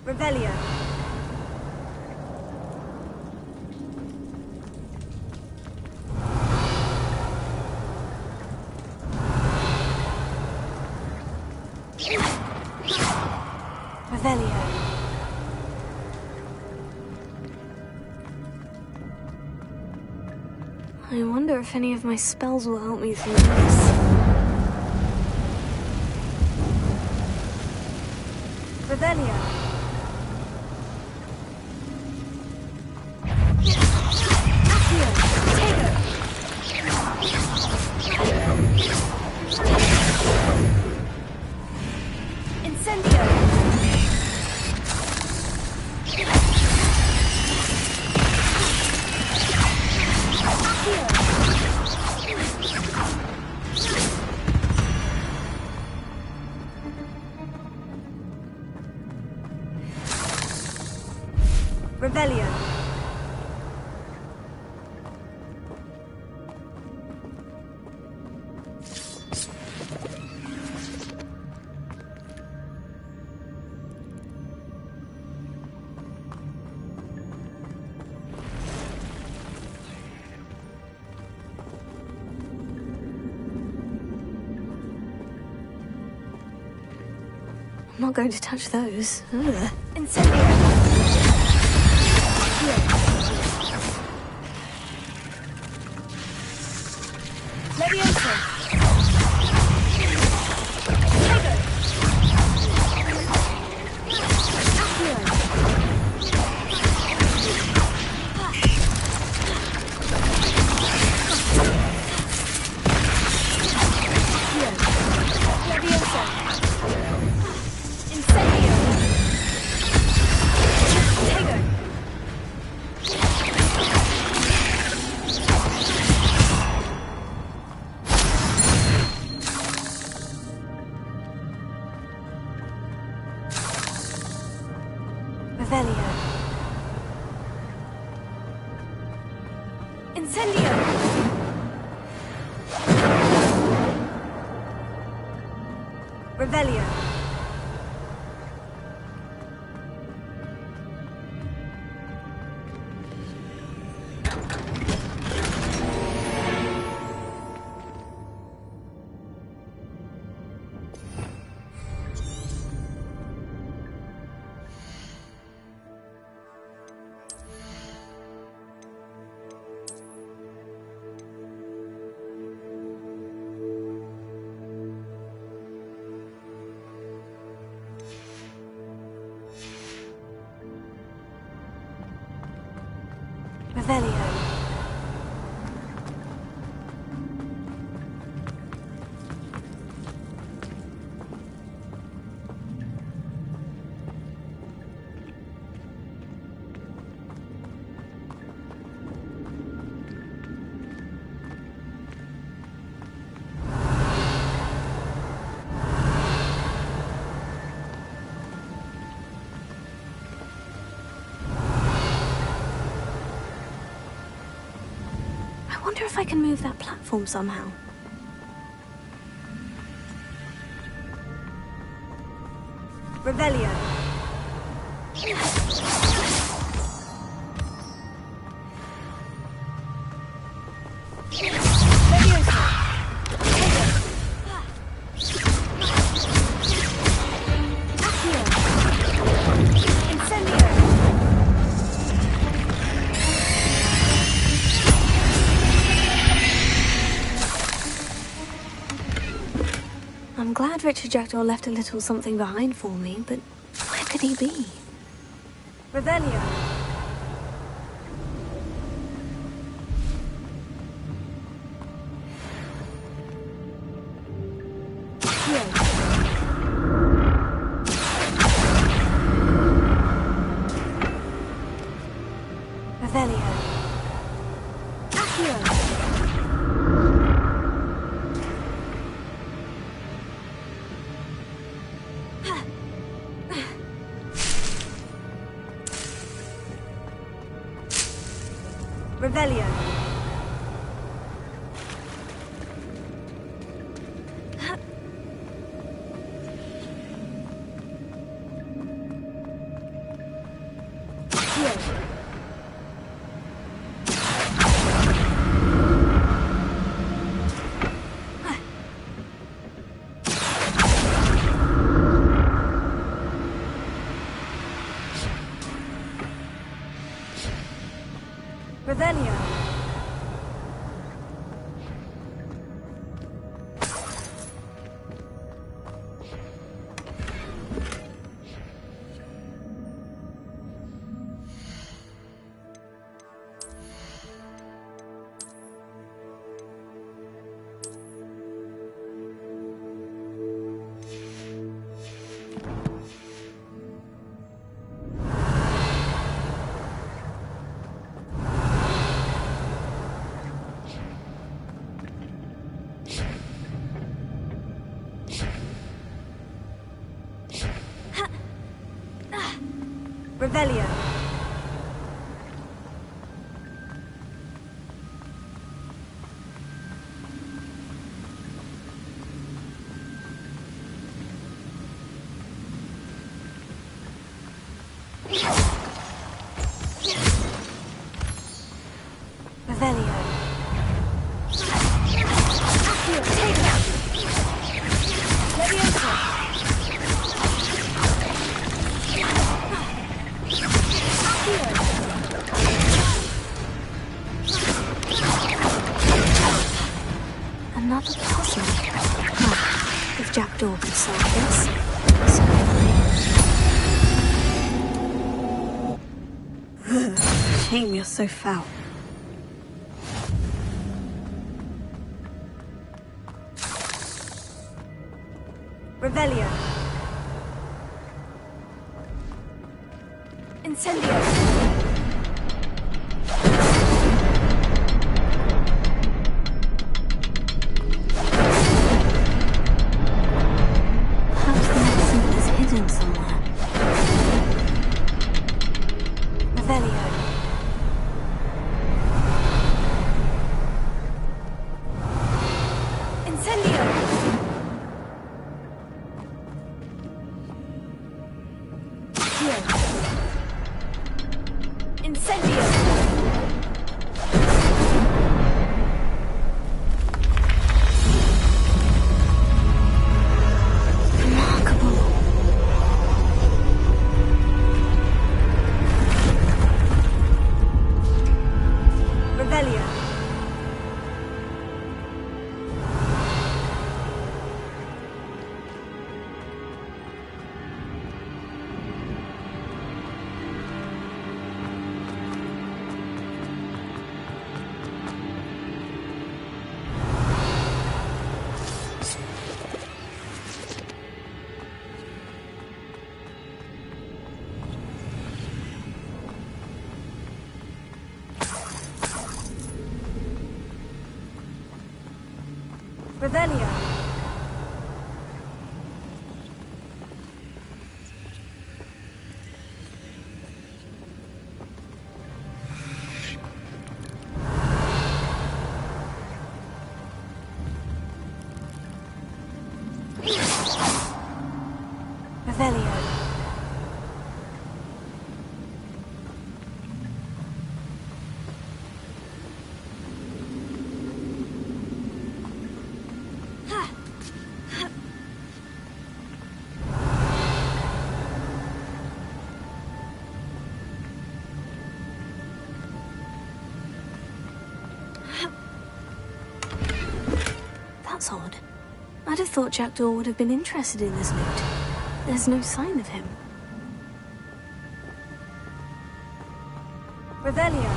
Revelio. Revelio. I wonder if any of my spells will help me through this. Revelio. Revelio. I'm not going to touch those. Ugh. Incendio. Revelio. Revelio. I wonder if I can move that platform somehow. Revelio. I'm glad Richard Jackdaw left a little something behind for me, but where could he be? Revelio. Revelio. Accio. Revelio. Revelio. Revelio. Revelio. Accio, take it! Leviosa! Another puzzle. Huh. If Jackdaw could solve this, so can I. Shame you're so foul. Revelio. Incendio. Revelio. Revelio. That's odd. I'd have thought Jackdaw would have been interested in this loot. There's no sign of him. Revelio.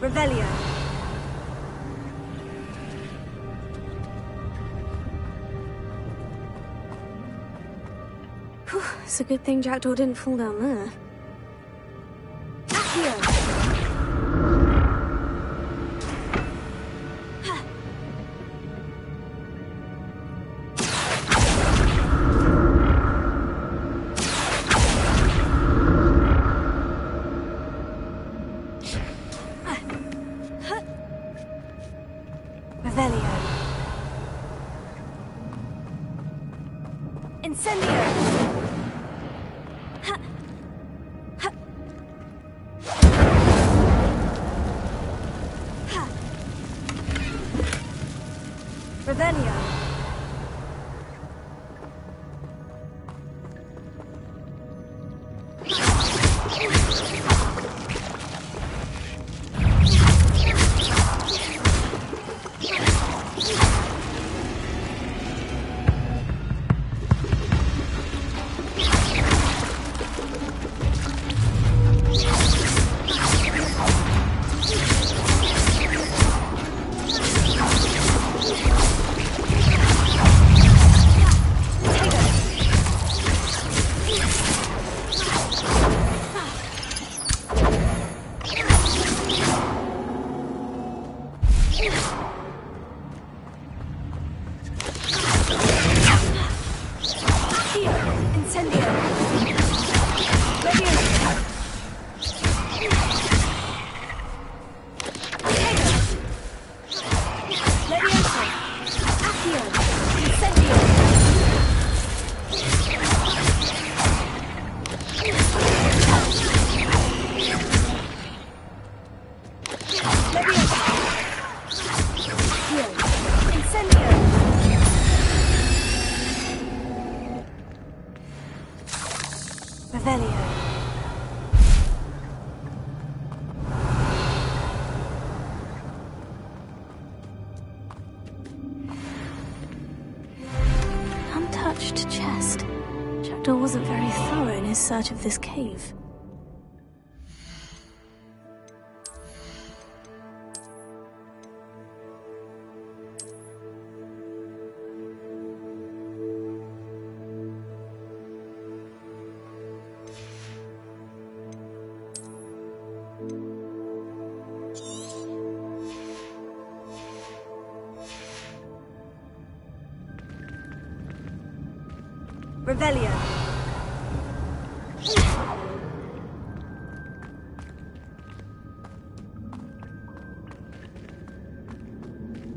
Revelio. Whew, it's a good thing Jackdaw didn't fall down there. Accio. Incendio! Ha. Ha. Ha. Revelio! Untouched chest. Jackdaw wasn't very thorough in his search of this cave. Revelio.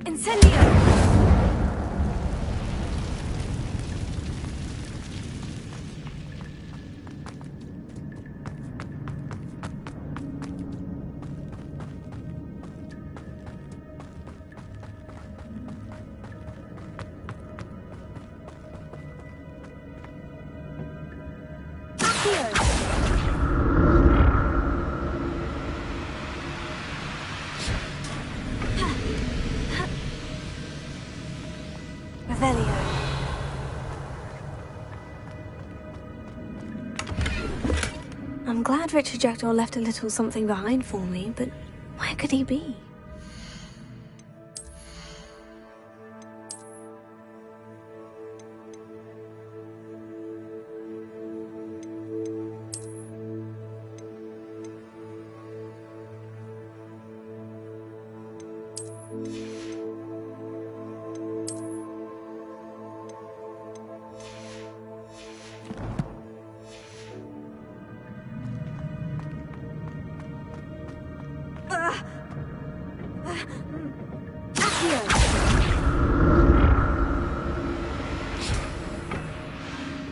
Incendio. I'm glad Richard Jackdaw left a little something behind for me, but where could he be?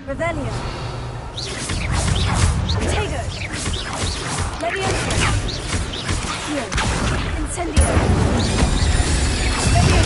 Revelio. Tego. Leviosa. Accio. Incendio. Leviosa.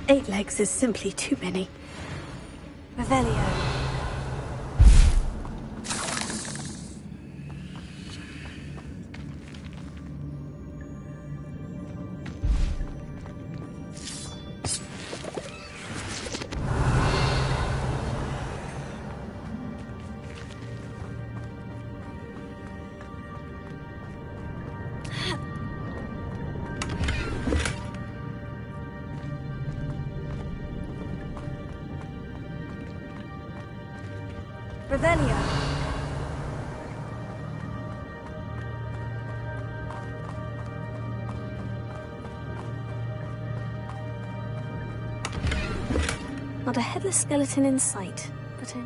Eight legs is simply too many. Revelio. Revelio. headless skeleton in sight, but I...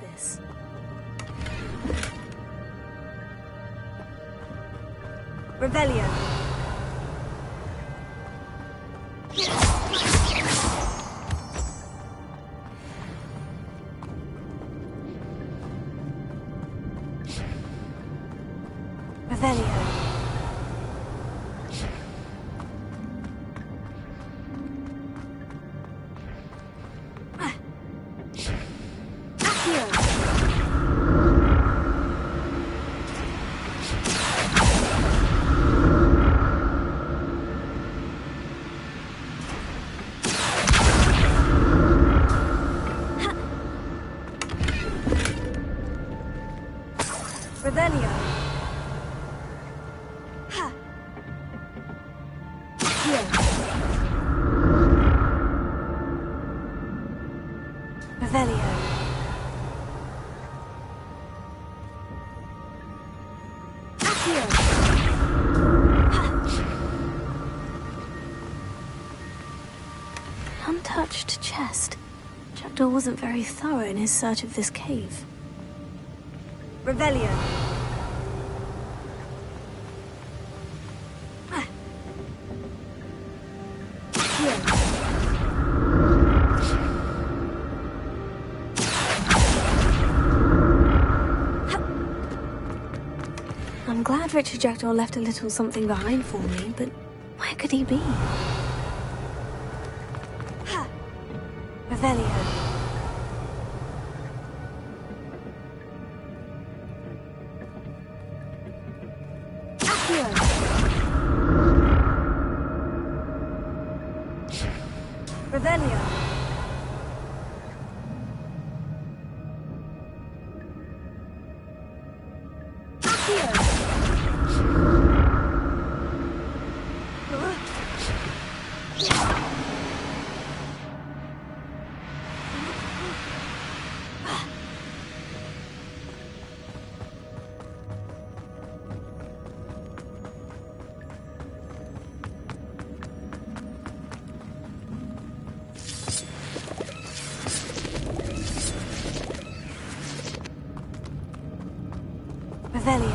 this. Revelio. Revelio. Revelio. Ha. Here. Revelio. Here. Untouched chest. Jackdaw wasn't very thorough in his search of this cave. Revelio. I'm glad Richard Jackdaw left a little something behind for me, but where could he be? Revelio. Revelio. Revelio.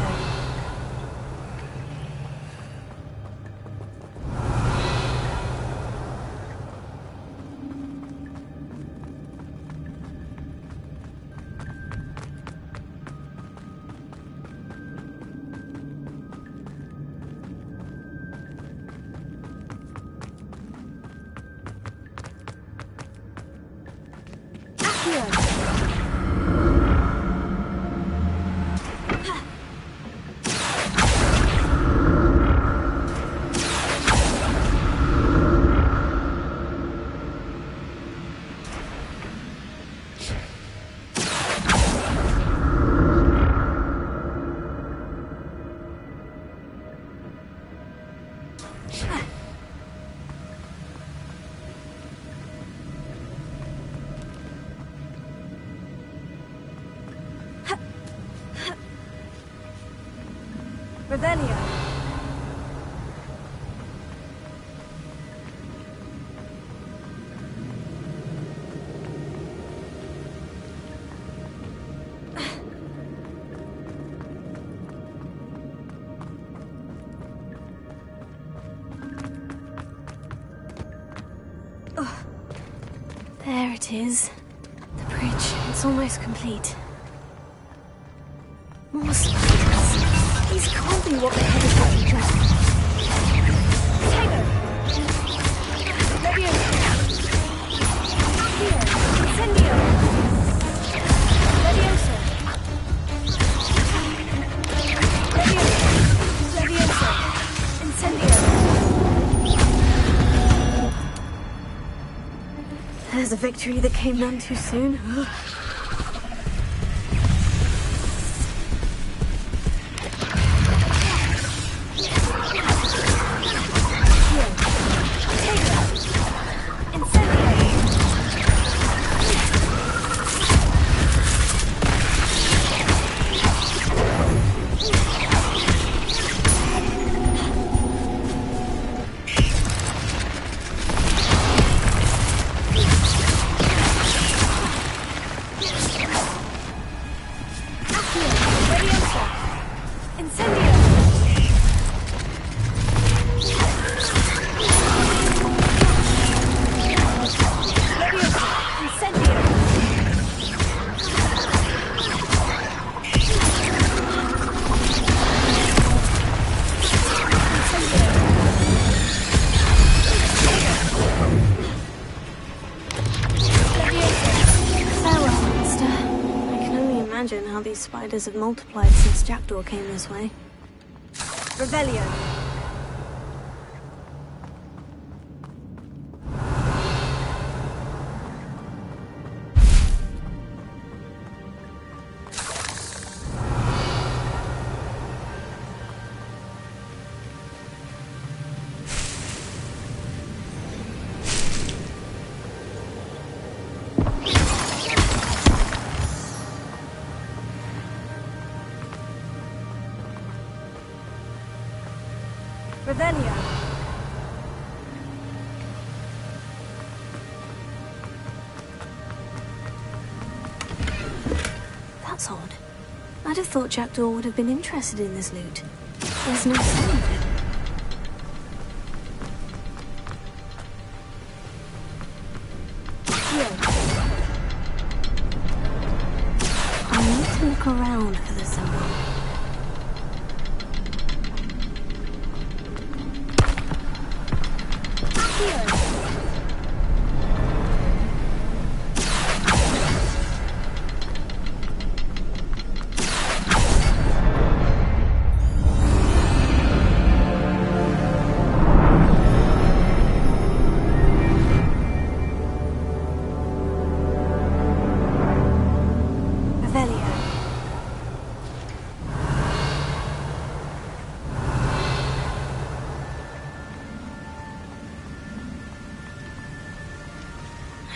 Revelio. Oh, there it is. The bridge. It's almost complete. More spiders. These can't be what the head is looking for. Tego! Levioso! Here! Incendio! Levioso! Levioso! Levioso! Incendio! There's a victory that came none too soon. how these spiders have multiplied since Jackdaw came this way. Revelio. Revelio. That's odd. I'd have thought Jackdaw would have been interested in this loot. There's no sign of him. I need to look around for the symbol.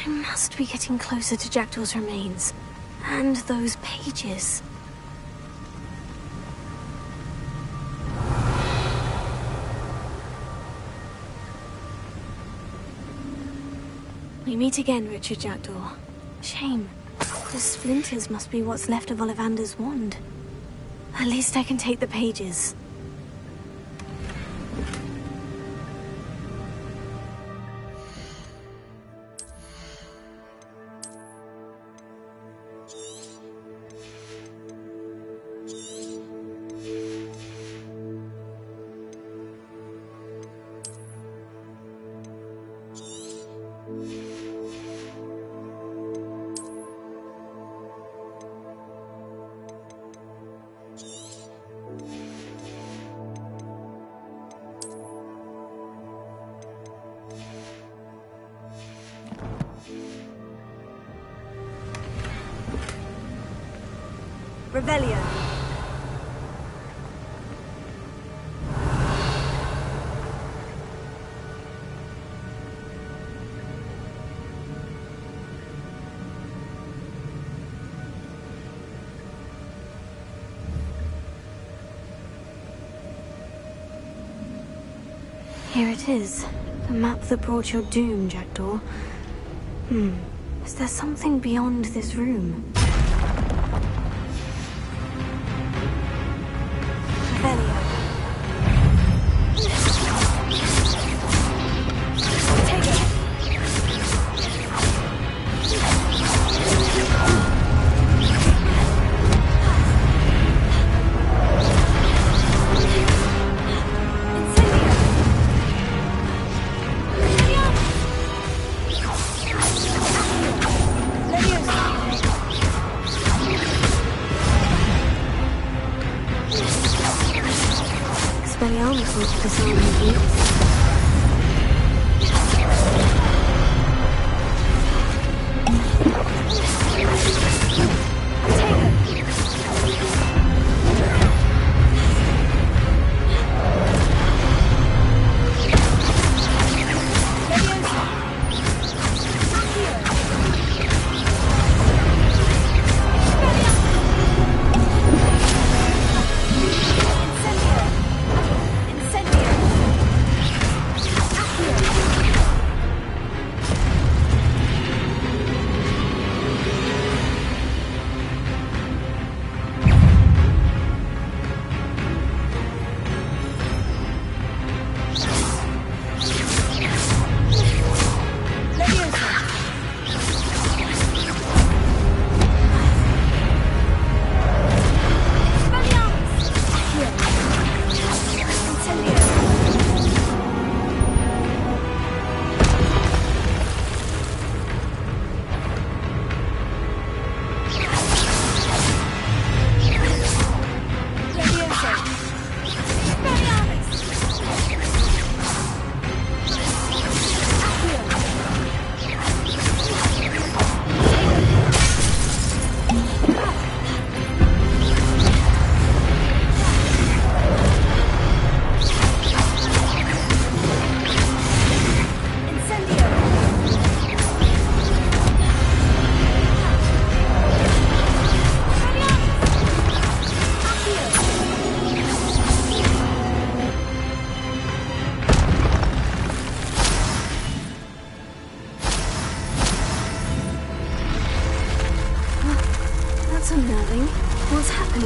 I must be getting closer to Jackdaw's remains. And those pages. We meet again, Richard Jackdaw. Shame. The splinters must be what's left of Ollivander's wand. At least I can take the pages. Revelio. Here it is. The map that brought your doom, Jackdaw. Is there something beyond this room? Revelio. Take it. Expelliarmus will disarm the beats.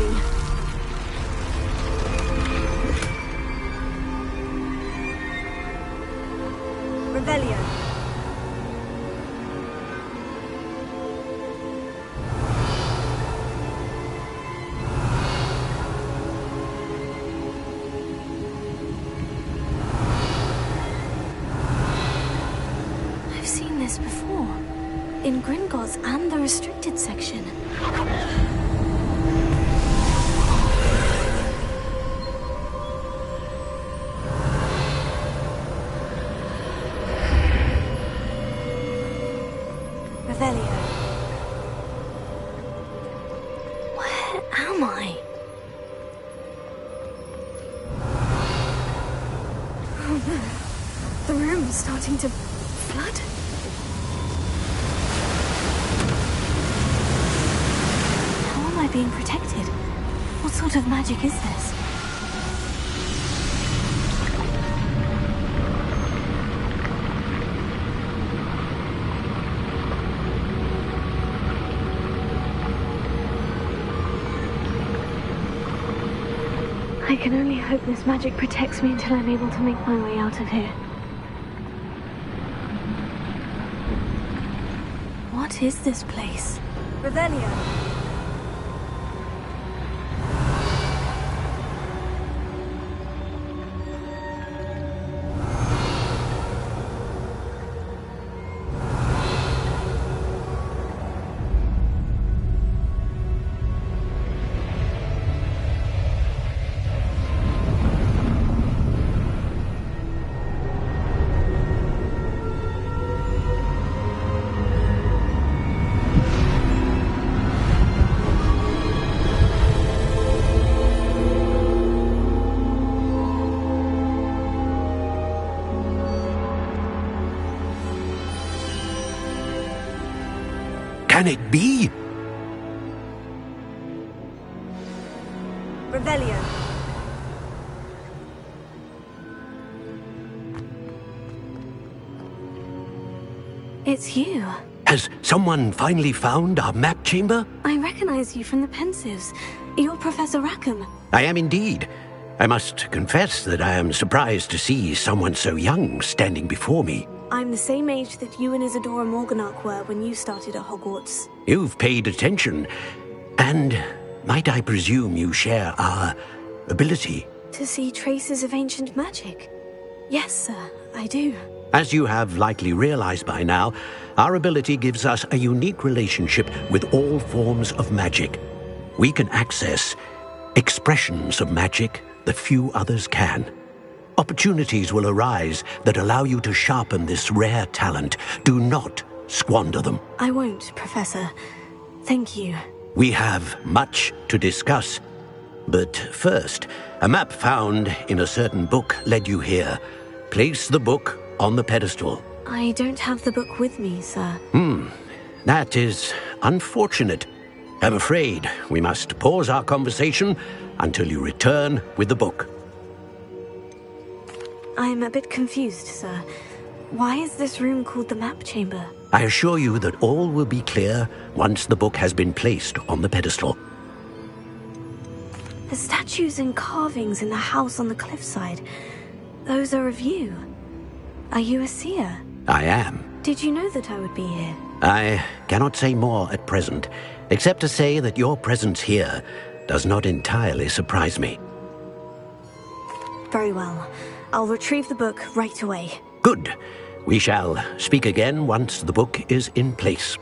Reloading. Revelio. I've seen this before. In Gringotts and the restricted section. Revelio. Where am I? Oh no. The room's starting to flood. How am I being protected? What sort of magic is this? I can only hope this magic protects me until I'm able to make my way out of here. What is this place? Revelio. Can it be? Revelio. It's you. Has someone finally found our map chamber? I recognize you from the Pensives. You're Professor Rackham. I am indeed. I must confess that I am surprised to see someone so young standing before me. I'm the same age that you and Isadora Morganach were when you started at Hogwarts. You've paid attention. And might I presume you share our ability? To see traces of ancient magic? Yes, sir, I do. As you have likely realized by now, our ability gives us a unique relationship with all forms of magic. We can access expressions of magic that few others can. Opportunities will arise that allow you to sharpen this rare talent. Do not squander them. I won't, Professor. Thank you. We have much to discuss. But first, a map found in a certain book led you here. Place the book on the pedestal. I don't have the book with me, sir. That is unfortunate. I'm afraid we must pause our conversation until you return with the book. I'm a bit confused, sir. Why is this room called the map chamber? I assure you that all will be clear once the book has been placed on the pedestal. The statues and carvings in the house on the cliffside, those are of you. Are you a seer? I am. Did you know that I would be here? I cannot say more at present, except to say that your presence here does not entirely surprise me. Very well. I'll retrieve the book right away. Good. We shall speak again once the book is in place.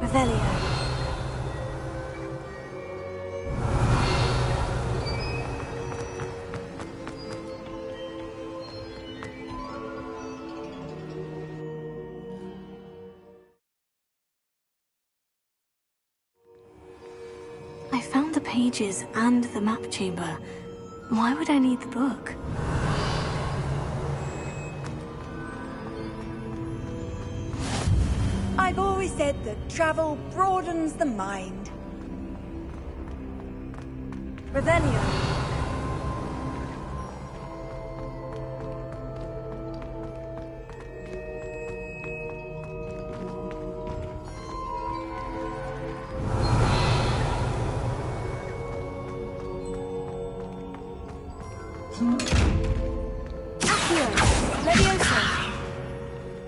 Revelio. I found the pages and the map chamber. Why would I need the book? I've always said that travel broadens the mind. Revelio. Accio. Levioso.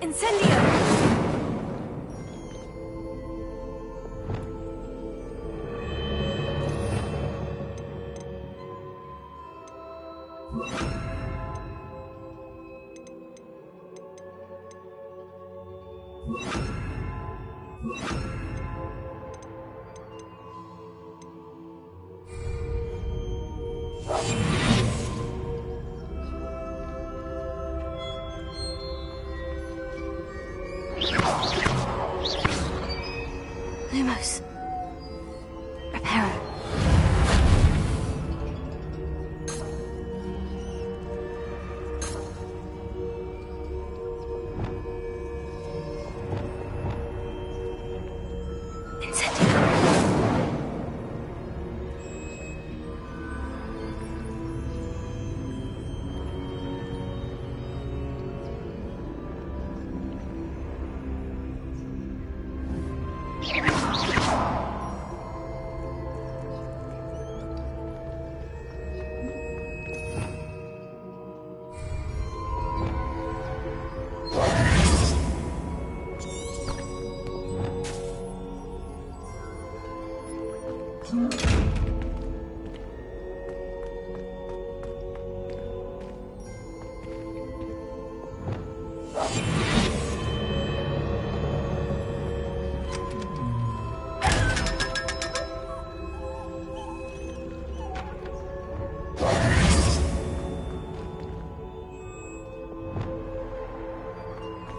Incendio. Lumos. Reparo. Incendio.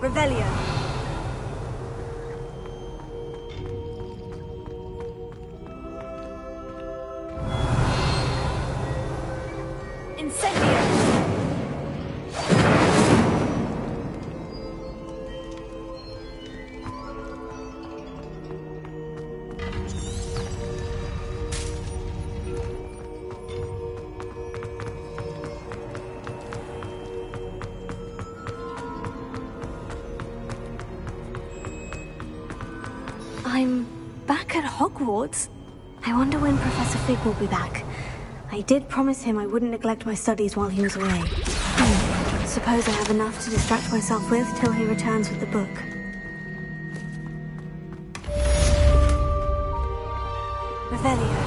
Revelio. Incendio. I'm back at Hogwarts. I wonder when Professor Fig will be back. I did promise him I wouldn't neglect my studies while he was away. Suppose I have enough to distract myself with till he returns with the book. Revelio.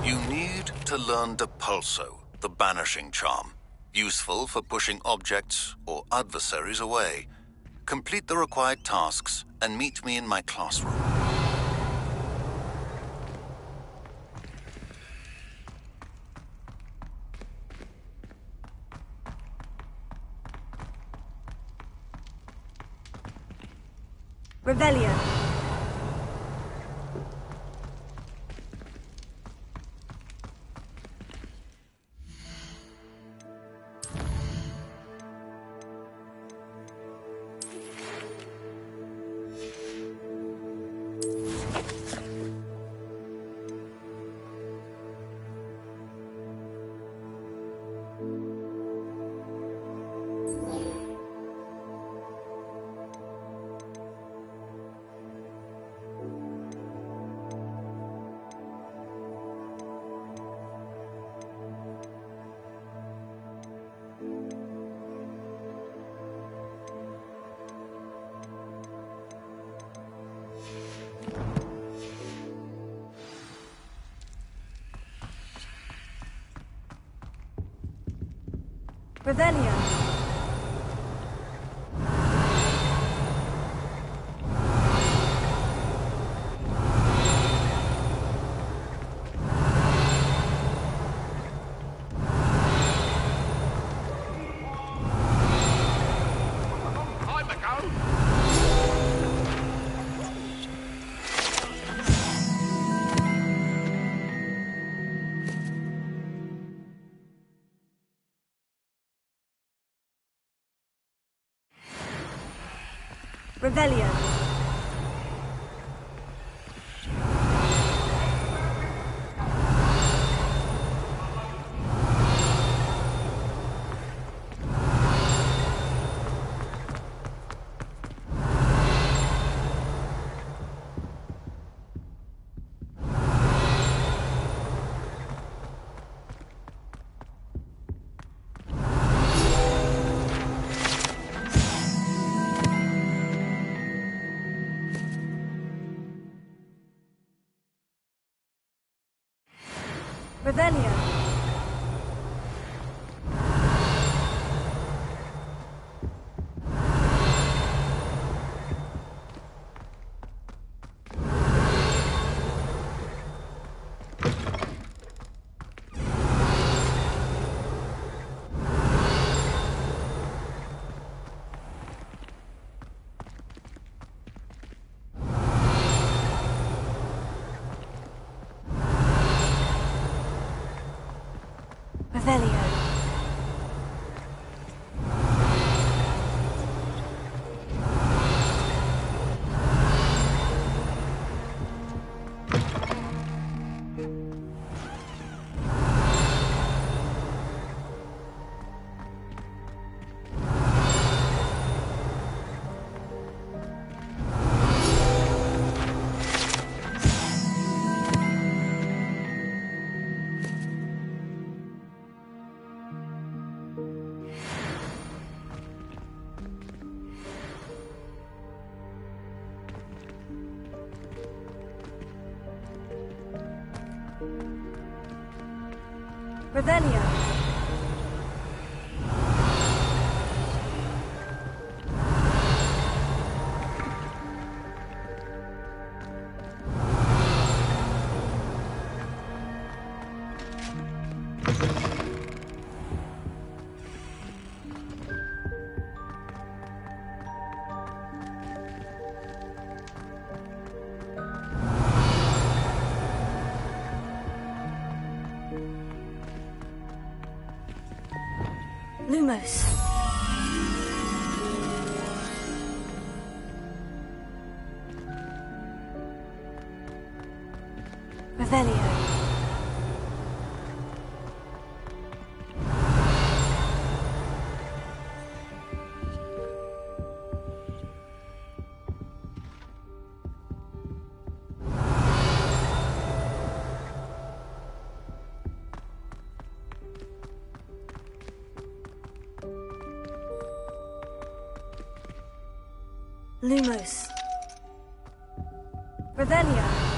You need to learn Depulso, the banishing charm. Useful for pushing objects or adversaries away. Complete the required tasks and meet me in my classroom. Revelio. Revelio. Revelio. Revelio. Revelio. Revelio. Lumos. Revelio. Lumos. Revelio.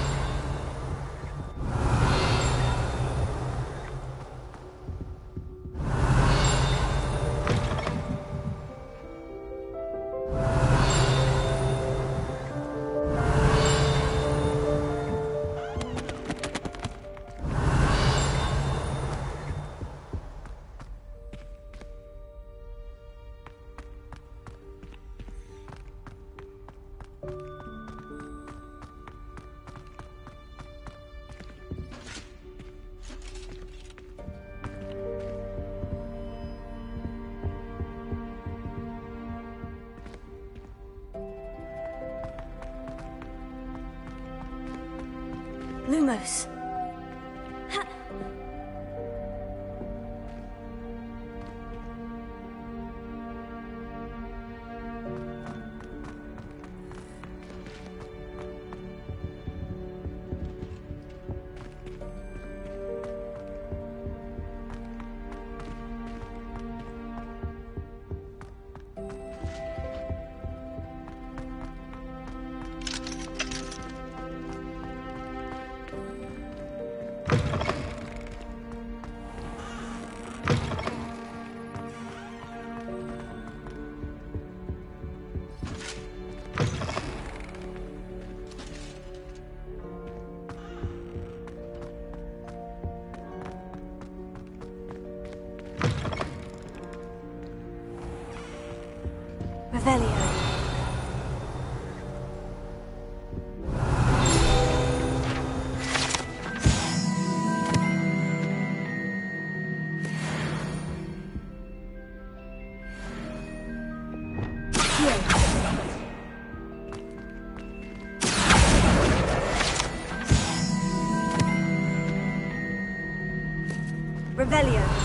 Lumos. Revelio. Revelio.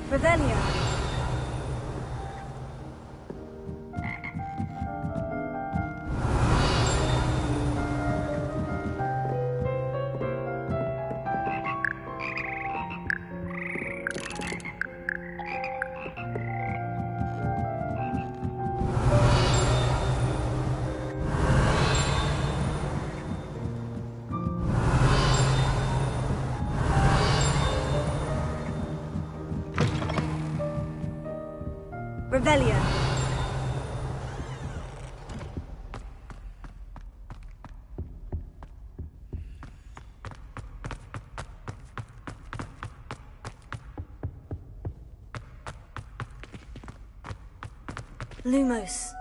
Revelio. Revelio. Lumos.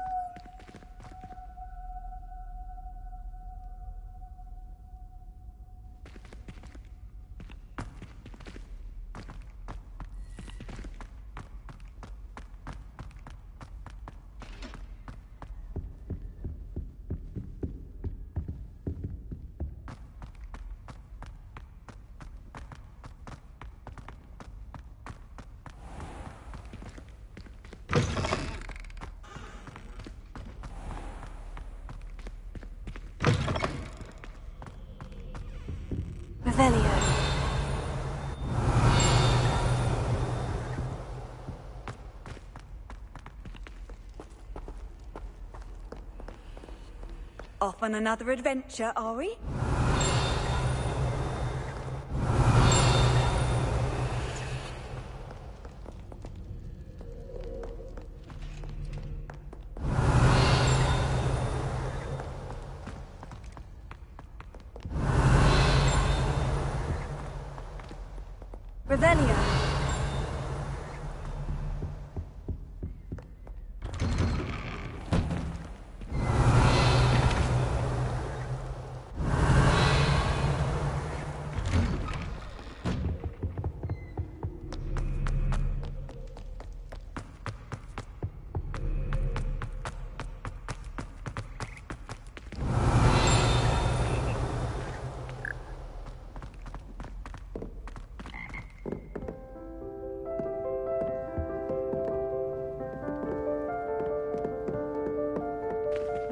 Revelio. Off on another adventure, are we? Revelio.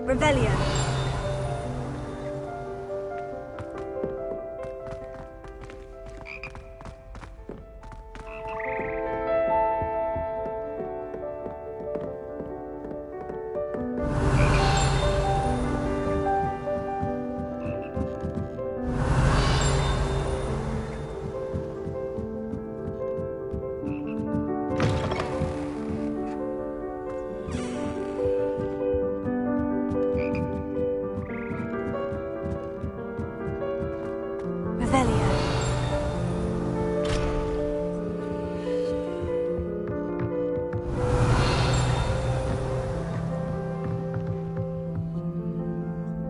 Revelio.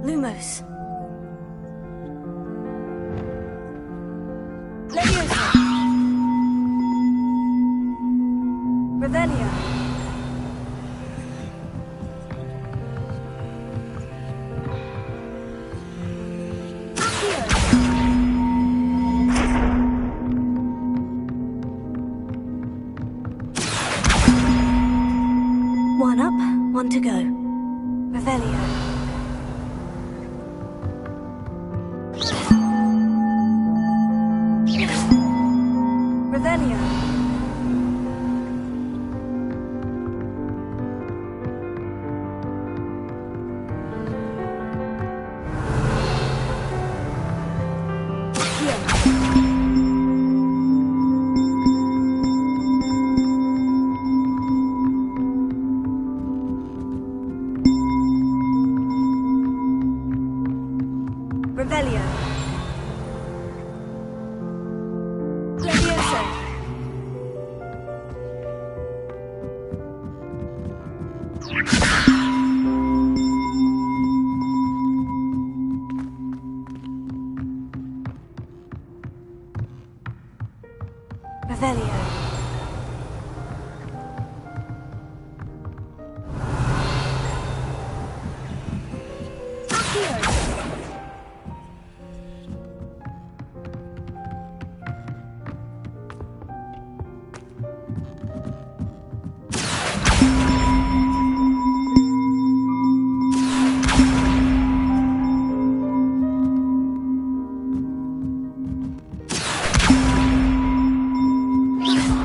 Lumos. Leviosa. Revelio. One to go. Revelio. Revelio. Revelio. Levioso. Revelio. Accio.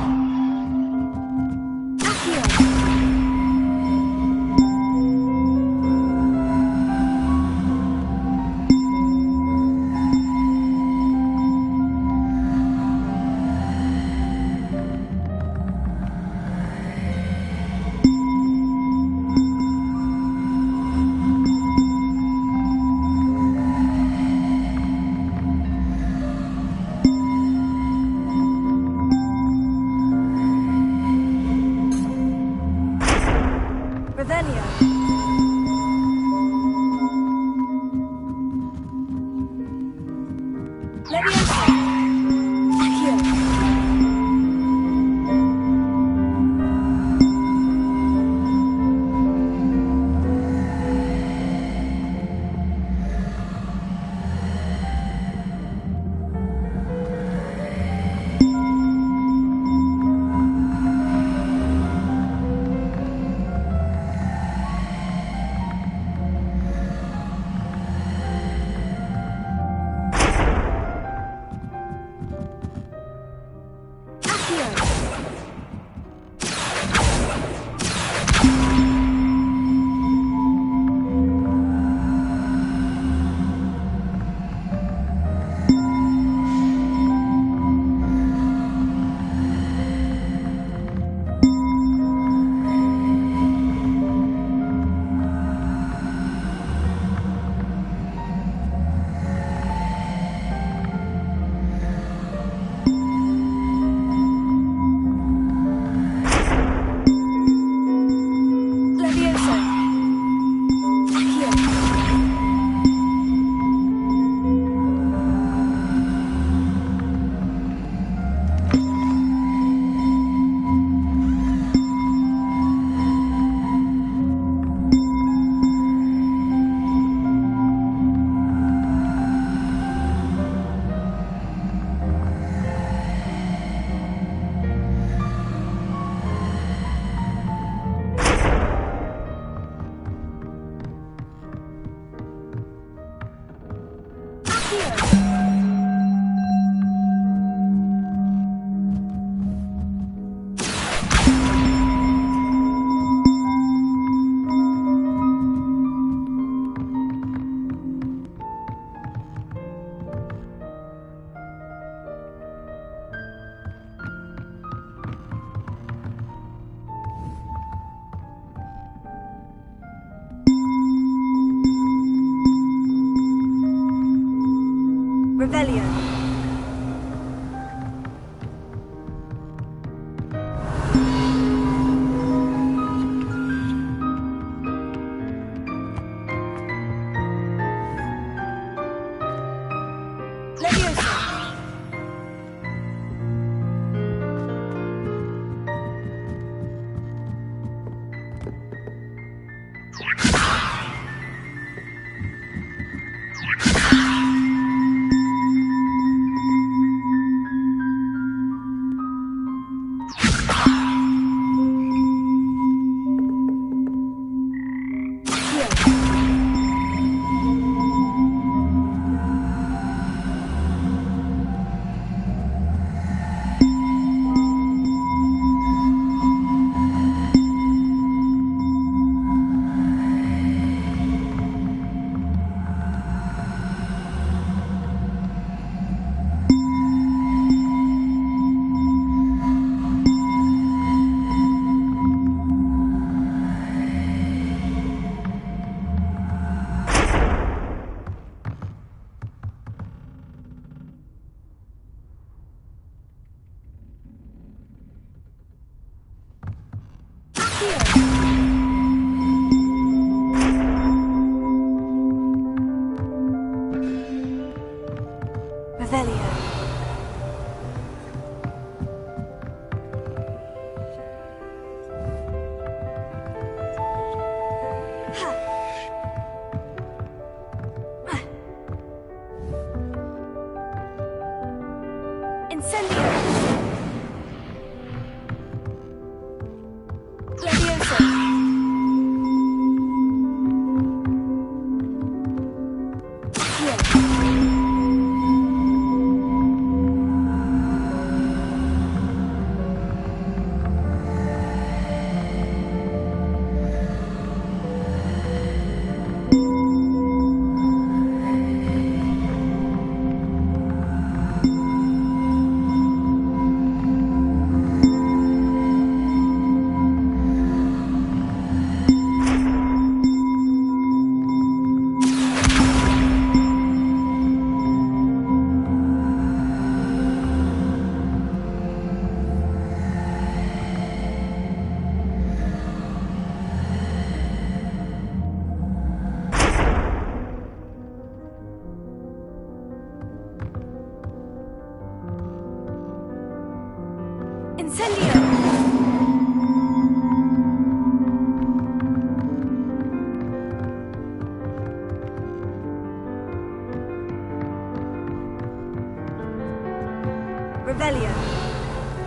Revelio.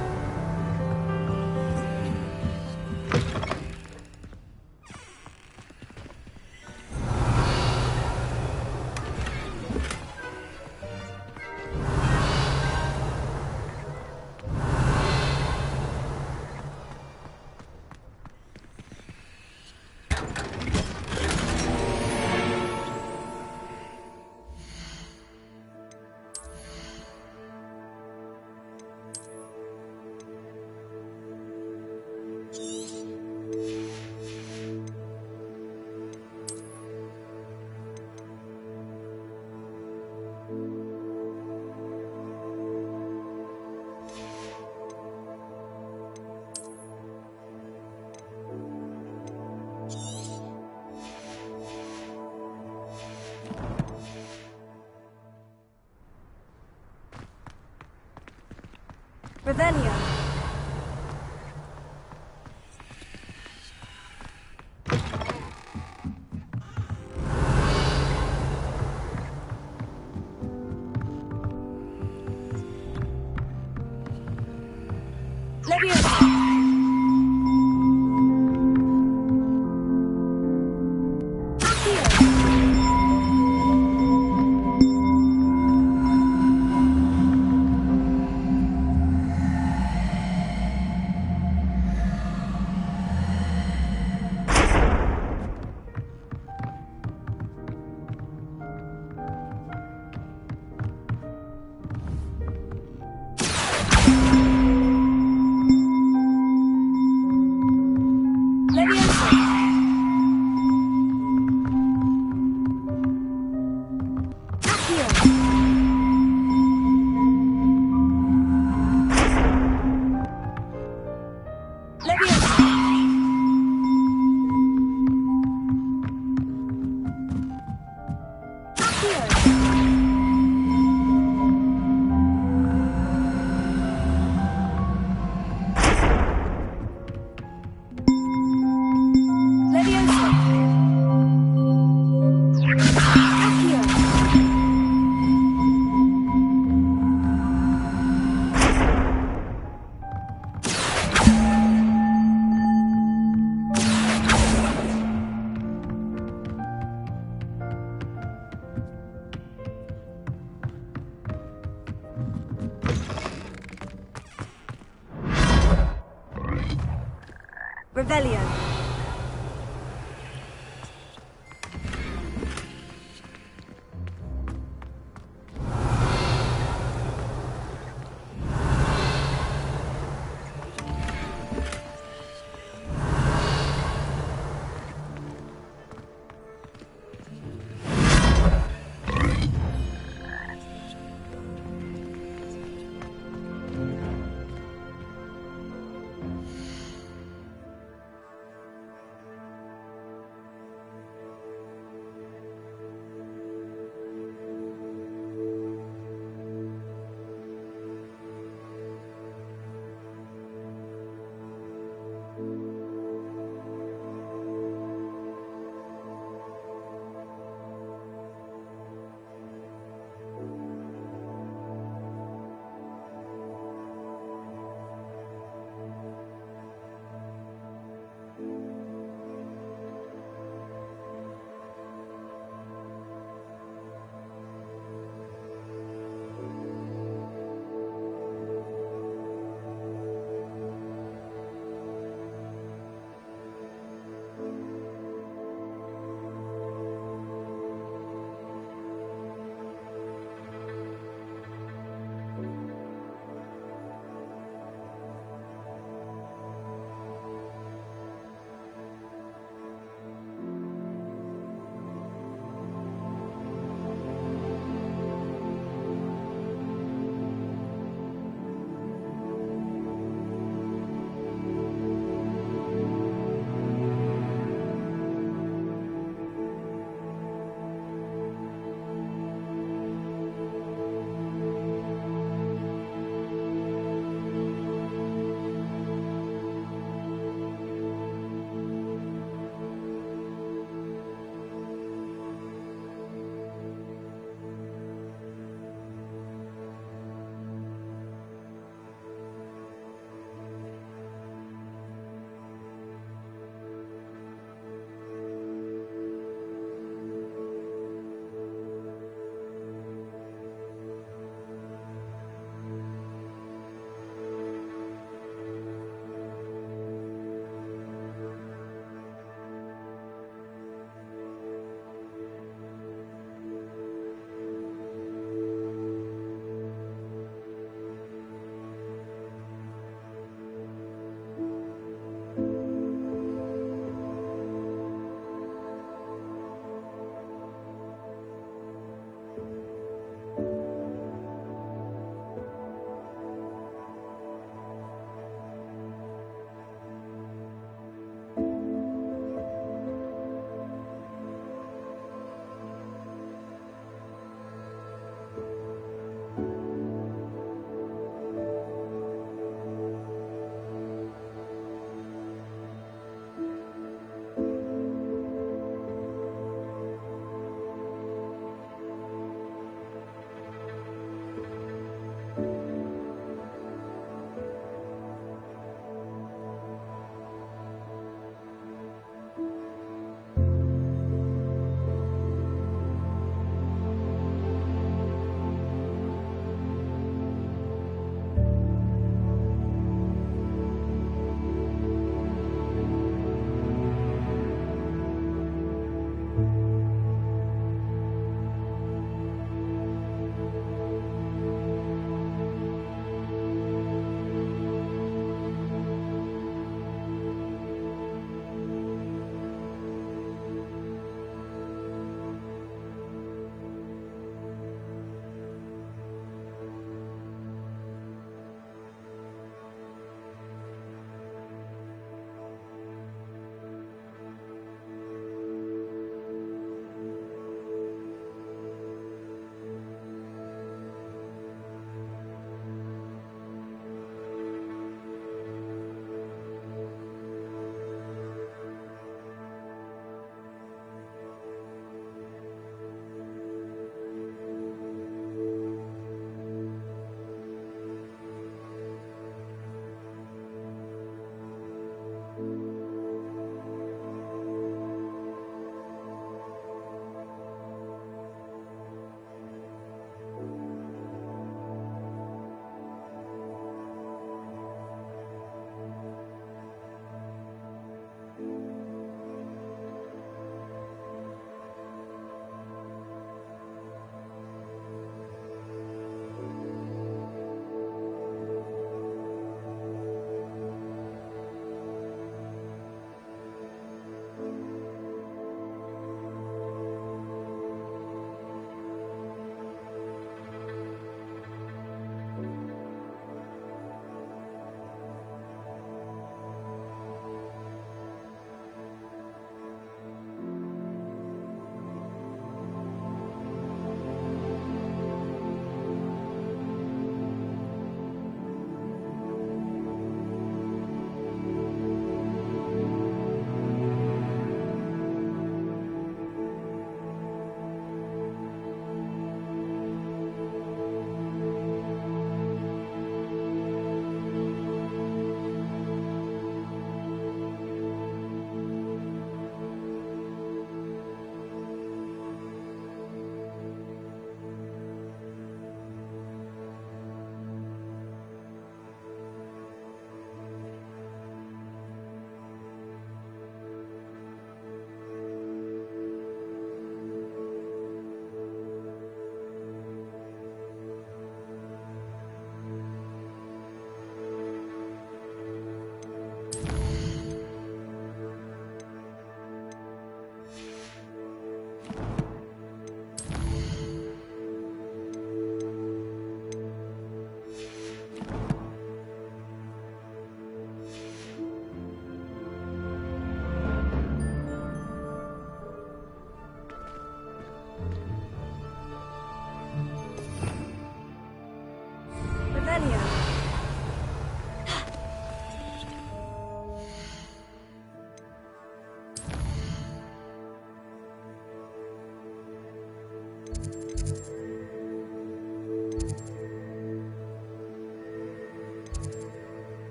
Revelio.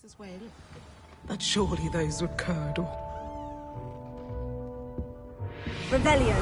As well, but surely those would curdle. Revelio.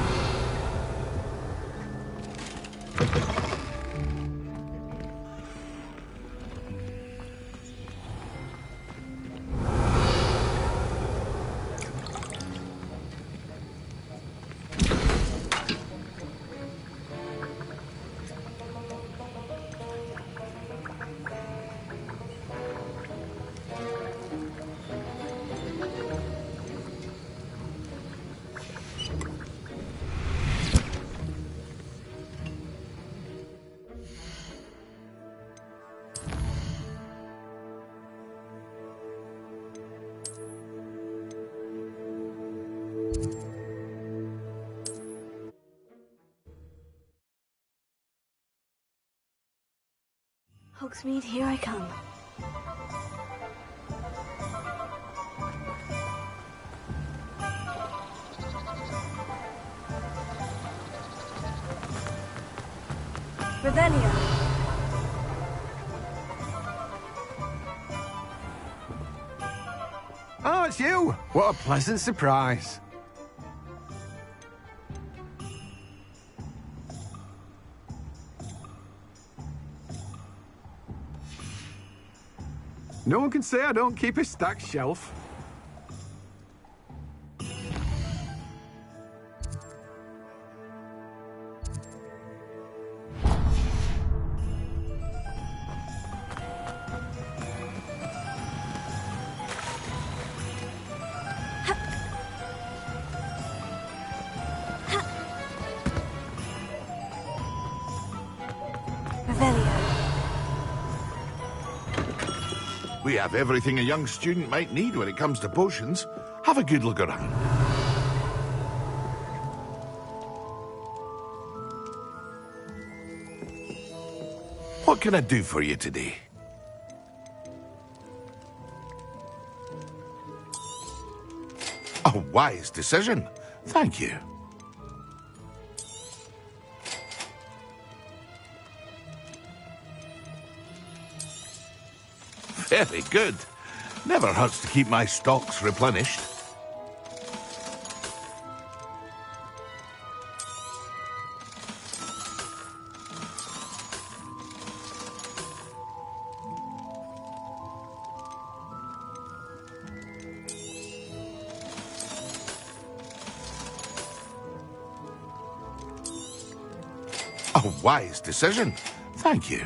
Hogsmeade, here I come. Revelio. Oh, it's you! What a pleasant surprise. No one can say I don't keep a stacked shelf. We have everything a young student might need when it comes to potions. Have a good look around. What can I do for you today? A wise decision. Thank you. Very good. Never hurts to keep my stocks replenished. A wise decision. Thank you.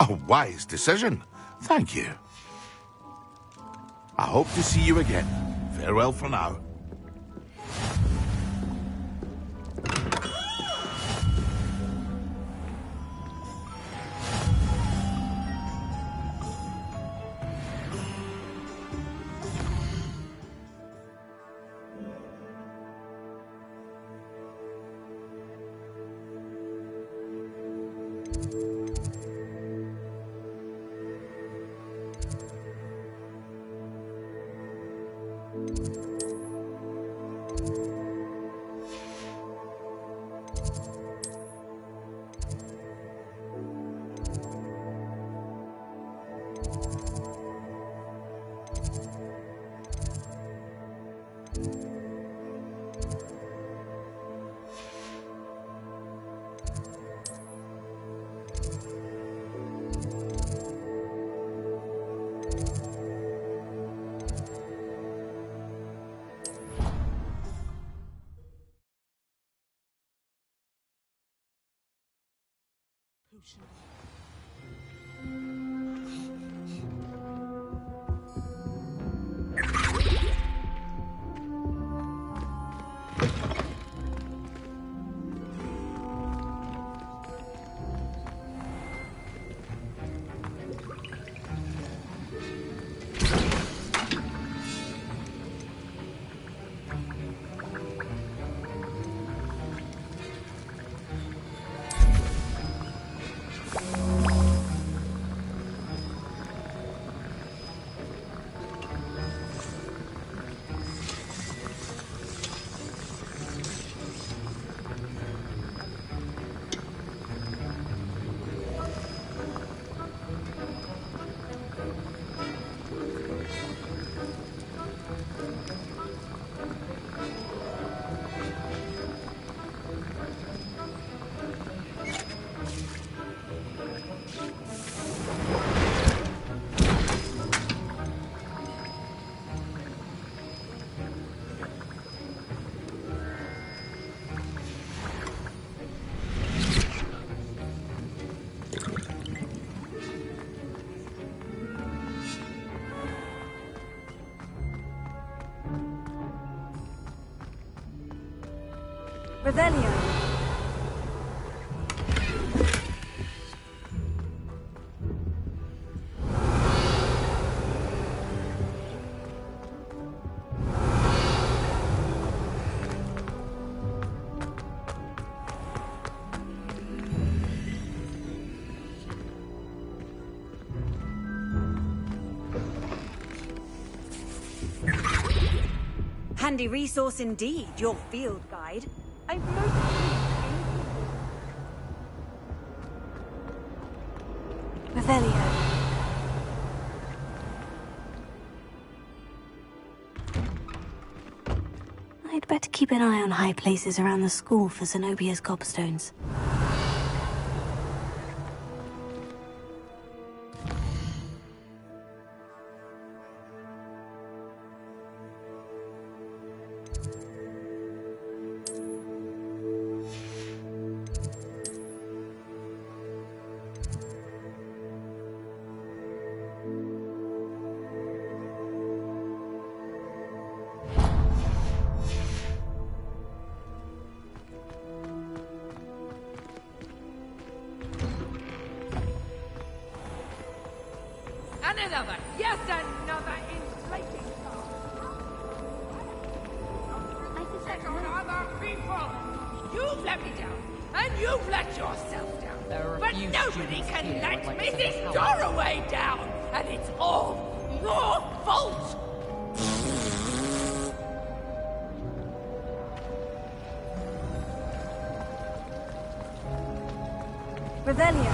A wise decision. Thank you. I hope to see you again. Farewell for now. potion. Revelio. Handy resource indeed, your field guide. I've Revelio. I'd better keep an eye on high places around the school for Zenobia's gobstones. Another, yes, another inflating car. I suspect On other people. You've let me down, and you've let yourself down. But nobody can let Mrs. Dorraway down, and it's all your fault. Revelio.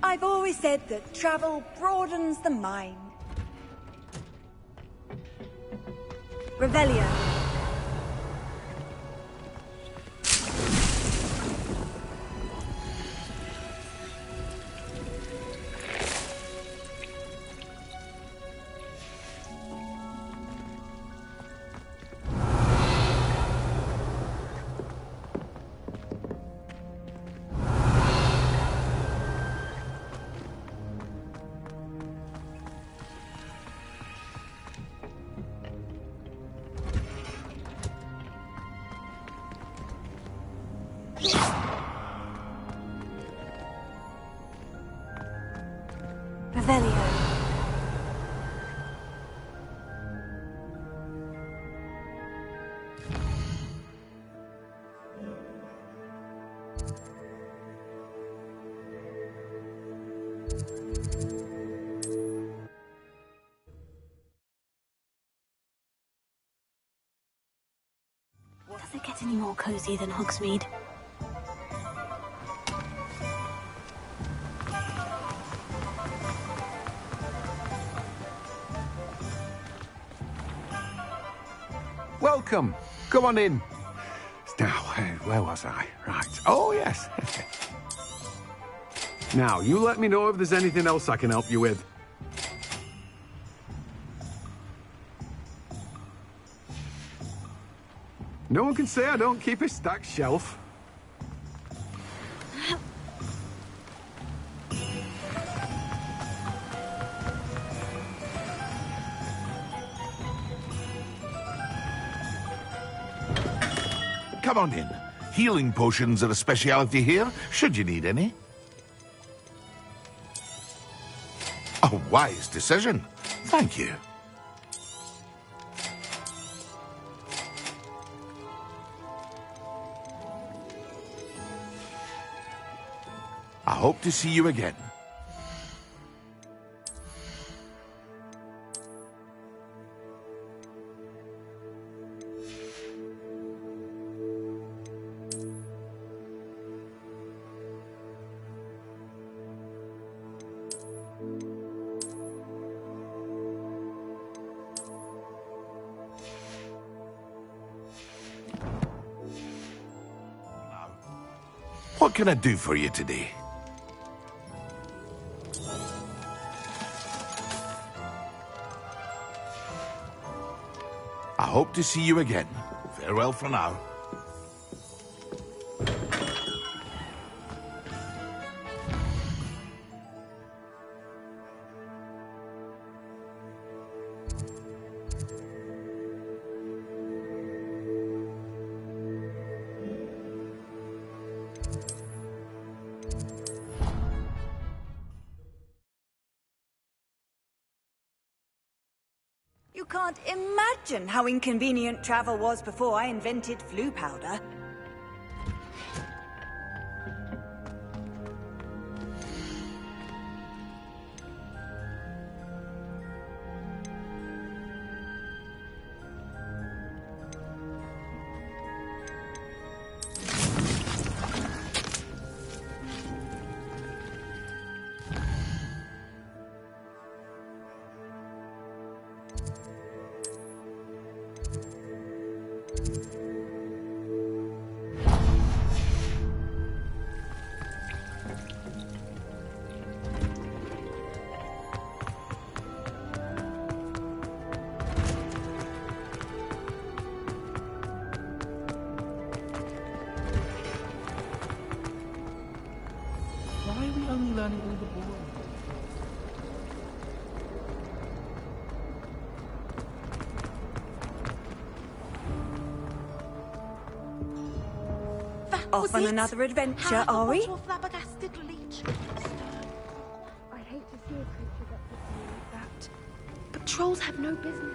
I've always said that travel broadens the mind. Revelio. Revelio. Does it get any more cozy than Hogsmeade? welcome. Come on in. Now, where was I? Right. Oh, yes. Now, you let me know if there's anything else I can help you with. No one can say I don't keep a stacked shelf. Come on in. Healing potions are a speciality here, should you need any. A wise decision. Thank you. I hope to see you again. What can I do for you today? I hope to see you again. Farewell for now. You can't imagine how inconvenient travel was before I invented flu powder. Why are we only learning all the boring? Off on another adventure, are we? I hate to see a creature that puts me like that. But trolls have no business.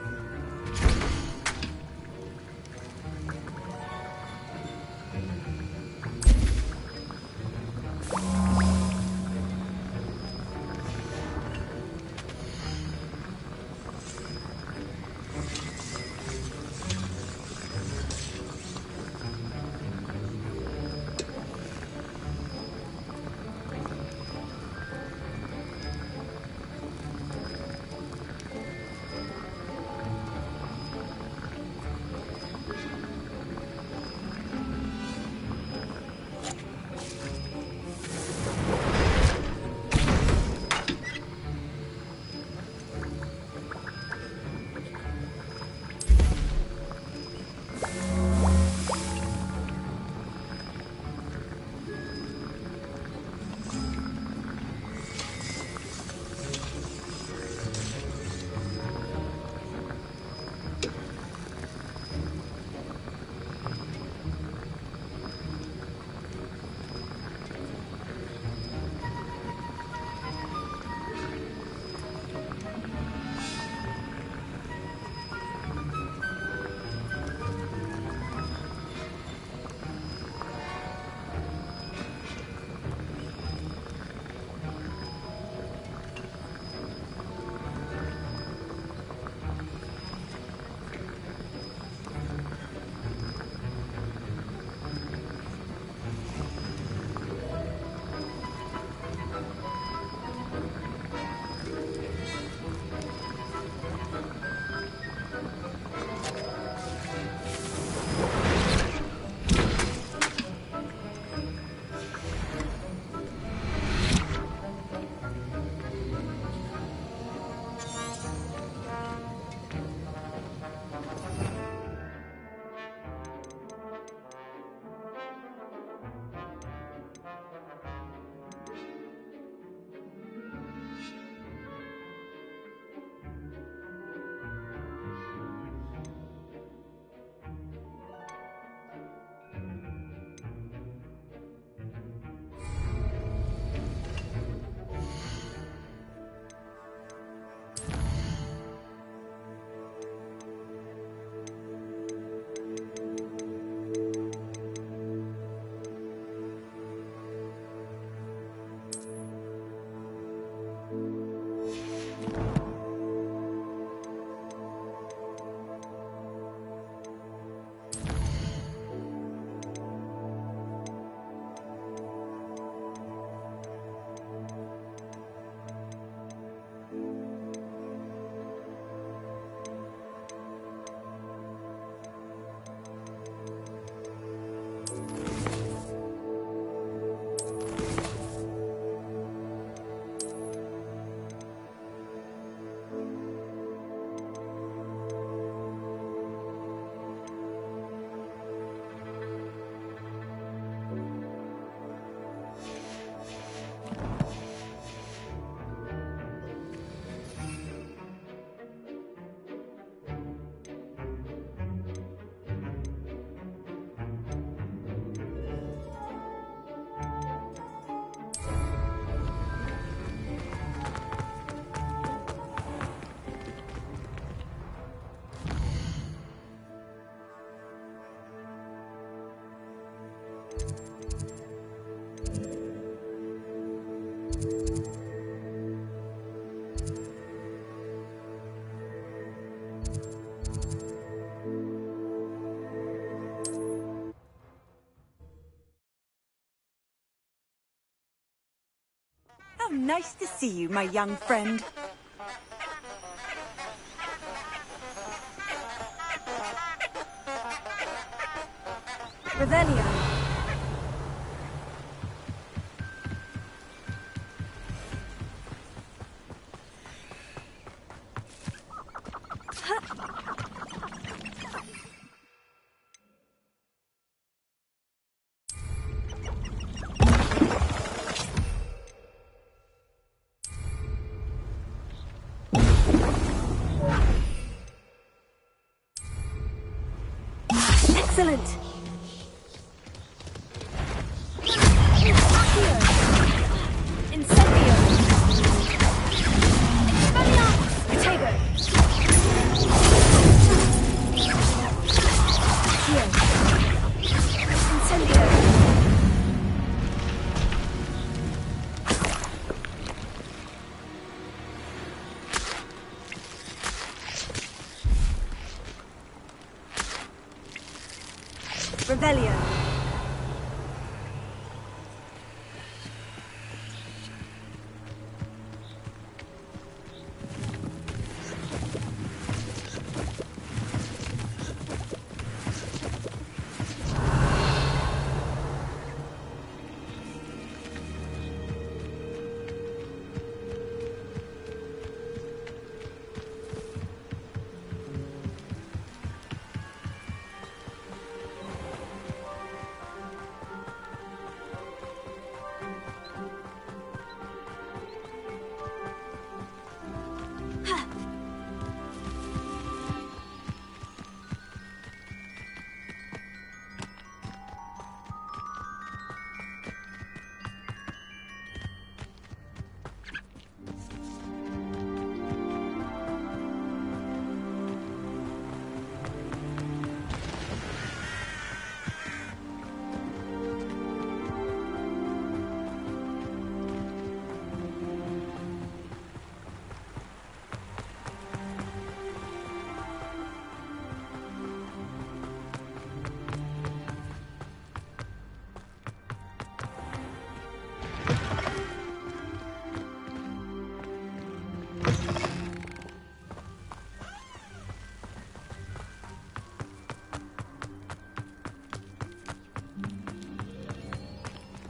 How nice to see you, my young friend. Revelio. Excellent. Incendio. Expelliarmus. Protego. Accio. Incendio. Revelio.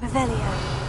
Revelio.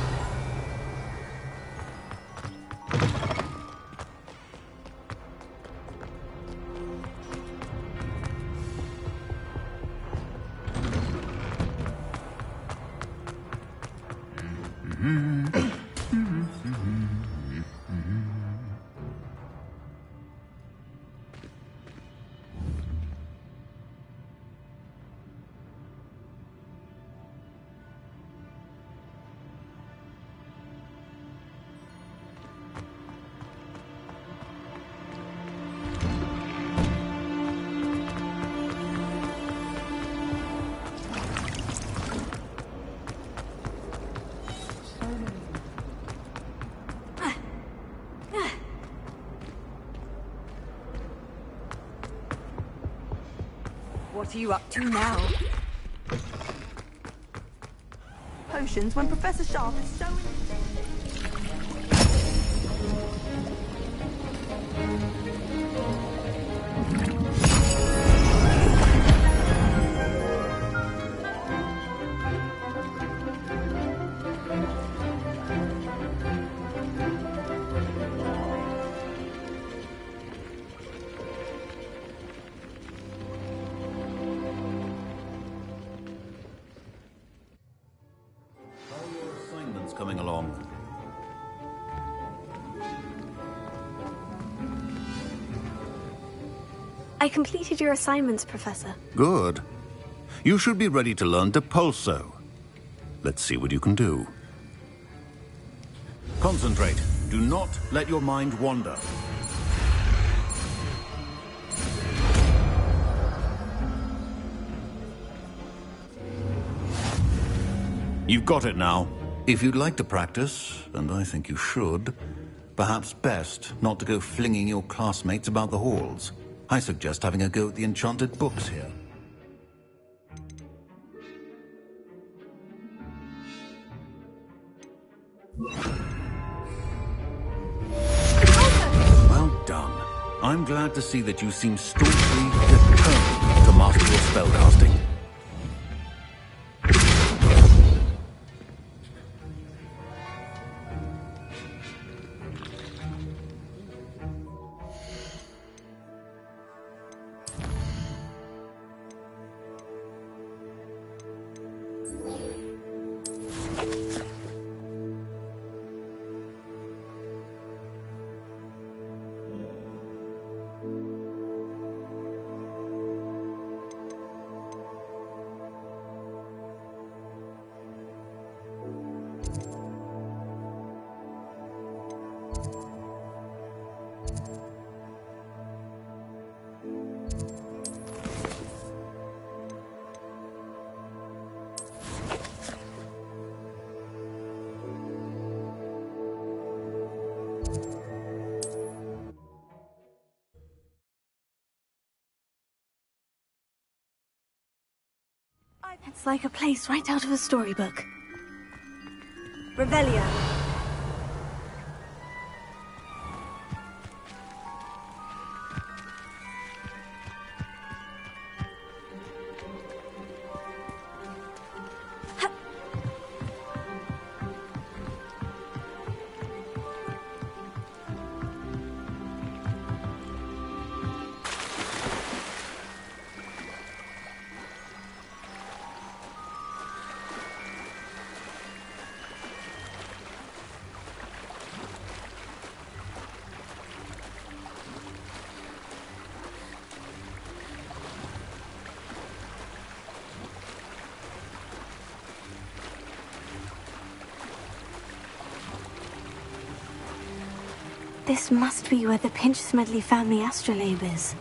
What are you up to now? Potions when Professor Sharp is so... Coming along. I completed your assignments, Professor. Good. You should be ready to learn Depulso. Let's see what you can do. Concentrate. Do not let your mind wander. You've got it now. If you'd like to practice, and I think you should, perhaps best not to go flinging your classmates about the halls. I suggest having a go at the enchanted books here. Well done. I'm glad to see that you seem staunchly determined to master your spellcasting. It's like a place right out of a storybook. Revelio. This must be where the Pinch-Smedley family astrolabe is.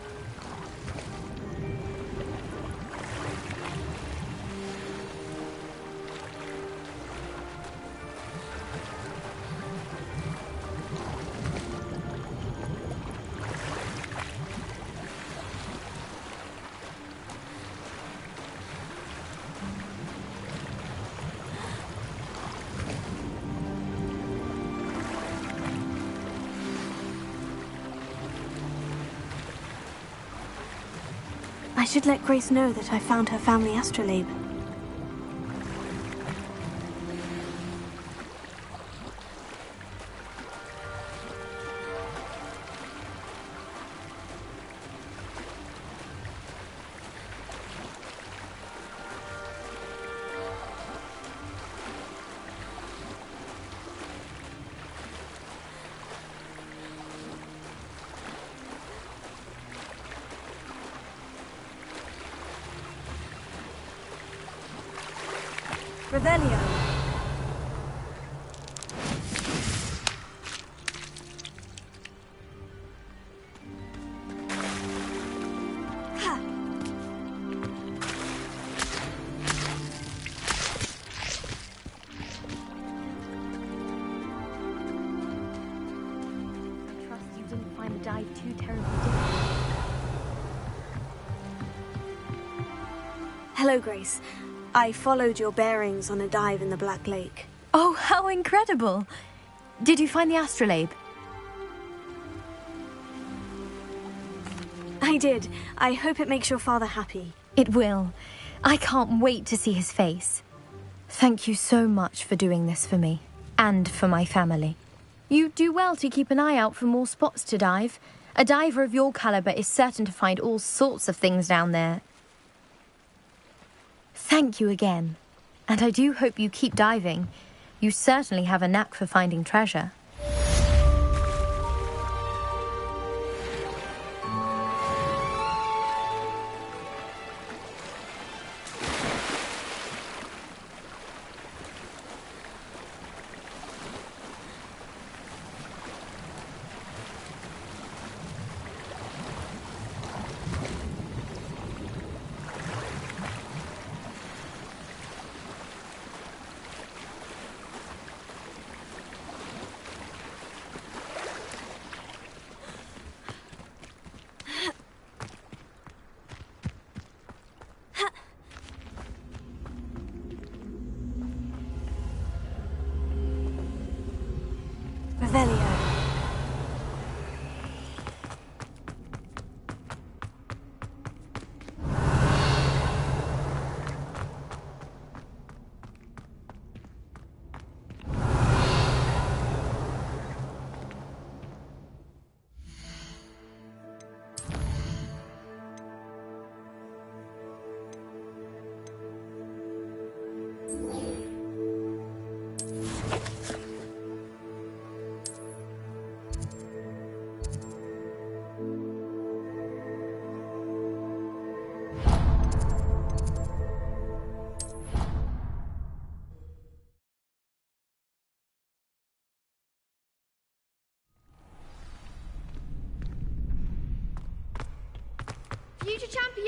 I should let Grace know that I found her family astrolabe. Revelio. Hello, Grace. I followed your bearings on a dive in the Black Lake. Oh, how incredible! Did you find the astrolabe? I did. I hope it makes your father happy. It will. I can't wait to see his face. Thank you so much for doing this for me, and for my family. You do well to keep an eye out for more spots to dive. A diver of your caliber is certain to find all sorts of things down there. Thank you again. And I do hope you keep diving. You certainly have a knack for finding treasure.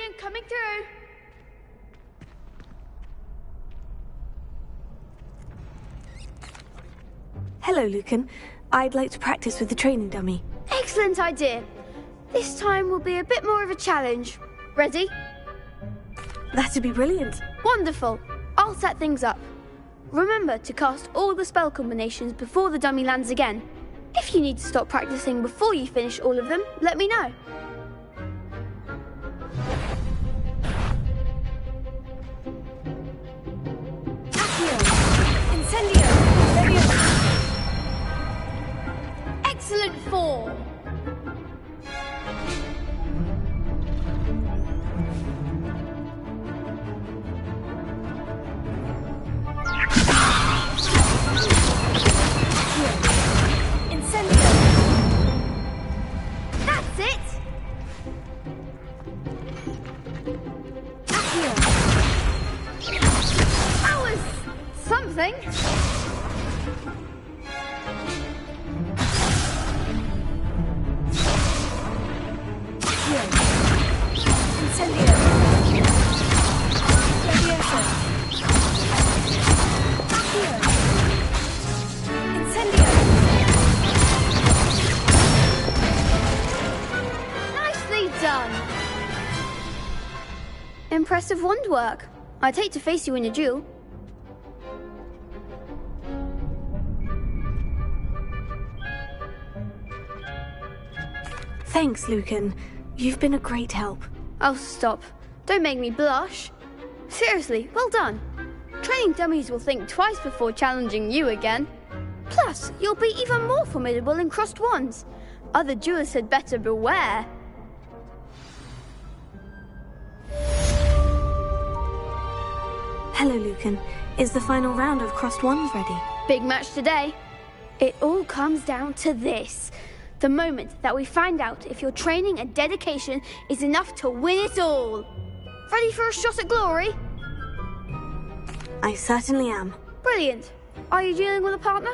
Sebastian, coming through. Hello, Lucan. I'd like to practice with the training dummy. Excellent idea. This time will be a bit more of a challenge. Ready? That'd be brilliant. Wonderful. I'll set things up. Remember to cast all the spell combinations before the dummy lands again. If you need to stop practicing before you finish all of them, let me know. Incendio! Excellent form. That's it! That was something. Nicely done. Impressive wand work. I'd hate to face you in a duel. Thanks, Lucan. You've been a great help. Oh, stop. Don't make me blush. Seriously, well done. Training dummies will think twice before challenging you again. Plus, you'll be even more formidable in crossed wands. Other duelists had better beware. Hello, Lucan. Is the final round of crossed wands ready? Big match today. It all comes down to this. The moment that we find out if your training and dedication is enough to win it all. Ready for a shot at glory? I certainly am. Brilliant. Are you dealing with a partner?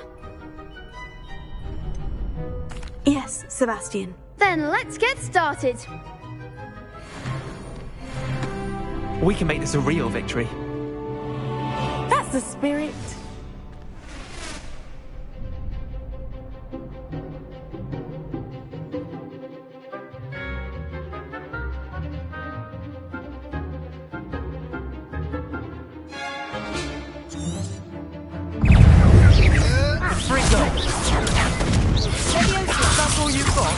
Yes, Sebastian. Then let's get started. We can make this a real victory. That's the spirit. That's all you've got?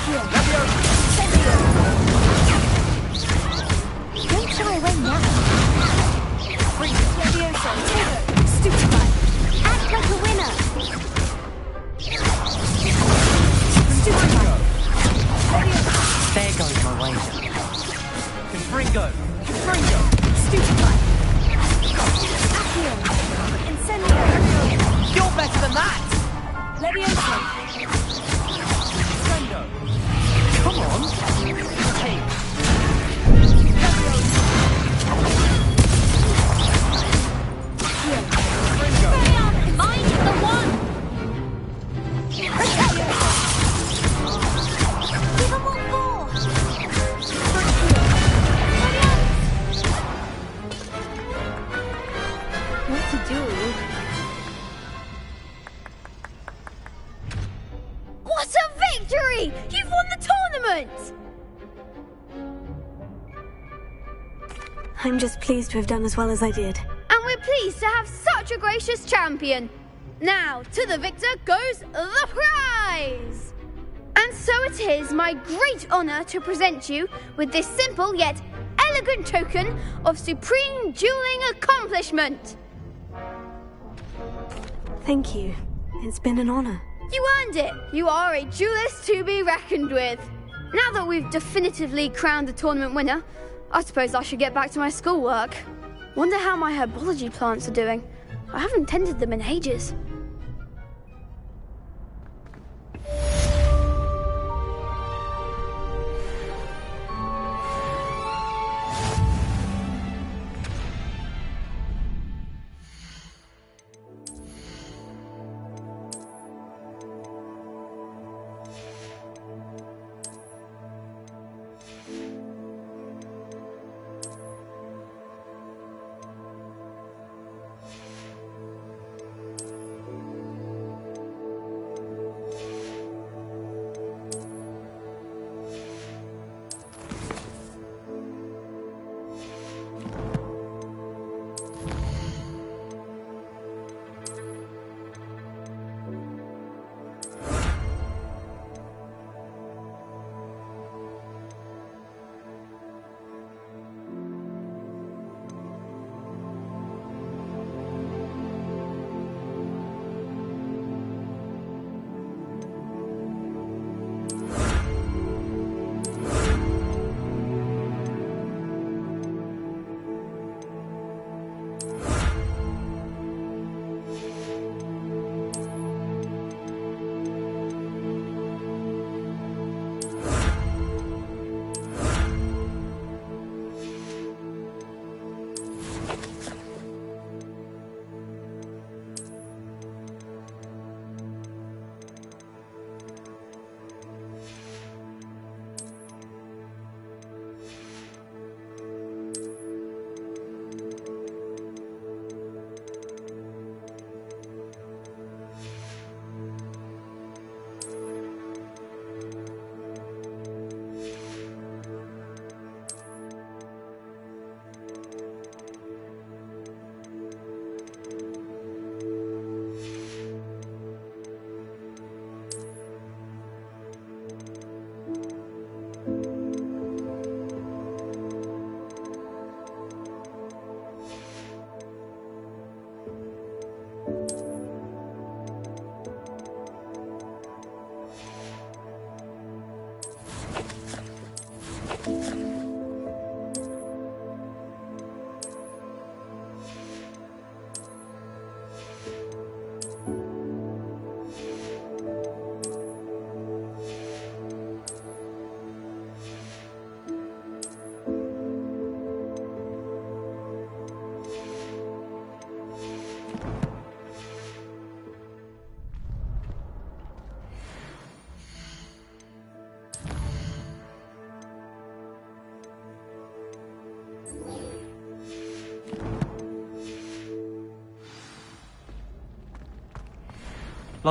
Don't shy away now. Stupefy. Act like a winner. Stupefy. There goes my wager. Confringo! Confringo! Stupefy. Accio. Incendio. You're better than that! Leviosa. Confringo! Come on! Hey! Confringo! Mind the one! Give them all four. What to do? What a victory! You've won the tournament! I'm just pleased to have done as well as I did. And we're pleased to have such a gracious champion. Now, to the victor goes the prize! And so it is my great honour to present you with this simple yet elegant token of supreme dueling accomplishment. Thank you. It's been an honour. You earned it. You are a duelist to be reckoned with. Now that we've definitively crowned the tournament winner, I suppose I should get back to my schoolwork. Wonder how my herbology plants are doing. I haven't tended them in ages.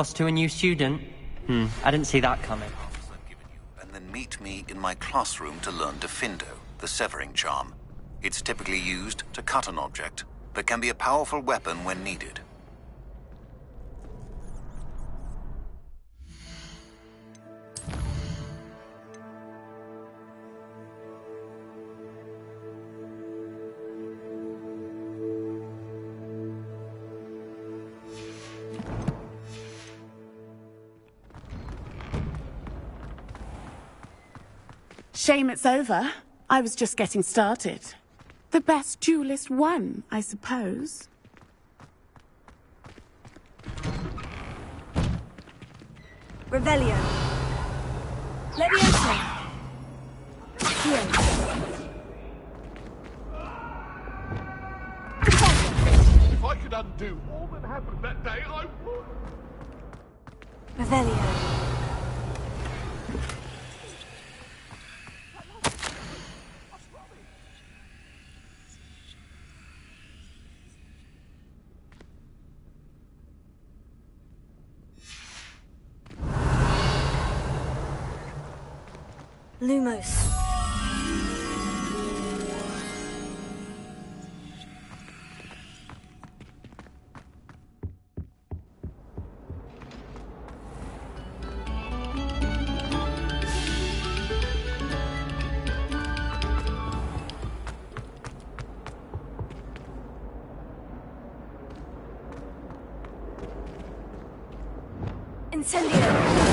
Lost to a new student? I didn't see that coming. And then meet me in my classroom to learn Defindo, the severing charm. It's typically used to cut an object, but can be a powerful weapon when needed. Shame it's over. I was just getting started. The best duelist won, I suppose. Revelio. Leviosa. Here. If I could undo all that happened that day, I would. Revelio. Lumos. Incendio.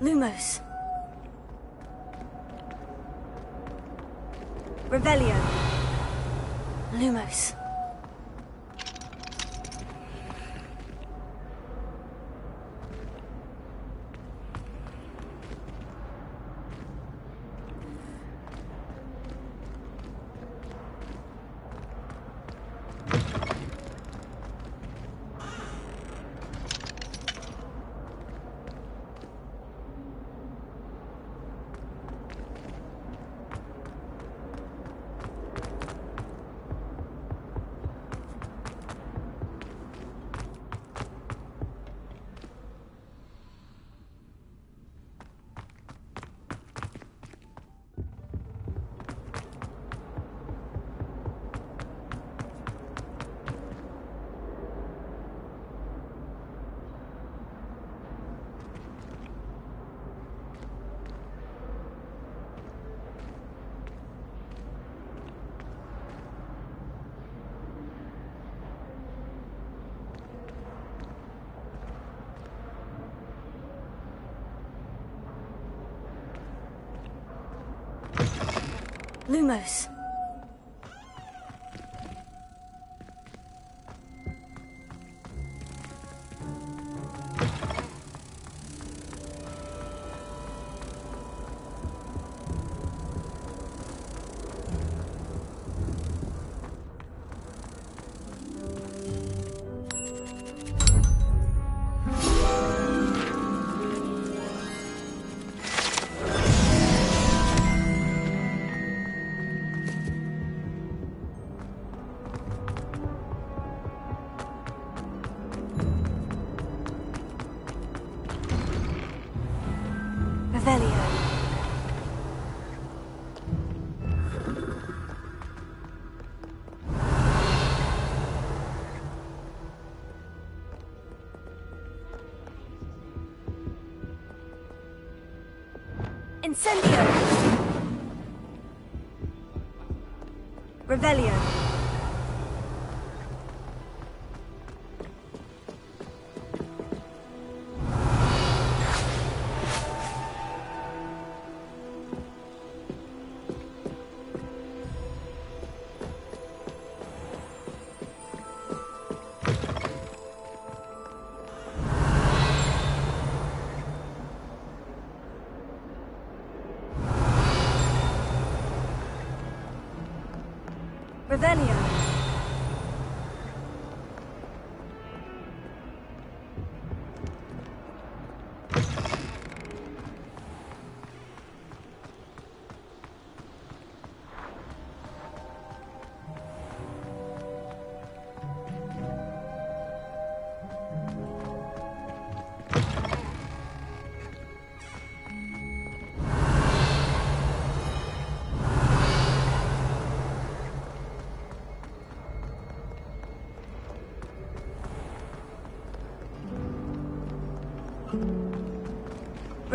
Lumos. Revelio. Lumos. Lumos. Revelio. Incendio. Revelio. Revelio.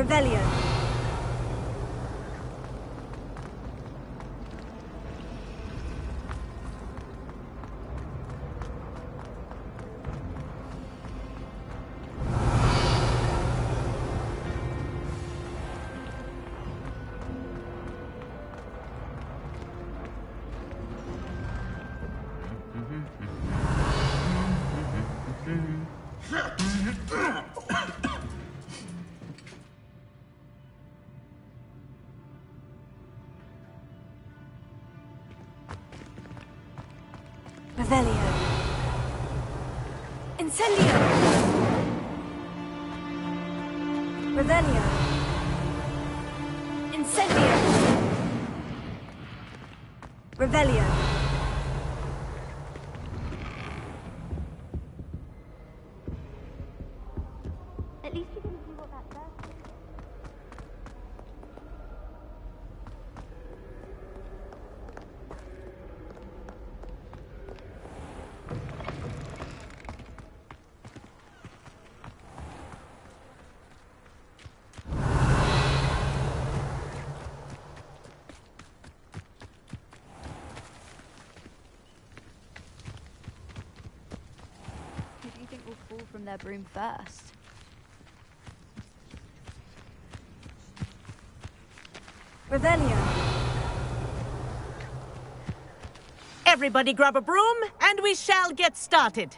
Revelio. Revelio. Incendio. Revelio. Incendio. Revelio. At least you didn't do what that does. Who do you think will fall from their broom first? Revelio. Everybody grab a broom, and we shall get started.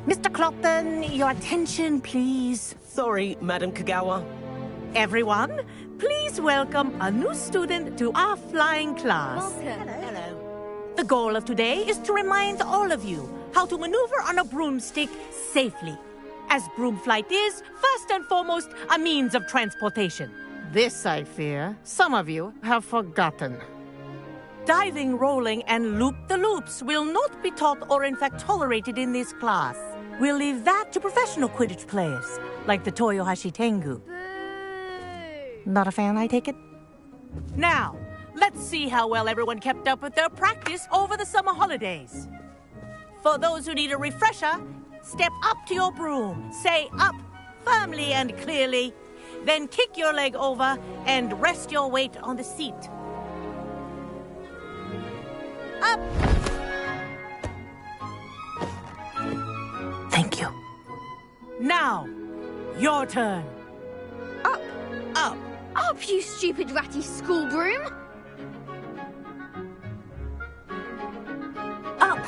Mr. Clopton, your attention, please. Sorry, Madam Kagawa. Everyone, please welcome a new student to our flying class. Welcome. Hello. The goal of today is to remind all of you how to maneuver on a broomstick safely, as broom flight is, first and foremost, a means of transportation. This, I fear, some of you have forgotten. Diving, rolling, and loop-the-loops will not be taught or in fact tolerated in this class. We'll leave that to professional Quidditch players, like the Toyohashi Tengu. Not a fan, I take it? Now, let's see how well everyone kept up with their practice over the summer holidays. For those who need a refresher, step up to your broom, say up firmly and clearly, then kick your leg over and rest your weight on the seat. Up! Thank you. Now, your turn. Up. Up. Up, you stupid ratty school broom. Up.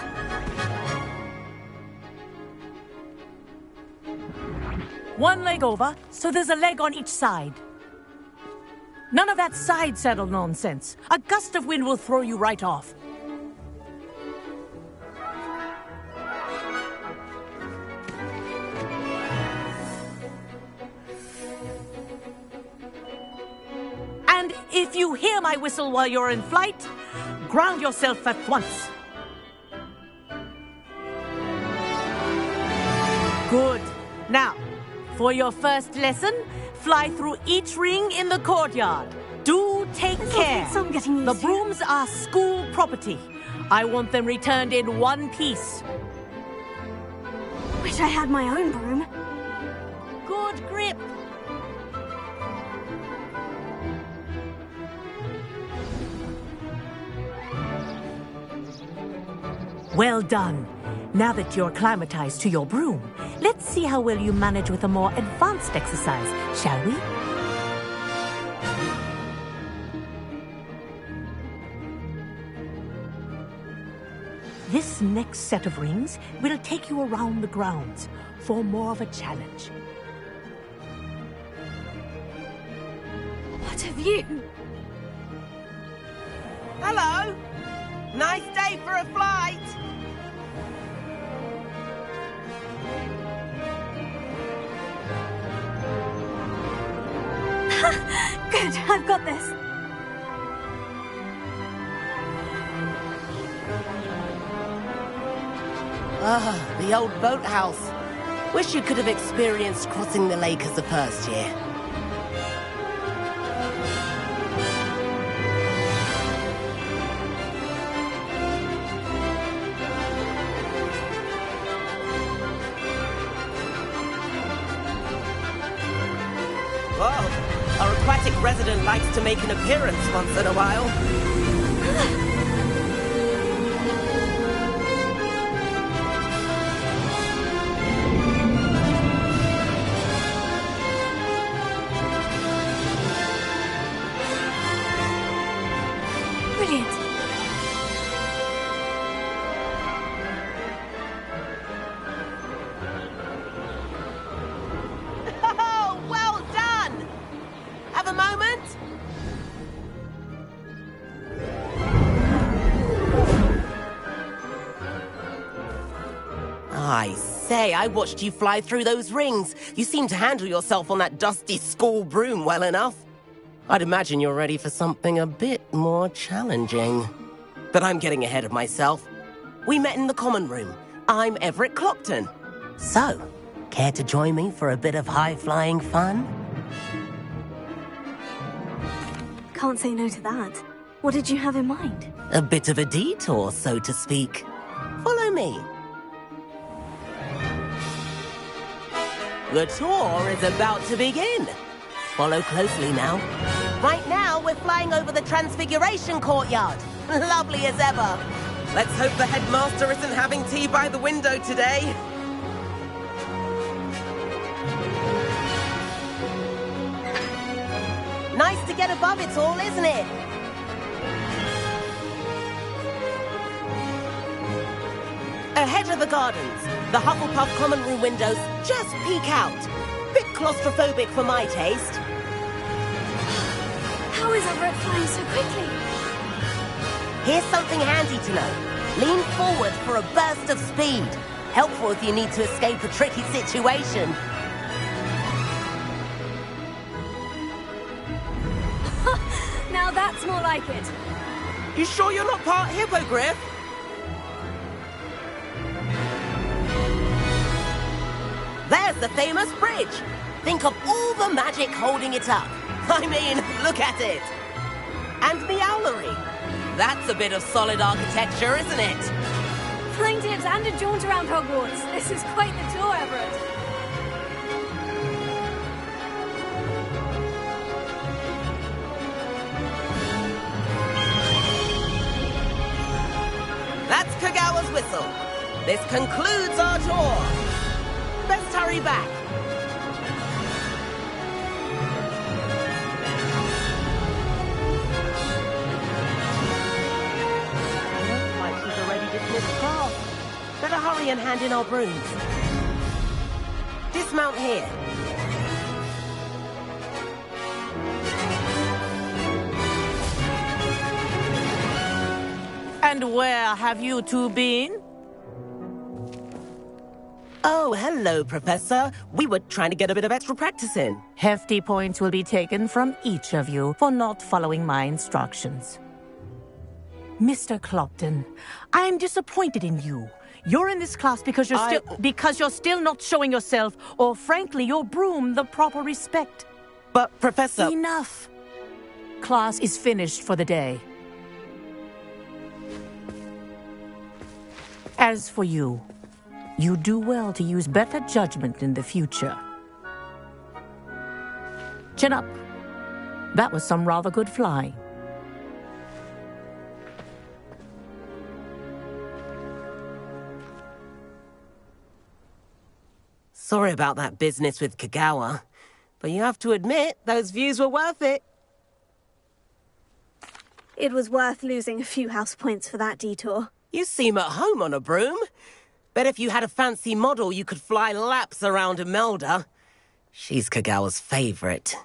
One leg over, so there's a leg on each side. None of that side saddle nonsense. A gust of wind will throw you right off. And if you hear my whistle while you're in flight, ground yourself at once. Good. Now, for your first lesson, fly through each ring in the courtyard. Do take care. I'm getting used The to. brooms are school property. I want them returned in one piece. Wish I had my own broom. Good grip. Well done. Now that you're acclimatized to your broom, let's see how well you manage with a more advanced exercise, shall we? This next set of rings will take you around the grounds for more of a challenge. What have you? Hello! Nice day for a flight! Good, I've got this. Ah, the old boathouse. Wish you could have experienced crossing the lake as the first year. resident likes to make an appearance once in a while. Brilliant. Oh, well done! Have a moment? I say, I watched you fly through those rings. You seem to handle yourself on that dusty school broom well enough. I'd imagine you're ready for something a bit more challenging. But I'm getting ahead of myself. We met in the common room. I'm Everett Clopton. So, care to join me for a bit of high-flying fun? Can't say no to that. What did you have in mind? A bit of a detour, so to speak. Follow me. The tour is about to begin. Follow closely now. Right now, we're flying over the Transfiguration Courtyard. Lovely as ever. Let's hope the headmaster isn't having tea by the window today. Nice to get above it all, isn't it? Ahead of the gardens, the Hufflepuff common room windows just peek out. Bit claustrophobic for my taste. How is Everett flying so quickly? Here's something handy to know. Lean forward for a burst of speed. Helpful if you need to escape a tricky situation. Now that's more like it. You sure you're not part hippogriff? There's the famous bridge. Think of all the magic holding it up. I mean, look at it. And the owlery. That's a bit of solid architecture, isn't it? Flying tips and a jaunt around Hogwarts. This is quite the tour, Everett. That's Kagawa's whistle. This concludes our tour. Best hurry back. Looks like she's already dismissed class. Better hurry and hand in our brooms. Dismount here. And where have you two been? Oh, hello, Professor. We were trying to get a bit of extra practice in. Hefty points will be taken from each of you for not following my instructions. Mr. Clopton, I'm disappointed in you. You're in this class because you're still not showing yourself, or frankly, your broom the proper respect. But, Professor... Enough. Class is finished for the day. As for you, you do well to use better judgment in the future. Chin up. That was some rather good flying. Sorry about that business with Kagawa, but you have to admit, those views were worth it. It was worth losing a few house points for that detour. You seem at home on a broom. Bet if you had a fancy model, you could fly laps around Imelda. She's Kagawa's favorite.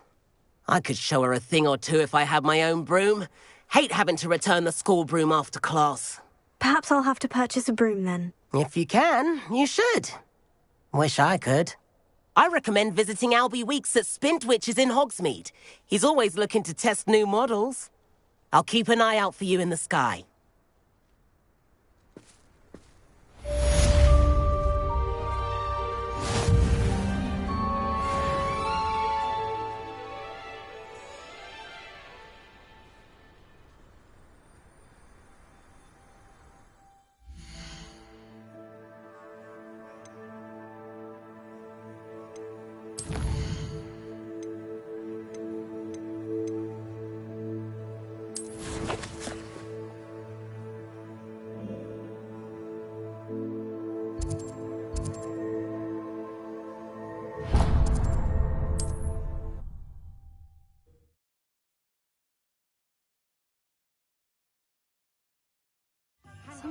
I could show her a thing or two if I had my own broom. Hate having to return the school broom after class. Perhaps I'll have to purchase a broom then. If you can, you should. Wish I could. I recommend visiting Albie Weeks at Spintwitches in Hogsmeade. He's always looking to test new models. I'll keep an eye out for you in the sky.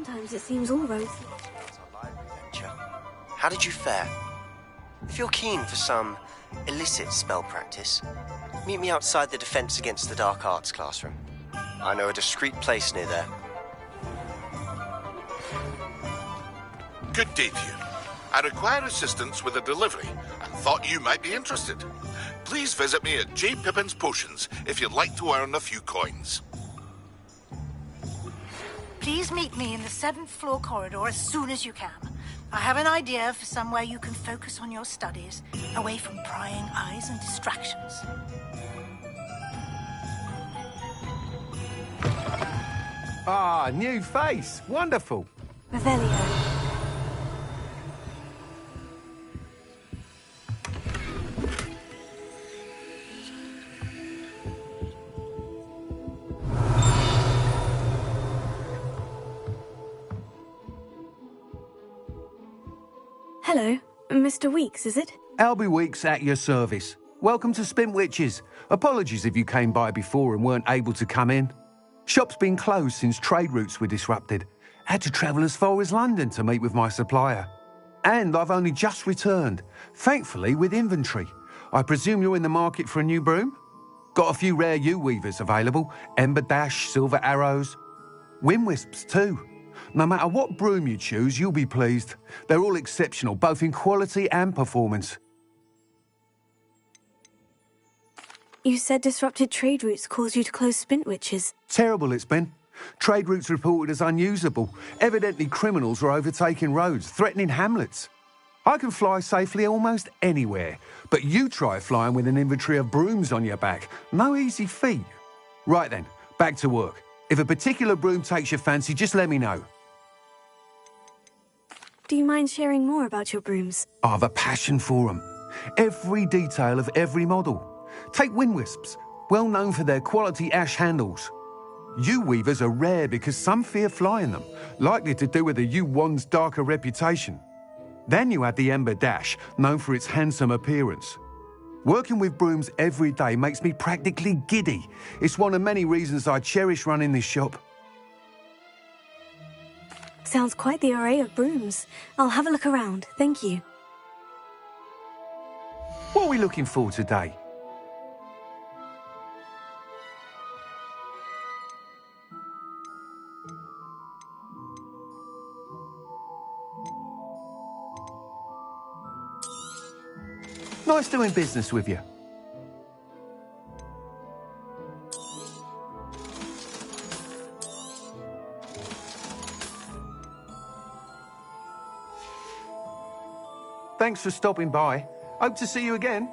Sometimes it seems all rosy. How did you fare? If you're keen for some illicit spell practice, meet me outside the Defense Against the Dark Arts classroom. I know a discreet place near there. Good day to you. I require assistance with a delivery and thought you might be interested. Please visit me at J. Pippin's Potions if you'd like to earn a few coins. Please meet me in the 7th floor corridor as soon as you can. I have an idea for somewhere you can focus on your studies, away from prying eyes and distractions. Ah, new face. Wonderful. Revelio. Hello, Mr. Weeks, is it? Albie Weeks at your service. Welcome to Spintwitches. Apologies if you came by before and weren't able to come in. Shop's been closed since trade routes were disrupted. Had to travel as far as London to meet with my supplier. And I've only just returned, thankfully with inventory. I presume you're in the market for a new broom? Got a few rare U-weavers available. Ember Dash, Silver Arrows. Wind Wisps too. No matter what broom you choose, you'll be pleased. They're all exceptional, both in quality and performance. You said disrupted trade routes caused you to close Spintwitches. Terrible it's been. Trade routes reported as unusable. Evidently criminals were overtaking roads, threatening hamlets. I can fly safely almost anywhere, but you try flying with an inventory of brooms on your back. No easy feat. Right then, back to work. If a particular broom takes your fancy, just let me know. Do you mind sharing more about your brooms? I've a passion for them. Every detail of every model. Take Wind Wisps, well known for their quality ash handles. U-weavers are rare because some fear flying them, likely to do with the U-wand's darker reputation. Then you add the Ember Dash, known for its handsome appearance. Working with brooms every day makes me practically giddy. It's one of many reasons I cherish running this shop. Sounds quite the array of brooms. I'll have a look around, thank you. What are we looking for today? Nice doing business with you. Thanks for stopping by. Hope to see you again.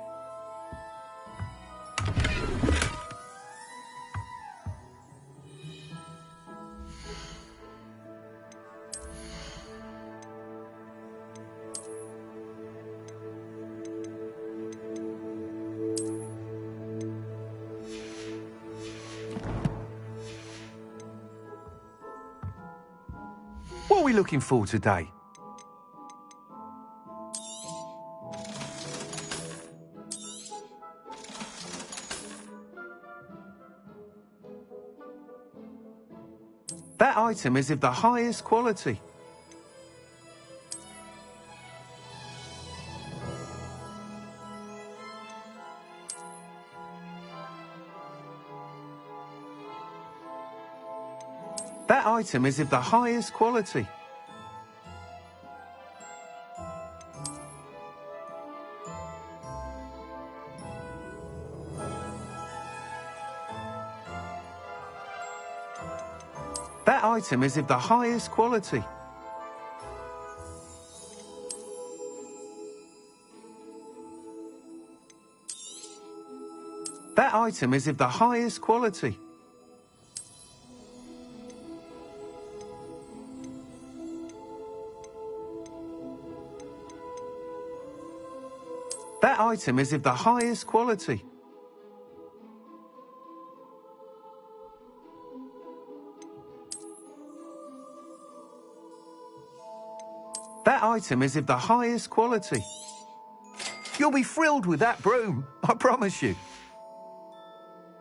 What are we looking for today? That item is of the highest quality. That item is of the highest quality. That item is of the highest quality. That item is of the highest quality. That item is of the highest quality. That item is of the highest quality. You'll be thrilled with that broom, I promise you.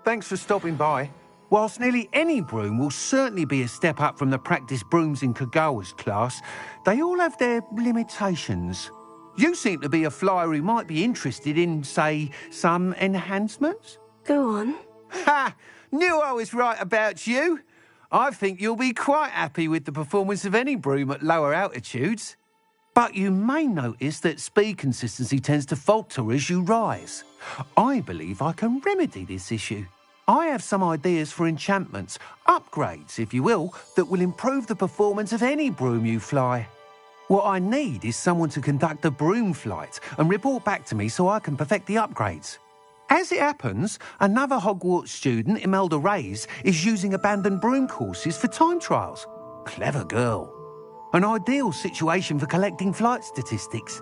Thanks for stopping by. Whilst nearly any broom will certainly be a step up from the practice brooms in Kagawa's class, they all have their limitations. You seem to be a flyer who might be interested in, say, some enhancements? Go on. Ha! Knew I was right about you. I think you'll be quite happy with the performance of any broom at lower altitudes. But you may notice that speed consistency tends to falter as you rise. I believe I can remedy this issue. I have some ideas for enchantments, upgrades, if you will, that will improve the performance of any broom you fly. What I need is someone to conduct a broom flight and report back to me so I can perfect the upgrades. As it happens, another Hogwarts student, Imelda Reyes, is using abandoned broom courses for time trials. Clever girl. An ideal situation for collecting flight statistics.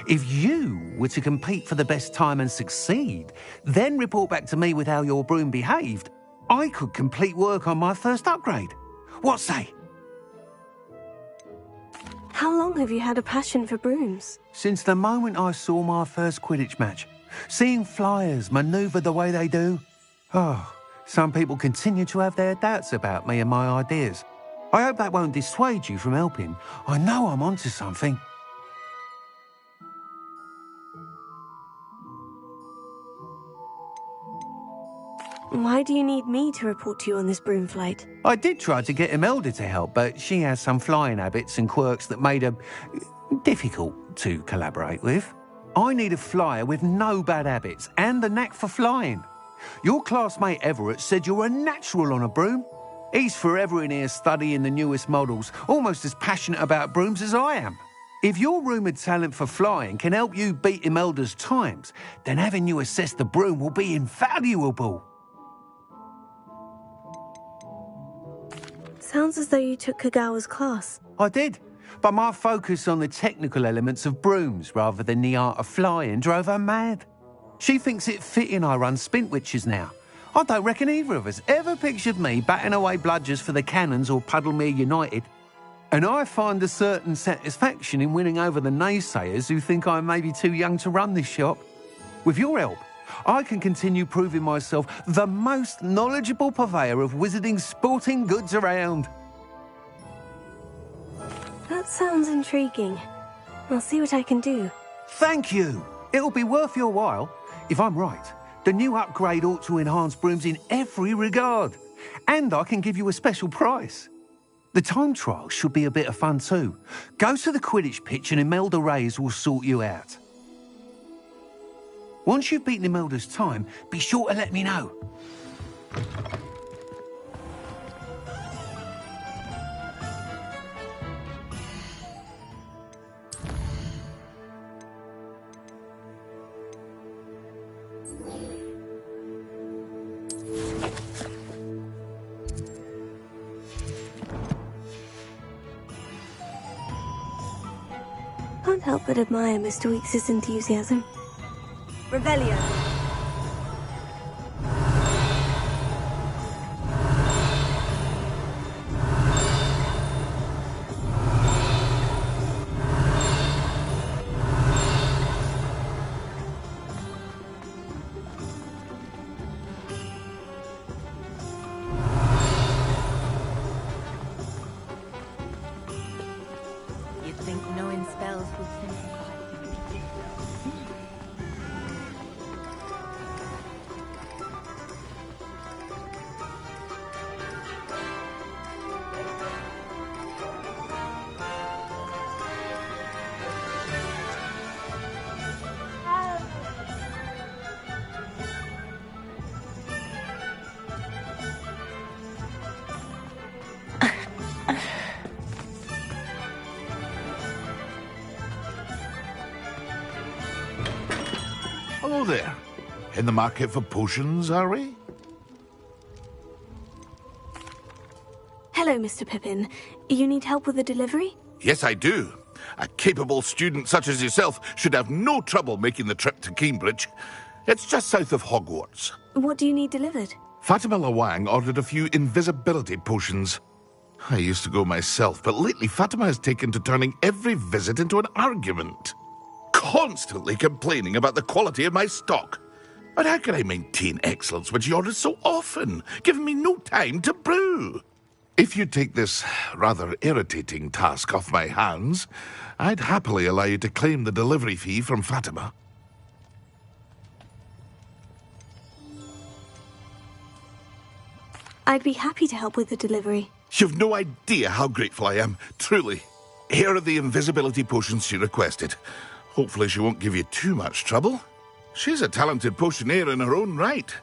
If you were to compete for the best time and succeed, then report back to me with how your broom behaved, I could complete work on my first upgrade. What say? How long have you had a passion for brooms? Since the moment I saw my first Quidditch match. Seeing flyers manoeuvre the way they do. Oh, some people continue to have their doubts about me and my ideas. I hope that won't dissuade you from helping. I know I'm onto something. Why do you need me to report to you on this broom flight? I did try to get Imelda to help, but she has some flying habits and quirks that made her difficult to collaborate with. I need a flyer with no bad habits and the knack for flying. Your classmate Everett said you're a natural on a broom. He's forever in here studying the newest models, almost as passionate about brooms as I am. If your rumoured talent for flying can help you beat Imelda's times, then having you assess the broom will be invaluable. Sounds as though you took Kagawa's class. I did, but my focus on the technical elements of brooms rather than the art of flying drove her mad. She thinks it fitting I run Spintwitches now. I don't reckon either of us ever pictured me batting away bludgers for the Cannons or Puddlemere United. And I find a certain satisfaction in winning over the naysayers who think I may be too young to run this shop. With your help, I can continue proving myself the most knowledgeable purveyor of wizarding sporting goods around. That sounds intriguing. I'll see what I can do. Thank you. It'll be worth your while. If I'm right, the new upgrade ought to enhance brooms in every regard. And I can give you a special price. The time trial should be a bit of fun too. Go to the Quidditch pitch and Imelda Reyes will sort you out. Once you've beaten Imelda's time, be sure to let me know. Can't help but admire Mr. Weekes' enthusiasm. Revelio. You'd think knowing spells would simplify. Hello there. In the market for potions, are we? Hello, Mr. Pippin. You need help with a delivery? Yes, I do. A capable student such as yourself should have no trouble making the trip to Cambridge. It's just south of Hogwarts. What do you need delivered? Fatima Lawang ordered a few invisibility potions. I used to go myself, but lately Fatima has taken to turning every visit into an argument. Constantly complaining about the quality of my stock. But how can I maintain excellence when she orders so often, giving me no time to brew? If you take this rather irritating task off my hands, I'd happily allow you to claim the delivery fee from Fatima. I'd be happy to help with the delivery. You've no idea how grateful I am, truly. Here are the invisibility potions she requested. Hopefully she won't give you too much trouble. She's a talented potioneer in her own right.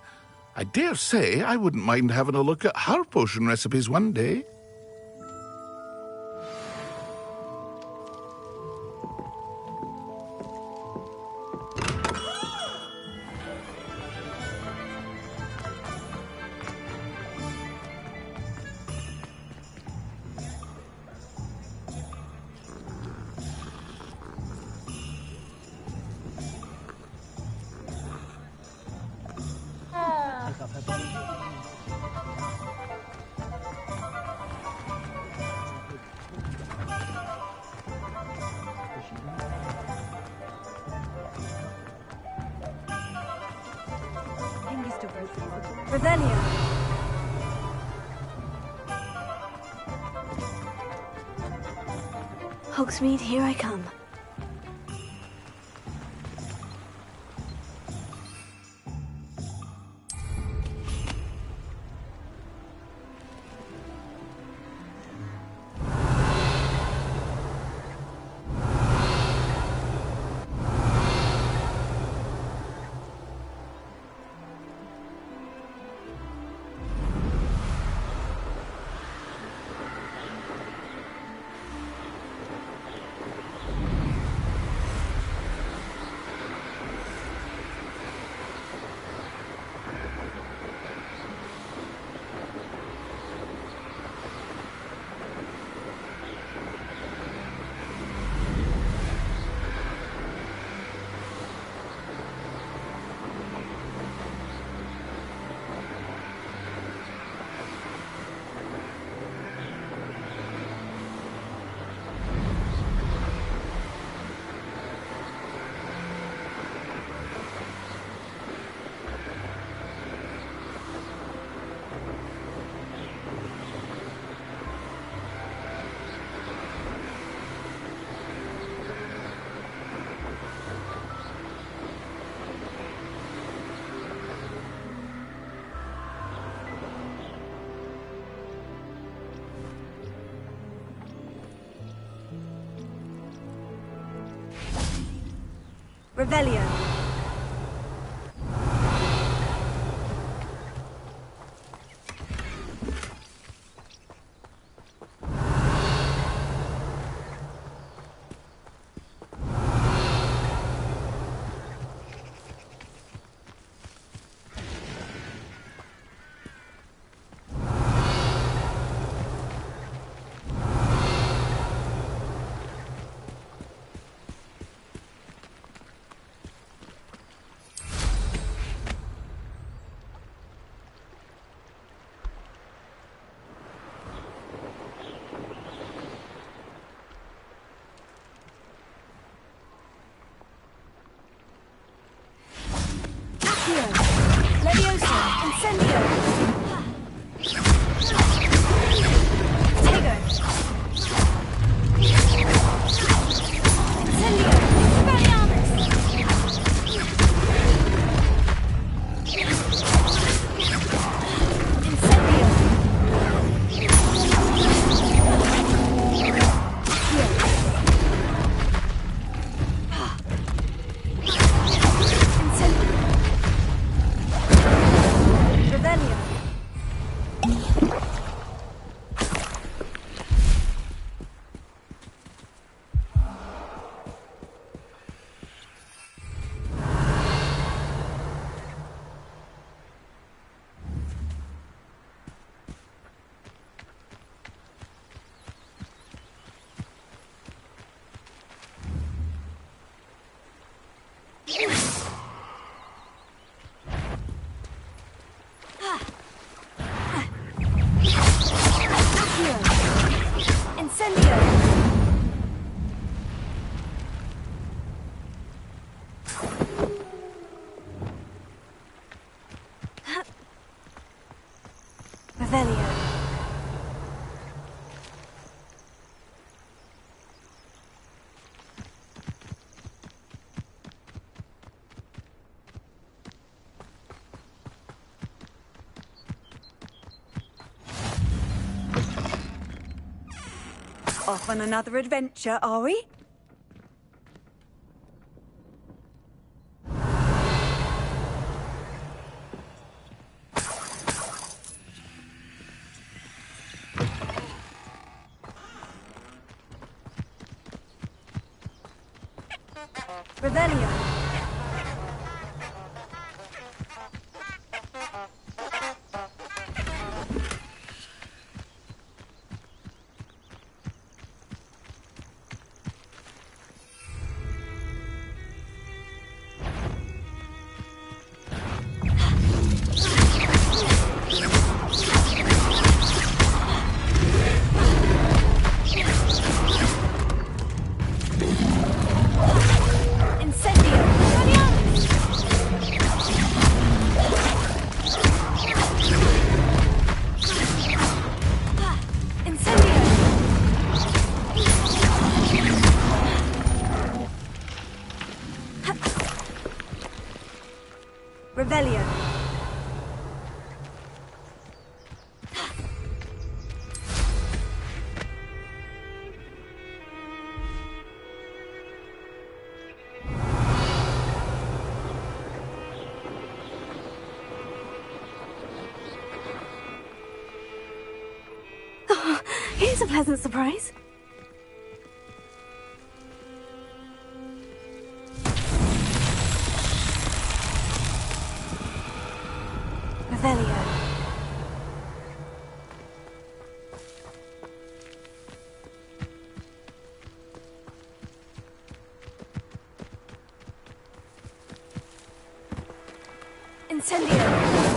I dare say I wouldn't mind having a look at her potion recipes one day. Revelio. Hogsmeade, here I come. Revelio. Revelio. Off on another adventure, are we? Revelio. Revelio. Oh, here's a pleasant surprise. Revelio. Incendio.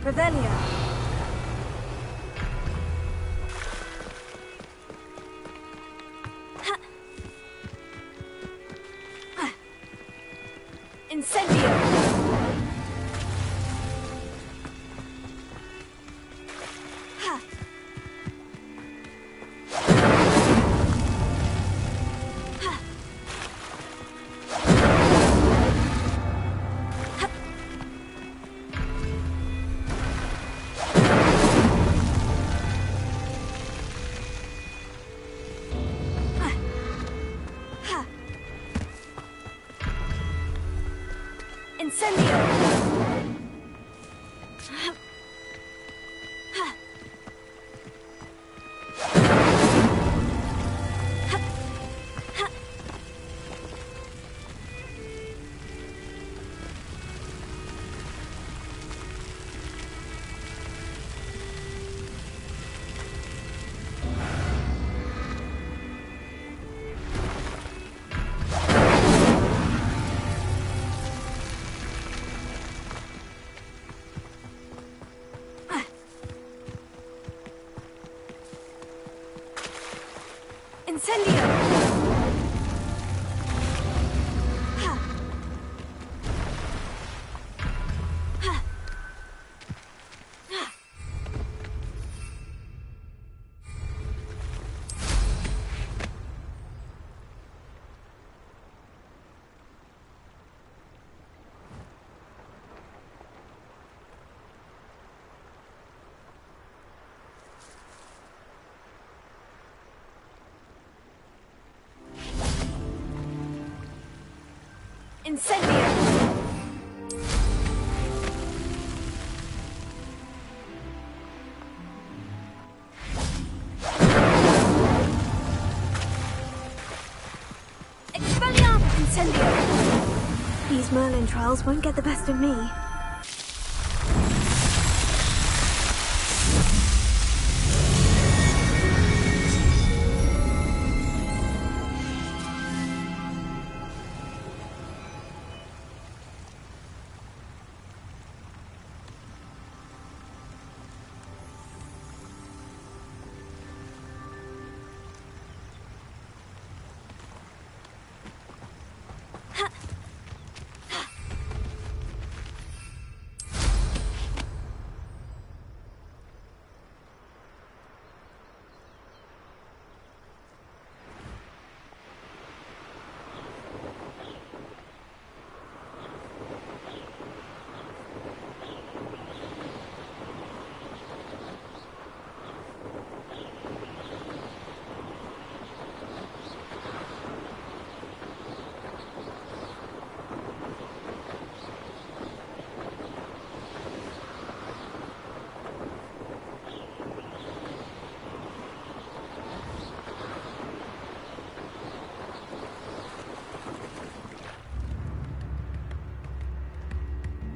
Revelio. Incendio. Incendio! Incendio! Expelliarmus Incendio! These Merlin trials won't get the best of me.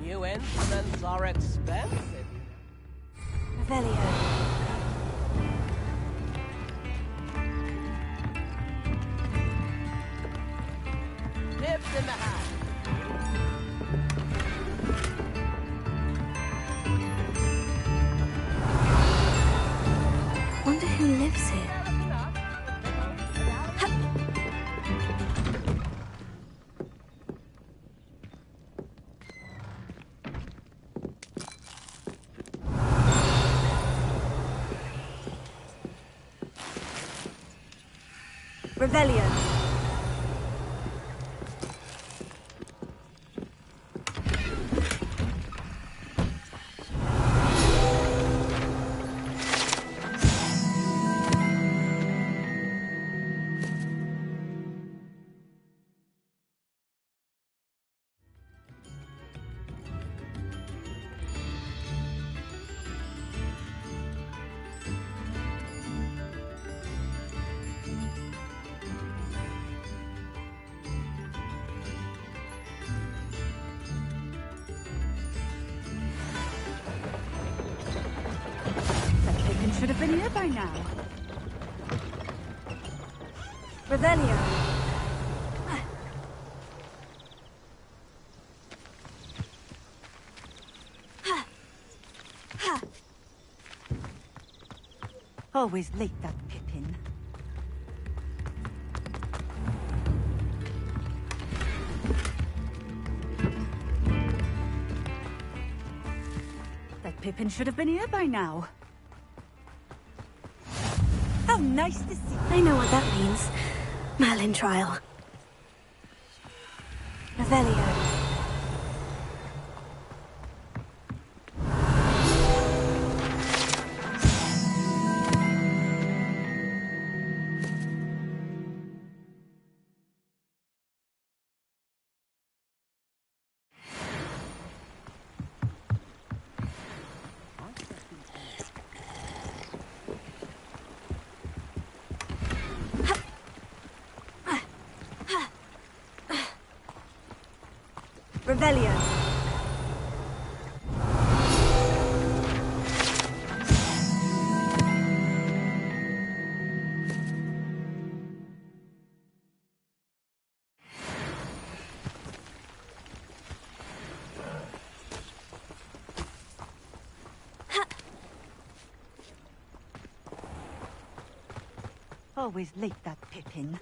New instruments are expensive. Revelio. Nips in the hat. Wonder who lives here. Revelio. Should have been here by now. Revelio. Always late, that Pippin. That Pippin should have been here by now. How nice to see. I know what that means. Merlin trial. Revelio. Revelio. Always late, that Pippin.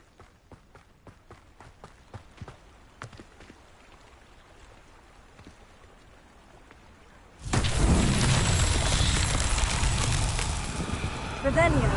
Revelio.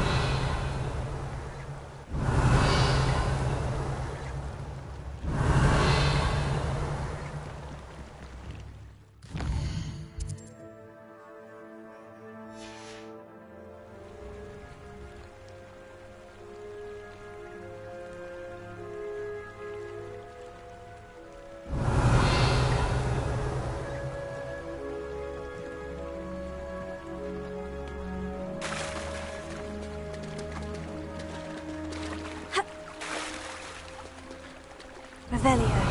Revelio.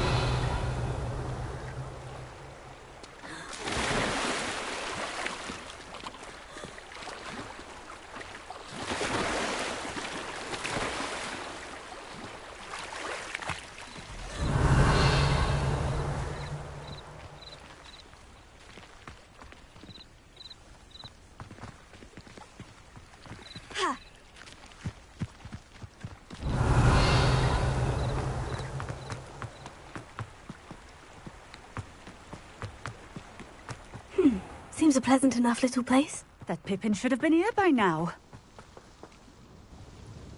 Seems a pleasant enough little place. That Pippin should have been here by now.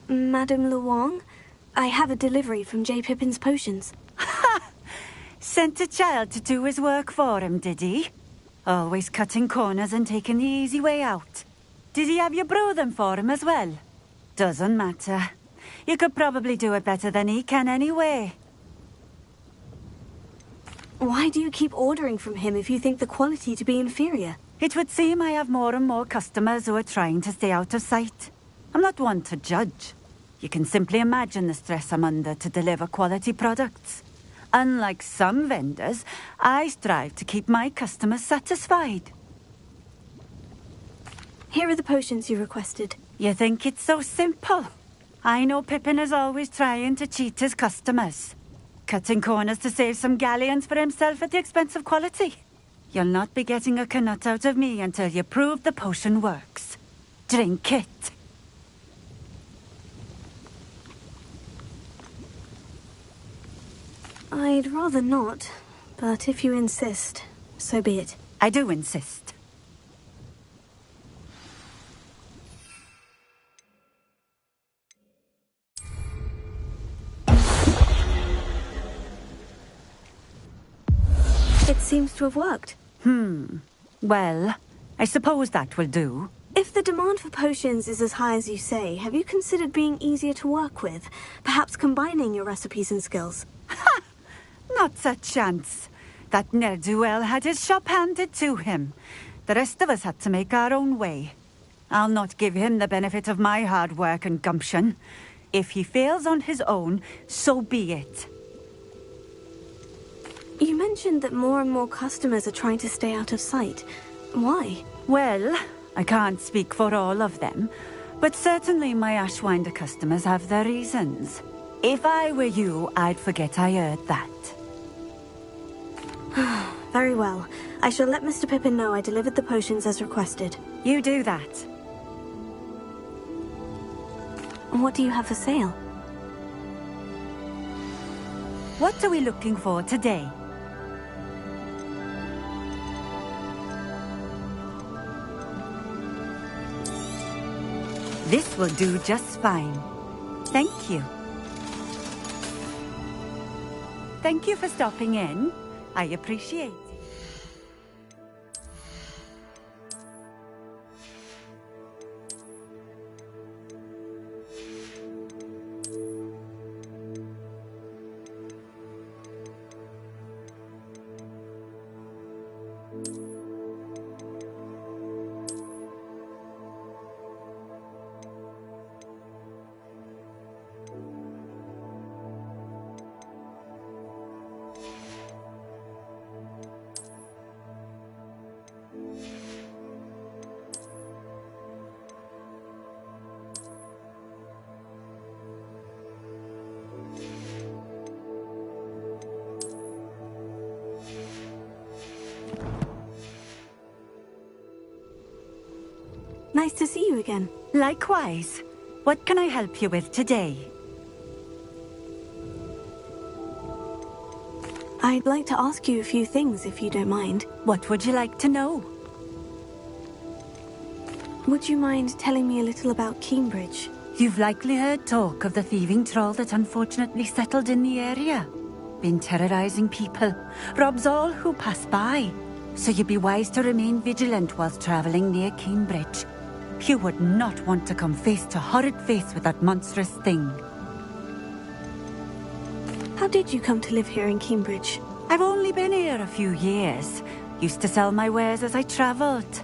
Madame Luong, I have a delivery from J. Pippin's potions. Sent a child to do his work for him, did he? Always cutting corners and taking the easy way out. Did he have you brew them for him as well? Doesn't matter. You could probably do it better than he can anyway. Why do you keep ordering from him if you think the quality to be inferior? It would seem I have more and more customers who are trying to stay out of sight. I'm not one to judge. You can simply imagine the stress I'm under to deliver quality products. Unlike some vendors, I strive to keep my customers satisfied. Here are the potions you requested. You think it's so simple? I know Pippin is always trying to cheat his customers. Cutting corners to save some galleons for himself at the expense of quality. You'll not be getting a knut out of me until you prove the potion works. Drink it. I'd rather not, but if you insist, so be it. I do insist. It seems to have worked. Well, I suppose that will do. If the demand for potions is as high as you say, have you considered being easier to work with? Perhaps combining your recipes and skills? Not a chance. That ne'er-do-well had his shop handed to him. The rest of us had to make our own way. I'll not give him the benefit of my hard work and gumption. If he fails on his own, so be it. You mentioned that more and more customers are trying to stay out of sight. Why? Well, I can't speak for all of them, but certainly my Ashwinder customers have their reasons. If I were you, I'd forget I heard that. Very well. I shall let Mr. Pippin know I delivered the potions as requested. You do that. What do you have for sale? What are we looking for today? This will do just fine. Thank you. Thank you for stopping in. I appreciate it. Nice to see you again. Likewise. What can I help you with today? I'd like to ask you a few things, if you don't mind. What would you like to know? Would you mind telling me a little about Cambridge? You've likely heard talk of the thieving troll that unfortunately settled in the area. Been terrorizing people, robs all who pass by. So you'd be wise to remain vigilant whilst traveling near Cambridge. You would not want to come face to horrid face with that monstrous thing. How did you come to live here in Cambridge? I've only been here a few years. Used to sell my wares as I travelled.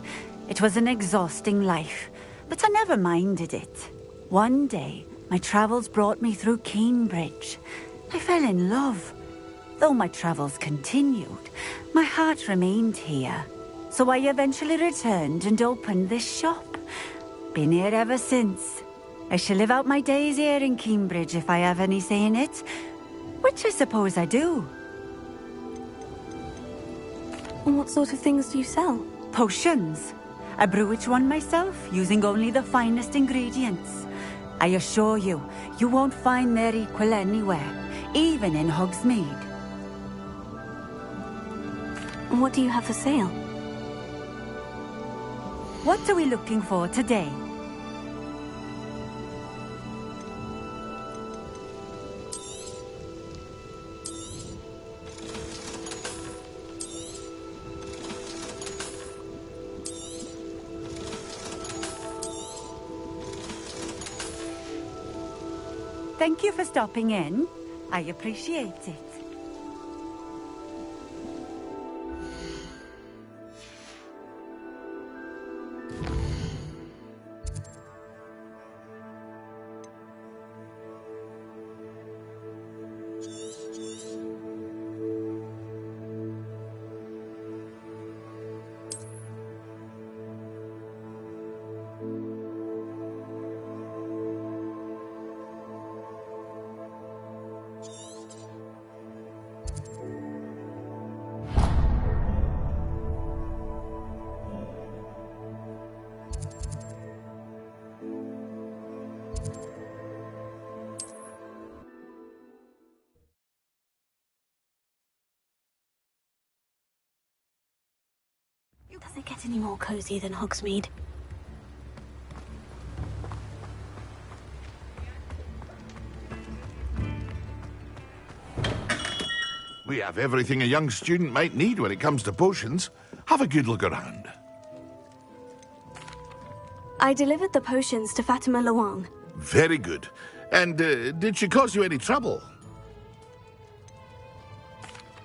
It was an exhausting life, but I never minded it. One day, my travels brought me through Cambridge. I fell in love. Though my travels continued, my heart remained here. So I eventually returned and opened this shop. Been here ever since. I shall live out my days here in Cambridge if I have any say in it, which I suppose I do. What sort of things do you sell? Potions. I brew each one myself, using only the finest ingredients. I assure you, you won't find their equal anywhere, even in Hogsmeade. What do you have for sale? What are we looking for today? Thank you for stopping in. I appreciate it. Does it get any more cozy than Hogsmeade? We have everything a young student might need when it comes to potions. Have a good look around. I delivered the potions to Fatima Luang. Very good. And did she cause you any trouble?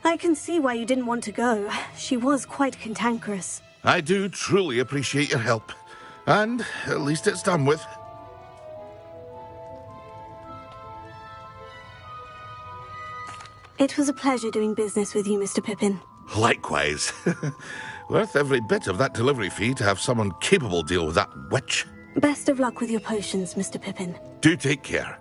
I can see why you didn't want to go. She was quite cantankerous. I do truly appreciate your help. And at least it's done with. It was a pleasure doing business with you, Mr. Pippin. Likewise. Worth every bit of that delivery fee to have someone capable deal with that witch. Best of luck with your potions, Mr. Pippin. Do take care.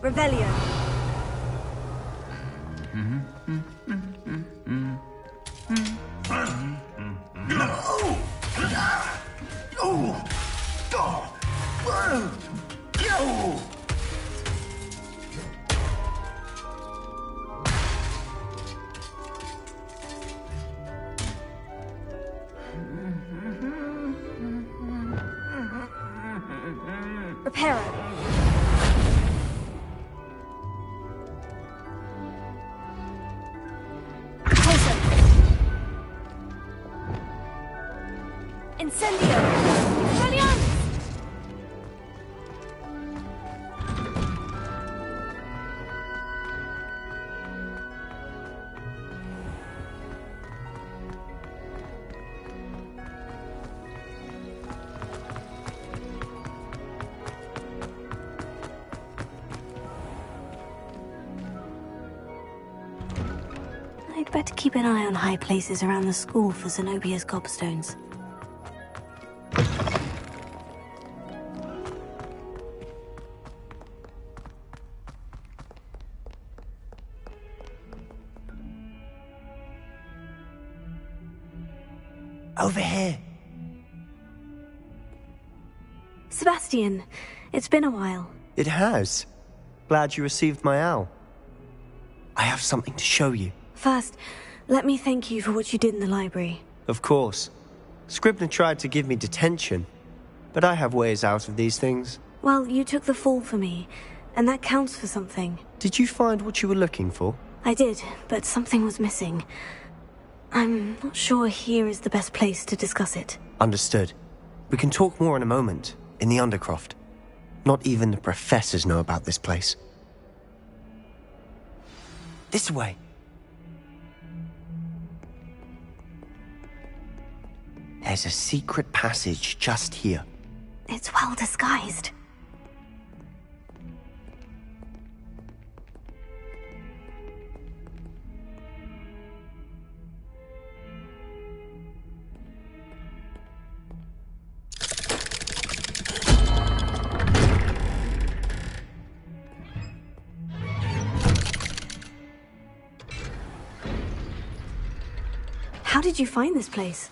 Revelio. Reparo. Incendio! Expelliarmus! I'd better keep an eye on high places around the school for Zenobia's gobstones. Over here. Sebastian, it's been a while. It has. Glad you received my owl. I have something to show you. First, let me thank you for what you did in the library. Of course. Scribner tried to give me detention, but I have ways out of these things. Well, you took the fall for me, and that counts for something. Did you find what you were looking for? I did, but something was missing. I'm not sure here is the best place to discuss it. Understood. We can talk more in a moment, in the Undercroft. Not even the professors know about this place. This way. There's a secret passage just here. It's well disguised. How did you find this place?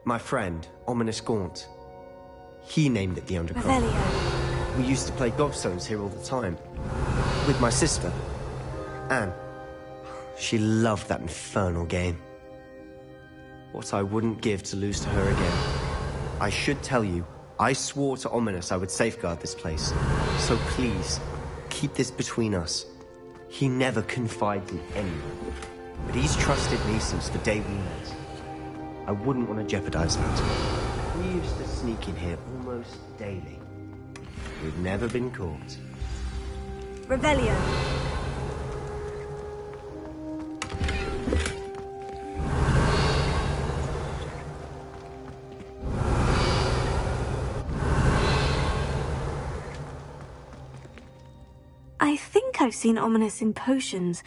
My friend, Ominous Gaunt. He named it the Undercroft. Revelio. We used to play gobstones here all the time. With my sister, Anne. She loved that infernal game. What I wouldn't give to lose to her again. I should tell you, I swore to Ominous I would safeguard this place. So please, keep this between us. He never confided in anyone. But he's trusted me since the day we met. I wouldn't want to jeopardize that. We used to sneak in here almost daily. We've never been caught. Revelio. I think I've seen Ominous in potions.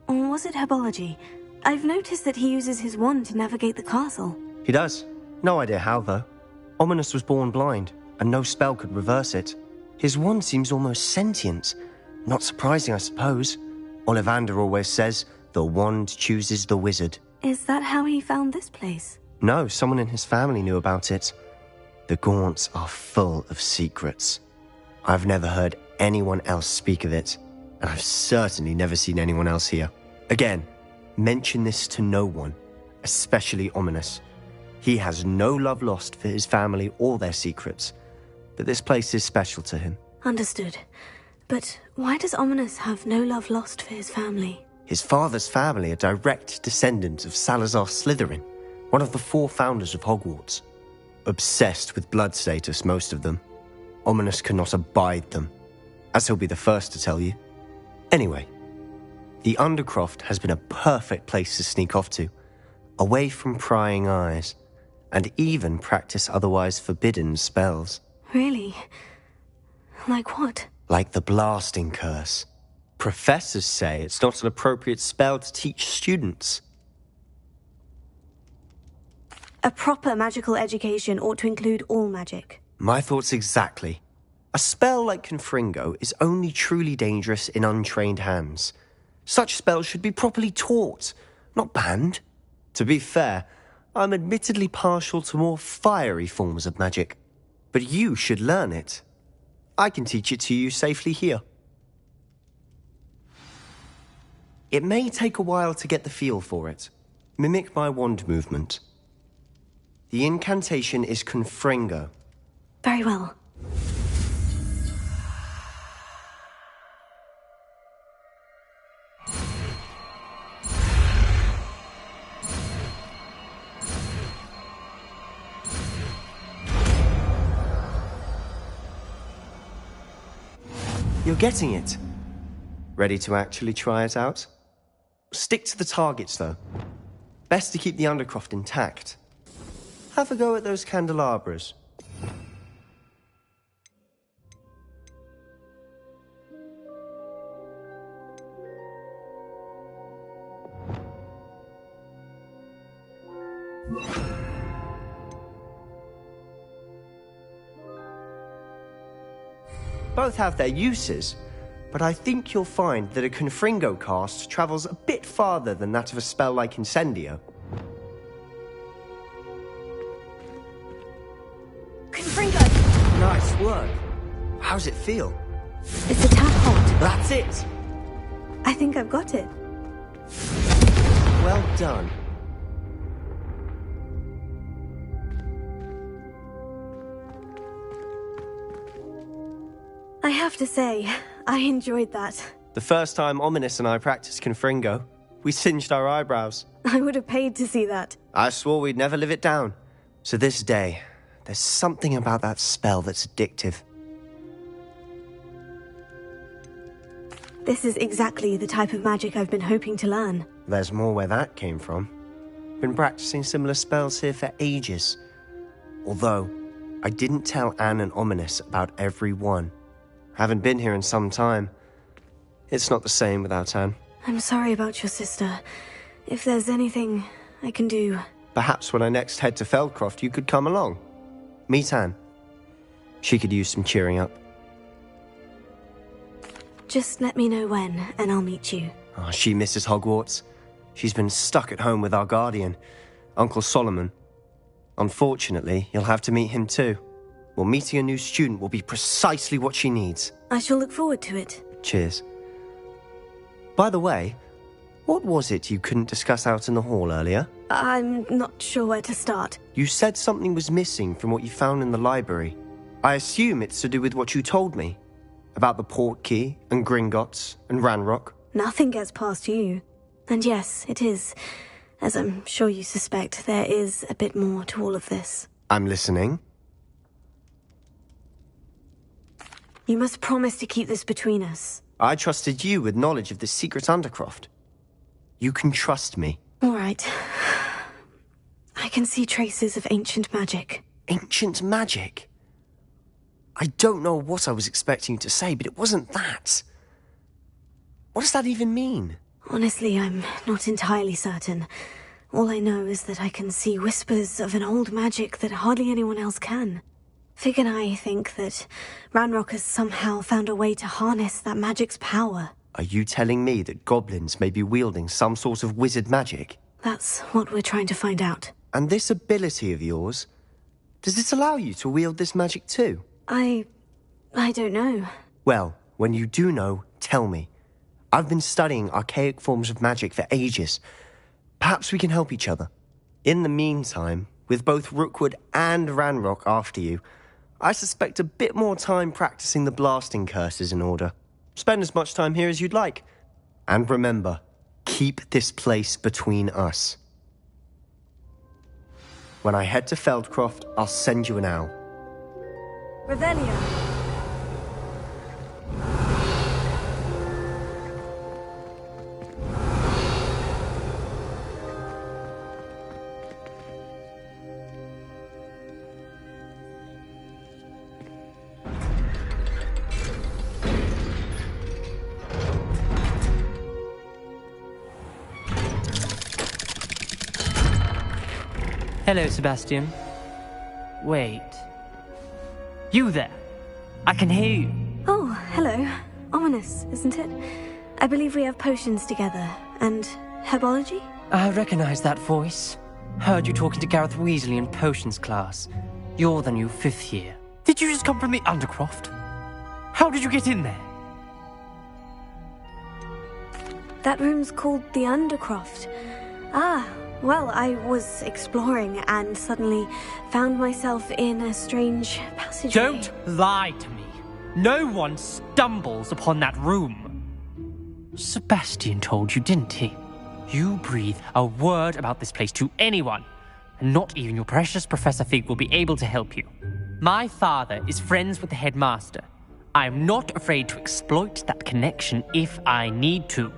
Or was it herbology? I've noticed that he uses his wand to navigate the castle. He does. No idea how, though. Ominous was born blind, and no spell could reverse it. His wand seems almost sentient. Not surprising, I suppose. Ollivander always says, the wand chooses the wizard. Is that how he found this place? No, someone in his family knew about it. The Gaunts are full of secrets. I've never heard anyone else speak of it, and I've certainly never seen anyone else here. Again, mention this to no one, especially Ominous. He has no love lost for his family or their secrets, but this place is special to him. Understood. But why does Ominous have no love lost for his family? His father's family are direct descendants of Salazar Slytherin, one of the 4 founders of Hogwarts. Obsessed with blood status, most of them. Ominous cannot abide them, as he'll be the first to tell you. Anyway, the Undercroft has been a perfect place to sneak off to, away from prying eyes, and even practice otherwise forbidden spells. Really? Like what? Like the blasting curse. Professors say it's not an appropriate spell to teach students. A proper magical education ought to include all magic. My thoughts exactly. A spell like Confringo is only truly dangerous in untrained hands. Such spells should be properly taught, not banned. To be fair, I'm admittedly partial to more fiery forms of magic. But you should learn it. I can teach it to you safely here. It may take a while to get the feel for it. Mimic my wand movement. The incantation is Confringo. Very well. You're getting it. Ready to actually try it out? Stick to the targets, though. Best to keep the undercroft intact. Have a go at those candelabras. Both have their uses, but I think you'll find that a Confringo cast travels a bit farther than that of a spell like Incendio. Confringo! Nice work. How's it feel? It's a tad hot. That's it! I think I've got it. Well done. I have to say, I enjoyed that. The first time Ominous and I practiced Confringo, we singed our eyebrows. I would have paid to see that. I swore we'd never live it down. So this day, there's something about that spell that's addictive. This is exactly the type of magic I've been hoping to learn. There's more where that came from. Been practicing similar spells here for ages. Although, I didn't tell Anne and Ominous about every one. Haven't been here in some time. It's not the same without Anne. I'm sorry about your sister. If there's anything I can do... Perhaps when I next head to Feldcroft, you could come along. Meet Anne. She could use some cheering up. Just let me know when, and I'll meet you. Oh, she misses Hogwarts. She's been stuck at home with our guardian, Uncle Solomon. Unfortunately, you'll have to meet him too. Well, meeting a new student will be precisely what she needs. I shall look forward to it. Cheers. By the way, what was it you couldn't discuss out in the hall earlier? I'm not sure where to start. You said something was missing from what you found in the library. I assume it's to do with what you told me. About the Portkey, and Gringotts, and Ranrock. Nothing gets past you. And yes, it is. As I'm sure you suspect, there is a bit more to all of this. I'm listening. You must promise to keep this between us. I trusted you with knowledge of this secret undercroft. You can trust me. All right. I can see traces of ancient magic. Ancient magic? I don't know what I was expecting you to say, but it wasn't that. What does that even mean? Honestly, I'm not entirely certain. All I know is that I can see whispers of an old magic that hardly anyone else can. Fig and I think that Ranrock has somehow found a way to harness that magic's power. Are you telling me that goblins may be wielding some sort of wizard magic? That's what we're trying to find out. And this ability of yours, does it allow you to wield this magic too? I don't know. Well, when you do know, tell me. I've been studying archaic forms of magic for ages. Perhaps we can help each other. In the meantime, with both Rookwood and Ranrock after you, I suspect a bit more time practicing the blasting curses in order. Spend as much time here as you'd like. And remember, keep this place between us. When I head to Feldcroft, I'll send you an owl. Revelio. Hello, Sebastian. Wait. You there? I can hear you. Oh, hello. Ominous, isn't it? I believe we have potions together. And herbology? I recognize that voice. Heard you talking to Gareth Weasley in potions class. You're the new 5th year. Did you just come from the Undercroft? How did you get in there? That room's called the Undercroft. Ah, well, I was exploring and suddenly found myself in a strange passageway. Don't lie to me. No one stumbles upon that room. Sebastian told you, didn't he? You breathe a word about this place to anyone, and not even your precious Professor Fig will be able to help you. My father is friends with the headmaster. I am not afraid to exploit that connection if I need to.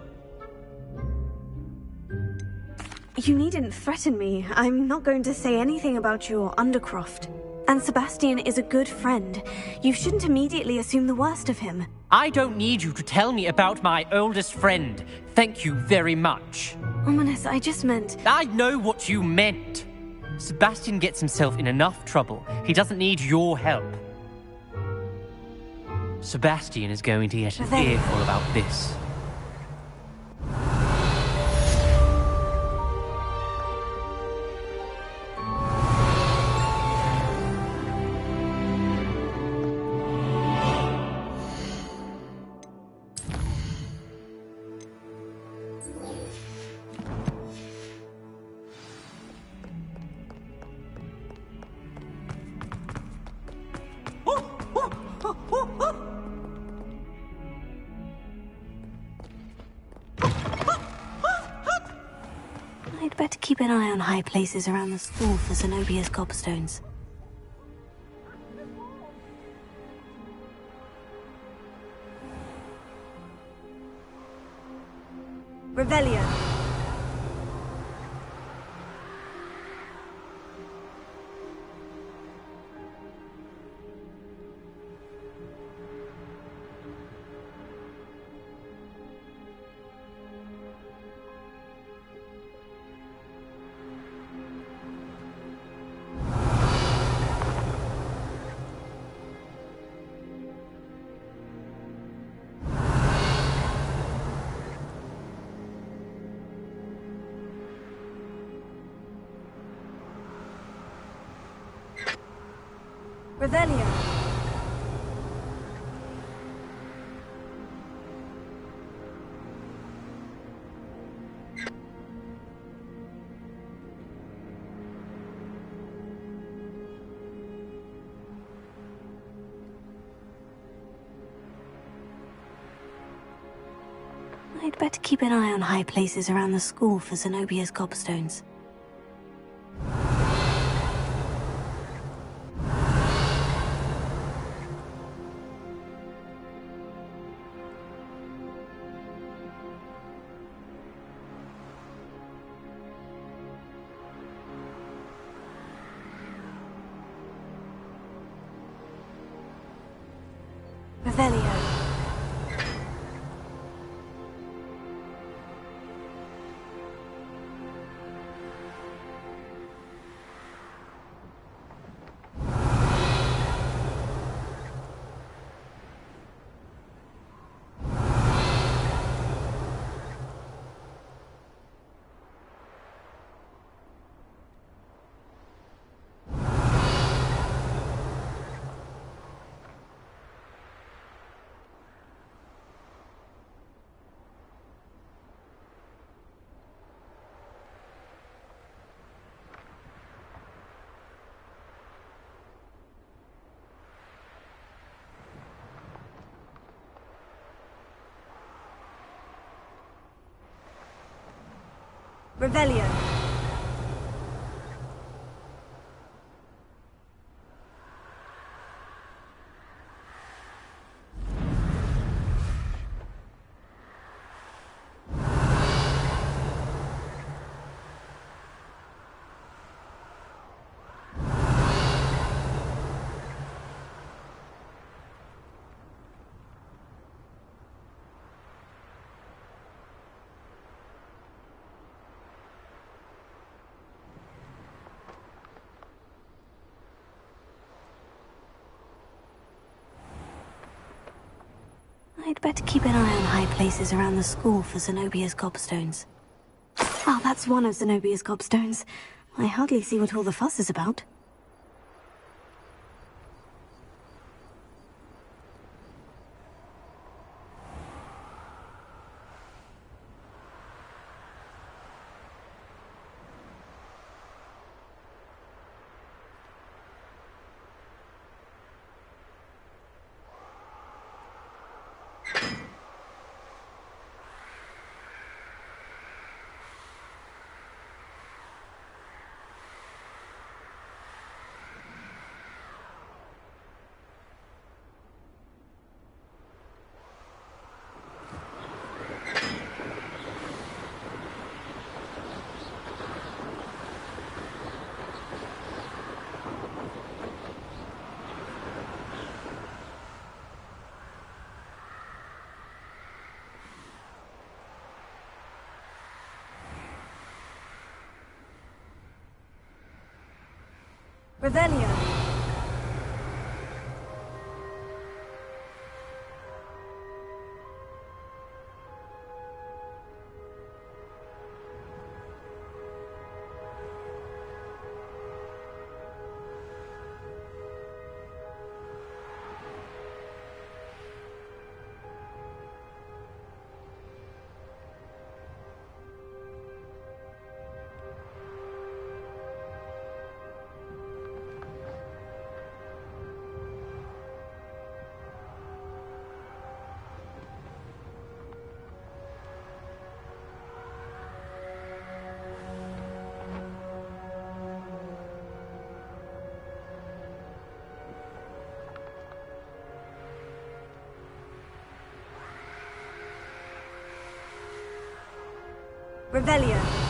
You needn't threaten me. I'm not going to say anything about your Undercroft. And Sebastian is a good friend. You shouldn't immediately assume the worst of him. I don't need you to tell me about my oldest friend. Thank you very much. Ominous, I just meant... I know what you meant. Sebastian gets himself in enough trouble. He doesn't need your help. Sebastian is going to get an earful about this. I'd better keep an eye on high places around the school for Zenobia's gobstones. Revelio. Revelio. I'd better keep an eye on high places around the school for Zenobia's gobstones. Revelio. Revelio. better keep an eye on high places around the school for Zenobia's gobstones. Oh, that's one of Zenobia's gobstones. I hardly see what all the fuss is about. Revelio. Revelio.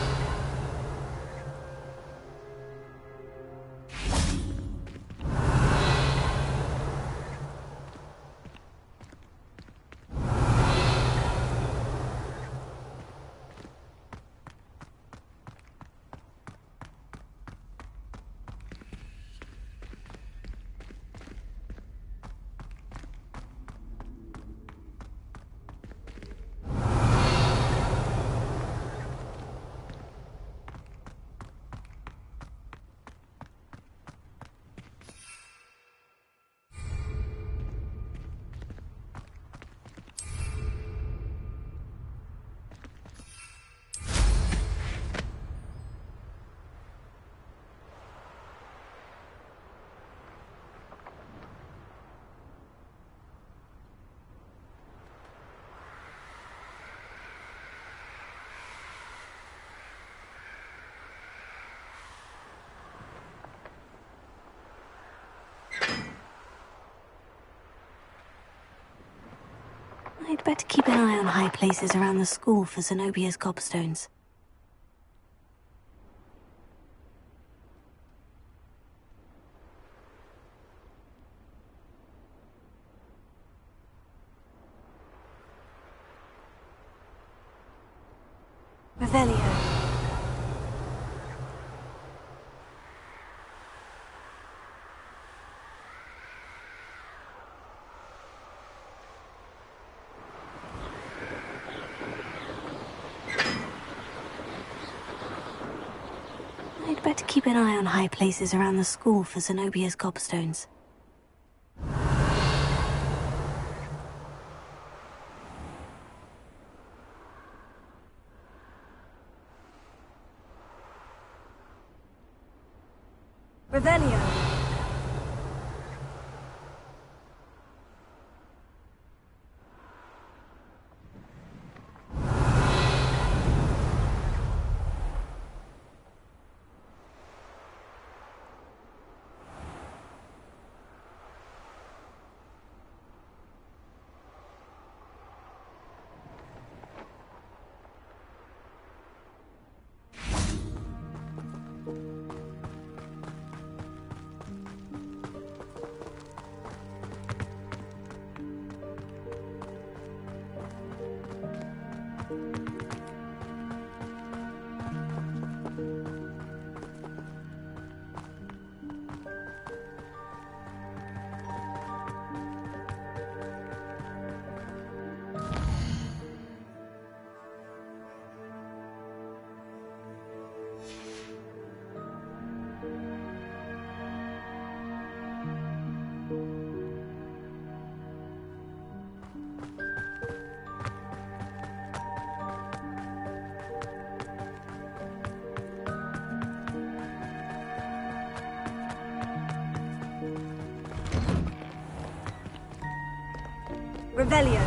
I'd better keep an eye on high places around the school for Zenobia's gobstones. Revelio. I'd better keep an eye on high places around the school for Zenobia's gobstones. Revelio. Revelio.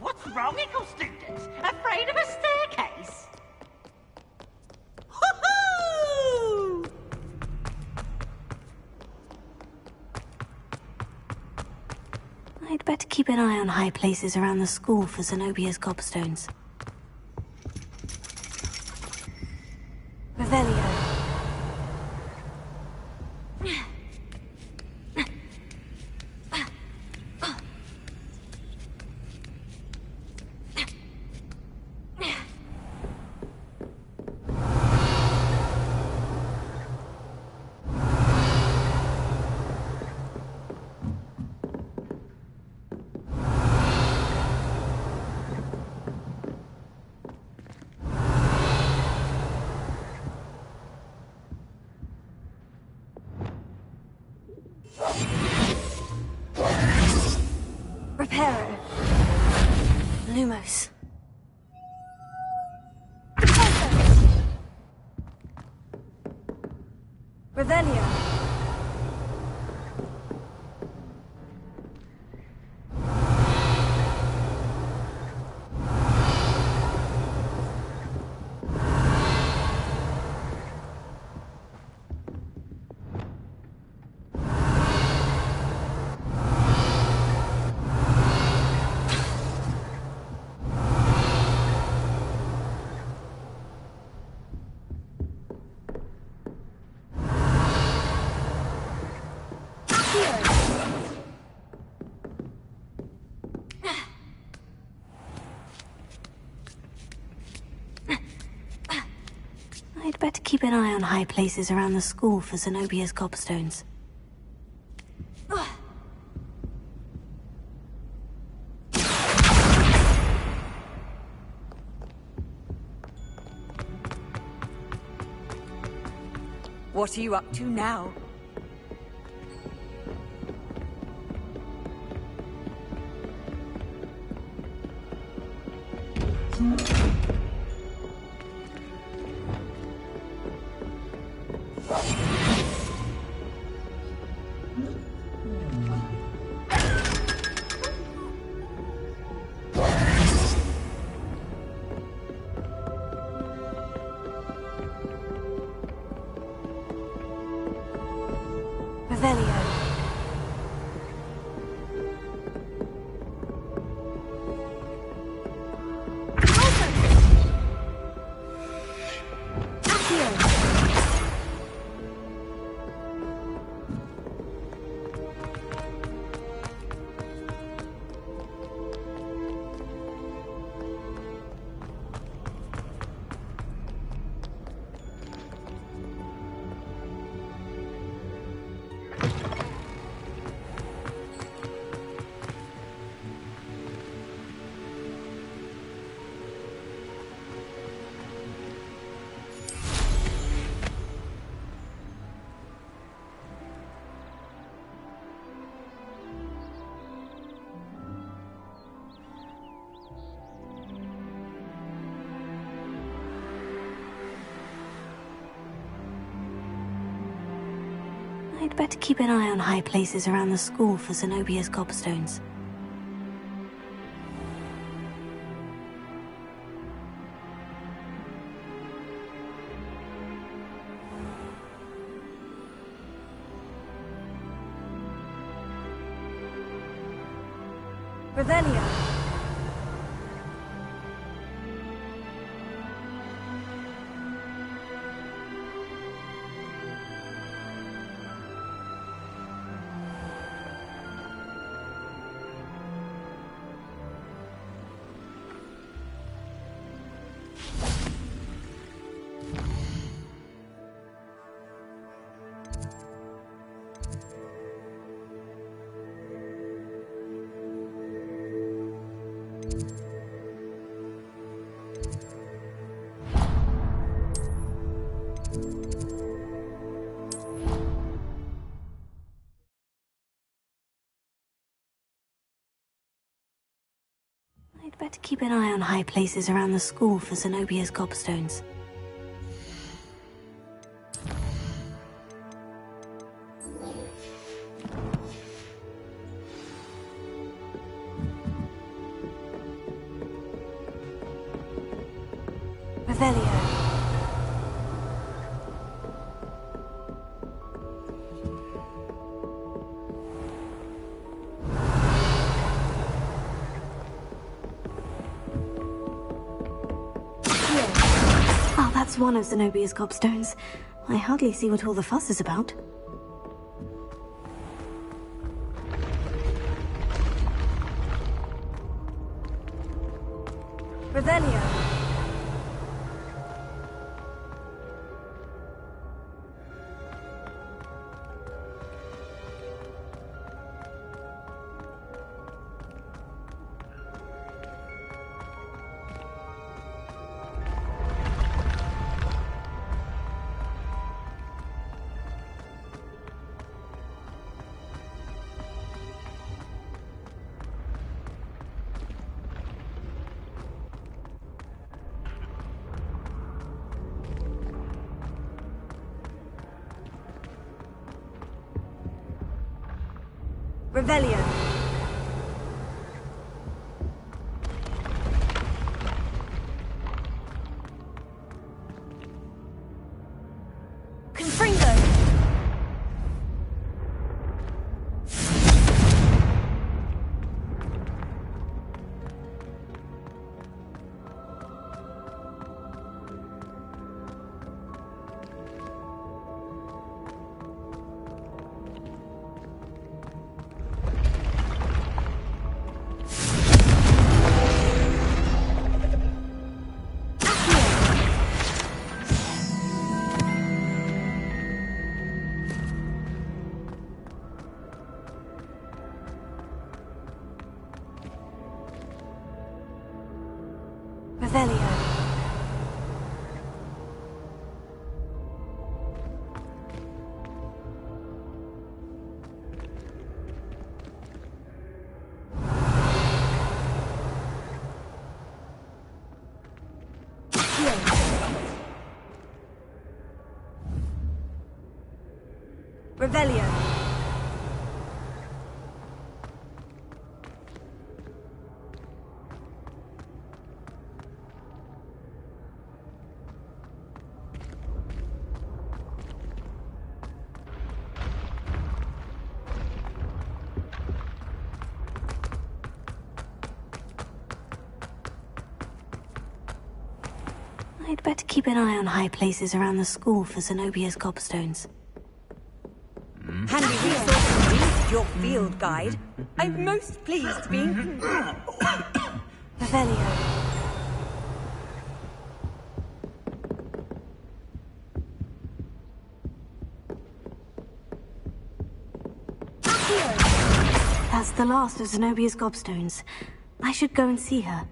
What's wrong, Eagle students? Afraid of a staircase? Hoo-hoo! I'd better keep an eye on high places around the school for Zenobia's gobstones. Revelio. Reparo. Lumos. Revelio. I'd better keep an eye on high places around the school for Zenobia's gobstones. What are you up to now? Revelio. I'd better keep an eye on high places around the school for Zenobia's gobstones. Revelio. better keep an eye on high places around the school for Zenobia's gobstones. Revelio. Oh, that's one of Zenobia's gobstones. I hardly see what all the fuss is about. Revelio. Revelio. Confringo. Revelio. Revelio. I'd better keep an eye on high places around the school for Zenobia's gobstones. Handy resource indeed, your field guide. I'm most pleased to be... Revelio. That's the last of Zenobia's gobstones. I should go and see her.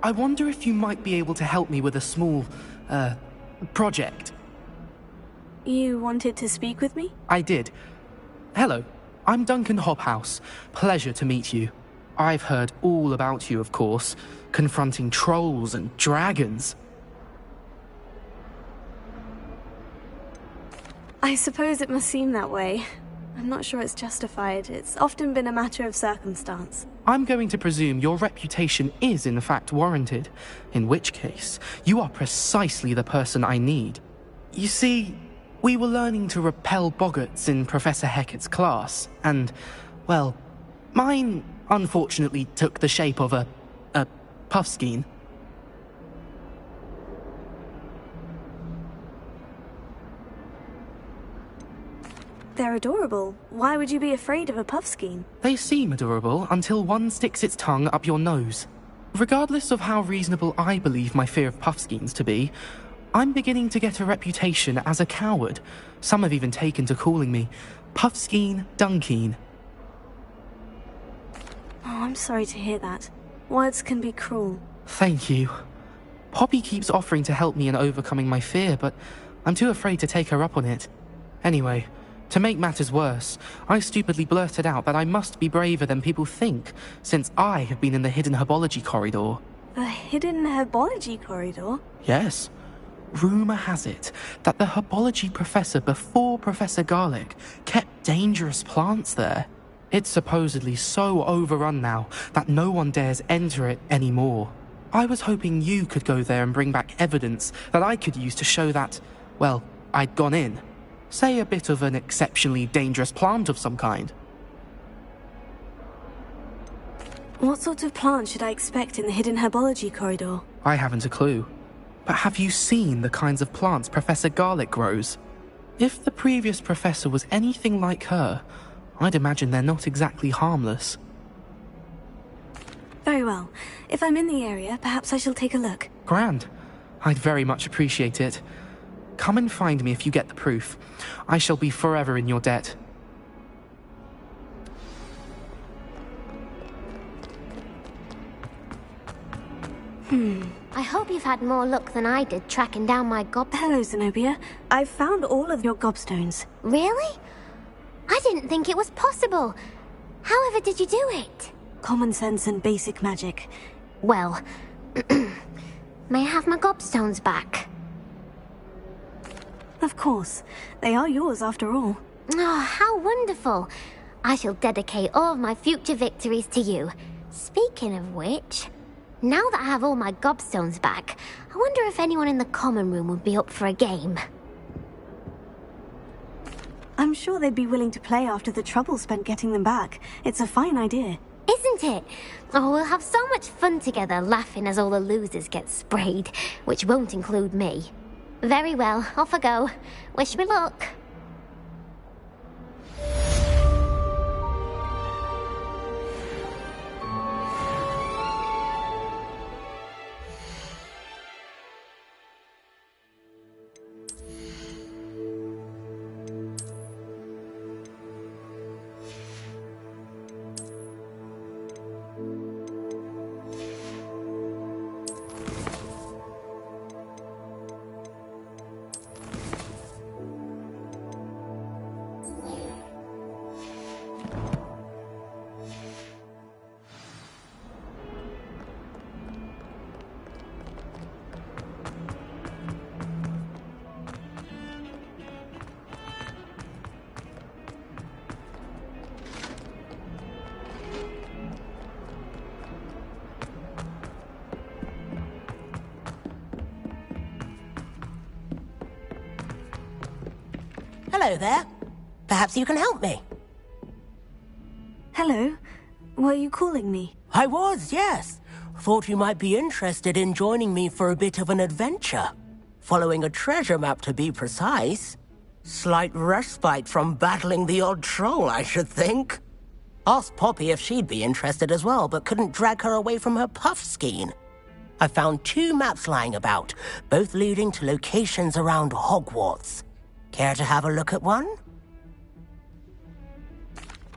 I wonder if you might be able to help me with a small, project. You wanted to speak with me? I did. Hello, I'm Duncan Hobhouse. Pleasure to meet you. I've heard all about you, of course, confronting trolls and dragons. I suppose it must seem that way. I'm not sure it's justified. It's often been a matter of circumstance. I'm going to presume your reputation is in fact warranted, in which case, you are precisely the person I need. You see, we were learning to repel boggarts in Professor Hecat's class, and, well, mine unfortunately took the shape of a puffskein. They're adorable. Why would you be afraid of a puffskein? They seem adorable until one sticks its tongue up your nose. Regardless of how reasonable I believe my fear of puffskeins to be, I'm beginning to get a reputation as a coward. Some have even taken to calling me Puffskein Dunkeen. Oh, I'm sorry to hear that. Words can be cruel. Thank you. Poppy keeps offering to help me in overcoming my fear, but I'm too afraid to take her up on it. Anyway, to make matters worse, I stupidly blurted out that I must be braver than people think, since I have been in the hidden herbology corridor. The hidden herbology corridor? Yes. Rumour has it that the herbology professor before Professor Garlic kept dangerous plants there. It's supposedly so overrun now that no one dares enter it anymore. I was hoping you could go there and bring back evidence that I could use to show that, well, I'd gone in. Say a bit of an exceptionally dangerous plant of some kind. What sort of plant should I expect in the hidden herbology corridor? I haven't a clue. But have you seen the kinds of plants Professor Garlic grows? If the previous professor was anything like her, I'd imagine they're not exactly harmless. Very well. If I'm in the area, perhaps I shall take a look. Grand. I'd very much appreciate it. Come and find me if you get the proof. I shall be forever in your debt. I hope you've had more luck than I did tracking down my Hello, Zenobia. I've found all of your gobstones. Really? I didn't think it was possible. However did you do it? Common sense and basic magic. Well, may I have my gobstones back? Of course. They are yours after all. Oh, how wonderful. I shall dedicate all of my future victories to you. Speaking of which, now that I have all my gobstones back, I wonder if anyone in the common room would be up for a game. I'm sure they'd be willing to play after the trouble spent getting them back. It's a fine idea. Isn't it? Oh, we'll have so much fun together, laughing as all the losers get sprayed, which won't include me. Very well, off I go. Wish me luck. Hello there. Perhaps you can help me. Hello. Were you calling me? I was, yes. Thought you might be interested in joining me for a bit of an adventure. Following a treasure map, to be precise. Slight respite from battling the odd troll, I should think. Asked Poppy if she'd be interested as well, but couldn't drag her away from her puffskein. I found 2 maps lying about, both leading to locations around Hogwarts. Care to have a look at one?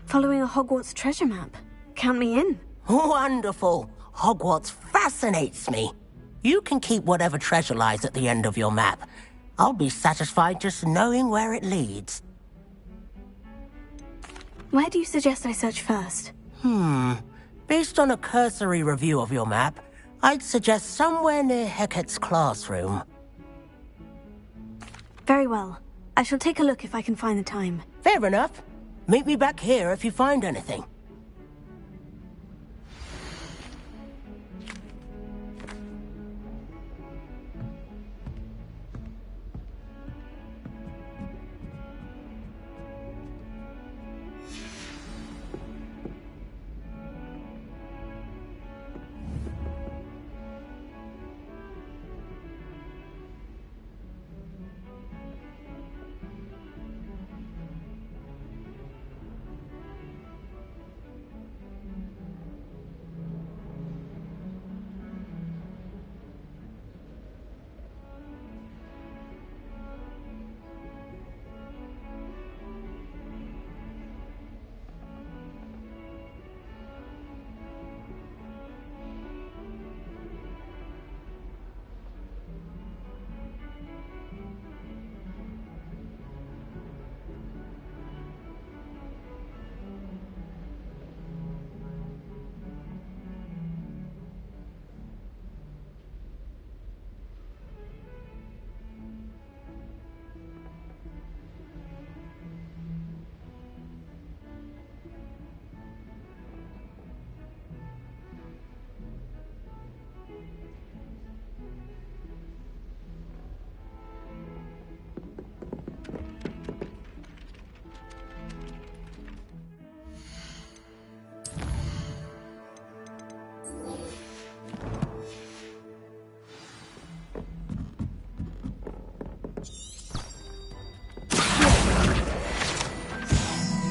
Following a Hogwarts treasure map. Count me in. Wonderful. Hogwarts fascinates me. You can keep whatever treasure lies at the end of your map. I'll be satisfied just knowing where it leads. Where do you suggest I search first? Based on a cursory review of your map, I'd suggest somewhere near Hecat's classroom. Very well. I shall take a look if I can find the time. Fair enough. Meet me back here if you find anything.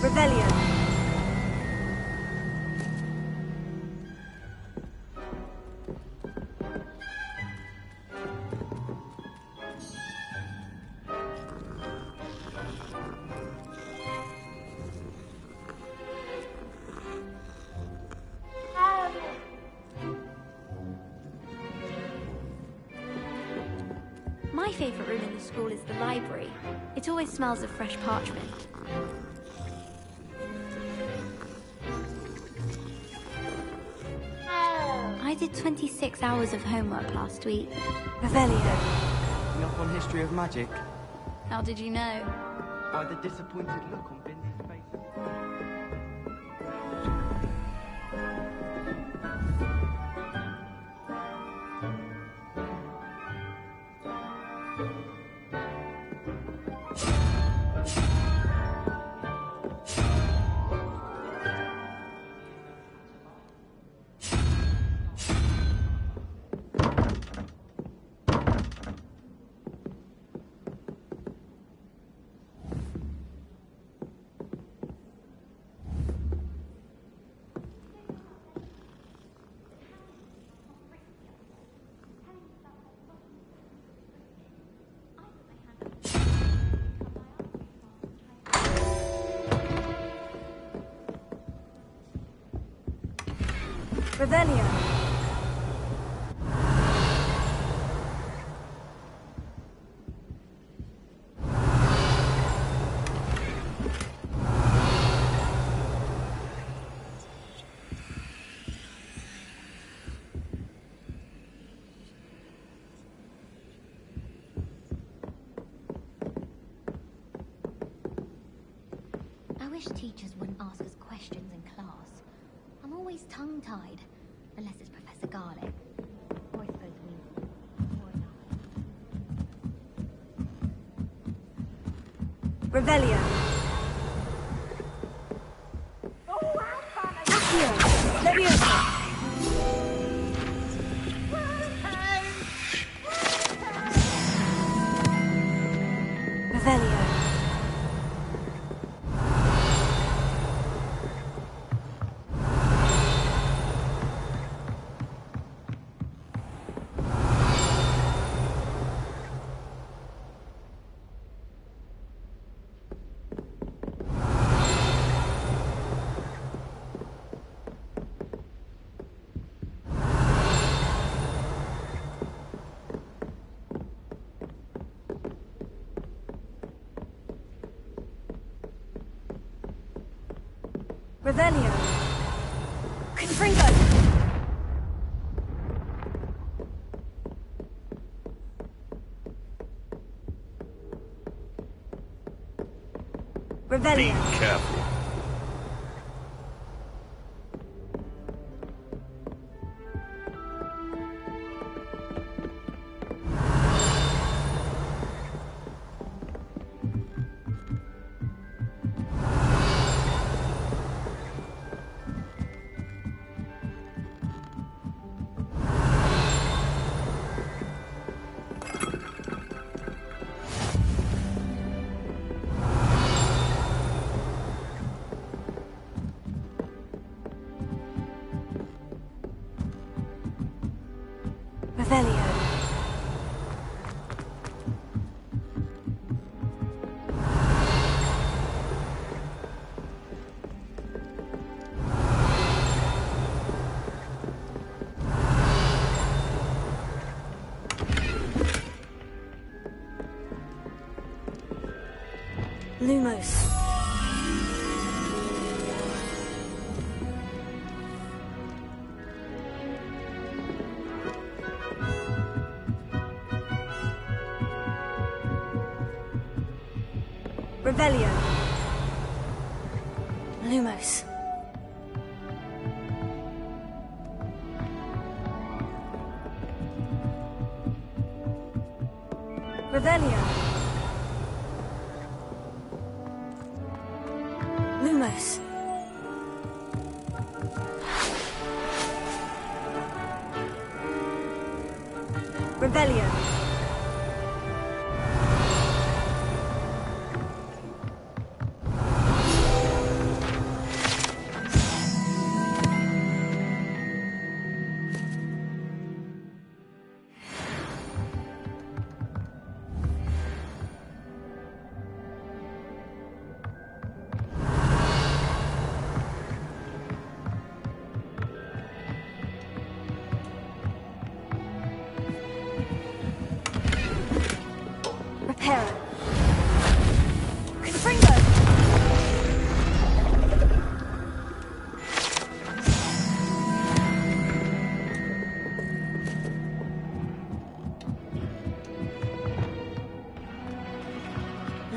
Revelio. My favourite room in the school is the library. It always smells of fresh parchment. I did 26 hours of homework last week. Revelio. Up on history of magic. How did you know? By the disappointed look on Binz's face. Revelio. I wish teachers wouldn't ask us questions in class. I'm always tongue-tied, unless it's Professor Garlic. Or I suppose we... Revelio. Accio. Leviosa. Revelio. Revelio. Confringo. Revelio. Be careful. Revelio. Lumos. Revelio. Lumos. Revelio. Lumos. Revelio. Reparo. Confringo.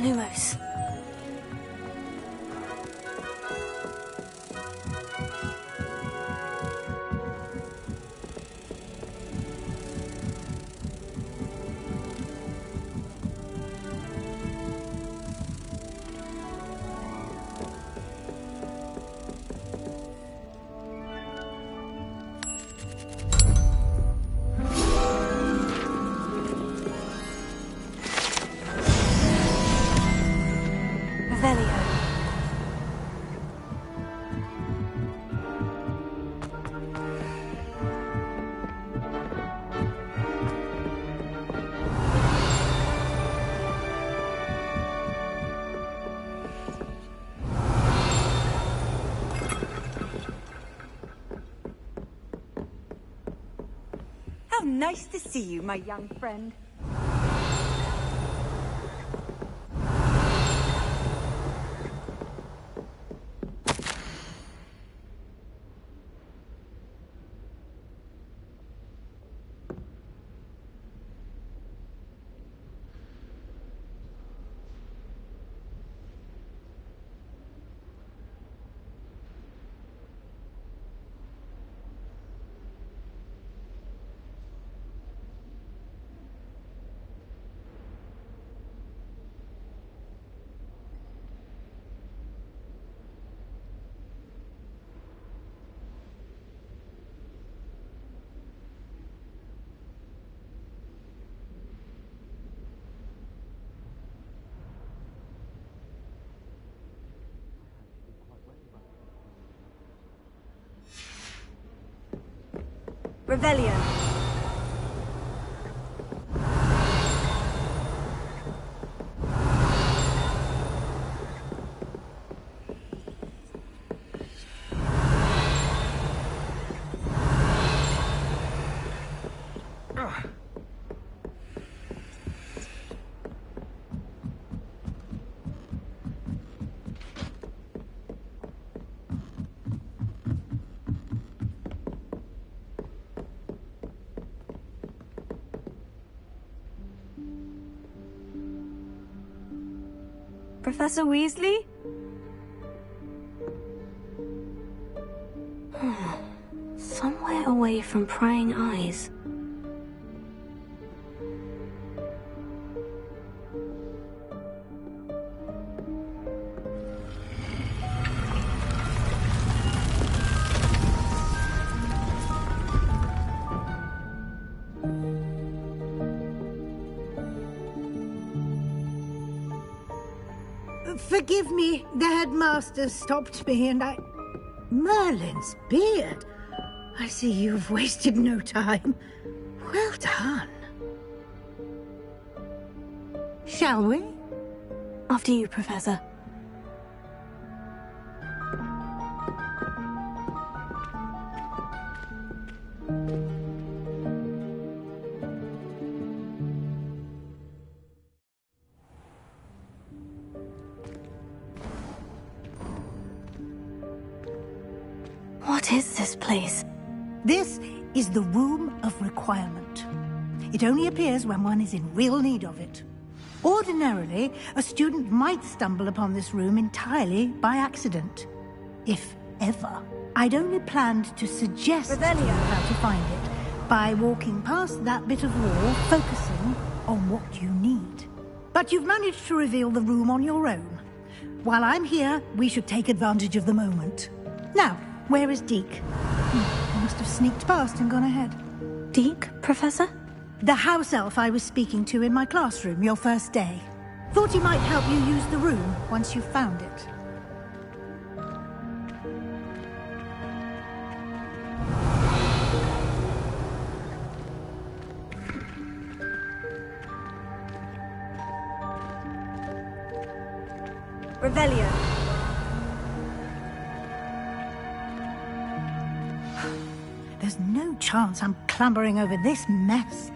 Lumos. Revelio. How nice to see you, my young friend. Revelio. Professor Weasley? Somewhere away from prying eyes. Forgive me, the headmaster stopped me and I... Merlin's beard. I see you've wasted no time. Well done. Shall we? After you, Professor. What is this place? This is the Room of Requirement. It only appears when one is in real need of it. Ordinarily, a student might stumble upon this room entirely by accident. If ever. I'd only planned to suggest to you how to find it by walking past that bit of wall, focusing on what you need. But you've managed to reveal the room on your own. While I'm here, we should take advantage of the moment. Now, where is Deke? He must have sneaked past and gone ahead. Deke, Professor? The house elf I was speaking to in my classroom your first day. Thought he might help you use the room once you found it. Revelio. There's no chance I'm clambering over this mess.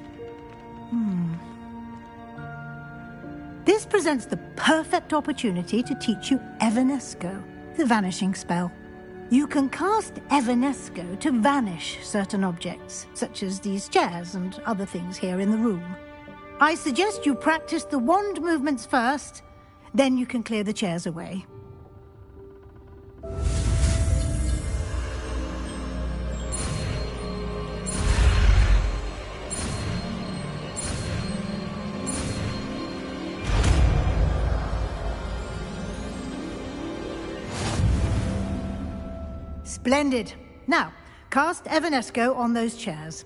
This presents the perfect opportunity to teach you Evanesco, the vanishing spell. You can cast Evanesco to vanish certain objects, such as these chairs and other things here in the room. I suggest you practice the wand movements first, then you can clear the chairs away. Splendid. Now, cast Evanesco on those chairs.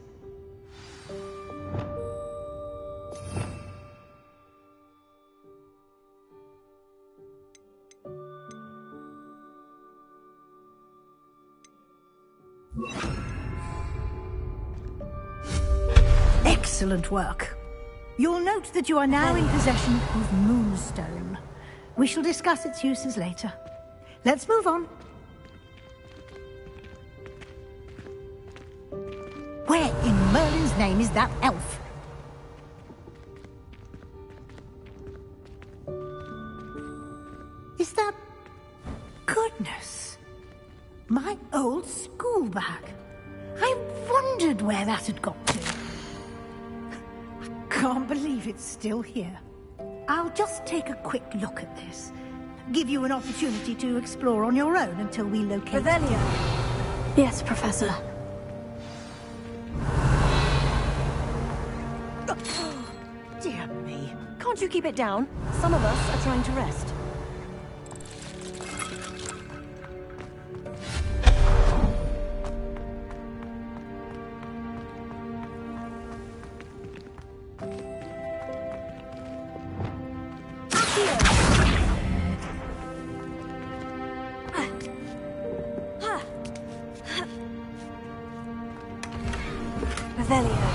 Excellent work. You'll note that you are now in possession of Moonstone. We shall discuss its uses later. Let's move on. Where in Merlin's name is that elf? Is that... Goodness. My old school bag. I wondered where that had got to. I can't believe it's still here. I'll just take a quick look at this. Give you an opportunity to explore on your own until we locate Revelio. Yes, Professor. Dear me. Can't you keep it down? Some of us are trying to rest. Revelio.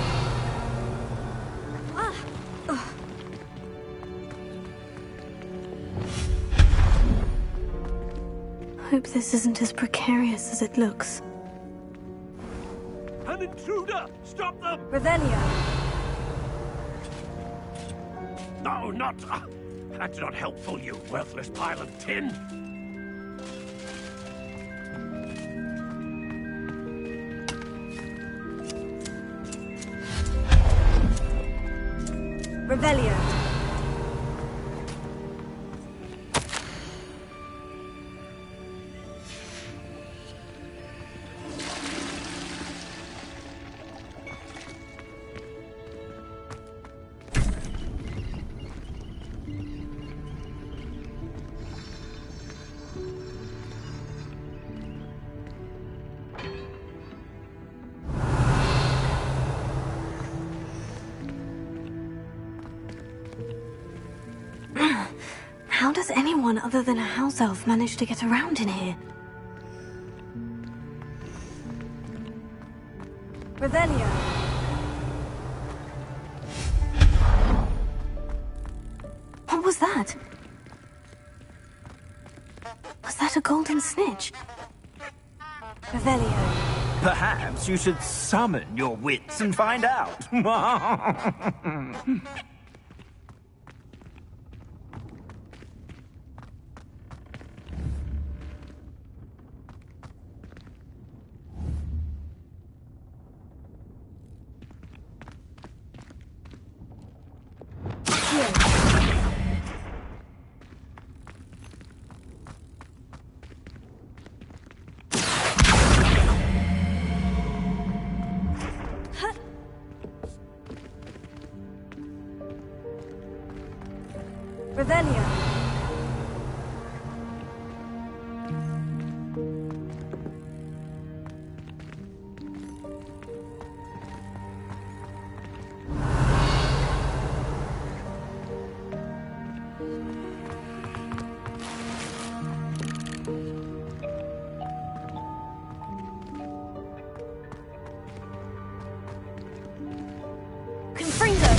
Hope this isn't as precarious as it looks. An intruder! Stop them! Revelio. No, not... That's not helpful, you worthless pile of tin! Revelio. How does anyone other than a house elf manage to get around in here? Revelio. What was that? Was that a golden snitch? Revelio. Perhaps you should summon your wits and find out. Revelio. Confringo.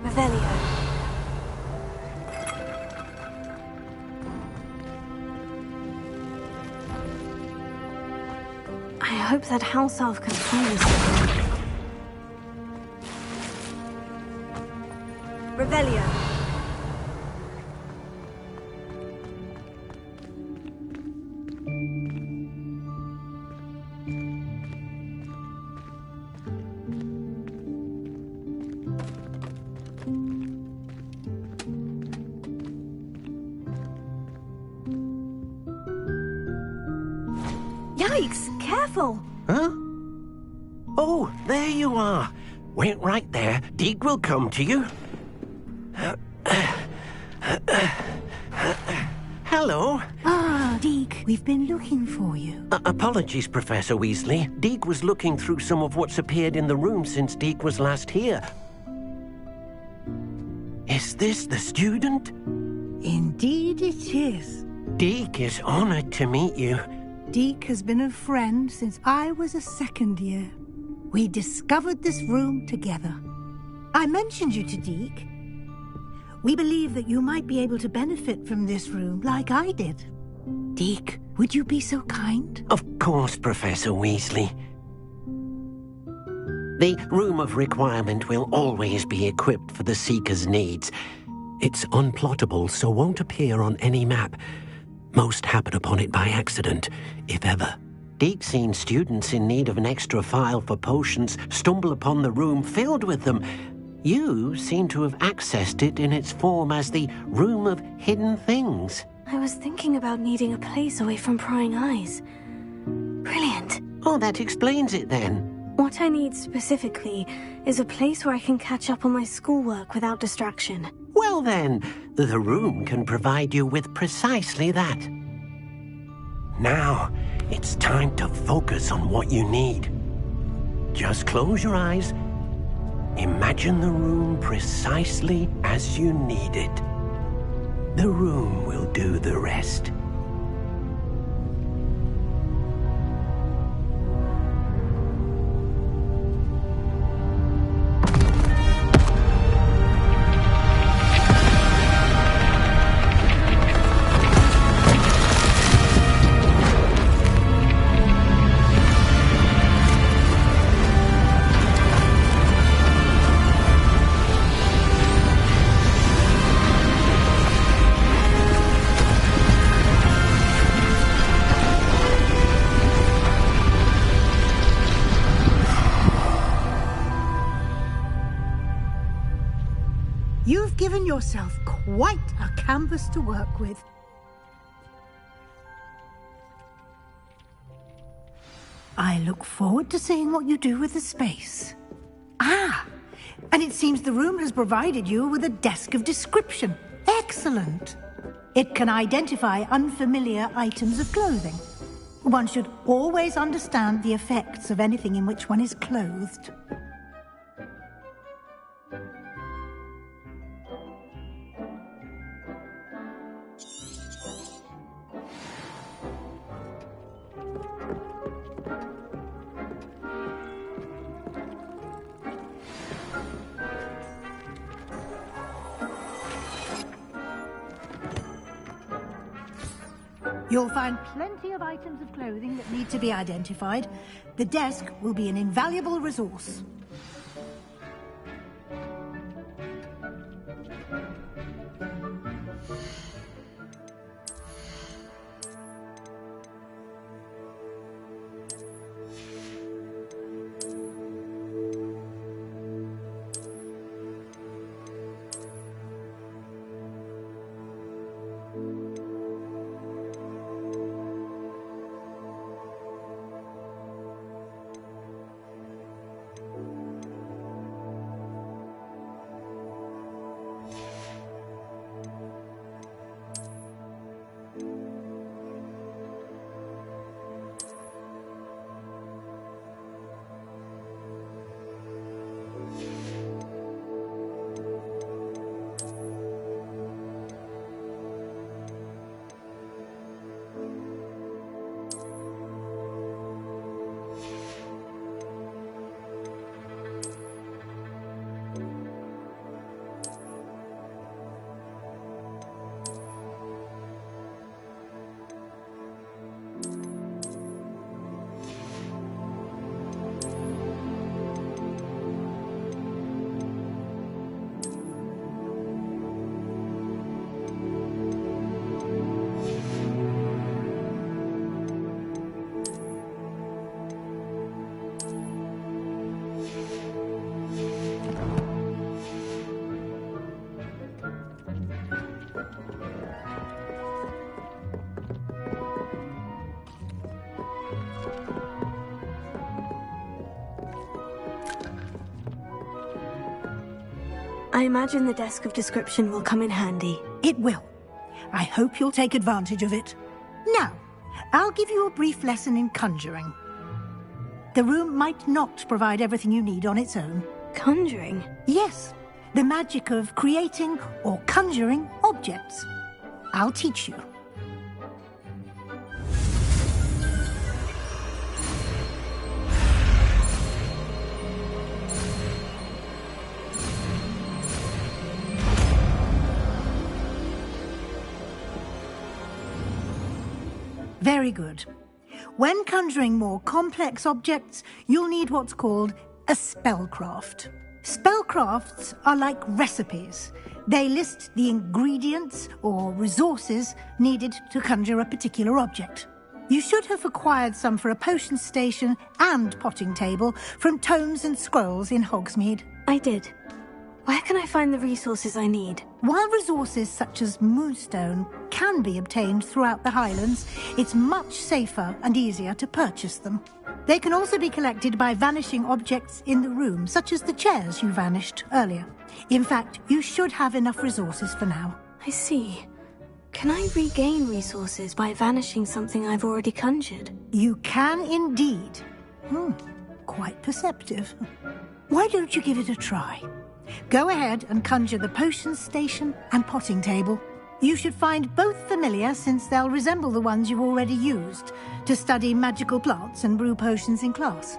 Revelio. I hope that house elf can find us again. Revelio. Yikes! Careful! Huh? Oh, there you are. Wait right there. Deek will come to you. Hello. Ah, Deek, we've been looking for you. Apologies, Professor Weasley. Deek was looking through some of what's appeared in the room since Deek was last here. Is this the student? Indeed it is. Deek is honored to meet you. Deek has been a friend since I was a second year. We discovered this room together. I mentioned you to Deek. We believe that you might be able to benefit from this room like I did. Deek, would you be so kind? Of course, Professor Weasley. The Room of Requirement will always be equipped for the Seeker's needs. It's unplottable, so won't appear on any map. Most happen upon it by accident, if ever. Deke's seen students in need of an extra file for potions stumble upon the room filled with them. You seem to have accessed it in its form as the Room of Hidden Things. I was thinking about needing a place away from prying eyes. Brilliant. Oh, that explains it then. What I need specifically is a place where I can catch up on my schoolwork without distraction. Well then, the room can provide you with precisely that. Now, it's time to focus on what you need. Just close your eyes. Imagine the room precisely as you need it. The room will do the rest. You've given yourself quite a canvas to work with. I look forward to seeing what you do with the space. Ah, and it seems the room has provided you with a desk of description. Excellent. It can identify unfamiliar items of clothing. One should always understand the effects of anything in which one is clothed. You'll find plenty of items of clothing that need to be identified. The desk will be an invaluable resource. I imagine the desk of description will come in handy. It will. I hope you'll take advantage of it. Now, I'll give you a brief lesson in conjuring. The room might not provide everything you need on its own. Conjuring? Yes, the magic of creating or conjuring objects. I'll teach you. Very good. When conjuring more complex objects, you'll need what's called a spellcraft. Spellcrafts are like recipes. They list the ingredients or resources needed to conjure a particular object. You should have acquired some for a potion station and potting table from Tomes and Scrolls in Hogsmeade. I did. Where can I find the resources I need? While resources such as moonstone can be obtained throughout the Highlands, it's much safer and easier to purchase them. They can also be collected by vanishing objects in the room, such as the chairs you vanished earlier. In fact, you should have enough resources for now. I see. Can I regain resources by vanishing something I've already conjured? You can indeed. Quite perceptive. Why don't you give it a try? Go ahead and conjure the potion station and potting table. You should find both familiar, since they'll resemble the ones you've already used to study magical plants and brew potions in class.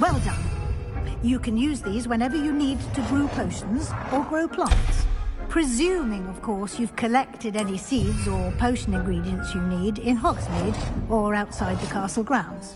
Well done. You can use these whenever you need to brew potions or grow plants. Presuming, of course, you've collected any seeds or potion ingredients you need in Hogsmeade or outside the castle grounds.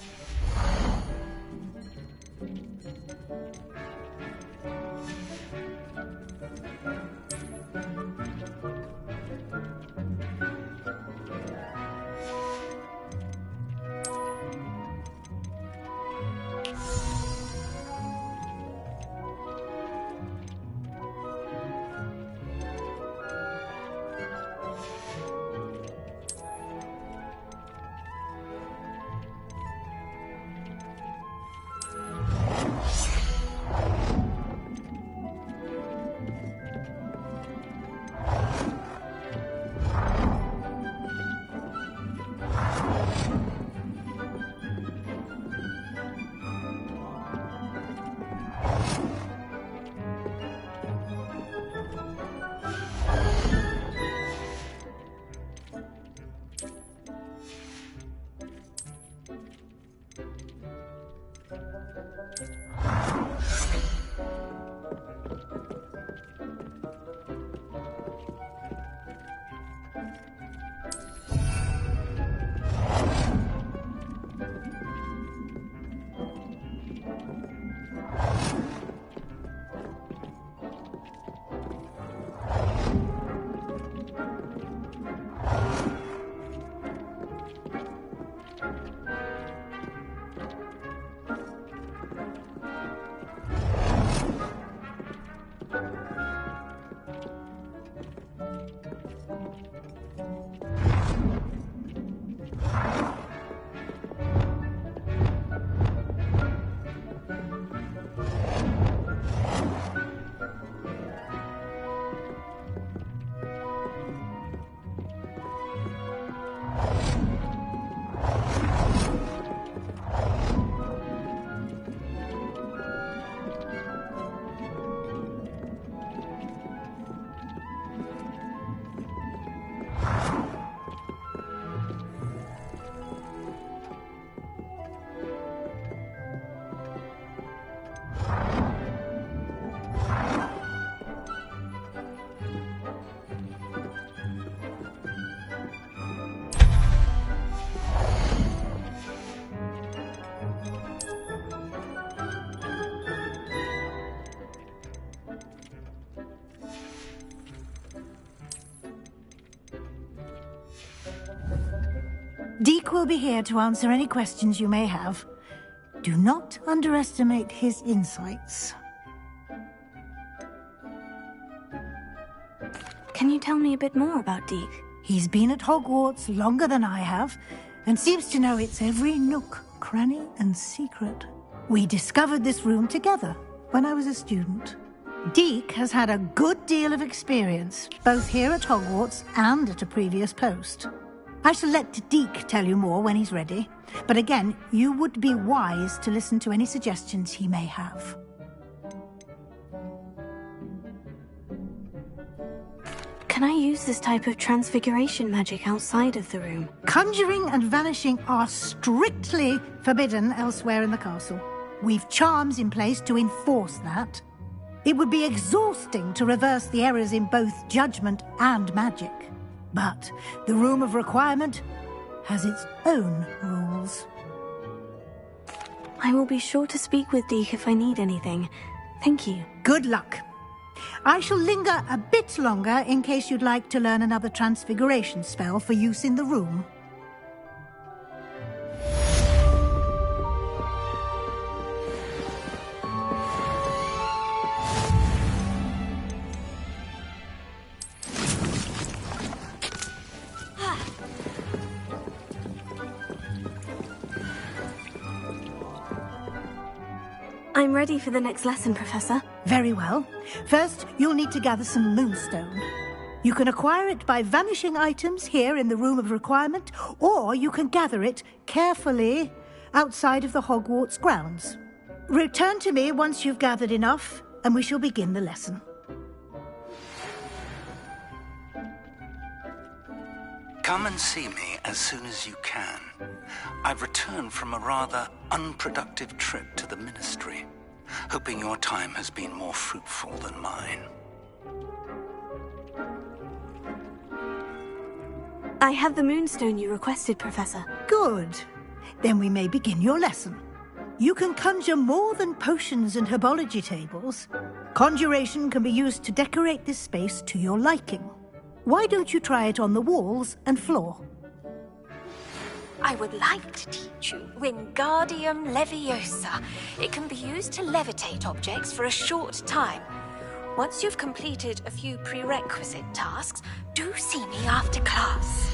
Deke will be here to answer any questions you may have. Do not underestimate his insights. Can you tell me a bit more about Deke? He's been at Hogwarts longer than I have, and seems to know its every nook, cranny, and secret. We discovered this room together when I was a student. Deke has had a good deal of experience, both here at Hogwarts and at a previous post. I shall let Deke tell you more when he's ready, but again, you would be wise to listen to any suggestions he may have. Can I use this type of transfiguration magic outside of the room? Conjuring and vanishing are strictly forbidden elsewhere in the castle. We've charms in place to enforce that. It would be exhausting to reverse the errors in both judgment and magic. But the Room of Requirement has its own rules. I will be sure to speak with Deke if I need anything. Thank you. Good luck. I shall linger a bit longer in case you'd like to learn another transfiguration spell for use in the room. I'm ready for the next lesson, Professor. Very well. First, you'll need to gather some moonstone. You can acquire it by vanishing items here in the Room of Requirement, or you can gather it carefully outside of the Hogwarts grounds. Return to me once you've gathered enough, and we shall begin the lesson. Come and see me as soon as you can. I've returned from a rather unproductive trip to the Ministry, hoping your time has been more fruitful than mine. I have the moonstone you requested, Professor. Good. Then we may begin your lesson. You can conjure more than potions and herbology tables. Conjuration can be used to decorate this space to your liking. Why don't you try it on the walls and floor? I would like to teach you Wingardium Leviosa. It can be used to levitate objects for a short time. Once you've completed a few prerequisite tasks, do see me after class.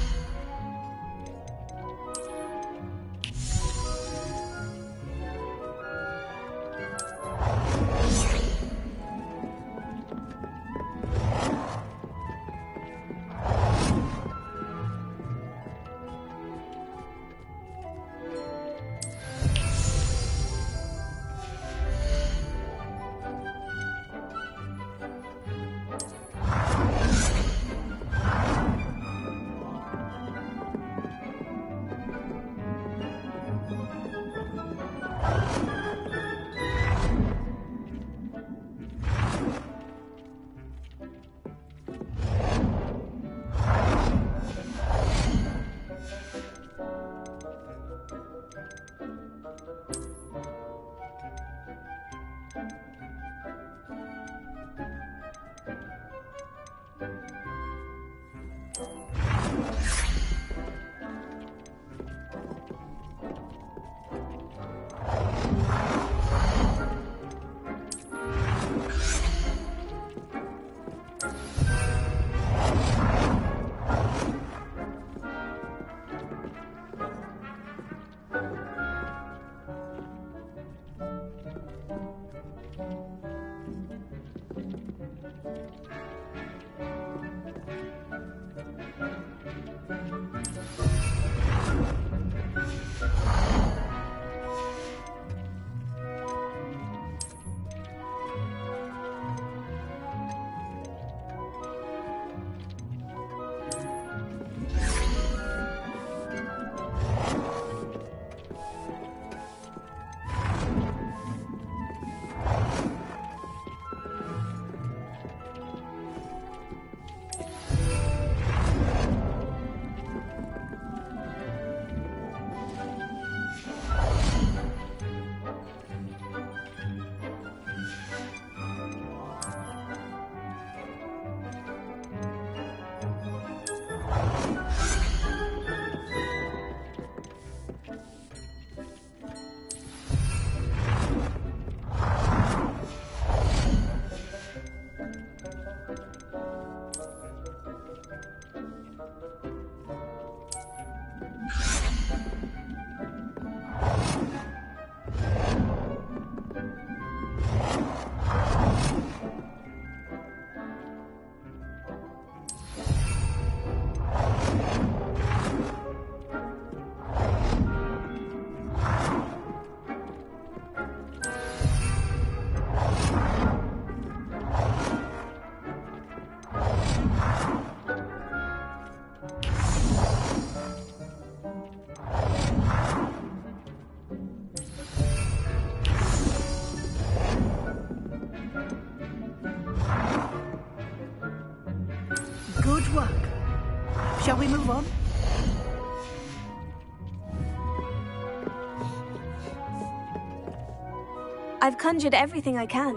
I've conjured everything I can.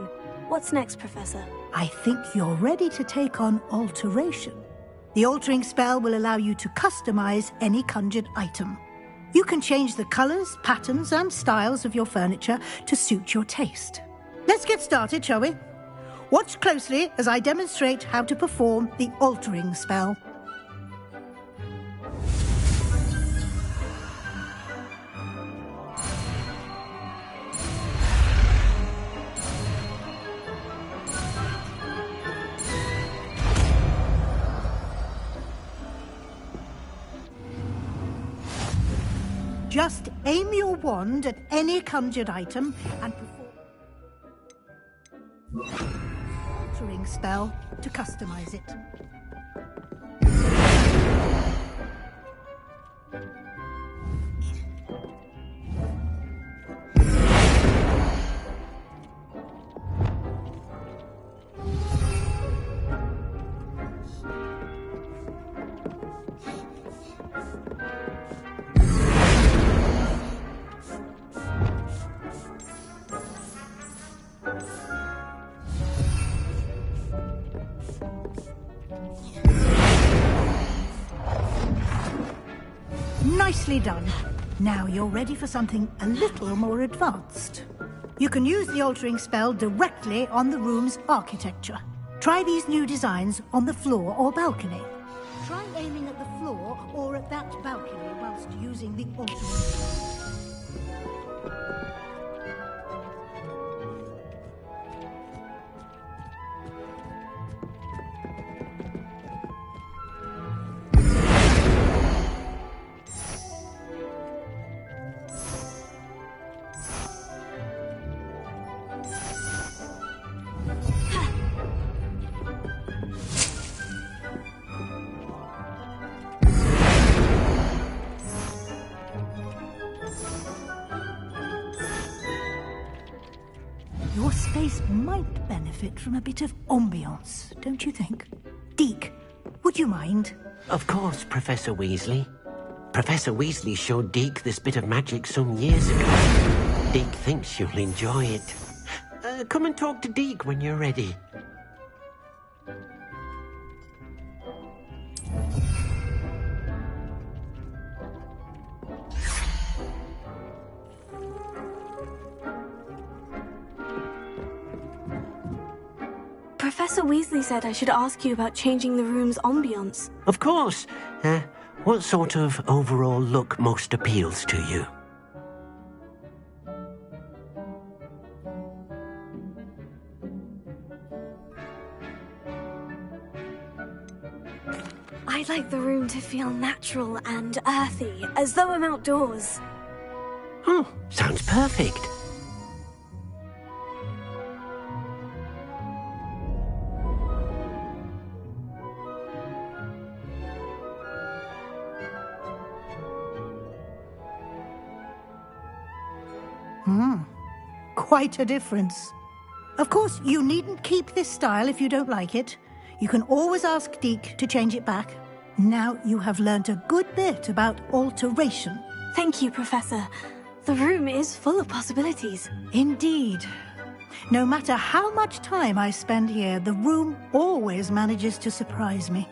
What's next, Professor? I think you're ready to take on alteration. The altering spell will allow you to customize any conjured item. You can change the colors, patterns, and styles of your furniture to suit your taste. Let's get started, shall we? Watch closely as I demonstrate how to perform the altering spell. Just aim your wand at any conjured item and perform altering spell to customize it. Nicely done. Now you're ready for something a little more advanced. You can use the altering spell directly on the room's architecture. Try these new designs on the floor or balcony. Try aiming at the floor or at that balcony whilst using the altering spell. Your space might benefit from a bit of ambiance, don't you think? Deke, would you mind? Of course, Professor Weasley. Professor Weasley showed Deke this bit of magic some years ago. Deke thinks you'll enjoy it. Come and talk to Deke when you're ready. Professor Weasley said I should ask you about changing the room's ambience. Of course. What sort of overall look most appeals to you? I'd like the room to feel natural and earthy, as though I'm outdoors. Oh, sounds perfect. Quite a difference. Of course, you needn't keep this style if you don't like it. You can always ask Deke to change it back. Now you have learnt a good bit about alteration. Thank you, Professor. The room is full of possibilities. Indeed. No matter how much time I spend here, the room always manages to surprise me.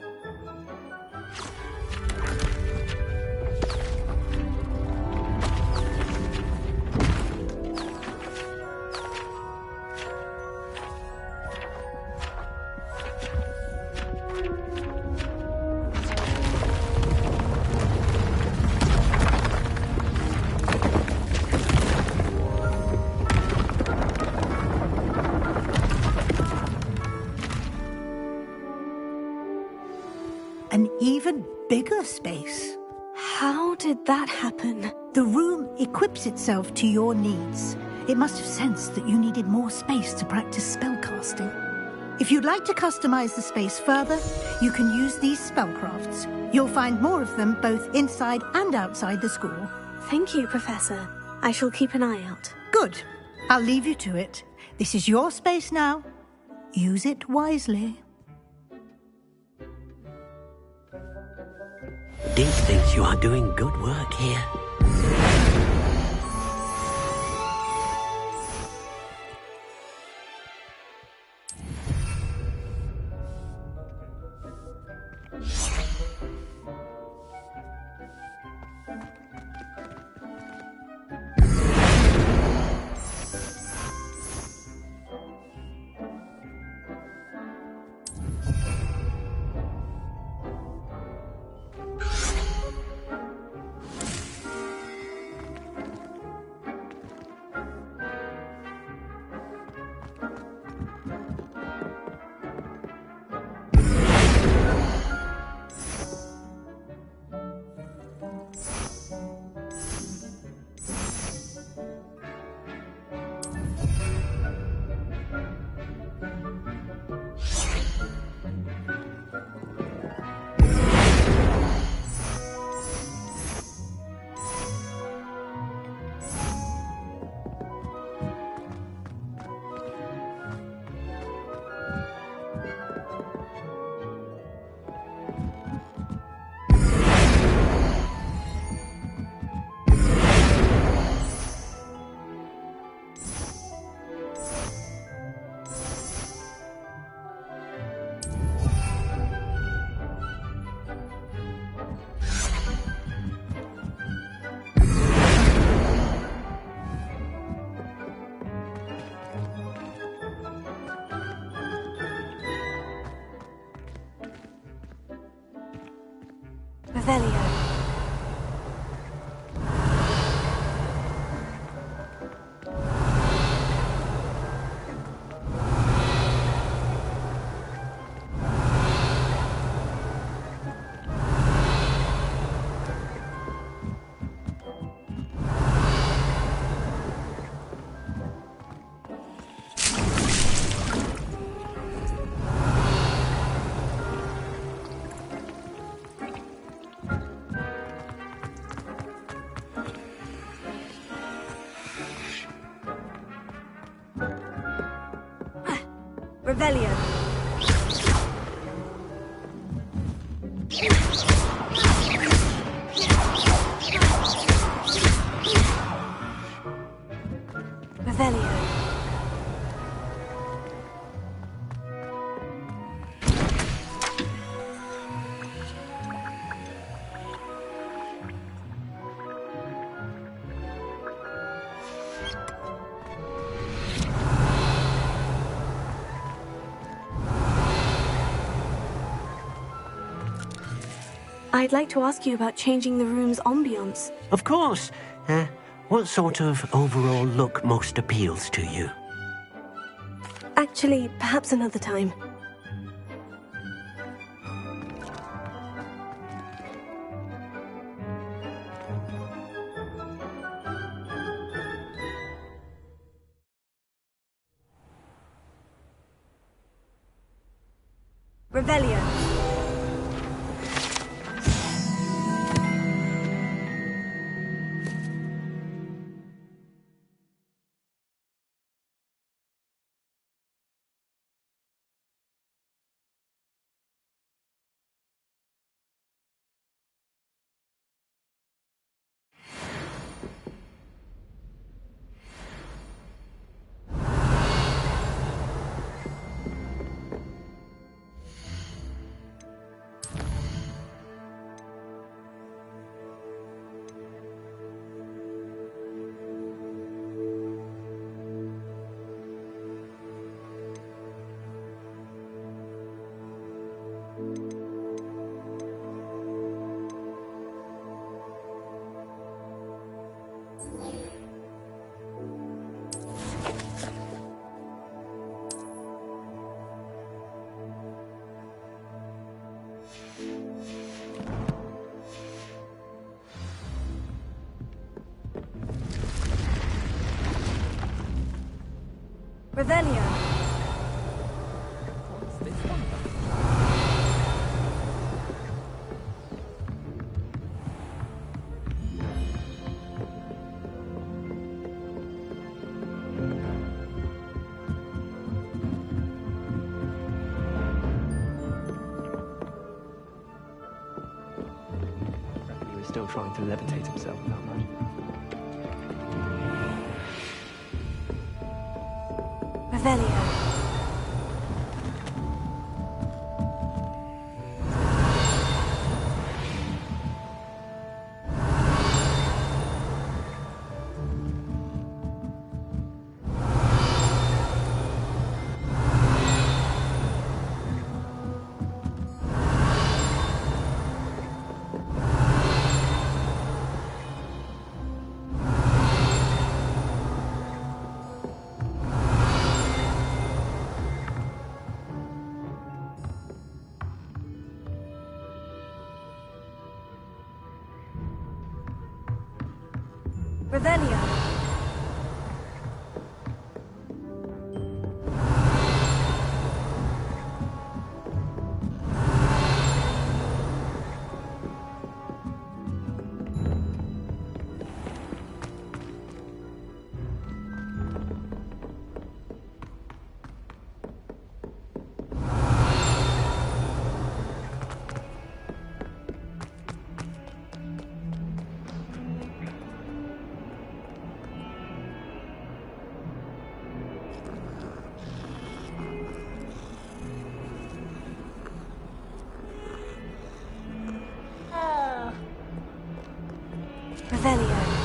An even bigger space. How did that happen? The room equips itself to your needs. It must have sensed that you needed more space to practice spellcasting. If you'd like to customize the space further, you can use these spellcrafts. You'll find more of them both inside and outside the school. Thank you, Professor. I shall keep an eye out. Good. I'll leave you to it. This is your space now. Use it wisely. Deke thinks you are doing good work here. Revelio. Revelio. Revelio. I'd like to ask you about changing the room's ambience. Of course. What sort of overall look most appeals to you? Actually, perhaps another time. Revelio. Revelio. He was still trying to levitate himself without magic. Revelio. Revelio. Revelio.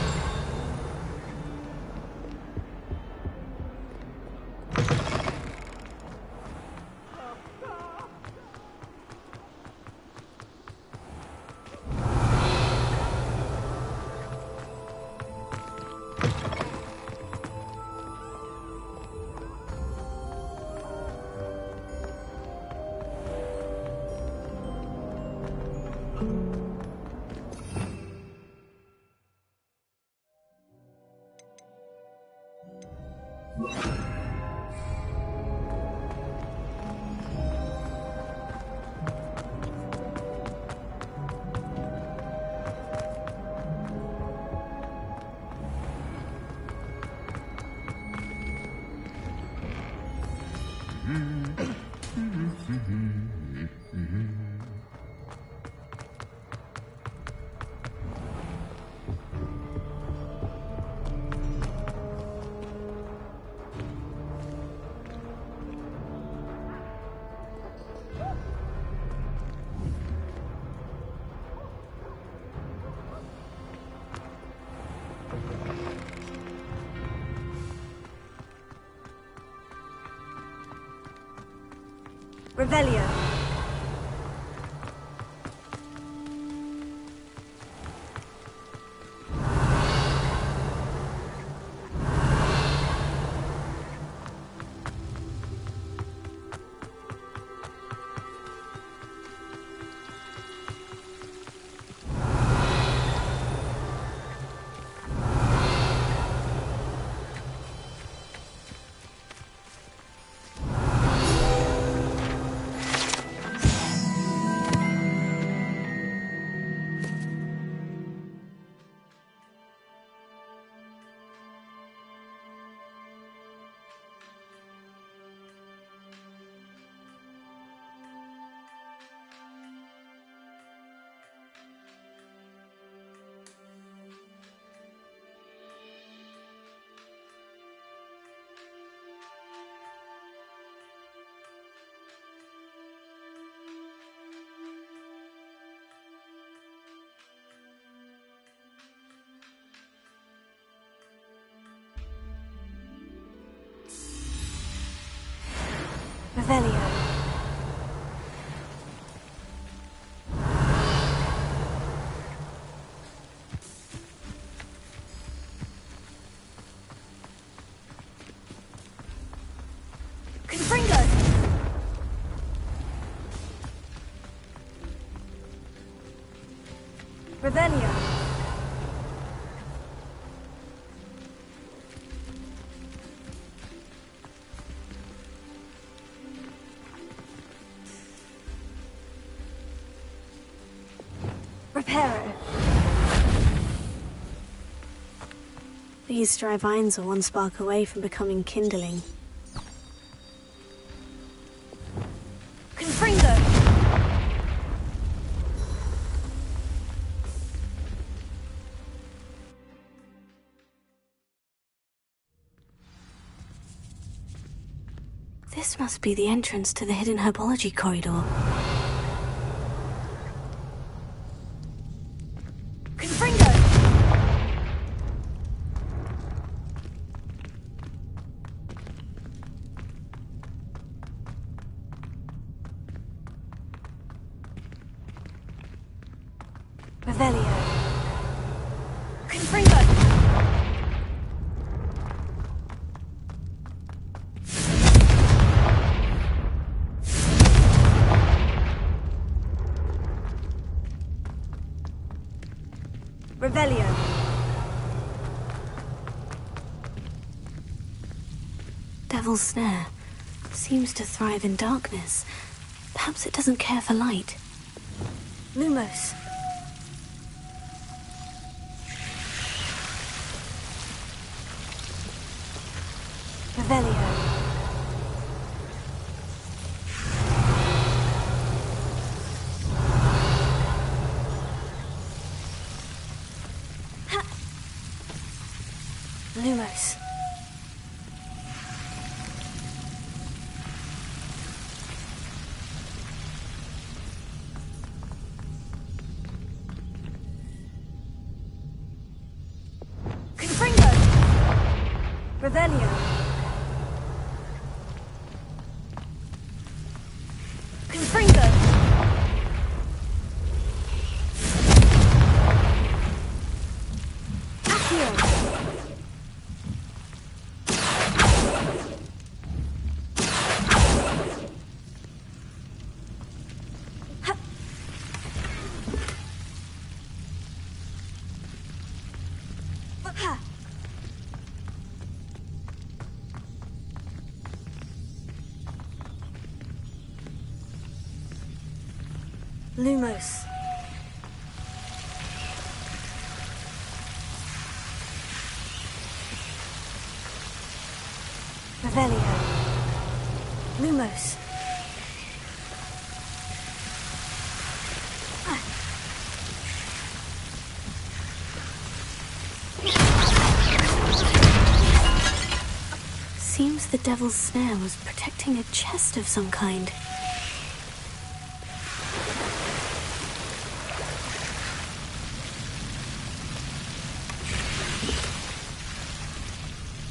Revelio. Revelio. Confringo. Revelio. Reparo. These dry vines are one spark away from becoming kindling. Confringo! This must be the entrance to the hidden herbology corridor. Revelio. Confringo! Revelio. devil's snare. Seems to thrive in darkness. Perhaps it doesn't care for light. Lumos. Revelio. Lumos. Confringo. Revelio. Confringo. Accio. Lumos. Revelio. Lumos. Seems the devil's snare was protecting a chest of some kind.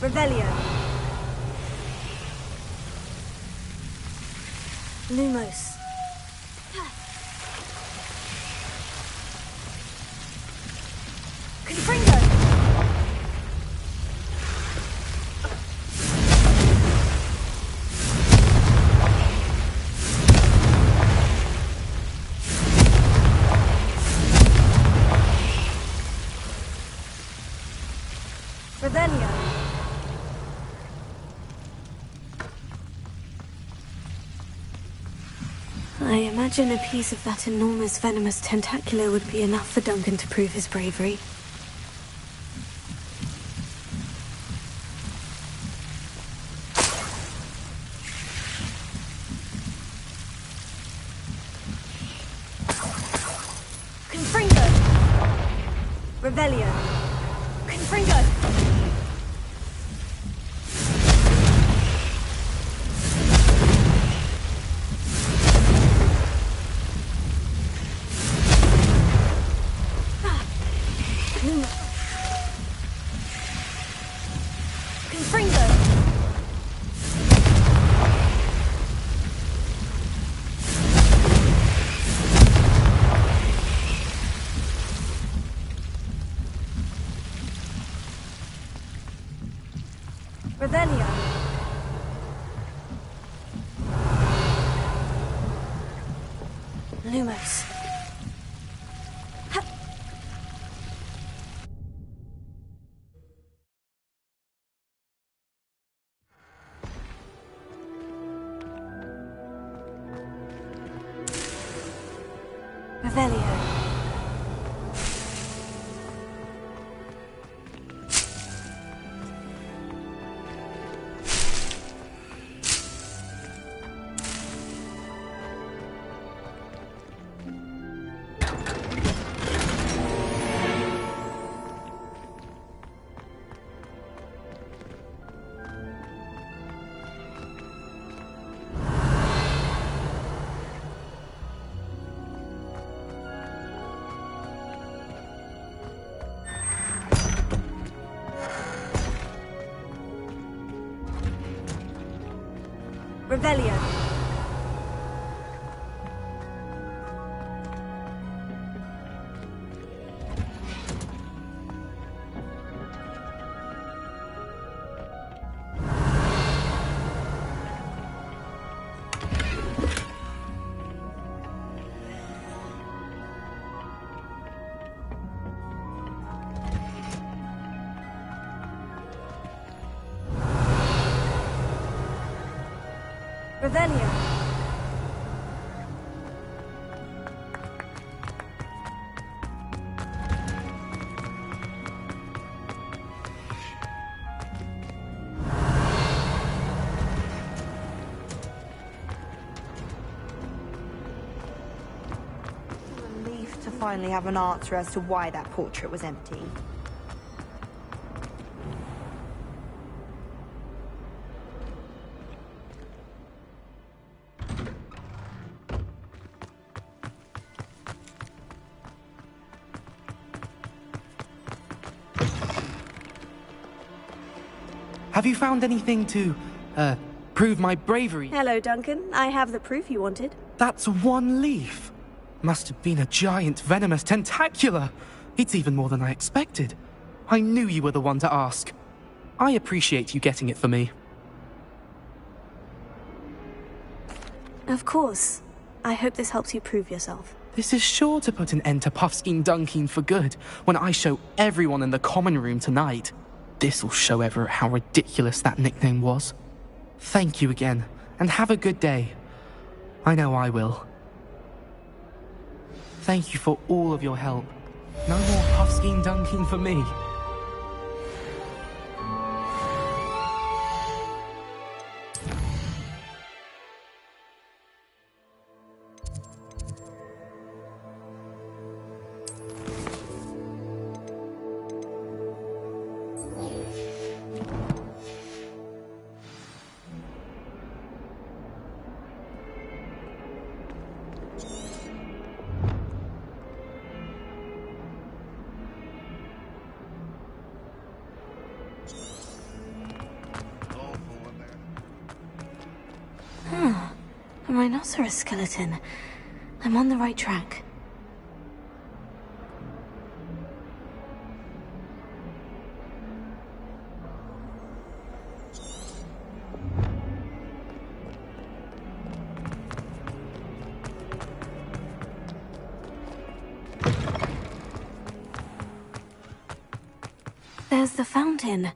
Revelio. Lumos. Confringo. Revelio. I imagine a piece of that enormous venomous tentacular would be enough for Duncan to prove his bravery. Confringo! Revelio! Confringo! Revelio. Lumos. Revelio. Revelio. Revelio. Relief to finally have an answer as to why that portrait was empty. Have you found anything to, prove my bravery? Hello, Duncan. I have the proof you wanted. That's one leaf. Must have been a giant venomous tentacula. It's even more than I expected. I knew you were the one to ask. I appreciate you getting it for me. Of course. I hope this helps you prove yourself. This is sure to put an end to Puffskein Dunkeen for good when I show everyone in the common room tonight. This'll show Everett how ridiculous that nickname was. Thank you again, and have a good day. I know I will. Thank you for all of your help. No more Puffskein Dunkeen for me. A rhinoceros skeleton. I'm on the right track. There's the fountain.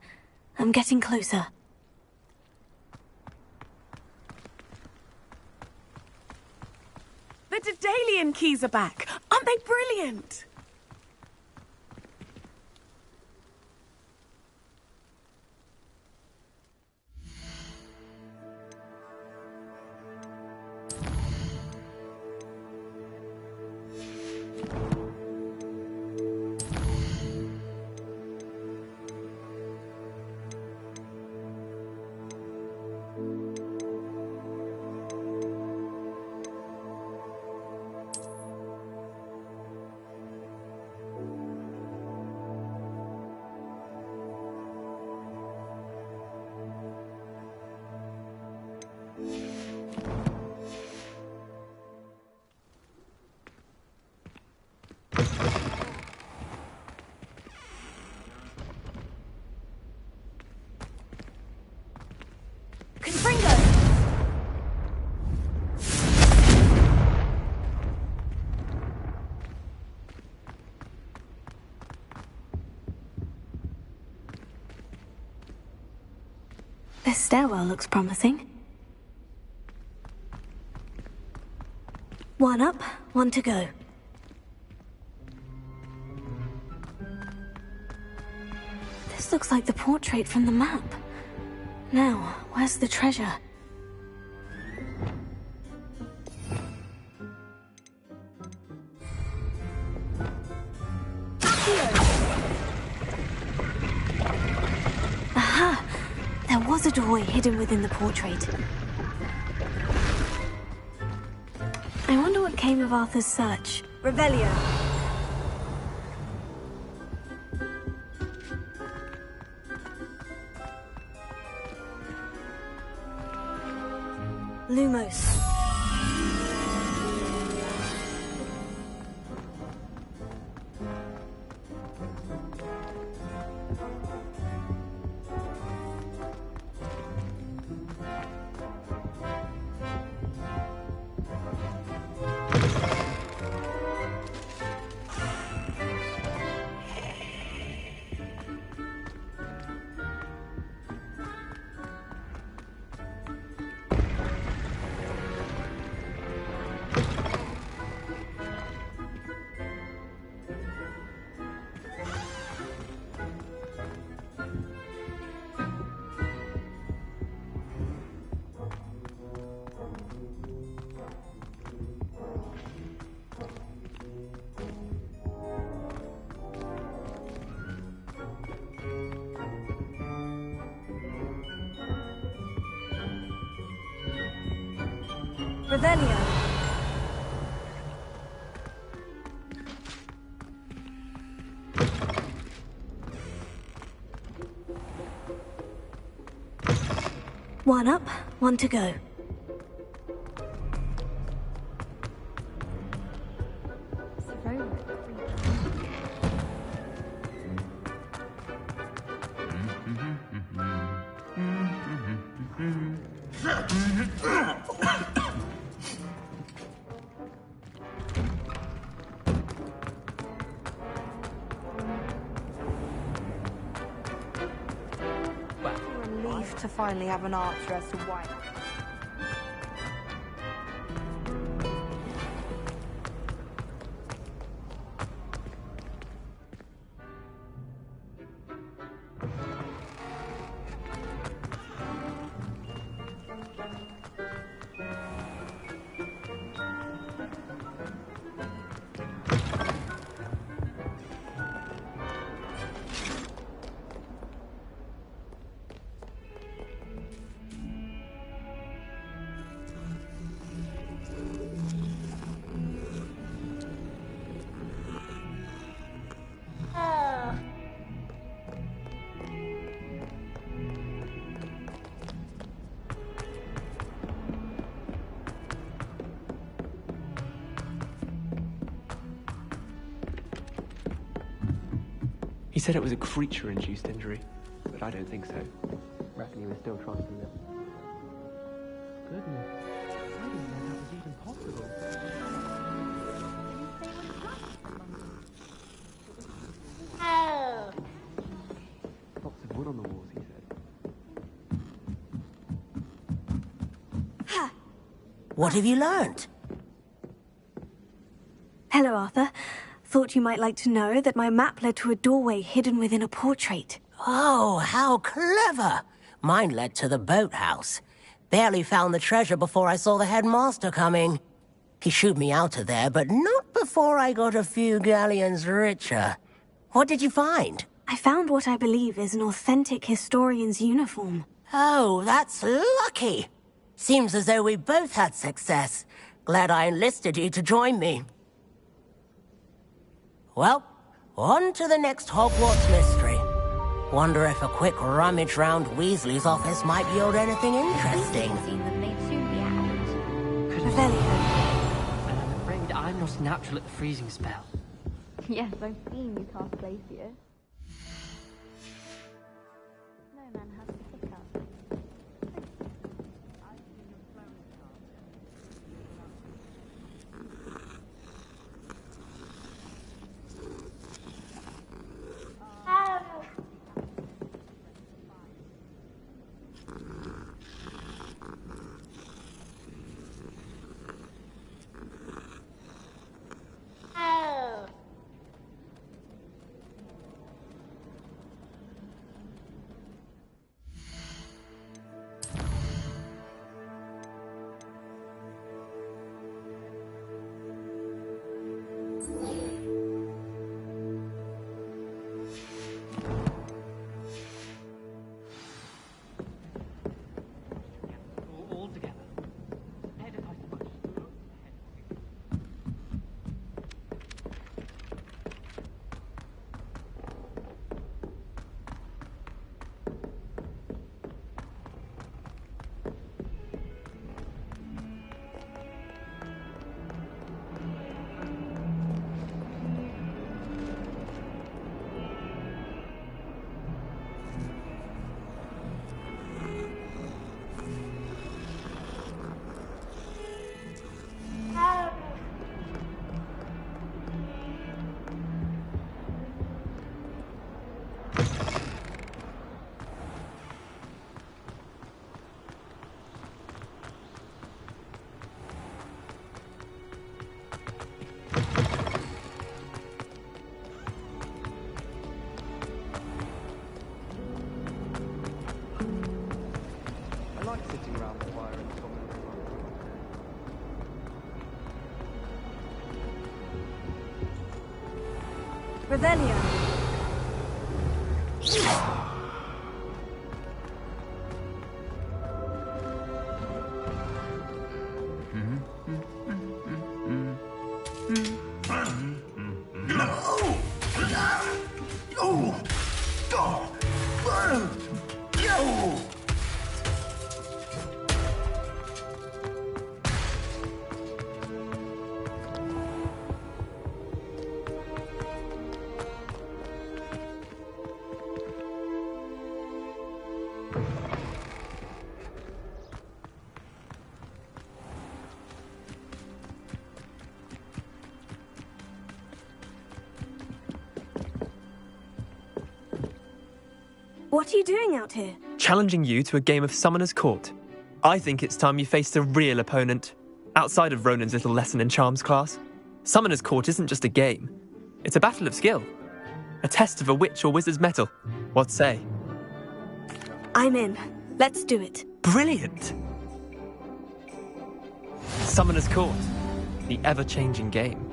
I'm getting closer. The Daedalian keys are back. Aren't they brilliant? This stairwell looks promising. One up, one to go. This looks like the portrait from the map. Now, where's the treasure? Aha! There was a doorway hidden within the portrait. I wonder what came of Arthur's search. Revelio. Lumos. Revelio. One up, one to go. Relief to finally have an answer as to why. He said it was a creature-induced injury, but I don't think so. Reckon he was still trying to live. Goodness, I didn't know that was even possible. Lots of wood on the walls, he said. What have you learnt? Hello, Arthur. Thought you might like to know that my map led to a doorway hidden within a portrait. Oh, how clever! Mine led to the boathouse. Barely found the treasure before I saw the headmaster coming. He shooed me out of there, but not before I got a few galleons richer. What did you find? I found what I believe is an authentic historian's uniform. Oh, that's lucky. Seems as though we both had success. Glad I enlisted you to join me. Well, on to the next Hogwarts mystery. Wonder if a quick rummage round Weasley's office might yield anything interesting. Revelio. And I'm afraid I'm not natural at the freezing spell. Yes, I've seen you cast Glacier. No man has to pick up. Revelio. Oh! Oh! Oh! Oh! What are you doing out here? Challenging you to a game of Summoner's Court. I think it's time you faced a real opponent. Outside of Ronan's little lesson in charms class, Summoner's Court isn't just a game. It's a battle of skill. A test of a witch or wizard's mettle. What say? I'm in. Let's do it. Brilliant! Summoner's Court. The ever-changing game.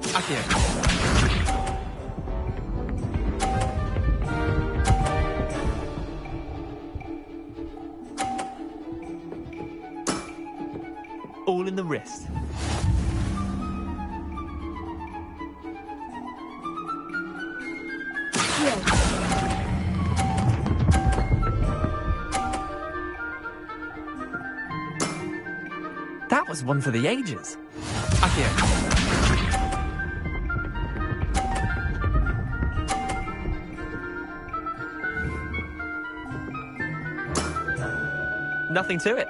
Akio. All in the wrist. That was one for the ages. Akio. Nothing to it.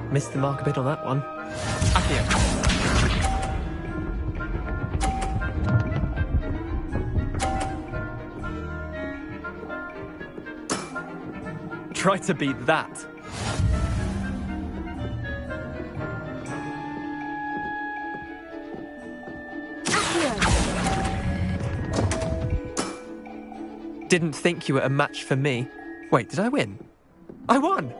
Missed the mark a bit on that one. Akio. Try to beat that. Didn't think you were a match for me. Wait, did I win? I won!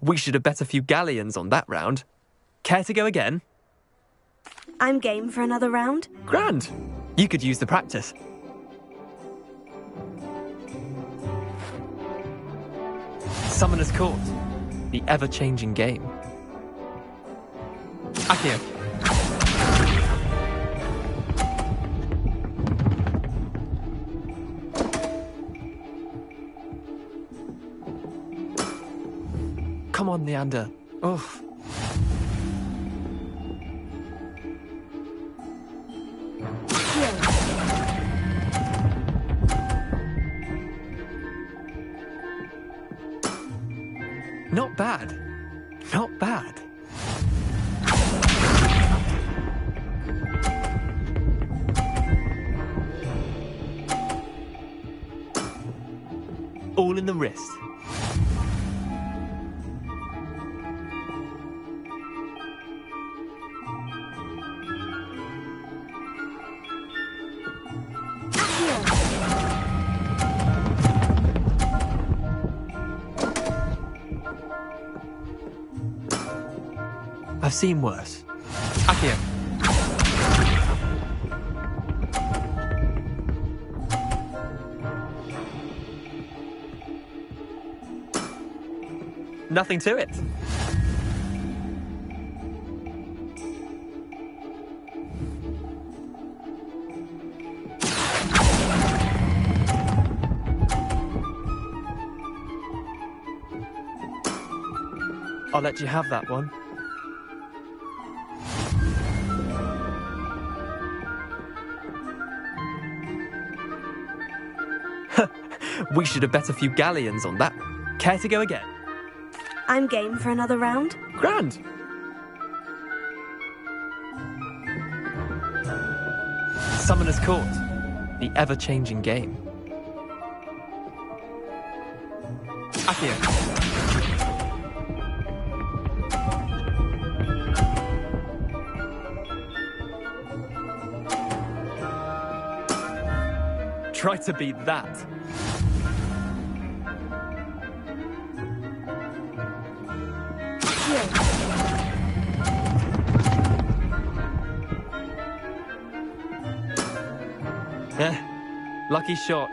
We should have bet a few galleons on that round. Care to go again? I'm game for another round. Grand! You could use the practice. Summoner's Court. The ever-changing game. Akio. Come on, Neander. Oof. Not bad. Not bad. All in the wrist. I've seen worse. Akio. Nothing to it. I'll let you have that one. We should have bet a few galleons on that. Care to go again? I'm game for another round. Grand! Summoner's Court. The ever-changing game. Akio. Try to beat that. Lucky shot.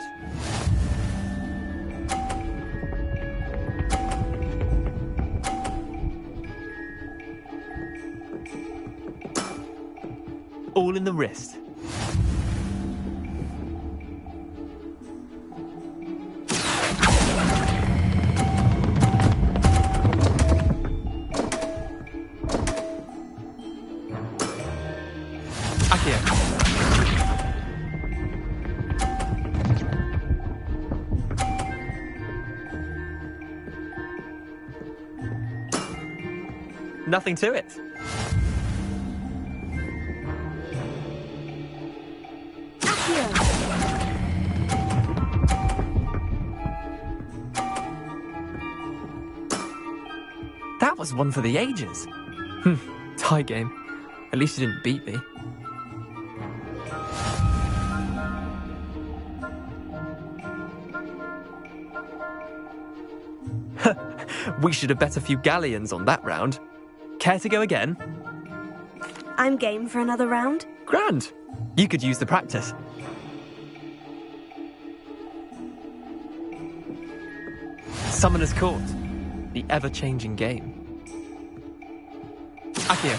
All in the wrist. Nothing to it. That was one for the ages. Tie game. At least you didn't beat me. We should have bet a few galleons on that round. Care to go again? I'm game for another round. Grand. You could use the practice. Summoner's Court. The ever-changing game. Akio.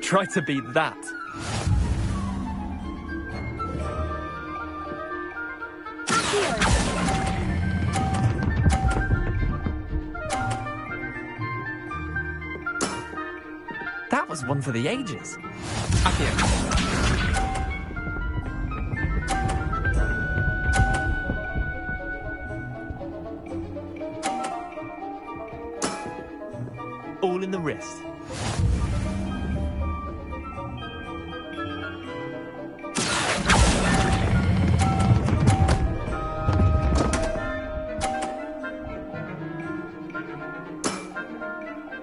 Try to beat that. That was one for the ages. Akio. All in the wrist.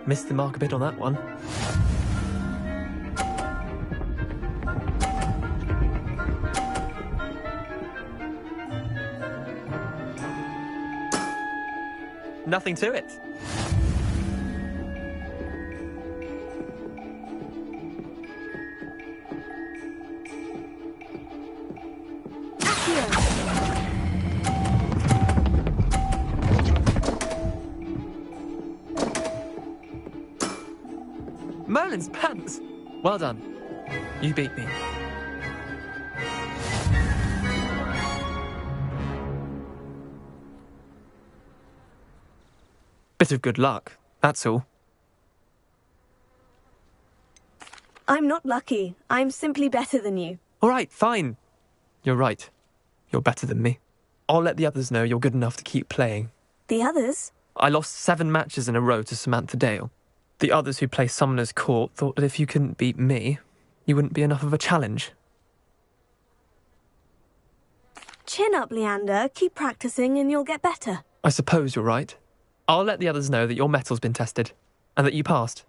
Missed the mark a bit on that one. Nothing to it. Merlin's pants! Well done. You beat me. Bit of good luck, that's all. I'm not lucky. I'm simply better than you. All right, fine. You're right. You're better than me. I'll let the others know you're good enough to keep playing. The others? I lost 7 matches in a row to Samantha Dale. The others who play Summoner's Court thought that if you couldn't beat me, you wouldn't be enough of a challenge. Chin up, Leander. Keep practicing and you'll get better. I suppose you're right. I'll let the others know that your metal's been tested, and that you passed.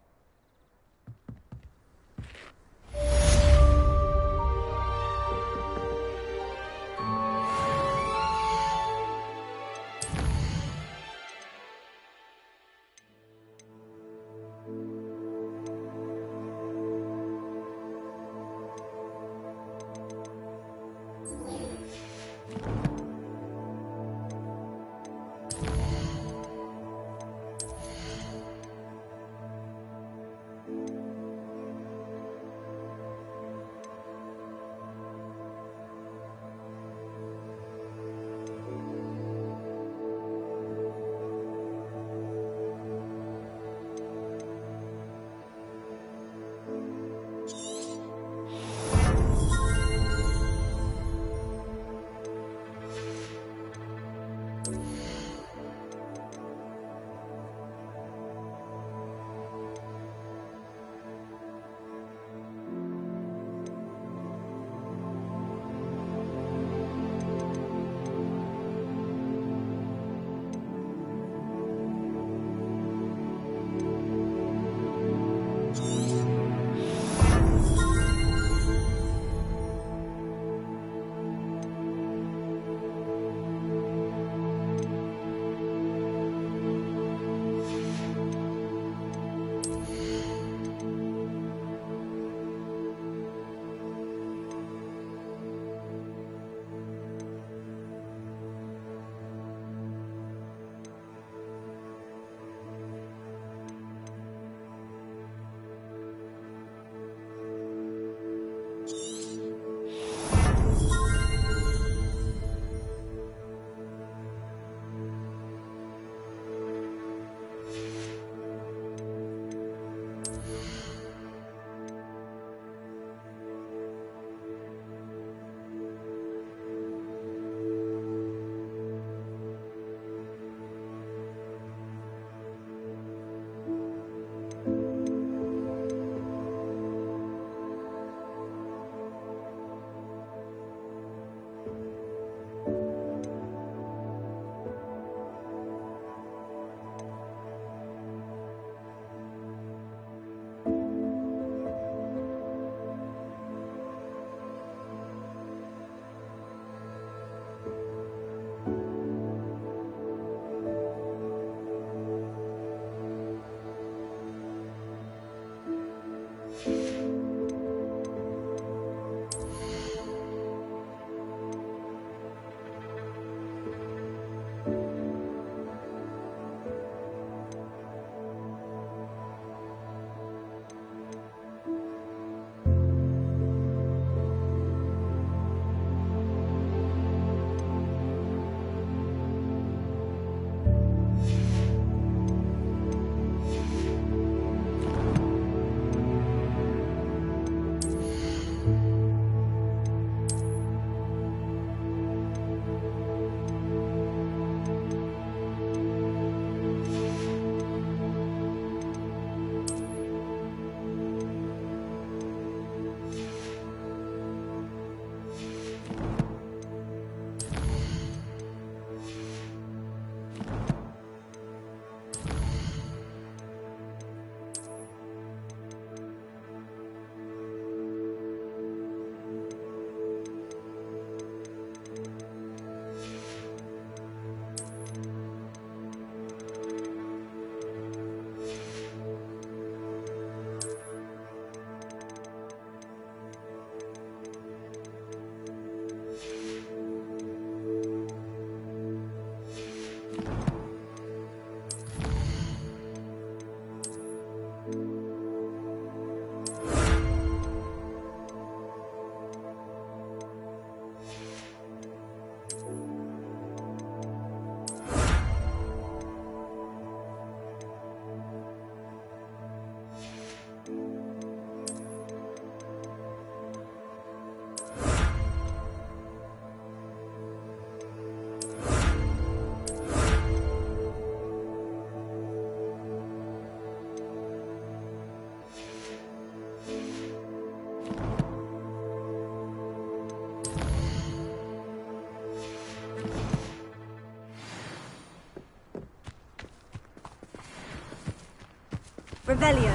Revelio.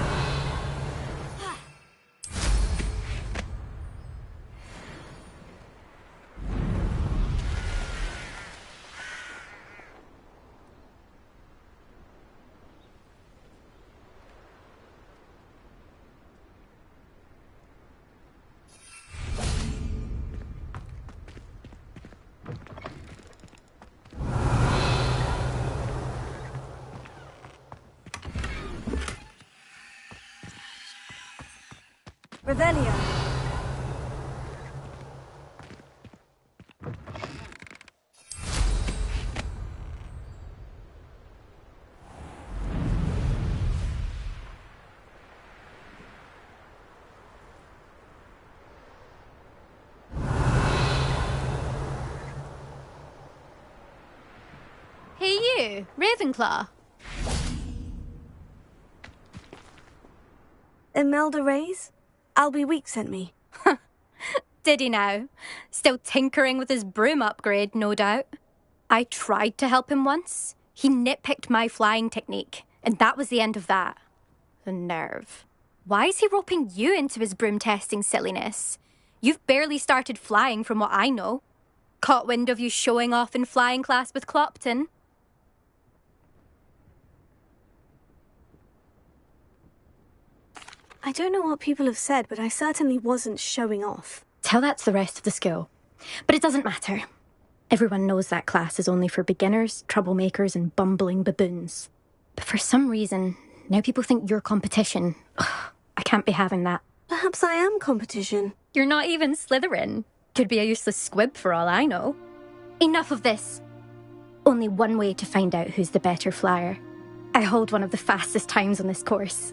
Revelio. Hey you, Ravenclaw. Imelda Reyes? Albie Week sent me. Did he now? Still tinkering with his broom upgrade, no doubt. I tried to help him once. He nitpicked my flying technique, and that was the end of that. The nerve. Why is he roping you into his broom testing silliness? You've barely started flying from what I know. Caught wind of you showing off in flying class with Clopton. I don't know what people have said, but I certainly wasn't showing off. Tell that to the rest of the school. But it doesn't matter. Everyone knows that class is only for beginners, troublemakers, and bumbling baboons. But for some reason, now people think you're competition. Ugh, I can't be having that. Perhaps I am competition. You're not even Slytherin. Could be a useless squib for all I know. Enough of this. Only one way to find out who's the better flyer. I hold one of the fastest times on this course.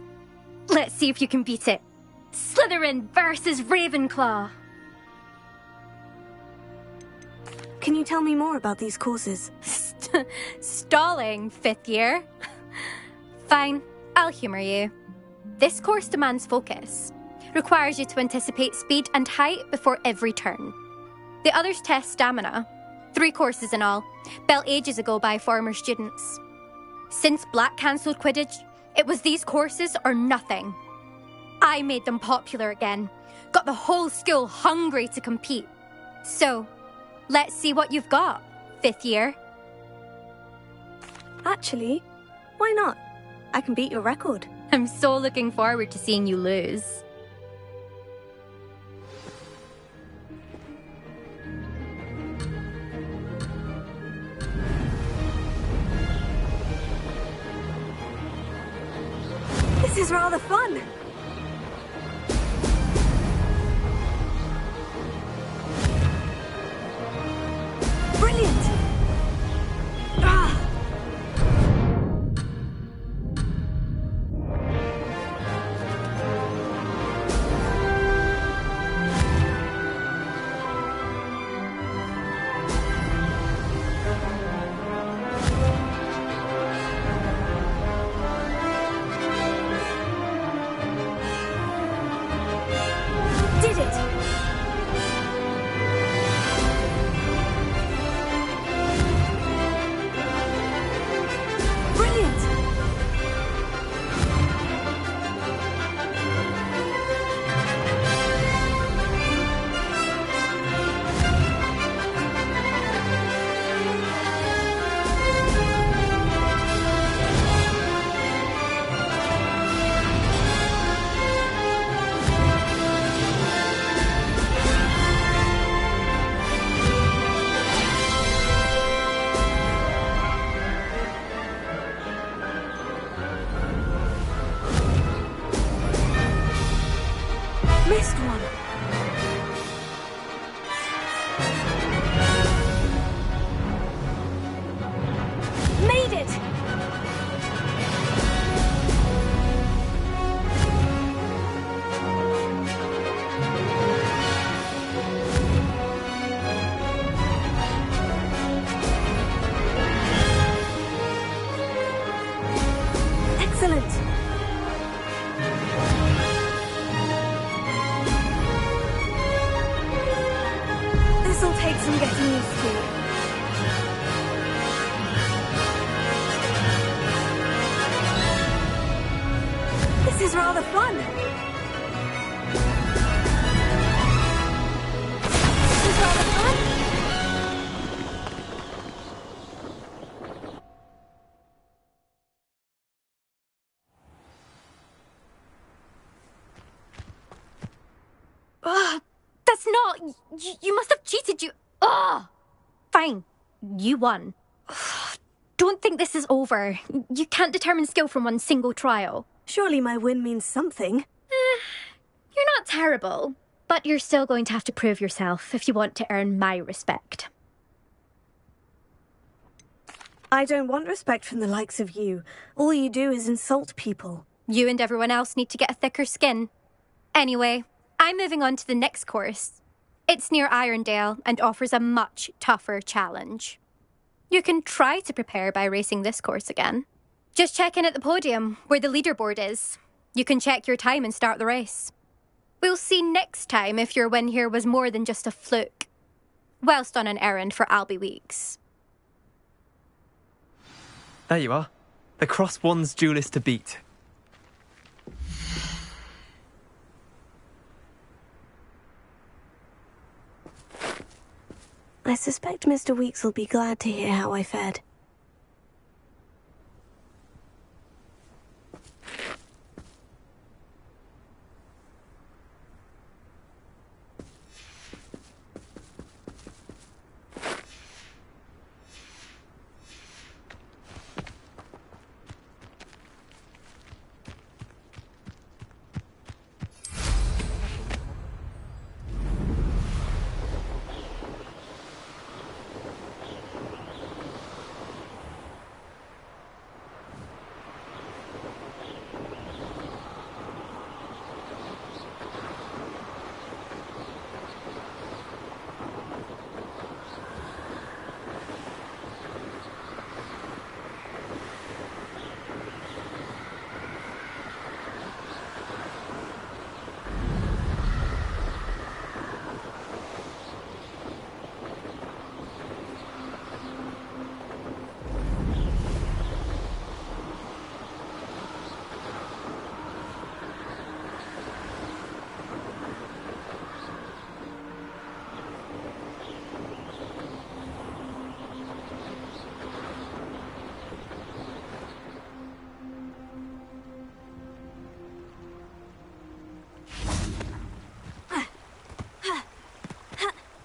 Let's see if you can beat it. Slytherin versus Ravenclaw. Can you tell me more about these courses? Stalling, 5th year. Fine, I'll humour you. This course demands focus. Requires you to anticipate speed and height before every turn. The others test stamina. 3 courses in all, built ages ago by former students. Since Black cancelled Quidditch, it was these courses or nothing. I made them popular again. Got the whole school hungry to compete. So, let's see what you've got, 5th year. Actually, why not? I can beat your record. I'm so looking forward to seeing you lose. This is rather fun. Brilliant. Did it! Brilliant! Missed one. Made it! Excellent! This'll take some getting used to. It's not. You must have cheated. Ugh! Fine. You won. Don't think this is over. You can't determine skill from one single trial. Surely my win means something. You're not terrible, but you're still going to have to prove yourself if you want to earn my respect. I don't want respect from the likes of you. All you do is insult people. You and everyone else need to get a thicker skin. Anyway, I'm moving on to the next course. It's near Irondale and offers a much tougher challenge. You can try to prepare by racing this course again. Just check in at the podium, where the leaderboard is. You can check your time and start the race. We'll see next time if your win here was more than just a fluke. Whilst on an errand for Albie Weeks. There you are. The Cross Wands duelist to beat. I suspect Mr. Weeks will be glad to hear how I fared.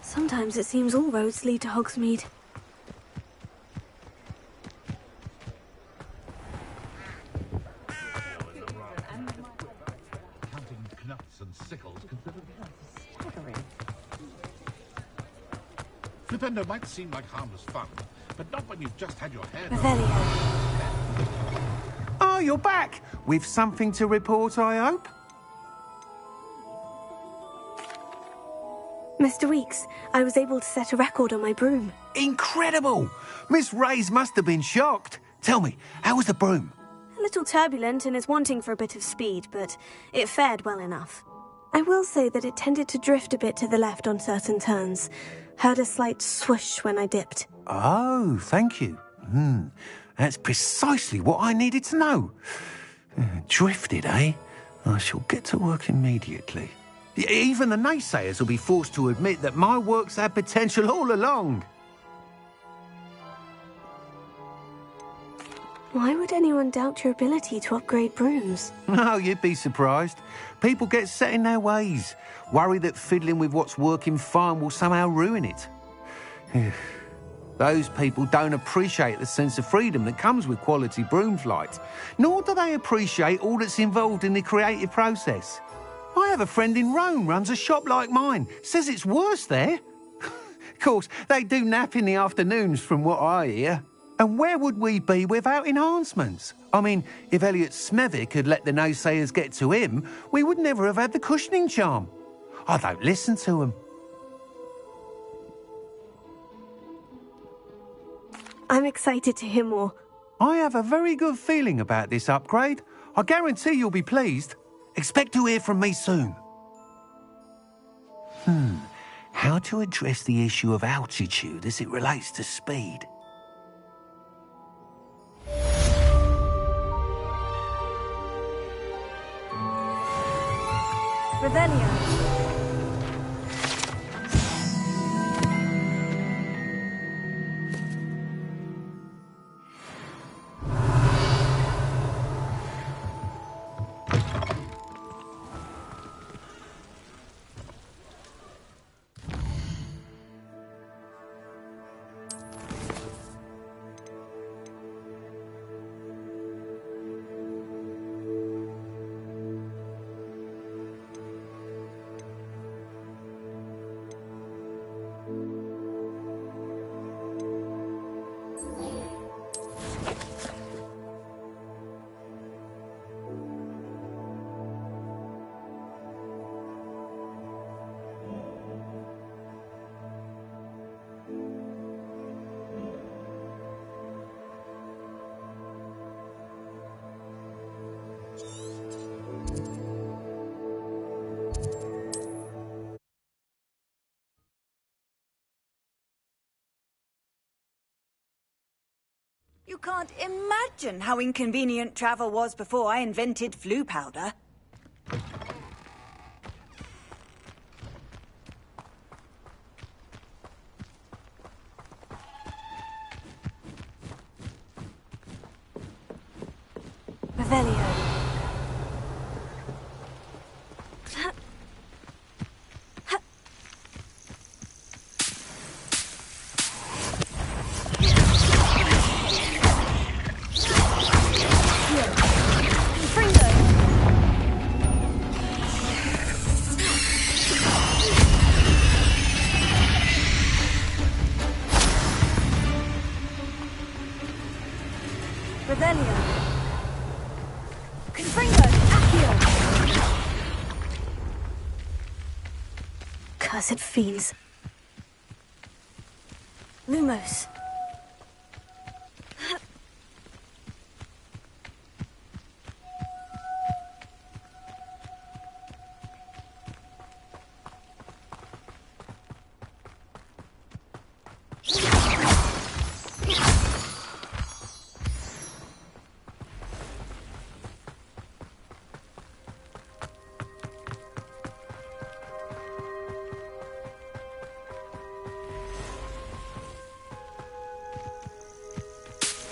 Sometimes it seems all roads lead to Hogsmeade. Flipendo might seem like harmless fun, but not when you've just had your hair... Oh, you're back! With something to report, I hope? Mr. Weeks, I was able to set a record on my broom. Incredible! Miss Reyes must have been shocked. Tell me, how was the broom? A little turbulent and is wanting for a bit of speed, but it fared well enough. I will say that it tended to drift a bit to the left on certain turns. Heard a slight swoosh when I dipped. Oh, thank you. That's precisely what I needed to know. Drifted, eh? I shall get to work immediately. Even the naysayers will be forced to admit that my work's had potential all along. Why would anyone doubt your ability to upgrade brooms? No, you'd be surprised. People get set in their ways, worry that fiddling with what's working fine will somehow ruin it. Those people don't appreciate the sense of freedom that comes with quality broom flight, nor do they appreciate all that's involved in the creative process. I have a friend in Rome runs a shop like mine. Says it's worse there. Of course, they do nap in the afternoons from what I hear. And where would we be without enhancements? I mean, if Elliot Smethwick had let the naysayers get to him, we would never have had the cushioning charm. I don't listen to them. I'm excited to hear more. I have a very good feeling about this upgrade. I guarantee you'll be pleased. Expect to hear from me soon. How to address the issue of altitude as it relates to speed? Revelio. You can't imagine how inconvenient travel was before I invented flu powder. Revelio. Cursed fiends. Lumos.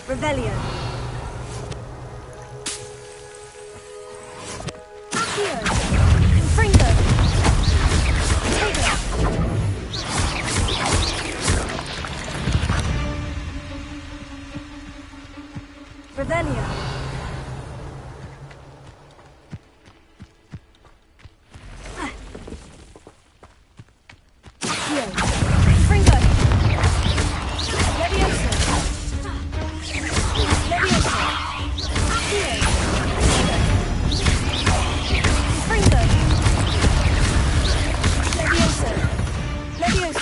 Revelio. Accio. Confringo. Tego. Revelio. Accio. Confringo. Levioso.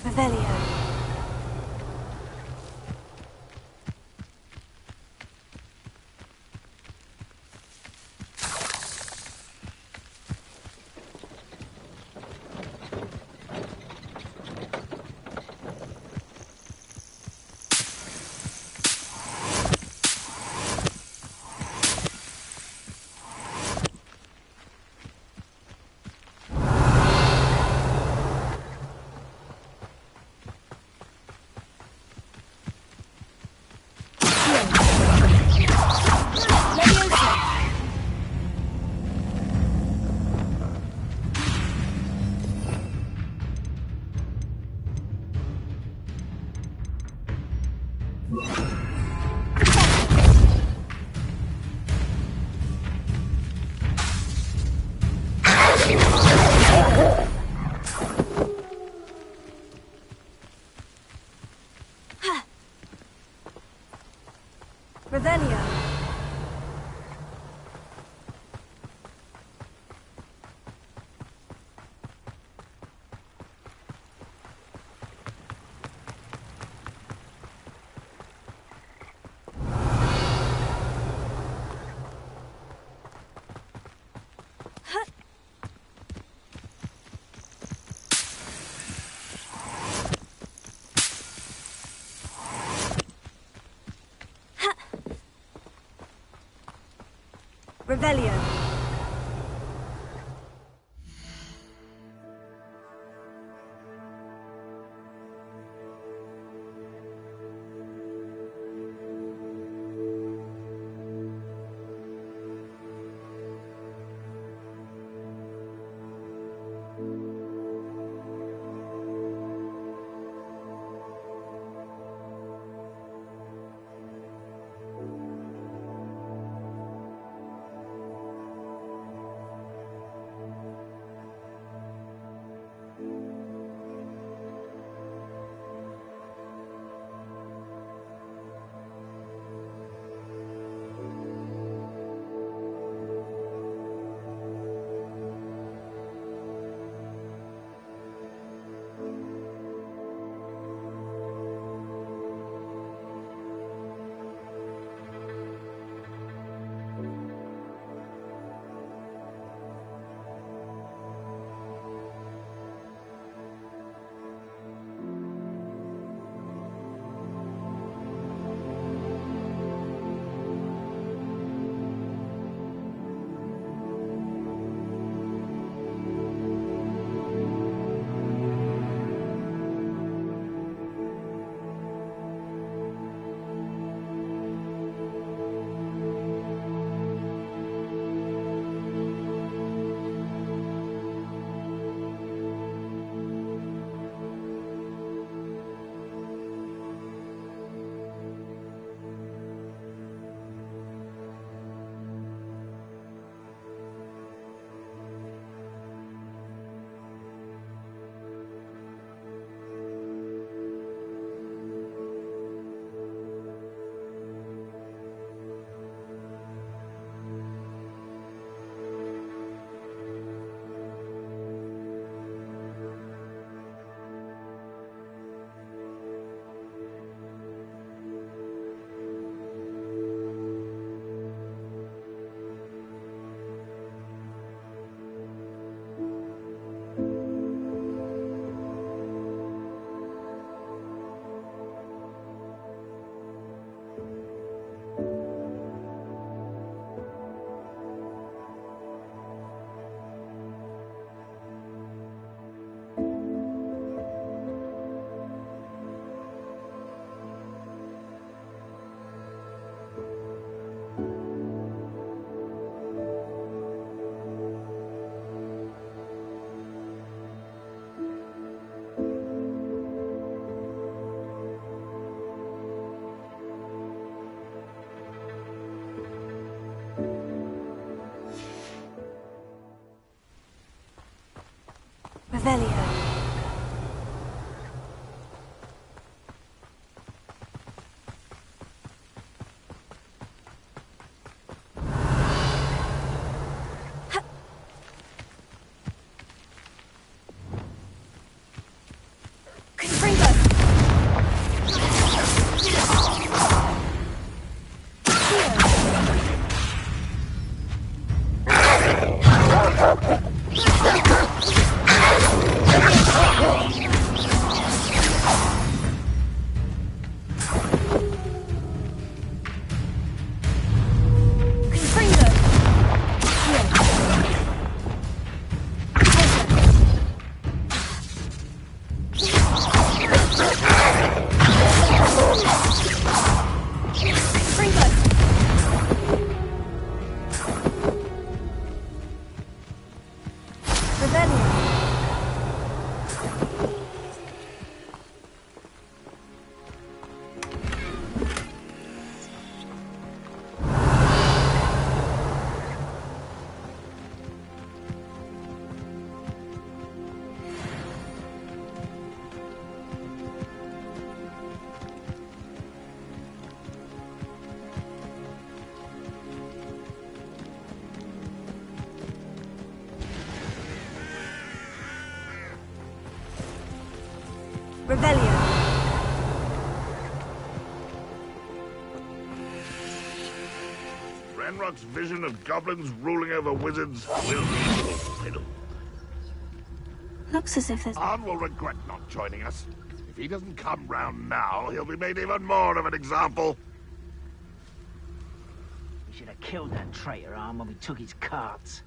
Revelio. Revelio. Revelio. Revelio. Revelio. Ranrock's vision of goblins ruling over wizards will be fulfilled. Looks as if there's... Arn will regret not joining us. If he doesn't come round now, he'll be made even more of an example. We should have killed that traitor, Arn, when we took his carts.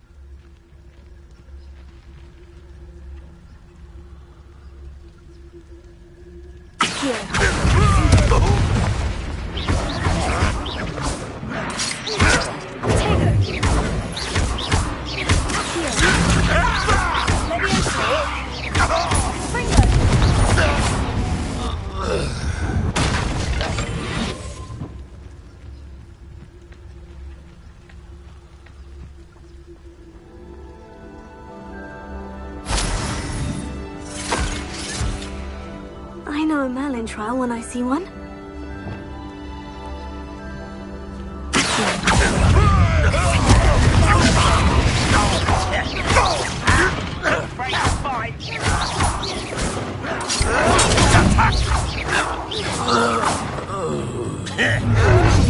I know a Merlin trial when I see one.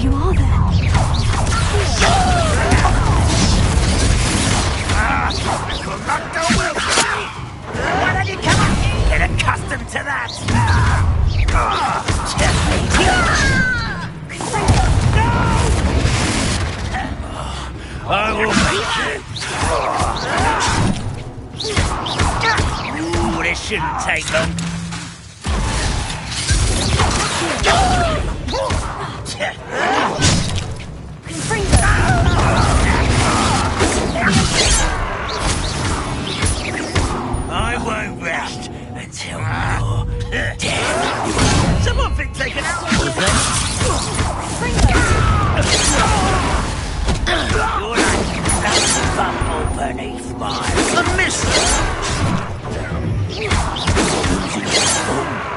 You are there. Why don't you come on? Get accustomed to that! I will make you. Ooh, this shouldn't take long. I won't rest until you're dead. Someone been taken out. You're like bumble beneath my mist.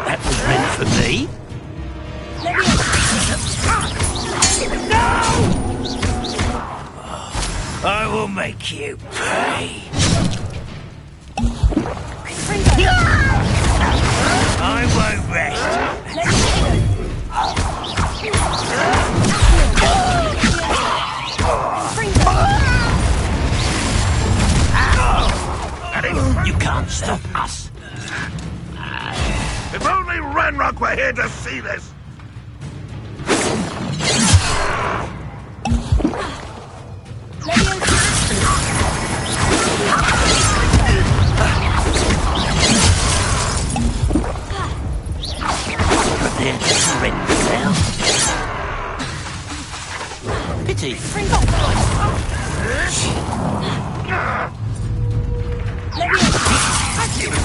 That was meant for me. I will make you pay. I won't rest. You can't stop us. If only Ranrock were here to see this. Prepare to surrender now. Pity. You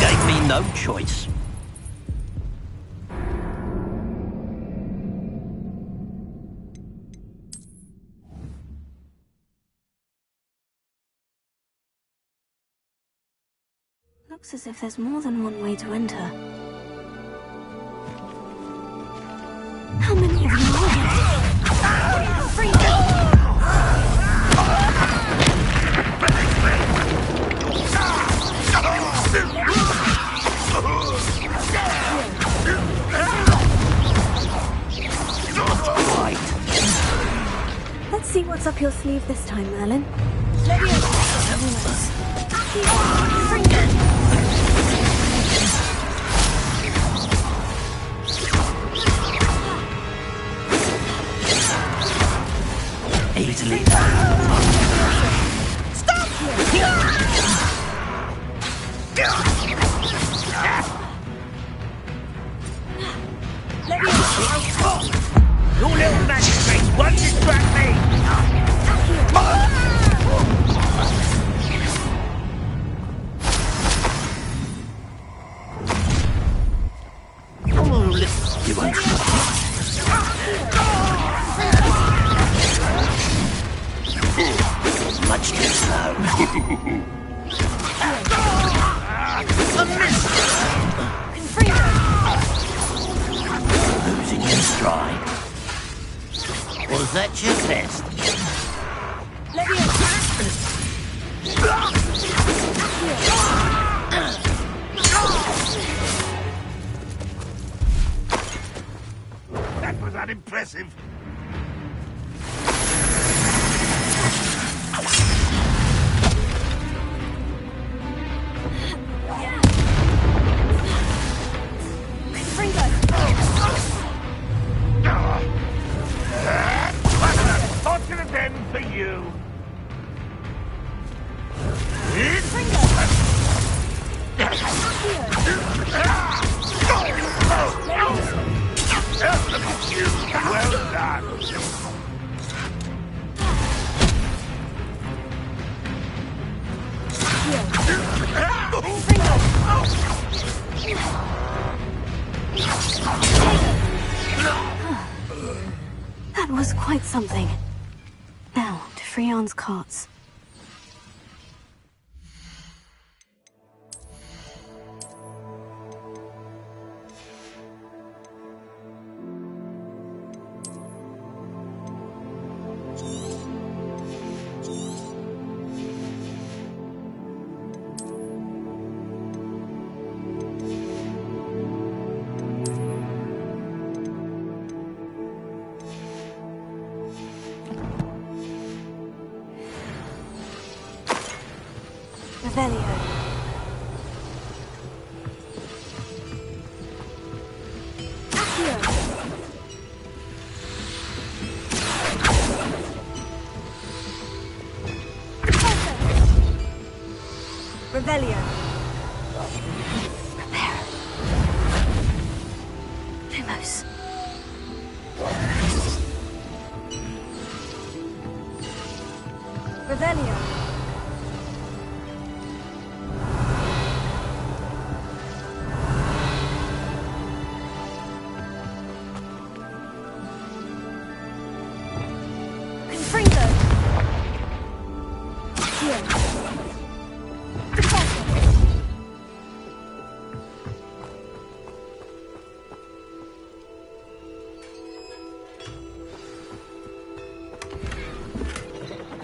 gave me no choice. Looks as if there's more than one way to enter. How many of you are there? Free Let's see what's up your sleeve this time, Merlin. Easily. Stop! Your little magic tricks won't distract me! You won't much too slow. A miss! Losing your stride. Was that your best? That was unimpressive. Fortunate end for you. Well done. That was quite something. Now, to Freon's carts. Revelio. Revelio. Prepare. Lumos. Revelio.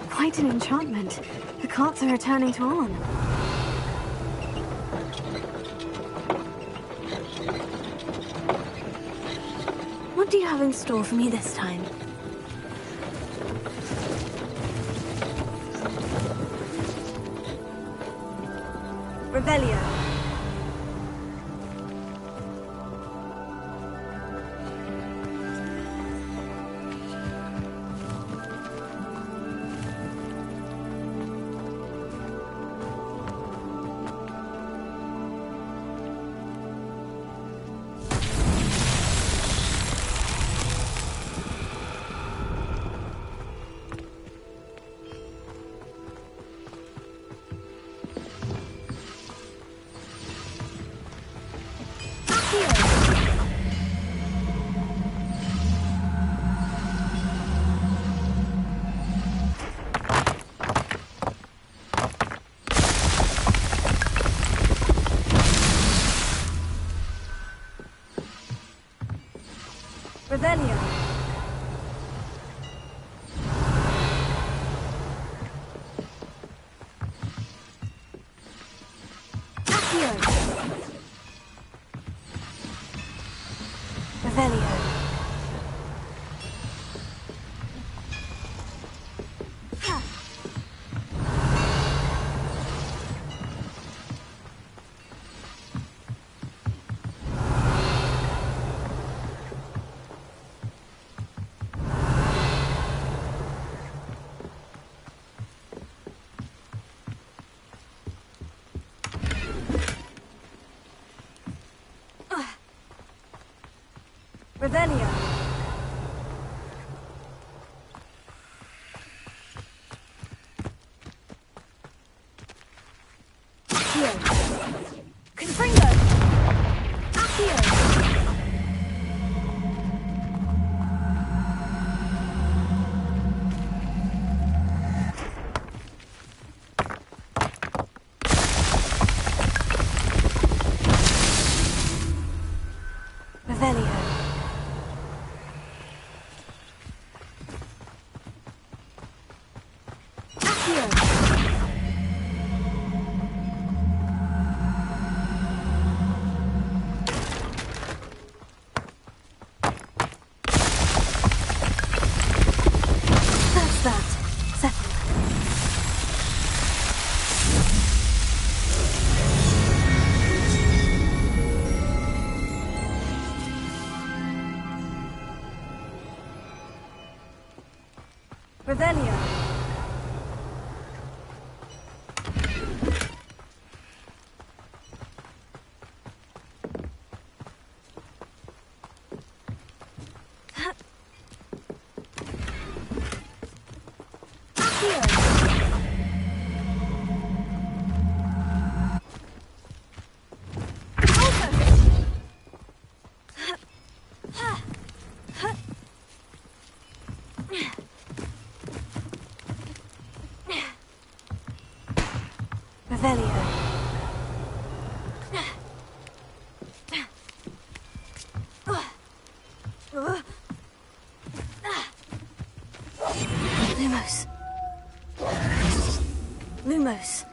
Quite an enchantment. The carts are returning to Arn. What do you have in store for me this time? Revelio. Revelio. Accio. Confringo. Accio. Revelio. That's that. Settled. Revelio. Revelio. Lumos. Lumos.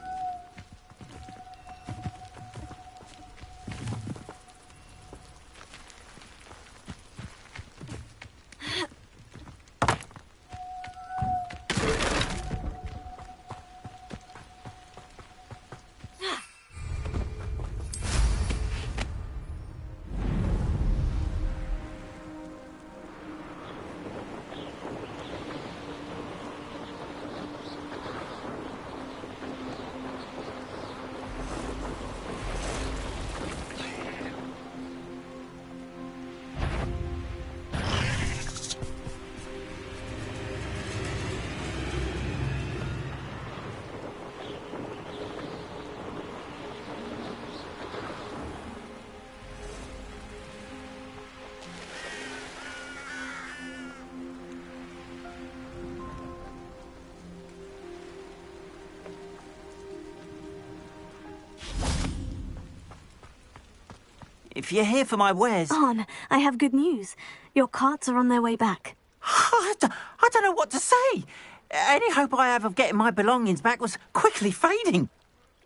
If you're here for my wares... Arn, I have good news. Your carts are on their way back. I don't know what to say. Any hope I have of getting my belongings back was quickly fading.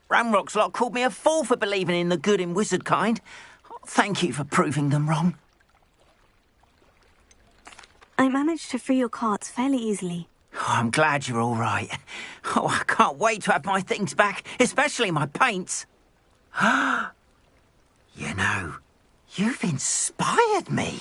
Ramrock's lot called me a fool for believing in the good in wizard kind. Thank you for proving them wrong. I managed to free your carts fairly easily. Oh, I'm glad you're all right. Oh, I can't wait to have my things back, especially my paints. You know, you've inspired me.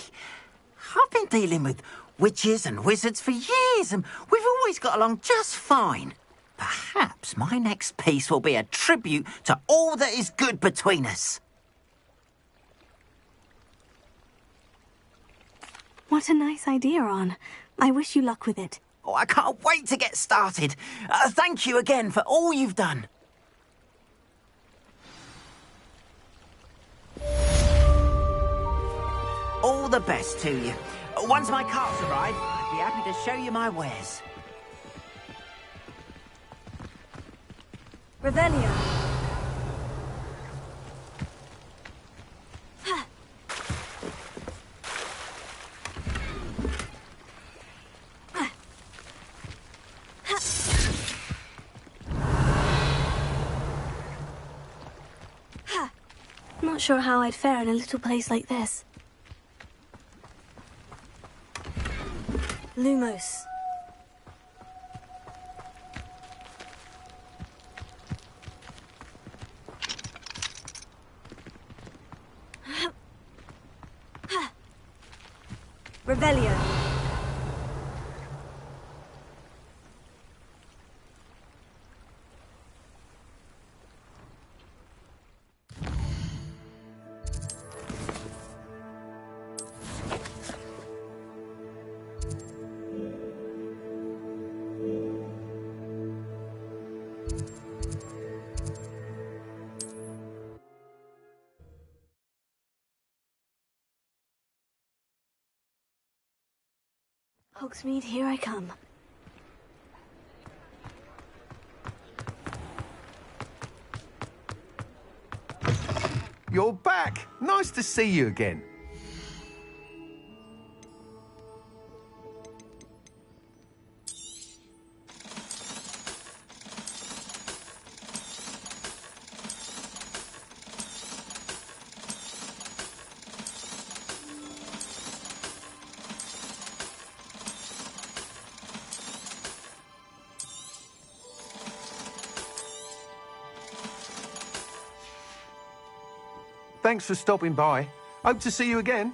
I've been dealing with witches and wizards for years, and we've always got along just fine. Perhaps my next piece will be a tribute to all that is good between us. What a nice idea, Arn. I wish you luck with it. Oh, I can't wait to get started. Thank you again for all you've done. All the best to you. Once my carts arrive, I'd be happy to show you my wares. Revelio. Not sure how I'd fare in a little place like this. Lumos. Revelio. Hogsmeade, here I come. You're back! Nice to see you again. Thanks for stopping by. Hope to see you again.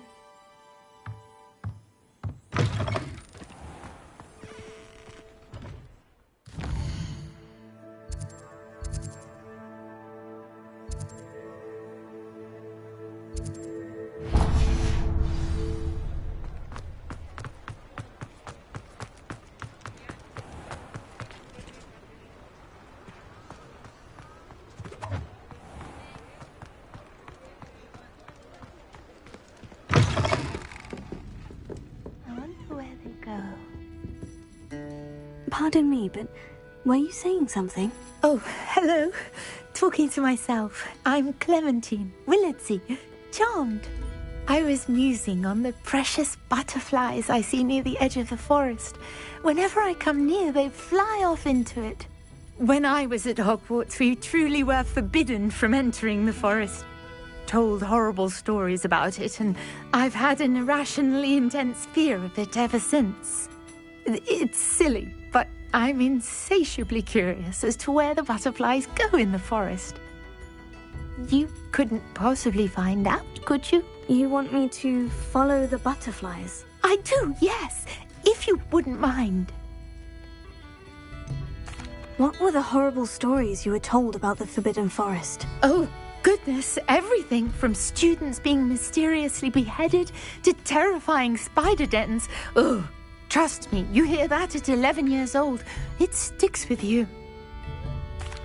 Pardon me, but were you saying something? Oh, hello. Talking to myself. I'm Clementine Willardsey. Charmed. I was musing on the precious butterflies I see near the edge of the forest. Whenever I come near, they fly off into it. When I was at Hogwarts, we truly were forbidden from entering the forest. Told horrible stories about it, and I've had an irrationally intense fear of it ever since. It's silly, but I'm insatiably curious as to where the butterflies go in the forest. You couldn't possibly find out, could you? You want me to follow the butterflies? I do, yes, if you wouldn't mind. What were the horrible stories you were told about the Forbidden Forest? Oh, goodness, everything from students being mysteriously beheaded to terrifying spider dens. Ugh. Trust me, you hear that at 11 years old. It sticks with you.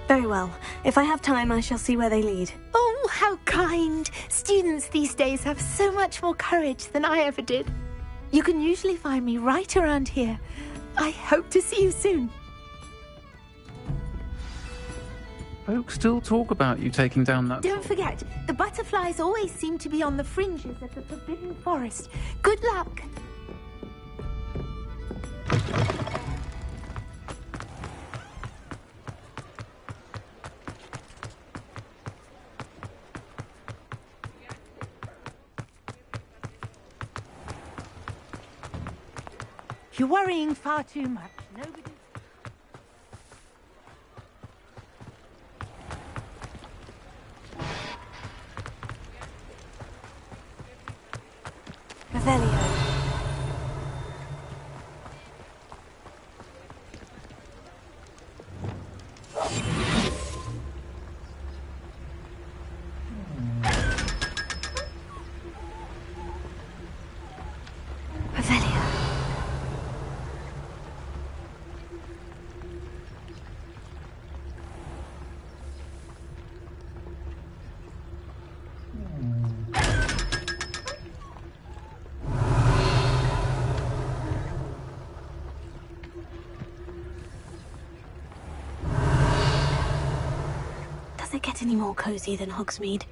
Very well. If I have time, I shall see where they lead. Oh, how kind. Students these days have so much more courage than I ever did. You can usually find me right around here. I hope to see you soon. Folks still talk about you taking down that... Don't forget, the butterflies always seem to be on the fringes of the Forbidden Forest. Good luck. You're worrying far too much. Nobody... Revelio. Does it get any more cozy than Hogsmeade?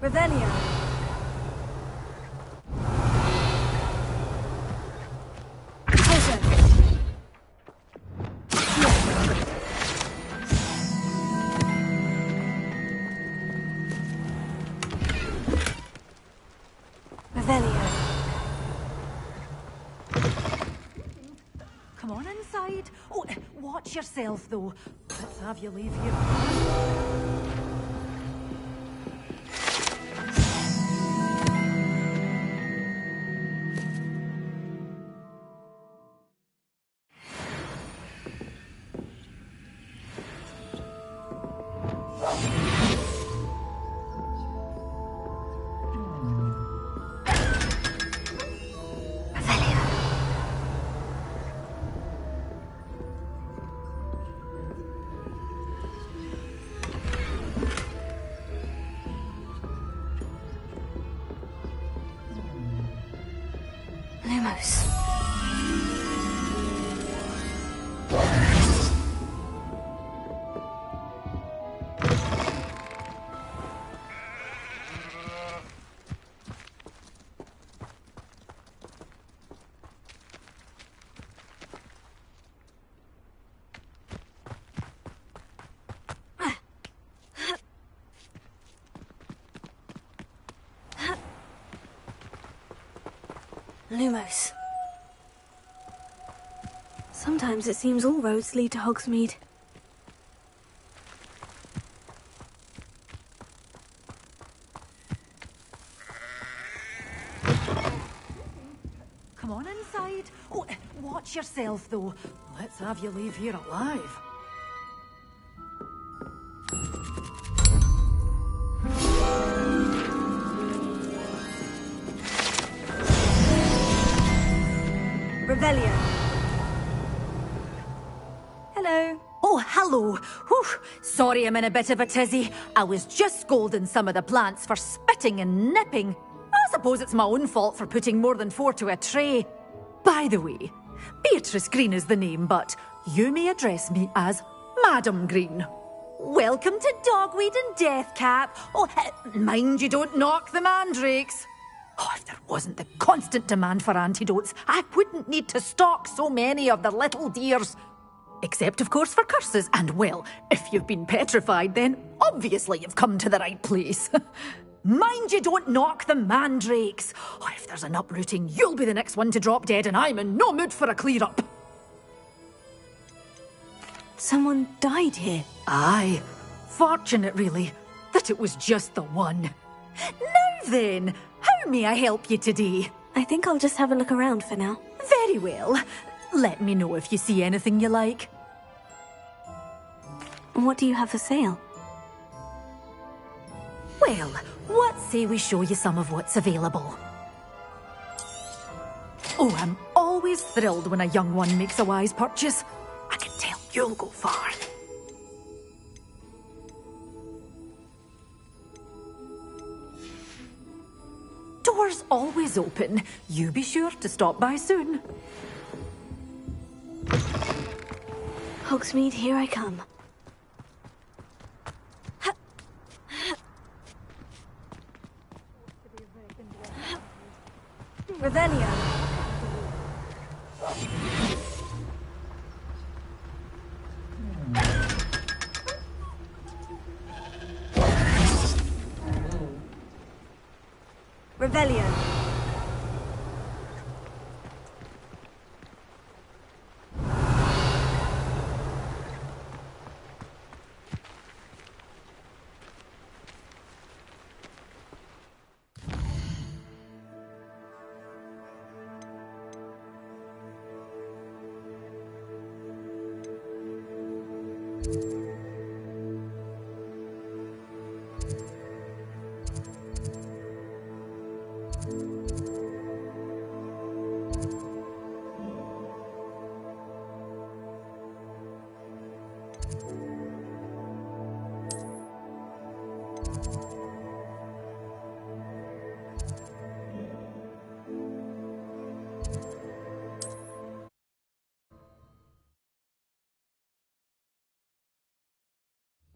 Revelio. Come on inside. Oh, watch yourself, though. Let's have you leave here. Lumos. Lumos. Sometimes it seems all roads lead to Hogsmeade. Come on inside. Oh, watch yourself, though. Let's have you leave here alive. Revelio. Hello. Oh, hello. Whew. Sorry I'm in a bit of a tizzy. I was just scolding some of the plants for spitting and nipping. I suppose it's my own fault for putting more than 4 to a tray. By the way, Beatrice Green is the name, but you may address me as Madam Green. Welcome to Dogweed and Deathcap. Oh, mind you don't knock the mandrakes. Oh, if there wasn't the constant demand for antidotes, I wouldn't need to stock so many of the little dears. Except, of course, for curses. And, well, if you've been petrified, then obviously you've come to the right place. Mind you don't knock the mandrakes. Oh, if there's an uprooting, you'll be the next one to drop dead, and I'm in no mood for a clear-up. Someone died here. Aye. Fortunate, really, that it was just the one. Now then, how may I help you today? I think I'll just have a look around for now. Very well. Let me know if you see anything you like. What do you have for sale? Well, what say we show you some of what's available? Oh, I'm always thrilled when a young one makes a wise purchase. I can tell you'll go far. Doors always open. You be sure to stop by soon. Hogsmeade, here I come. Revelio. Revelio.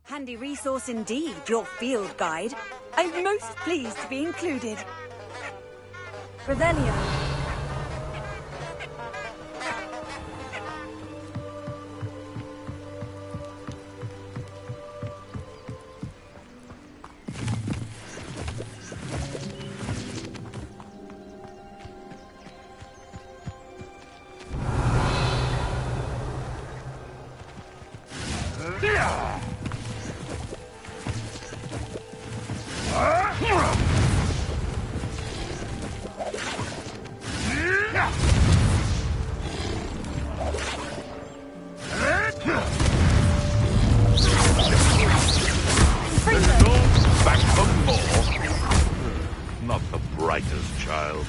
Handy resource indeed, your field guide. I'm most pleased to be included. Revelio. Back for more. Not the brightest child.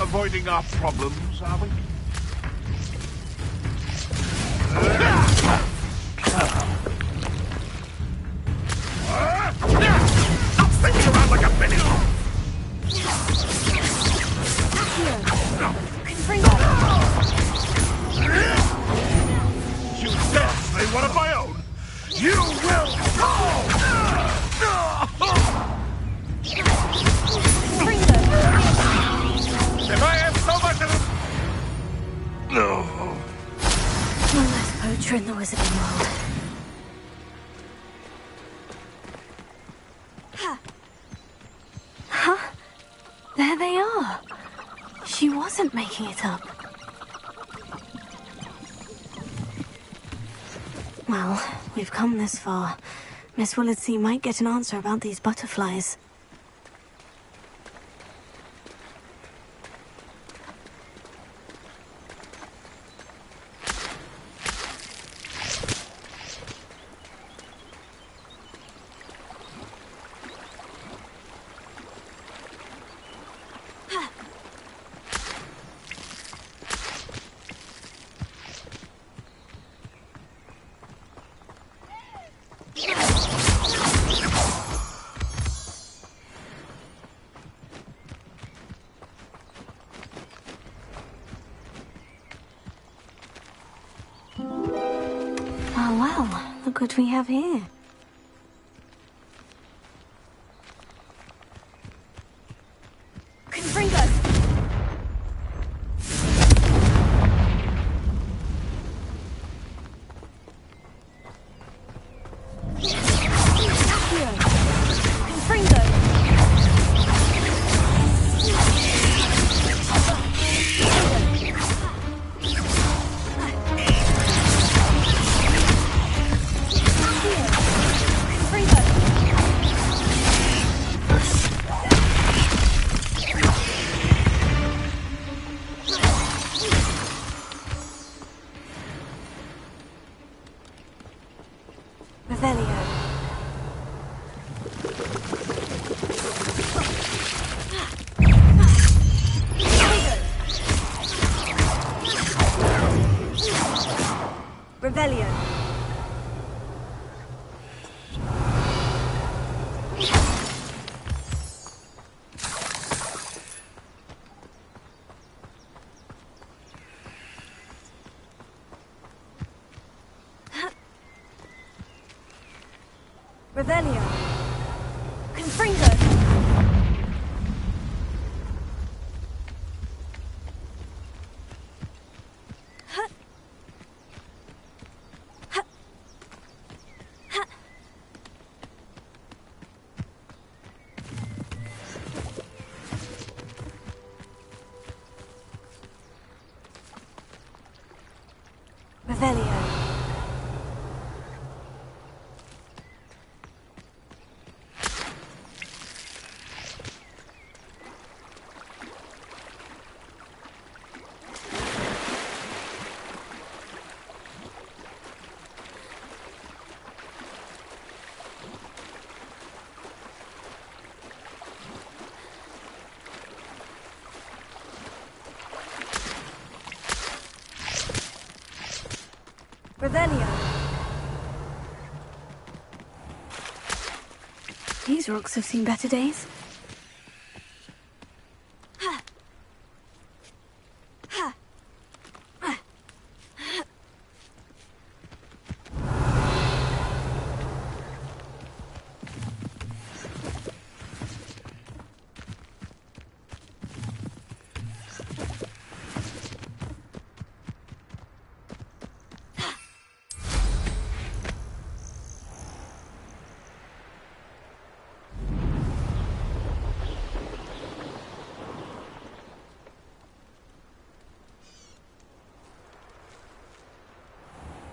Avoiding our problems, are we? I'll spin you around like a penny. You dare say one of my own? You will fall! If I have so much of them... No. One less poacher in the wizarding world. Huh? There they are. She wasn't making it up. Well, we've come this far. Miss Willardsea might get an answer about these butterflies. Oh, well, look what we have here. Confringo! Revelio. Revelio. Confringo. Revelio. Revelio. These rocks have seen better days.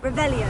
Revelio.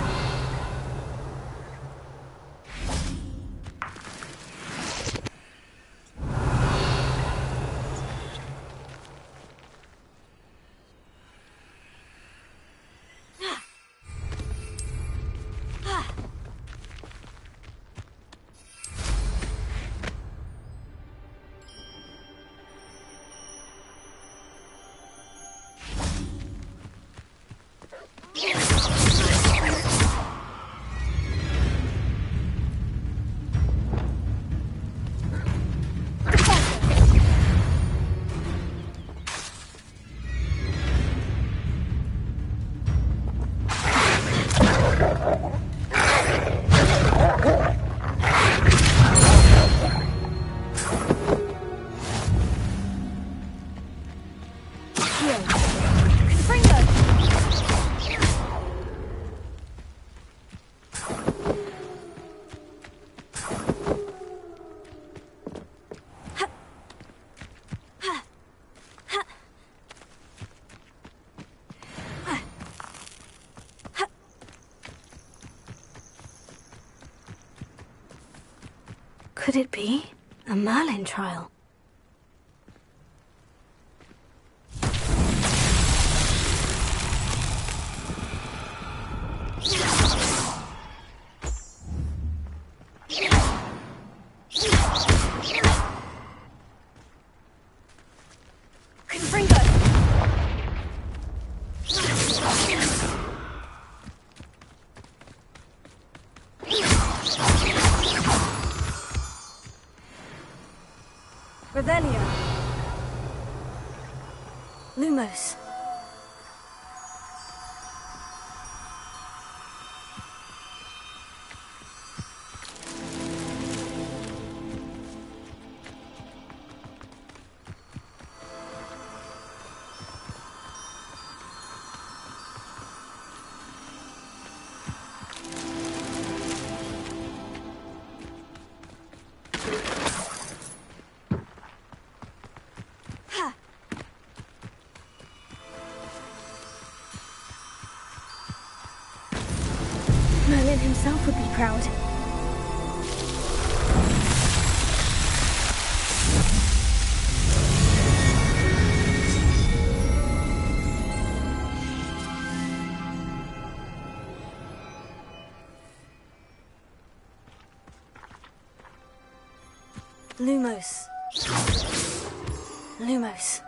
Could it be a Merlin trial? Revelio. Lumos. Merlin himself would be proud. Lumos. Lumos.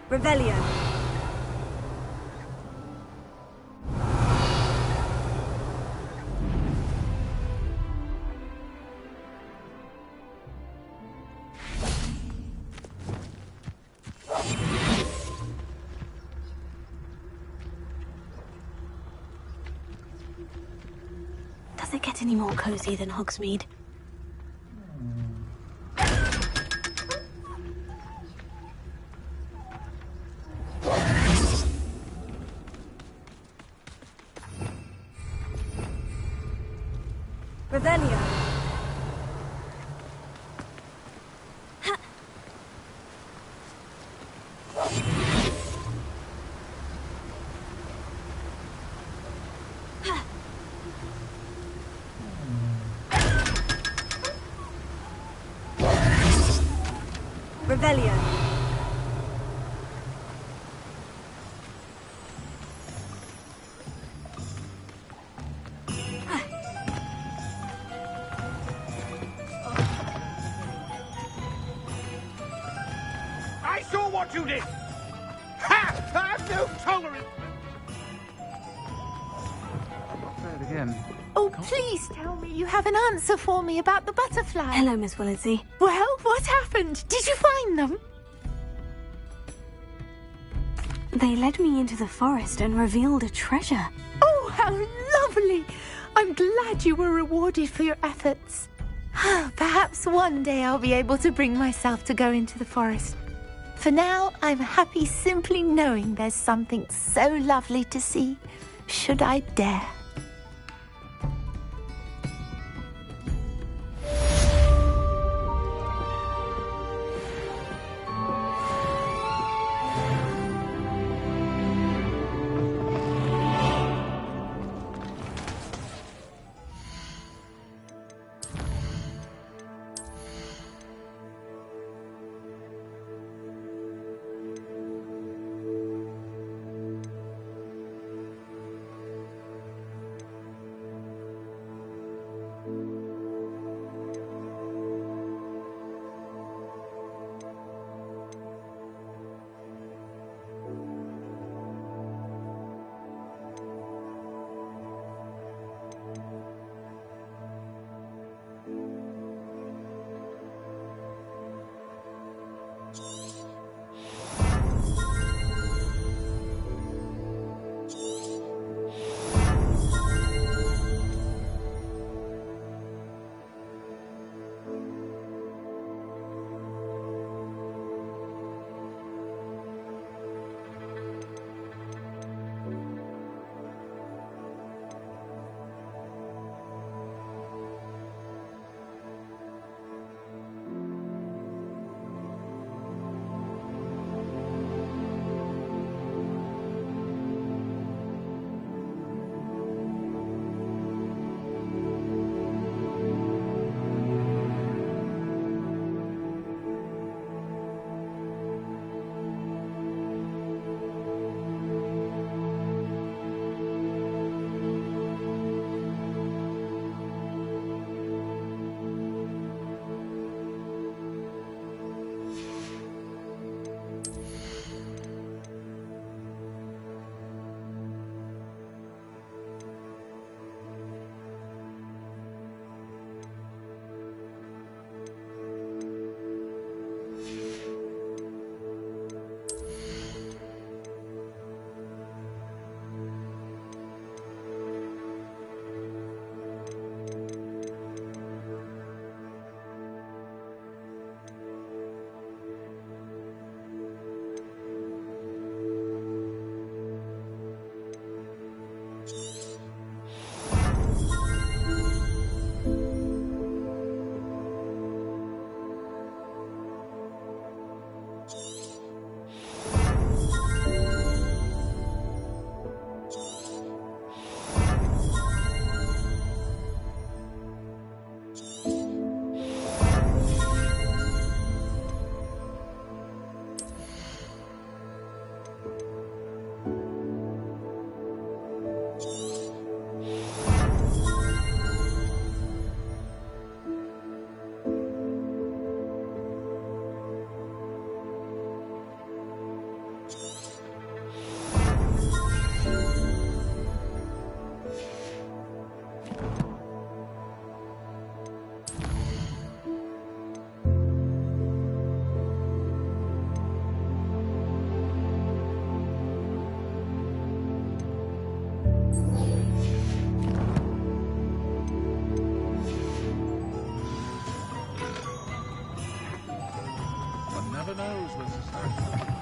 Revelio. Does it get any more cozy than Hogsmeade? Revelio. Revelio. I saw what you did! Ha! I have no tolerance! Say it again. Oh, please tell me you have an answer for me about the butterfly. Hello, Miss Willardsey. Well, what happened? Did you find them? They led me into the forest and revealed a treasure. Oh, how lovely! I'm glad you were rewarded for your efforts. Perhaps one day I'll be able to bring myself to go into the forest. For now, I'm happy simply knowing there's something so lovely to see, should I dare.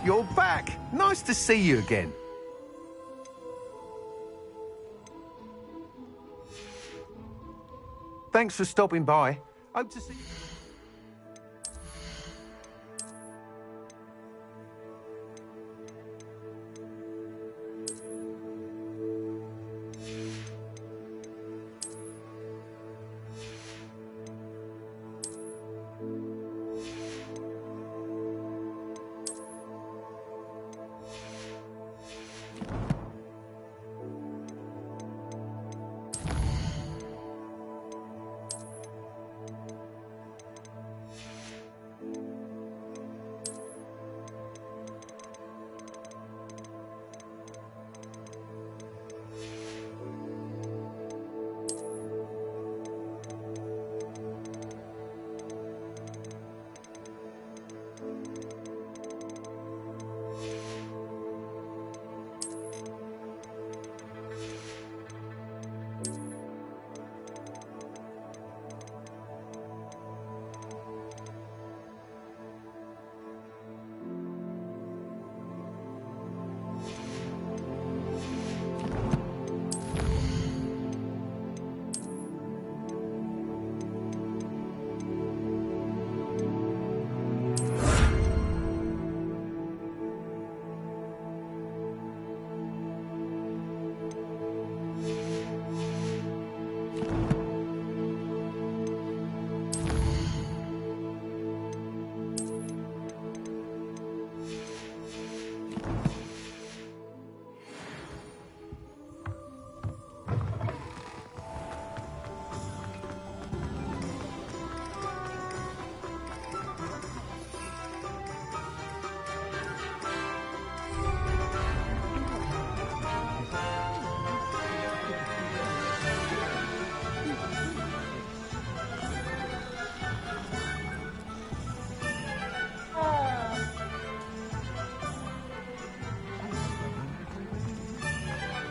You're back. Nice to see you again. Thanks for stopping by. Hope to see you.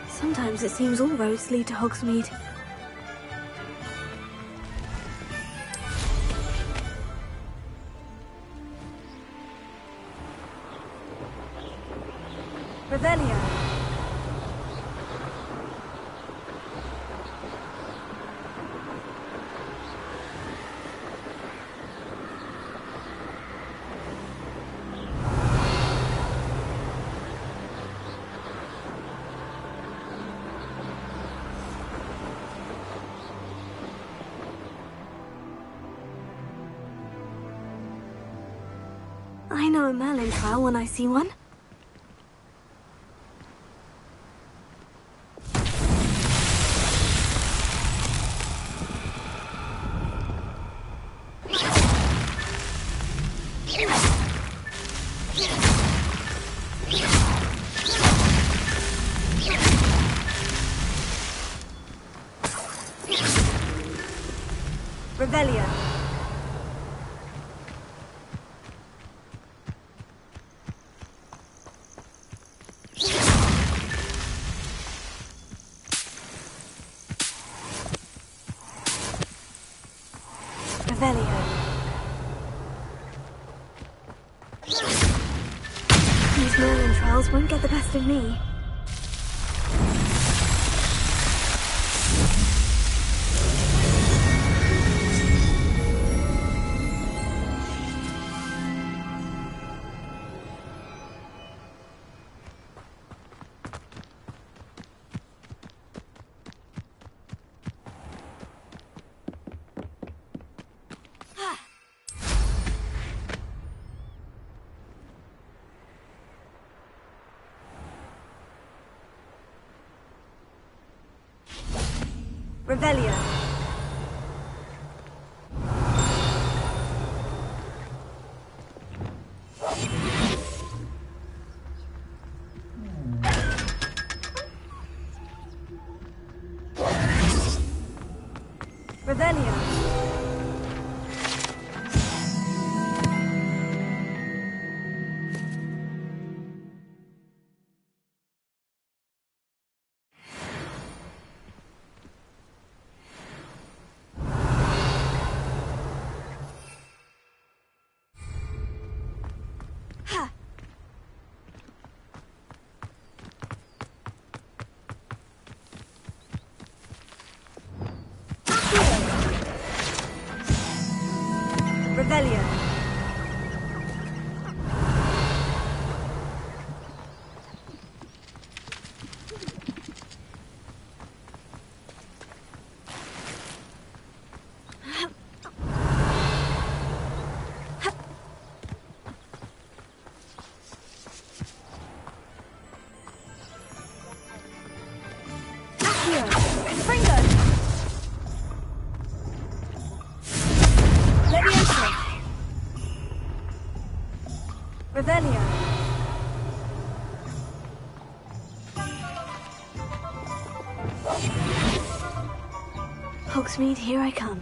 Sometimes it seems all roads lead to Hogsmeade. Revelio. I know a Merlin trial when I see one. Revelio. Revelio. These Merlin trials won't get the best of me. Revelio. Revelio. Revelio. Revelio. Hogsmeade, here I come.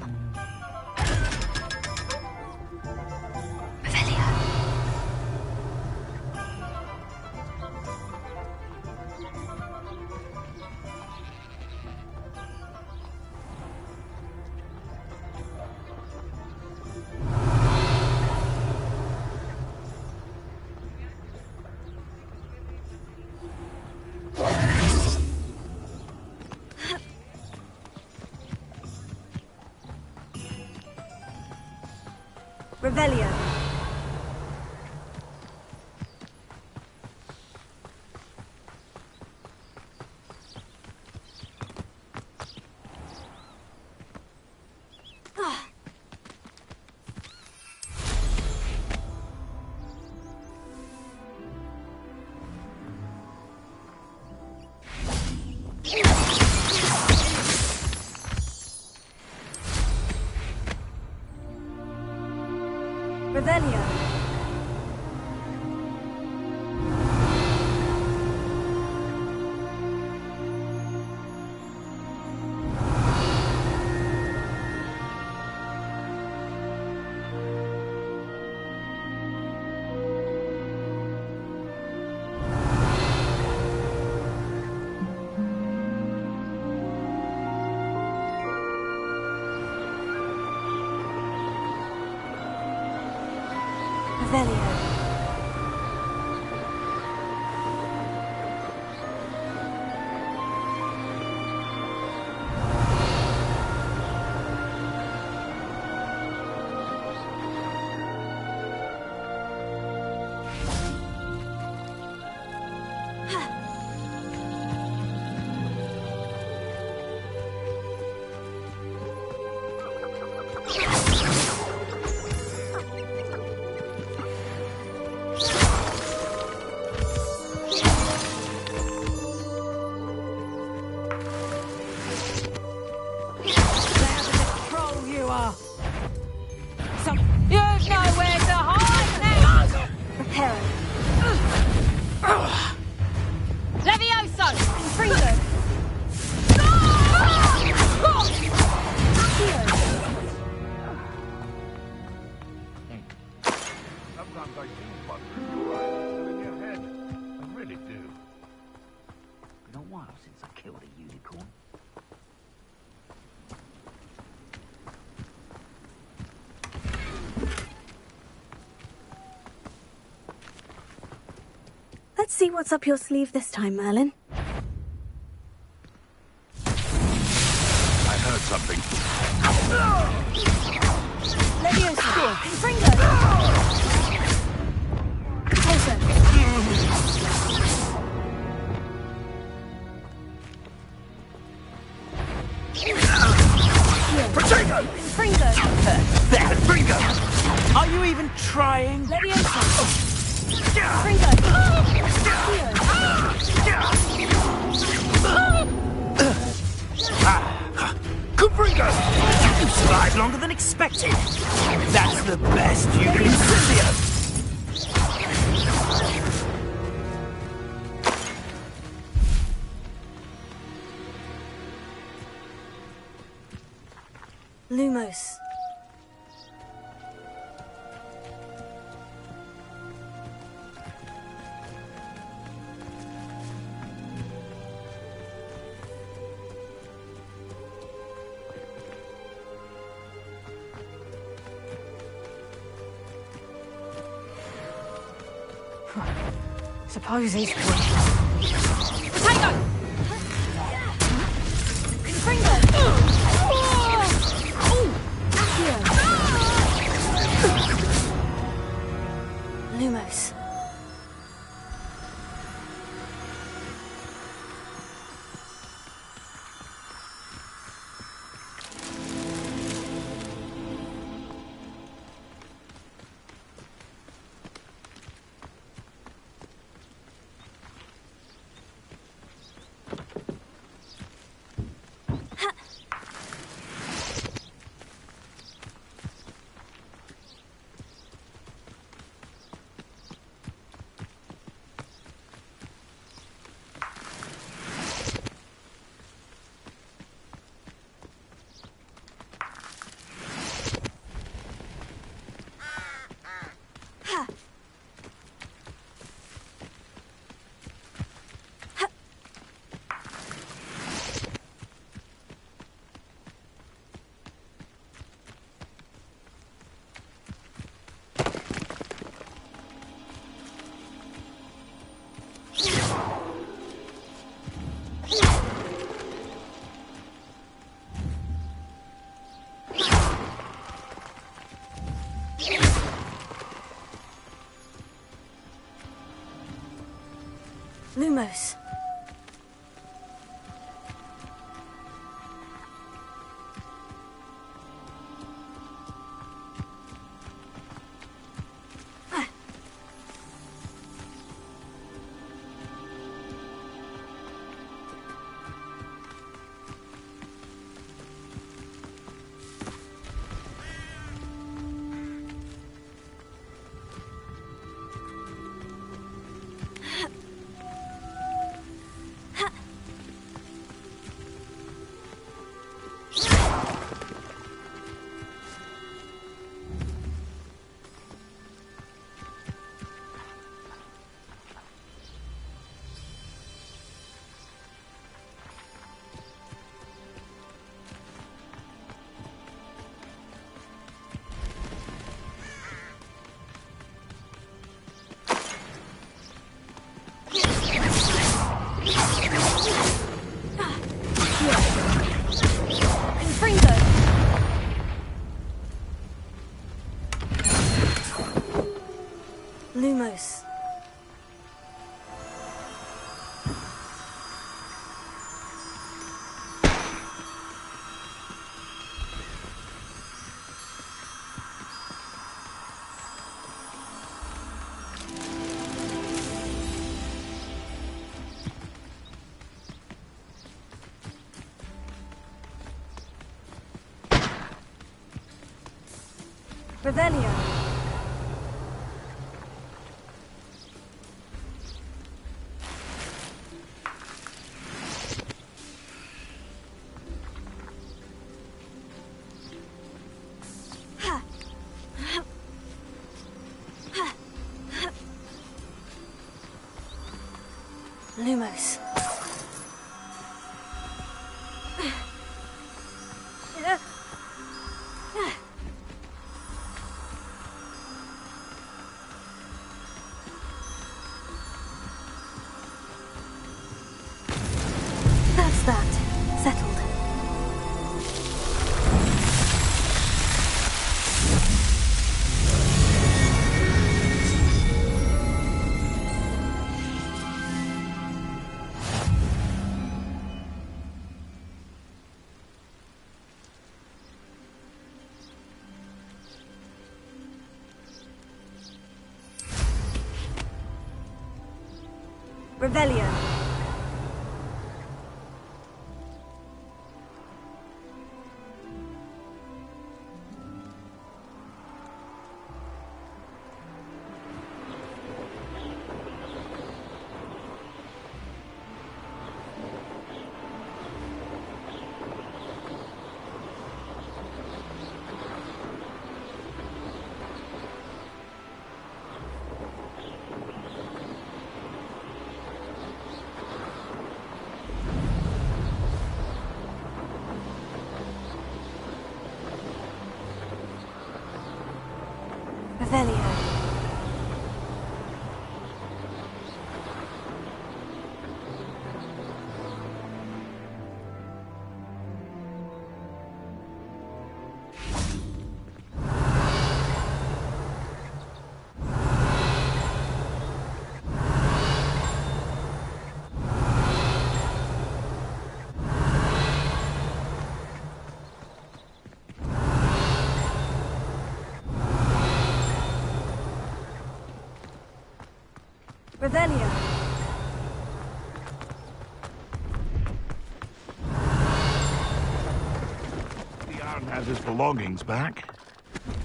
Revelio. Revelio. Revelio. Revelio. Let's see what's up your sleeve this time, Merlin. I heard something. Leviosa! Confringo! Closer! Protego! Confringo! Confringo! Are you even trying? Leviosa! Confringo! Confringo! You survived longer than expected. That's the best you can do. Lumos. Suppose he's Potato! Confringo! Accio! Lumos. Lumos. Revelio. Lumos. That's that. Settled. Revelio. Revelio. Revelio. The Yarn has his belongings back.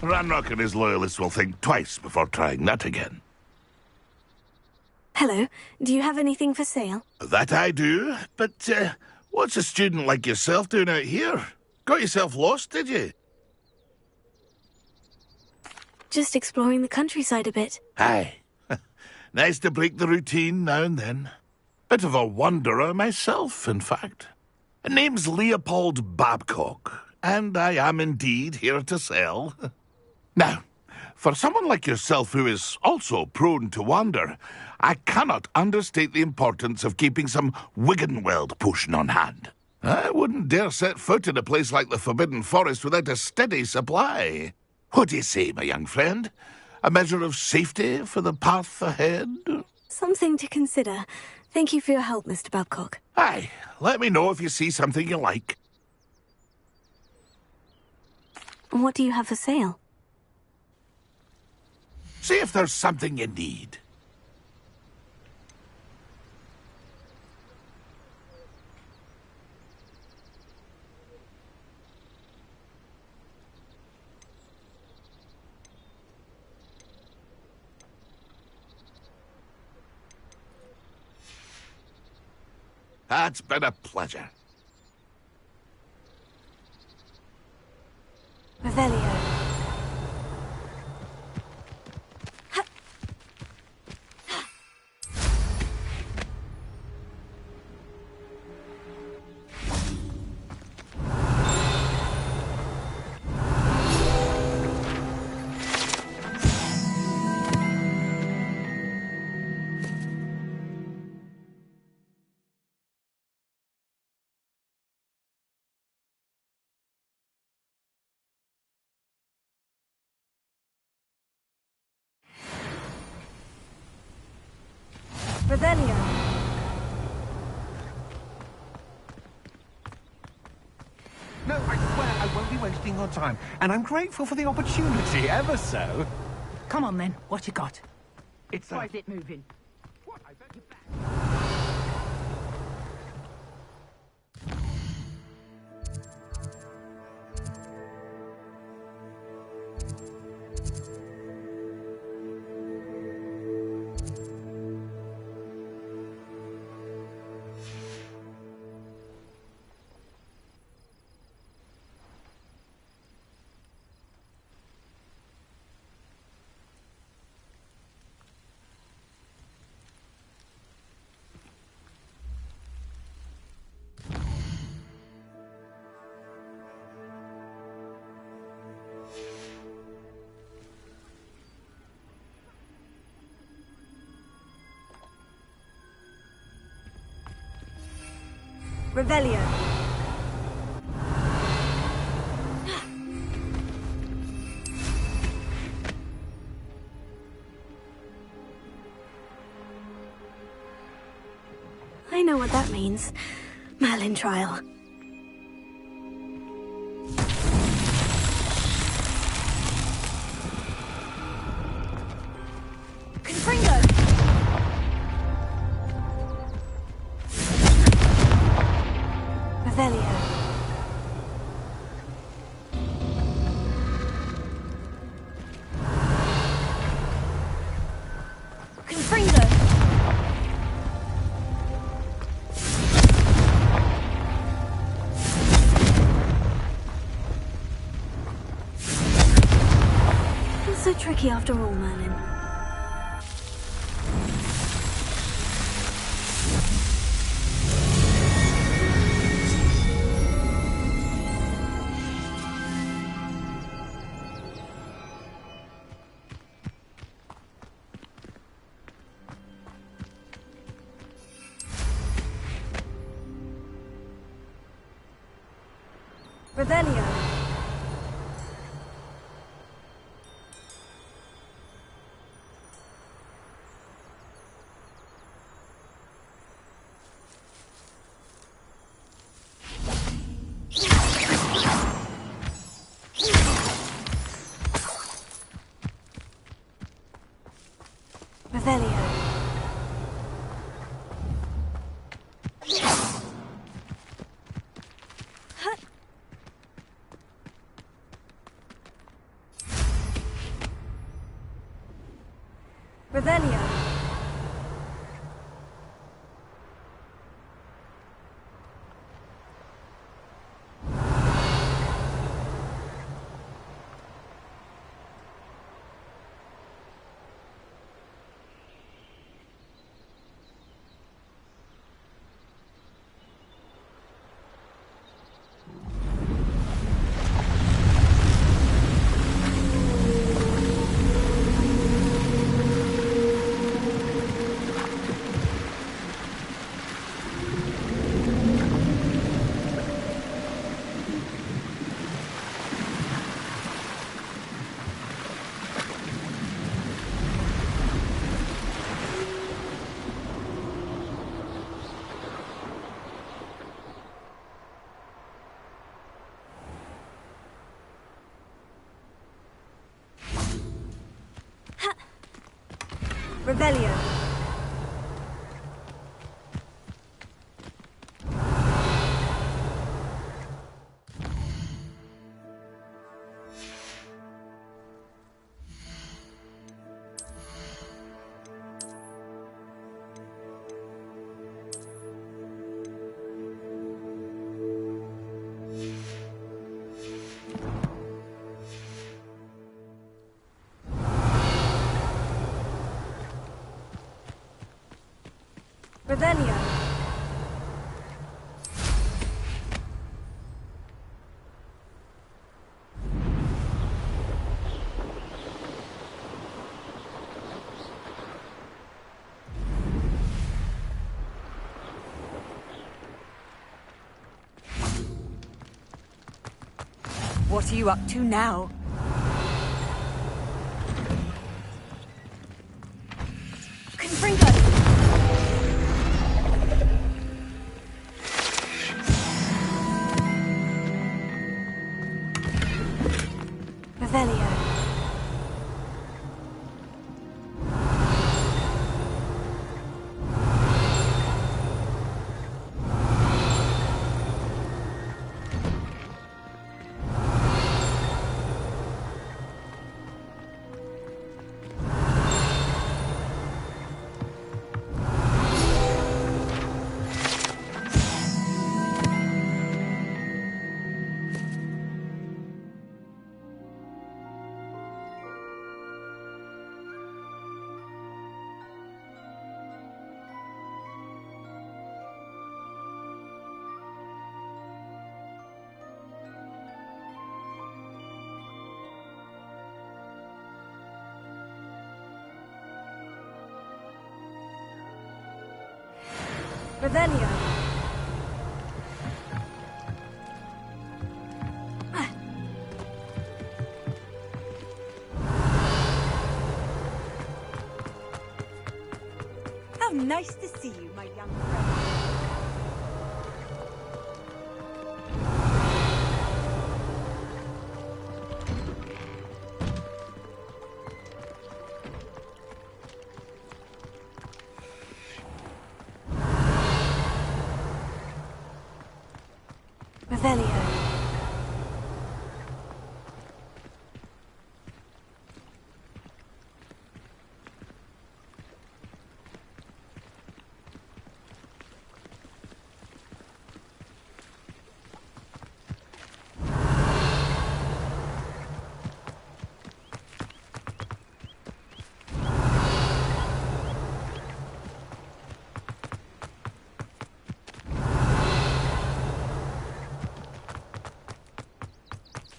Ranrock and his loyalists will think twice before trying that again. Hello. Do you have anything for sale? That I do, but what's a student like yourself doing out here? Got yourself lost, did you? Just exploring the countryside a bit. Aye. Nice to break the routine now and then. Bit of a wanderer myself, in fact. Name's Leopold Babcock, and I am indeed here to sell. Now, for someone like yourself who is also prone to wander, I cannot understate the importance of keeping some Wiggenweld potion on hand. I wouldn't dare set foot in a place like the Forbidden Forest without a steady supply. What do you say, my young friend? A measure of safety for the path ahead? Something to consider. Thank you for your help, Mr. Babcock. Aye, let me know if you see something you like. What do you have for sale? See if there's something you need. That's been a pleasure. Revelio. Revelio. No, I swear I won't be wasting your time, and I'm grateful for the opportunity, ever so. Come on, then. What you got? It's Why is it moving? Revelio. I know what that means. Merlin trial. Confringo! Revelio. Confringo! Not so tricky after all, Merlin. Revelio. Revelio. Revelio. Revelio. Revelio. What are you up to now? Confringo. Revelio. Revelio. How nice to see you, my young friend. Revelio.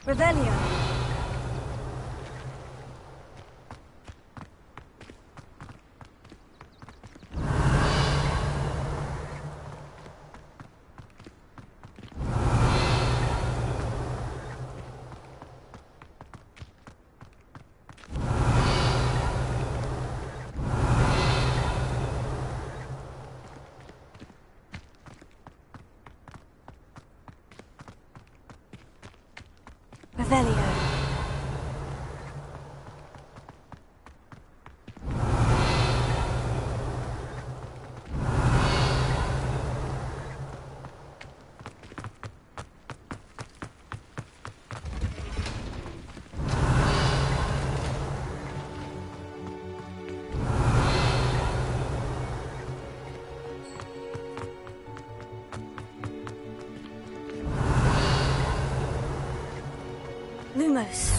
Revelio. Revelio. Lumos.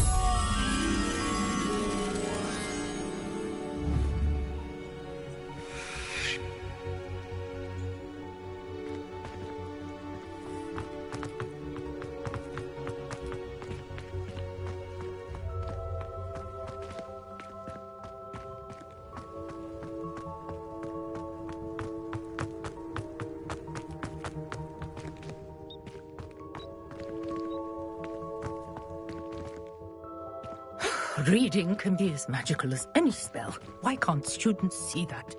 Reading can be as magical as any spell. Why can't students see that?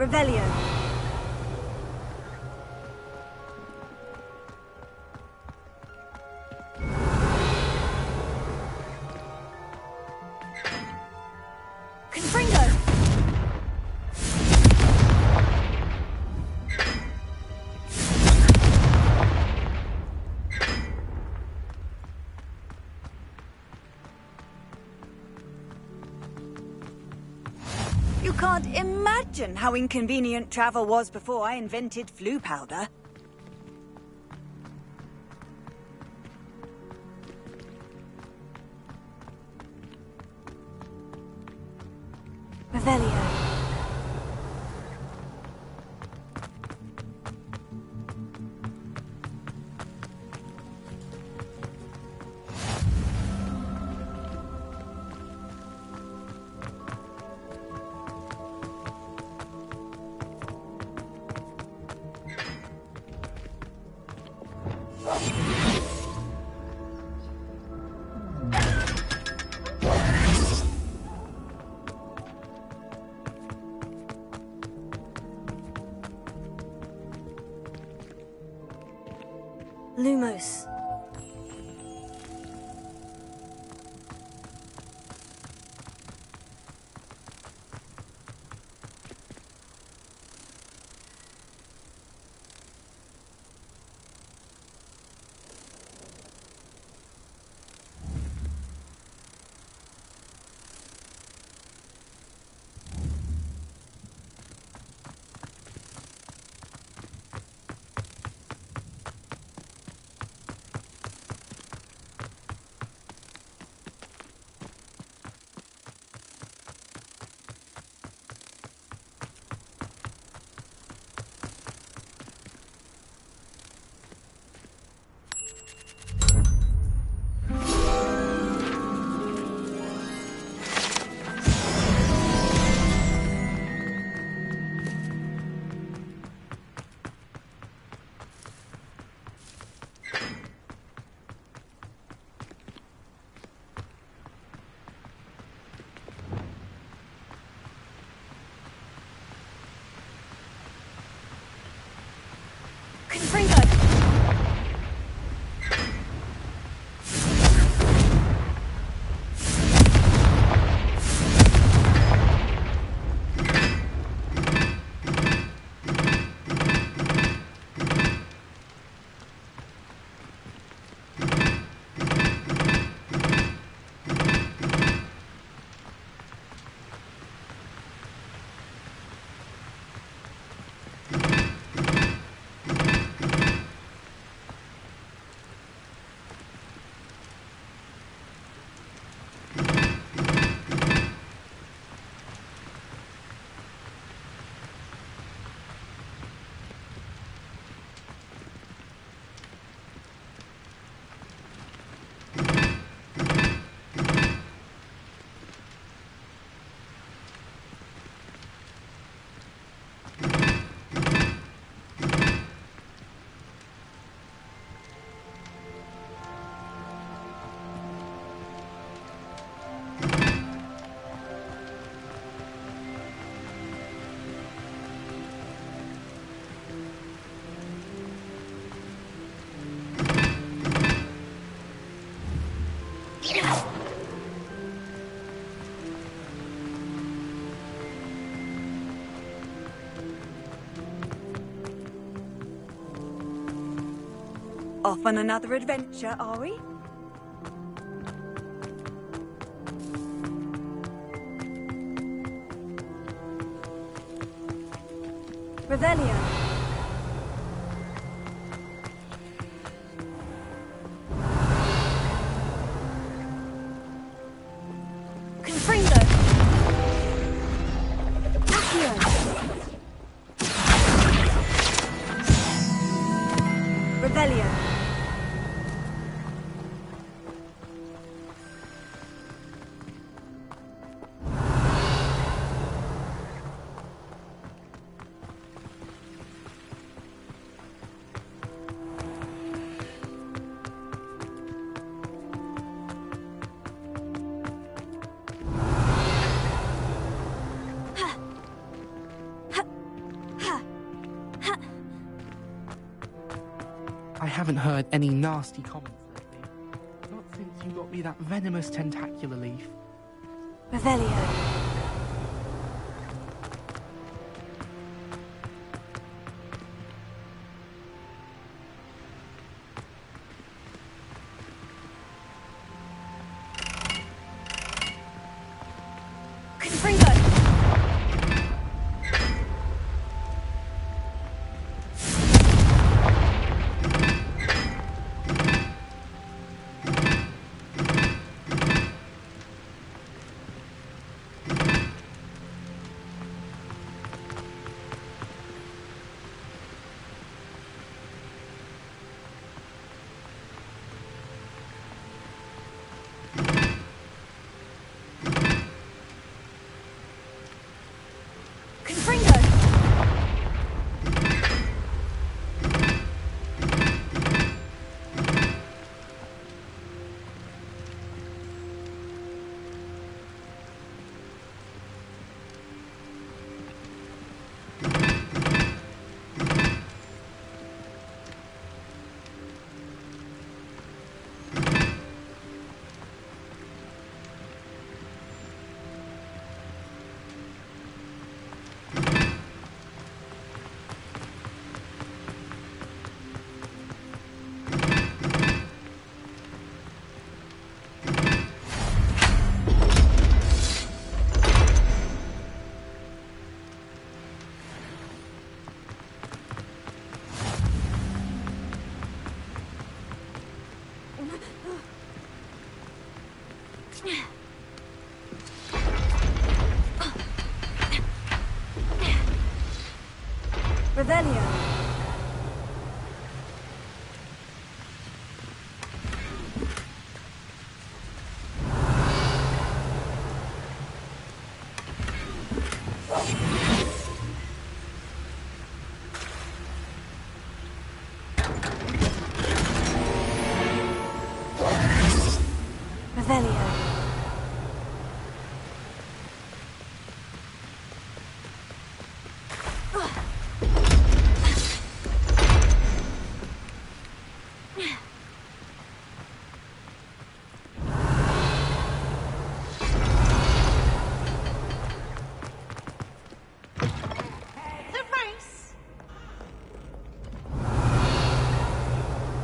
Revelio. Confringo. You can't imagine how inconvenient travel was before I invented flu powder. Revelio. Lumos. Confringo. Off on another adventure, are we? Revelio. Confringo. Accio. Revelio. haven't heard any nasty comments lately. Not since you got me that venomous tentacular leaf. Revelio. Revelio. Revelio.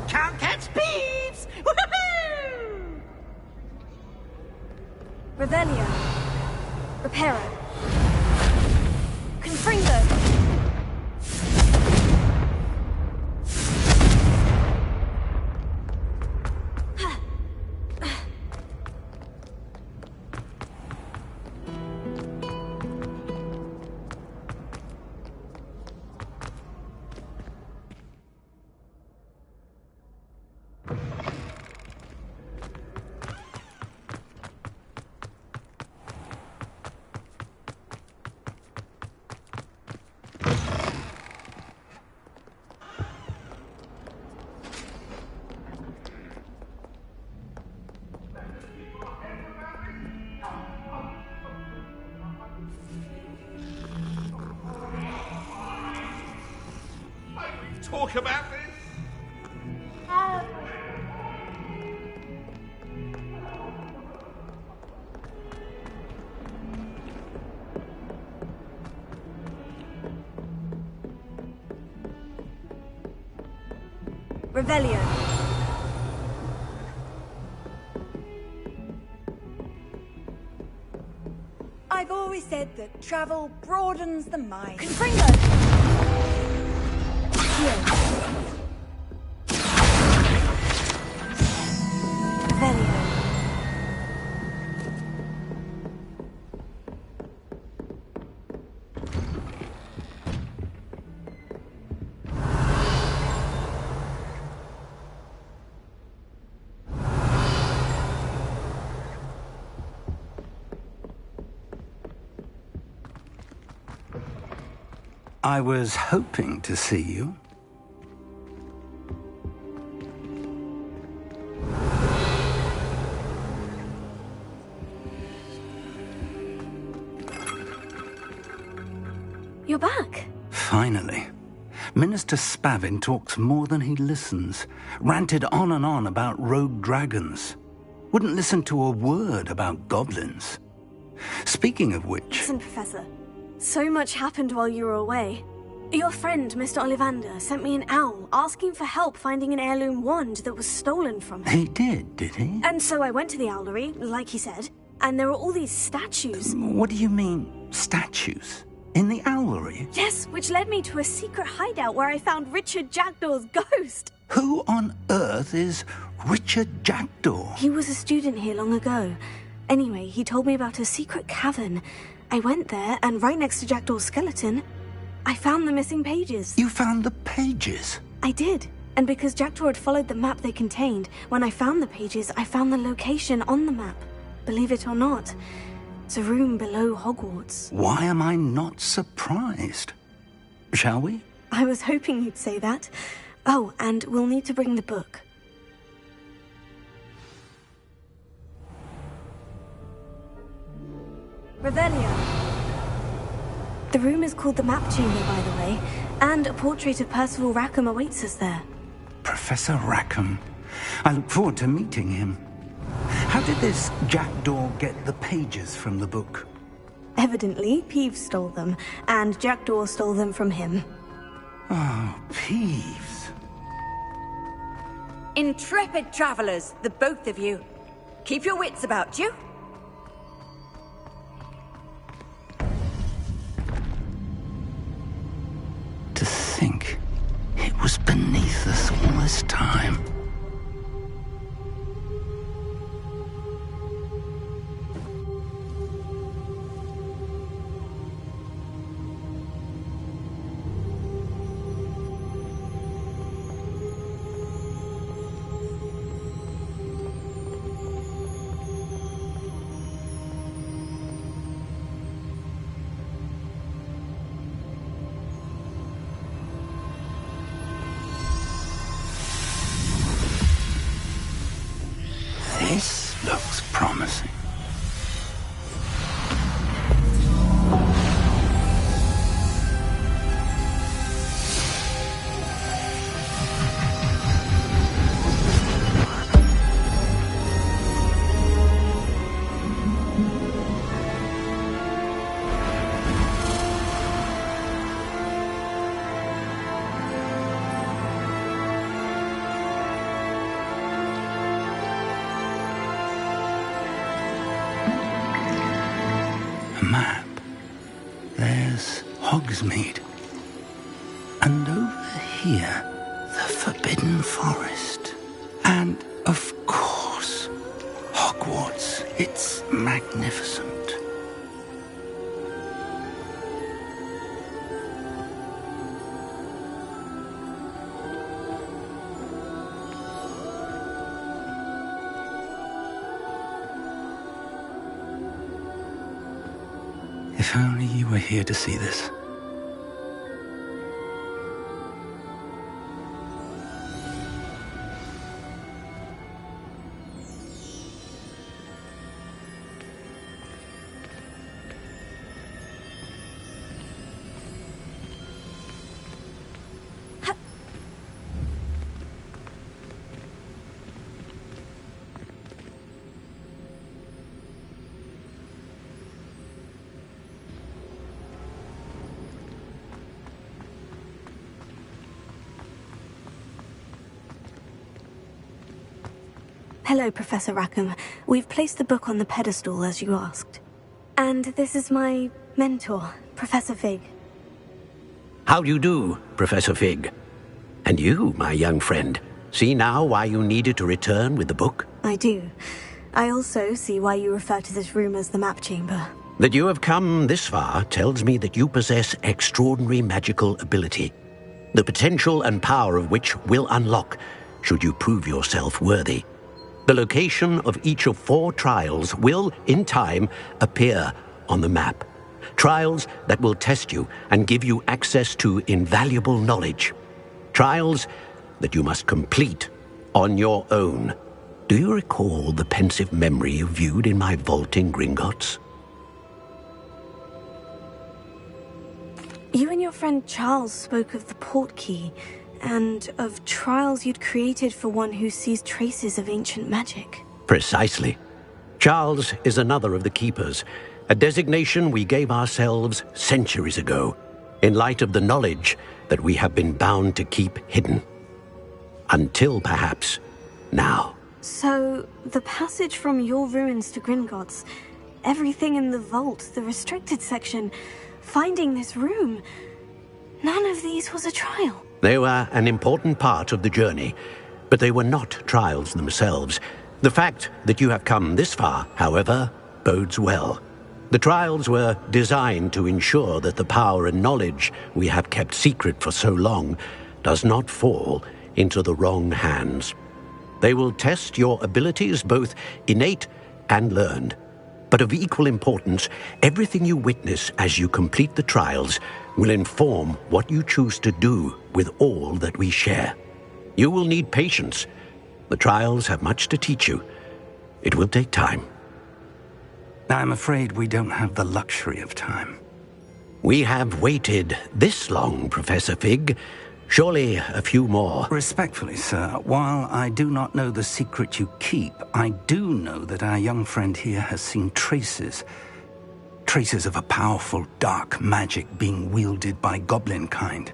Can't catch thieves! Woohoo! Revelio. Reparo. Confringo. Talk about this? Revelio. I've always said that travel broadens the mind. Confringo. Revelio. I was hoping to see you. You're back. Finally. Minister Spavin talks more than he listens. Ranted on and on about rogue dragons. Wouldn't listen to a word about goblins. Speaking of which... Listen, Professor. So much happened while you were away. Your friend, Mr. Ollivander, sent me an owl asking for help finding an heirloom wand that was stolen from him. He did he? And so I went to the owlery, like he said, and there were all these statues. What do you mean, statues? In the owlery? Yes, which led me to a secret hideout where I found Richard Jackdaw's ghost. Who on earth is Richard Jackdaw? He was a student here long ago. Anyway, he told me about a secret cavern. I went there, and right next to Jackdaw's skeleton, I found the missing pages. You found the pages? I did. And because Jackdaw had followed the map they contained, when I found the pages, I found the location on the map. Believe it or not, it's a room below Hogwarts. Why am I not surprised? Shall we? I was hoping you'd say that. Oh, and we'll need to bring the book. Revelio. The room is called the Map Chamber, by the way, and a portrait of Percival Rackham awaits us there. Professor Rackham. I look forward to meeting him. How did this Jackdaw get the pages from the book? Evidently, Peeves stole them, and Jackdaw stole them from him. Oh, Peeves. Intrepid travellers, the both of you. Keep your wits about you. To think it was beneath us all this time. This looks promising. Map. There's Hogsmeade. And over here, the Forbidden Forest. And, of course, Hogwarts. It's magnificent. If only you were here to see this. Hello, Professor Rackham. We've placed the book on the pedestal, as you asked. And this is my mentor, Professor Fig. How do you do, Professor Fig? And you, my young friend, see now why you needed to return with the book? I do. I also see why you refer to this room as the Map Chamber. That you have come this far tells me that you possess extraordinary magical ability, the potential and power of which will unlock should you prove yourself worthy. The location of each of 4 trials will, in time, appear on the map. Trials that will test you and give you access to invaluable knowledge. Trials that you must complete on your own. Do you recall the pensive memory you viewed in my vault in Gringotts? You and your friend Charles spoke of the port key, and of trials you'd created for one who sees traces of ancient magic. Precisely. Charles is another of the Keepers, a designation we gave ourselves centuries ago, in light of the knowledge that we have been bound to keep hidden. Until, perhaps, now. So, the passage from your ruins to Gringotts, everything in the vault, the restricted section, finding this room, none of these was a trial. They were an important part of the journey, but they were not trials themselves. The fact that you have come this far, however, bodes well. The trials were designed to ensure that the power and knowledge we have kept secret for so long does not fall into the wrong hands. They will test your abilities, both innate and learned. But of equal importance, everything you witness as you complete the trials will inform what you choose to do with all that we share. You will need patience. The trials have much to teach you. It will take time. I'm afraid we don't have the luxury of time. We have waited this long, Professor Fig. Surely a few more. Respectfully, sir, while I do not know the secret you keep, I do know that our young friend here has seen traces of a powerful dark magic being wielded by goblin kind.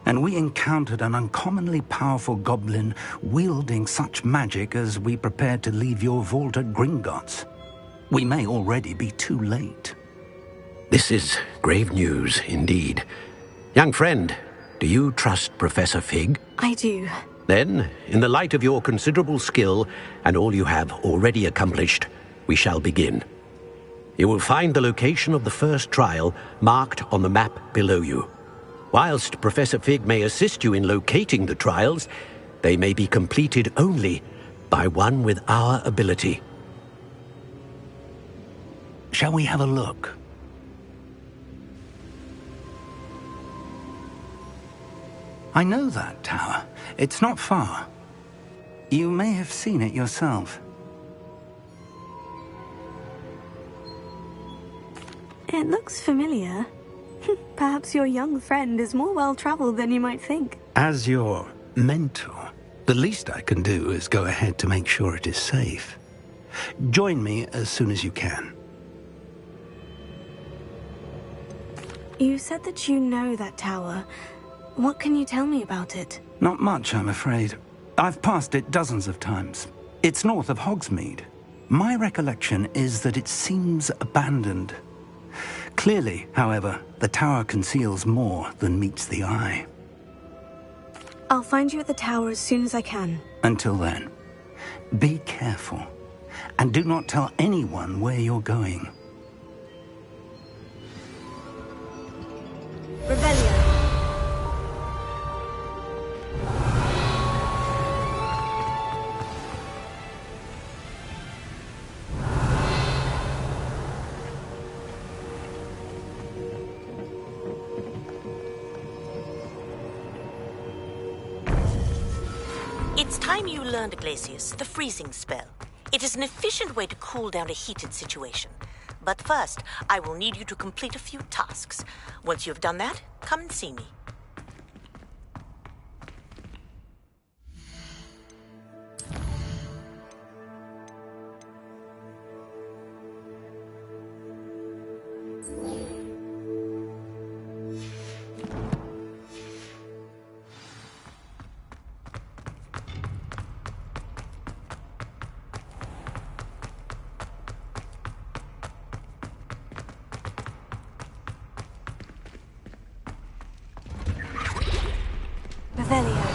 And we encountered an uncommonly powerful goblin wielding such magic as we prepared to leave your vault at Gringotts. We may already be too late. This is grave news indeed. Young friend, do you trust Professor Fig? I do. Then, in the light of your considerable skill and all you have already accomplished, we shall begin. You will find the location of the first trial marked on the map below you. Whilst Professor Fig may assist you in locating the trials, they may be completed only by one with our ability. Shall we have a look? I know that tower. It's not far. You may have seen it yourself. It looks familiar. Perhaps your young friend is more well-traveled than you might think. As your mentor, the least I can do is go ahead to make sure it is safe. Join me as soon as you can. You said that you know that tower. What can you tell me about it? Not much, I'm afraid. I've passed it dozens of times. It's north of Hogsmeade. My recollection is that it seems abandoned. Clearly, however, the tower conceals more than meets the eye. I'll find you at the tower as soon as I can. Until then, be careful, and do not tell anyone where you're going. Revelio. It's time you learned, Glacius, the freezing spell. It is an efficient way to cool down a heated situation. But first, I will need you to complete a few tasks. Once you have done that, come and see me. Revelio.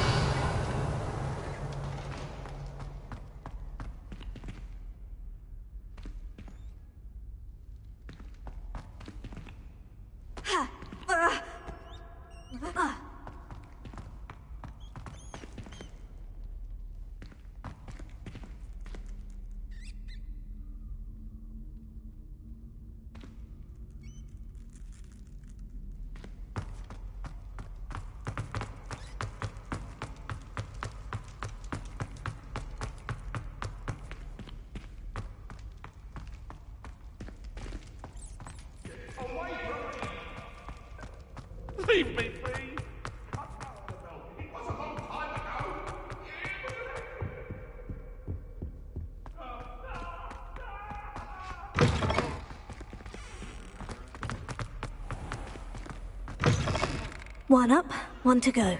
Leave me, please. It was a long time ago. One up, one to go.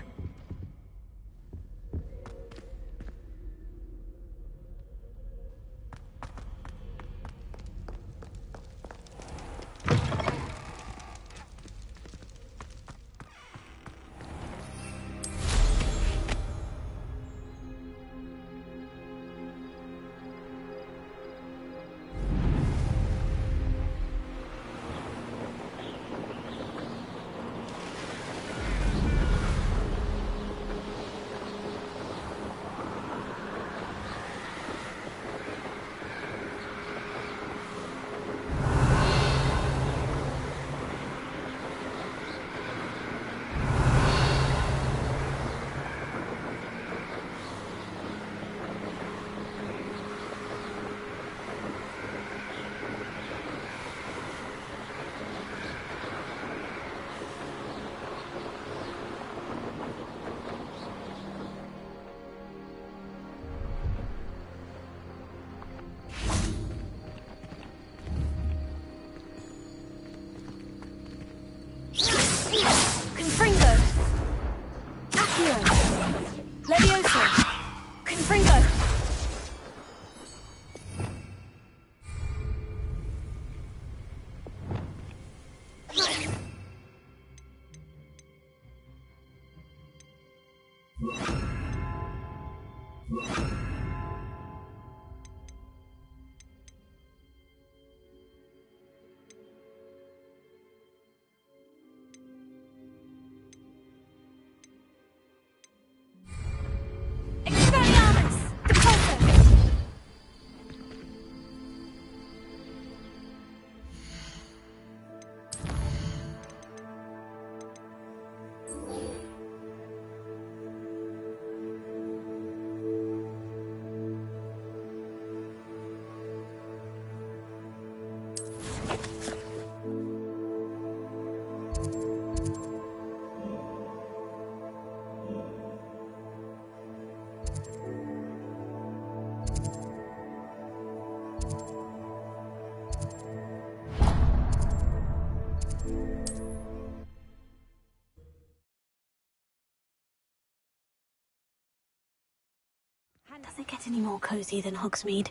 Does it get any more cozy than Hogsmeade?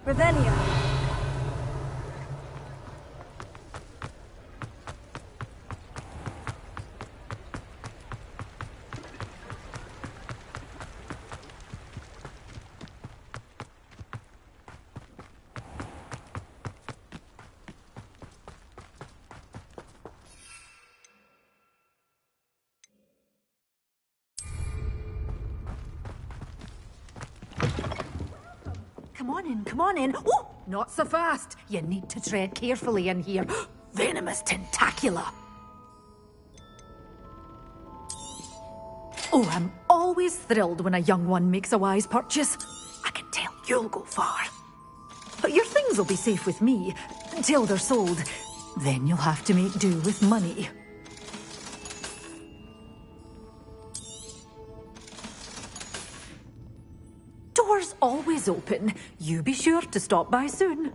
Revelio. Come on in. Oh, not so fast. You need to tread carefully in here. Venomous tentacula. Oh, I'm always thrilled when a young one makes a wise purchase. I can tell you'll go far. But your things will be safe with me until they're sold. Then you'll have to make do with money. Doors always open. You be sure to stop by soon.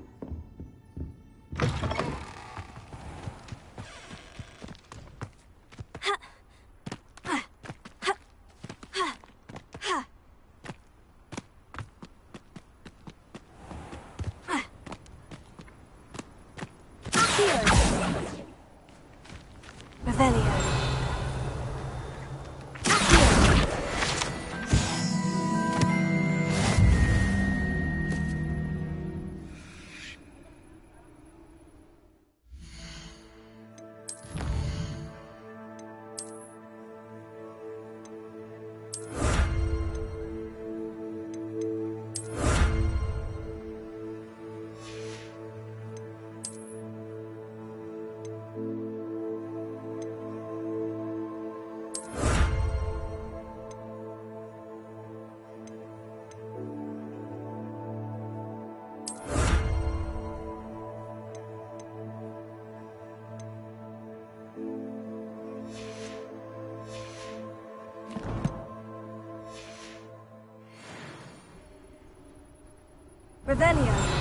Revelio.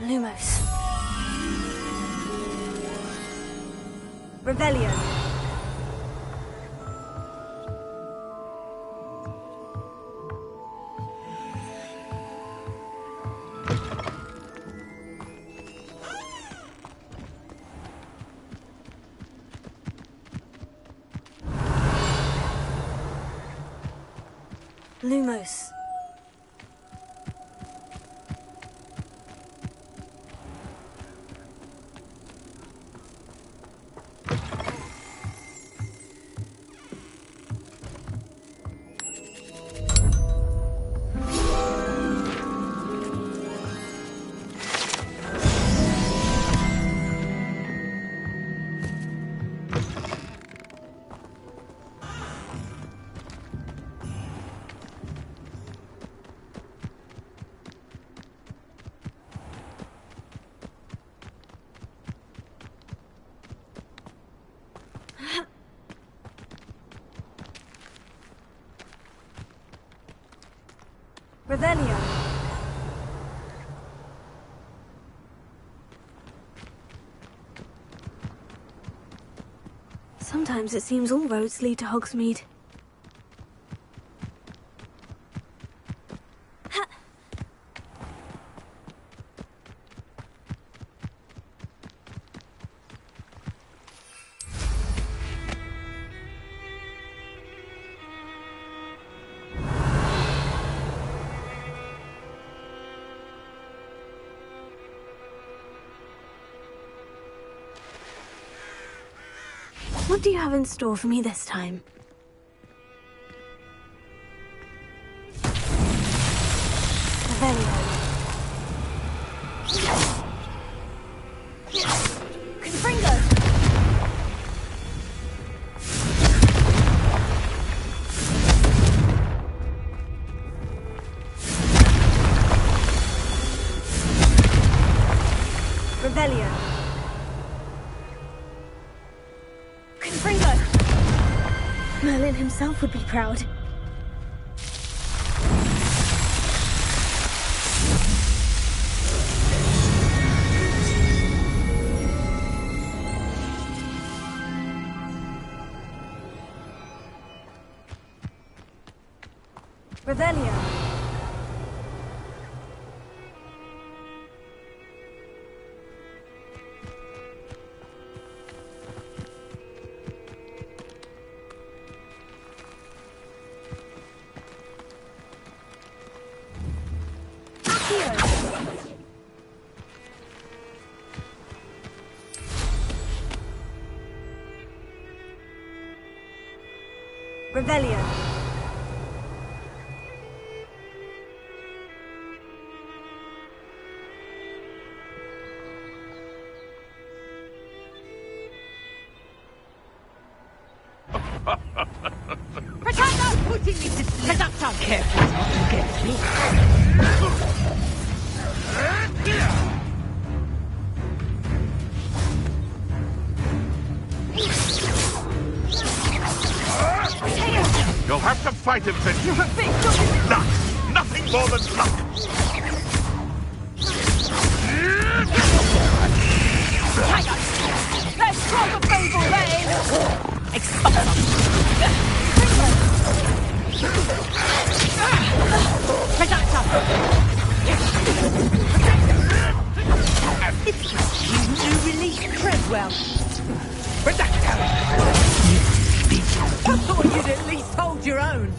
Lumos. Revelio. Lumos. Revelio. Sometimes it seems all roads lead to Hogsmeade. What do you have in store for me this time? Revelio. Confringo! Revelio. Merlin himself would be proud. Revelio. Revelio. Pretend I'm putting me to sleep. Let us sound careful not to get me. You'll have to fight him, Finn. You're a bit luck. Nothing more than luck. Let's draw the fatal vein! Expulse You release Treadwell. I thought you'd at least hold your own.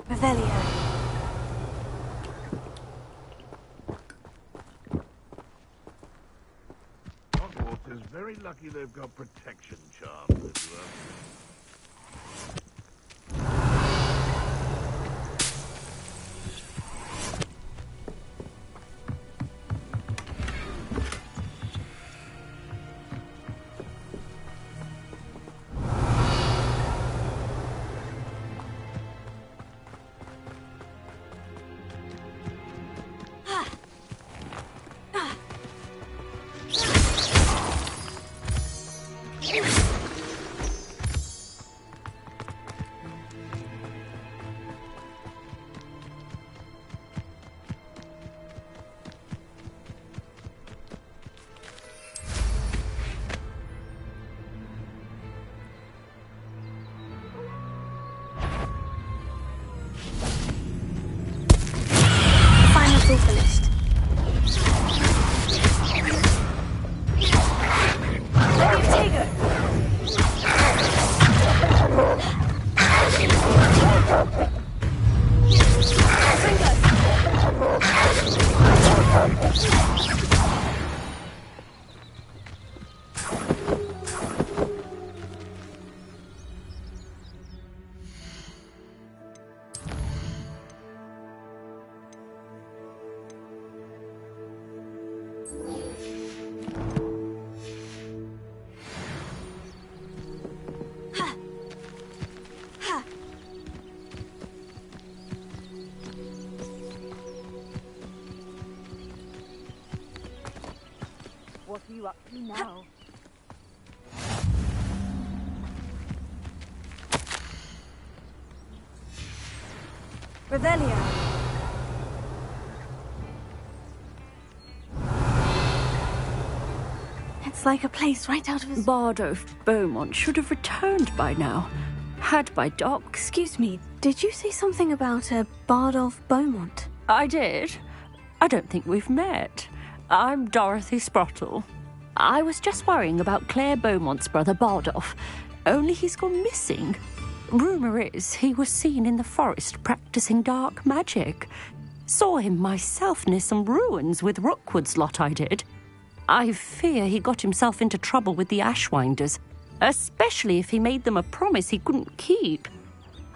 Revelio. Hogwarts is very lucky they've got protection charms as well. All finished. What are you up to now? Revelio. It's like a place right out of his... Bardolph Beaumont should have returned by now. Had by dock. Excuse me, did you say something about a Bardolph Beaumont? I did. I don't think we've met. I'm Dorothy Sprottle. I was just worrying about Claire Beaumont's brother Bardolph, only he's gone missing. Rumour is he was seen in the forest practicing dark magic. Saw him myself near some ruins with Rookwood's lot I did. I fear he got himself into trouble with the Ashwinders, especially if he made them a promise he couldn't keep.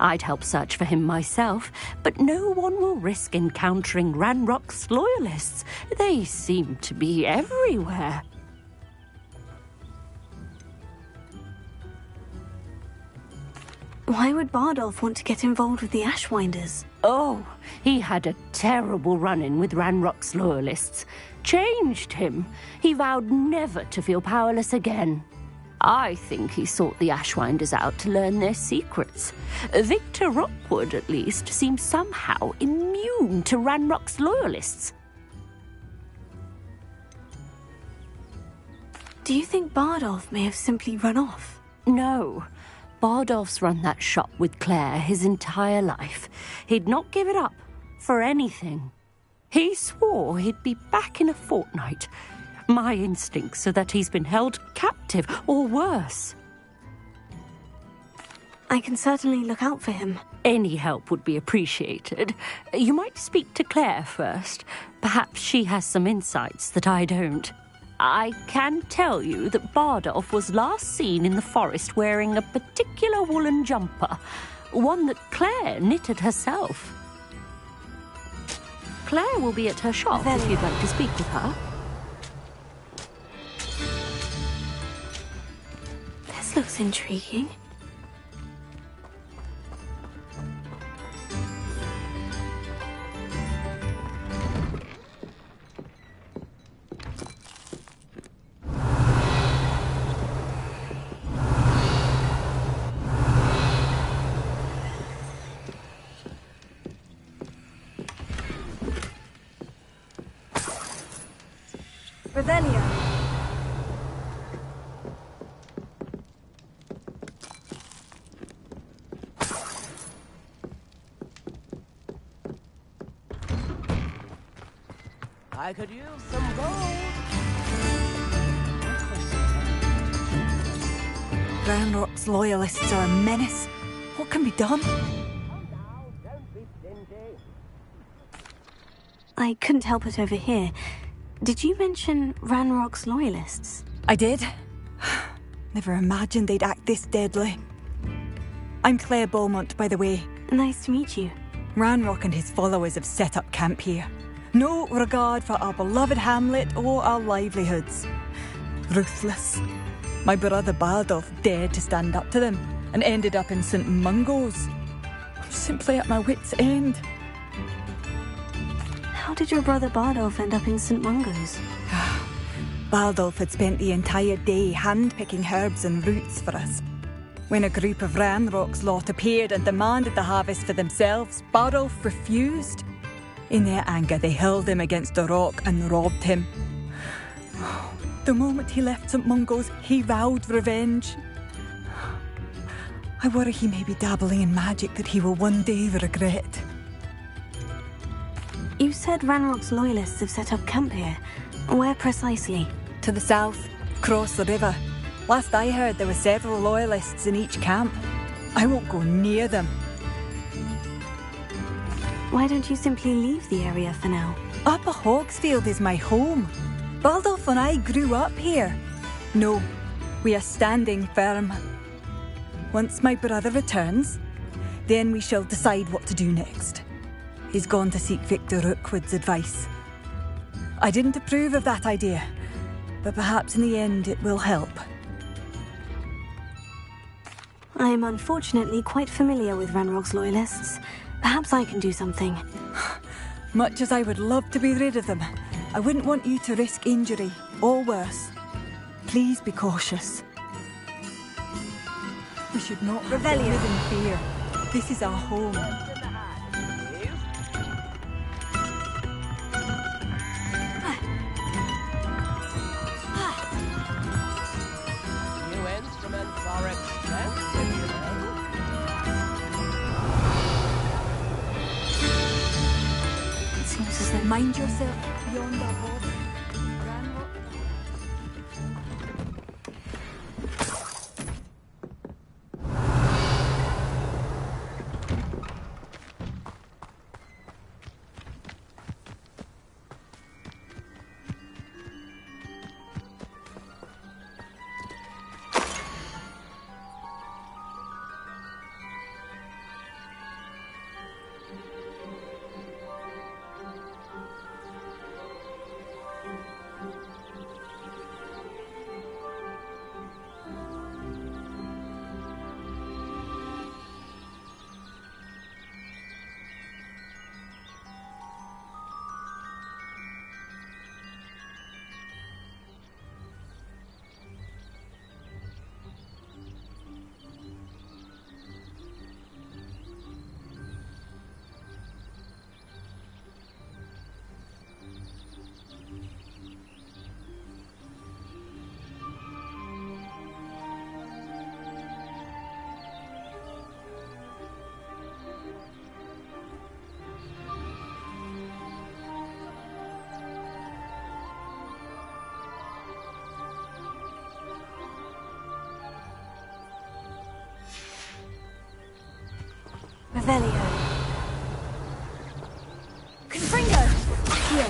I'd help search for him myself, but no one will risk encountering Ranrock's loyalists. They seem to be everywhere. Why would Bardolph want to get involved with the Ashwinders? Oh, he had a terrible run-in with Ranrock's loyalists. Changed him. He vowed never to feel powerless again. I think he sought the Ashwinders out to learn their secrets. Victor Rookwood, at least, seems somehow immune to Ranrock's loyalists. Do you think Bardolph may have simply run off? No. Bardolph's run that shop with Claire his entire life. He'd not give it up for anything. He swore he'd be back in a fortnight. My instincts are that he's been held captive, or worse. I can certainly look out for him. Any help would be appreciated. You might speak to Claire first. Perhaps she has some insights that I don't. I can tell you that Bardolph was last seen in the forest wearing a particular woolen jumper, one that Claire knitted herself. Claire will be at her shop if you'd like to speak with her. This looks intriguing. Revelio. I could use some gold. Ranrock's loyalists are a menace. What can be done? Don't be I couldn't help but overhear. Did you mention Ranrock's loyalists? I did. Never imagined they'd act this deadly. I'm Claire Beaumont, by the way. Nice to meet you. Ranrock and his followers have set up camp here. No regard for our beloved hamlet or our livelihoods. Ruthless. My brother Bardolph dared to stand up to them and ended up in St. Mungo's. I'm simply at my wit's end. How did your brother Bardolph end up in St. Mungo's? Bardolph had spent the entire day hand-picking herbs and roots for us. When a group of Ranrock's lot appeared and demanded the harvest for themselves, Bardolph refused. In their anger, they hurled him against a rock and robbed him. The moment he left St. Mungo's, he vowed revenge. I worry he may be dabbling in magic that he will one day regret. You said Ranrock's loyalists have set up camp here. Where precisely? To the south, across the river. Last I heard, there were several loyalists in each camp. I won't go near them. Why don't you simply leave the area for now? Upper Hogsfield is my home. Baldolph and I grew up here. No, we are standing firm. Once my brother returns, then we shall decide what to do next. He's gone to seek Victor Rookwood's advice. I didn't approve of that idea, but perhaps in the end it will help. I am unfortunately quite familiar with Ranrock's loyalists. Perhaps I can do something. Much as I would love to be rid of them, I wouldn't want you to risk injury, or worse. Please be cautious. We should not live in fear. This is our home. New instruments are expensive, you know. It seems as though... Mind yourself beyond our border. Revelio. Confringo! Accio!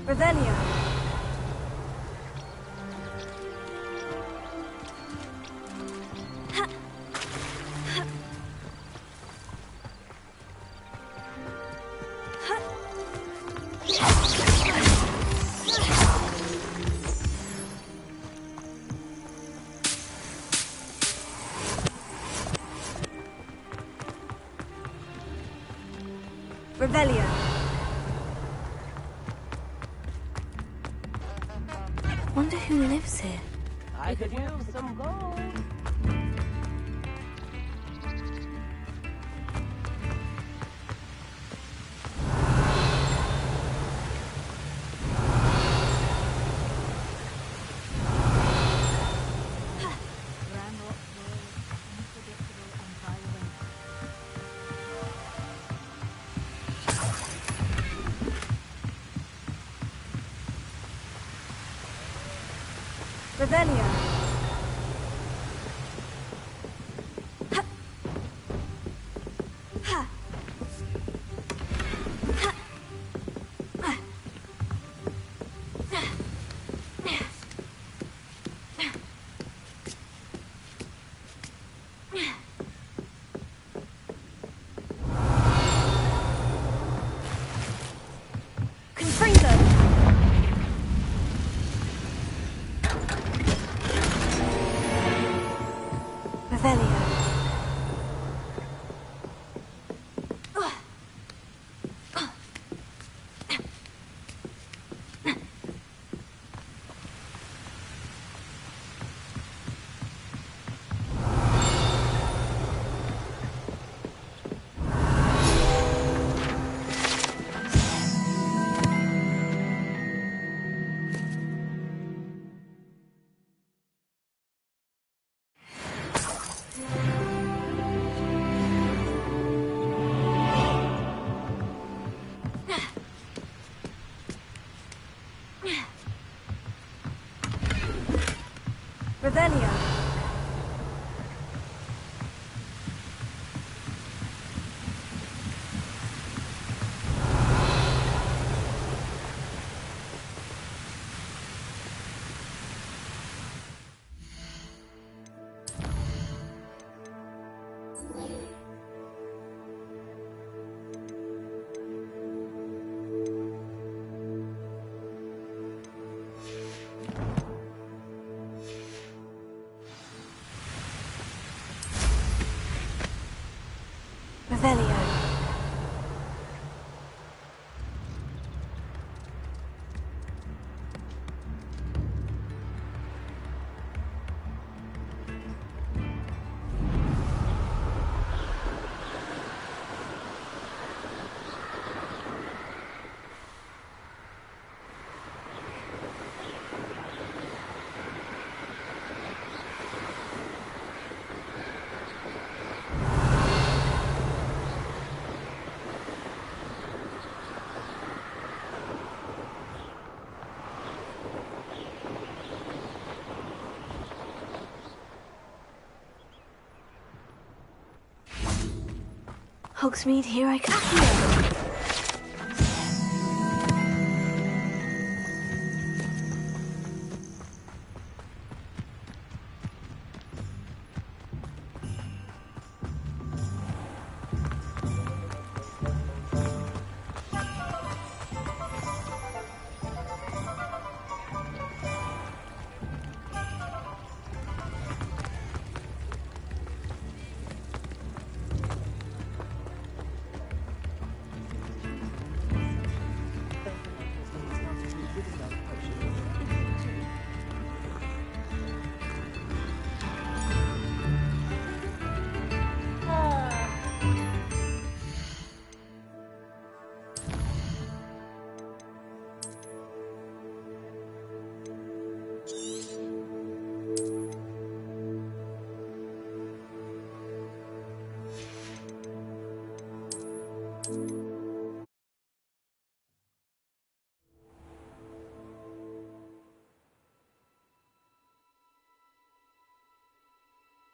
Revelio. Revelio. Wonder who lives here. I could use some gold. Revelio. Revelio. Revelio. Hogsmeade, here I come.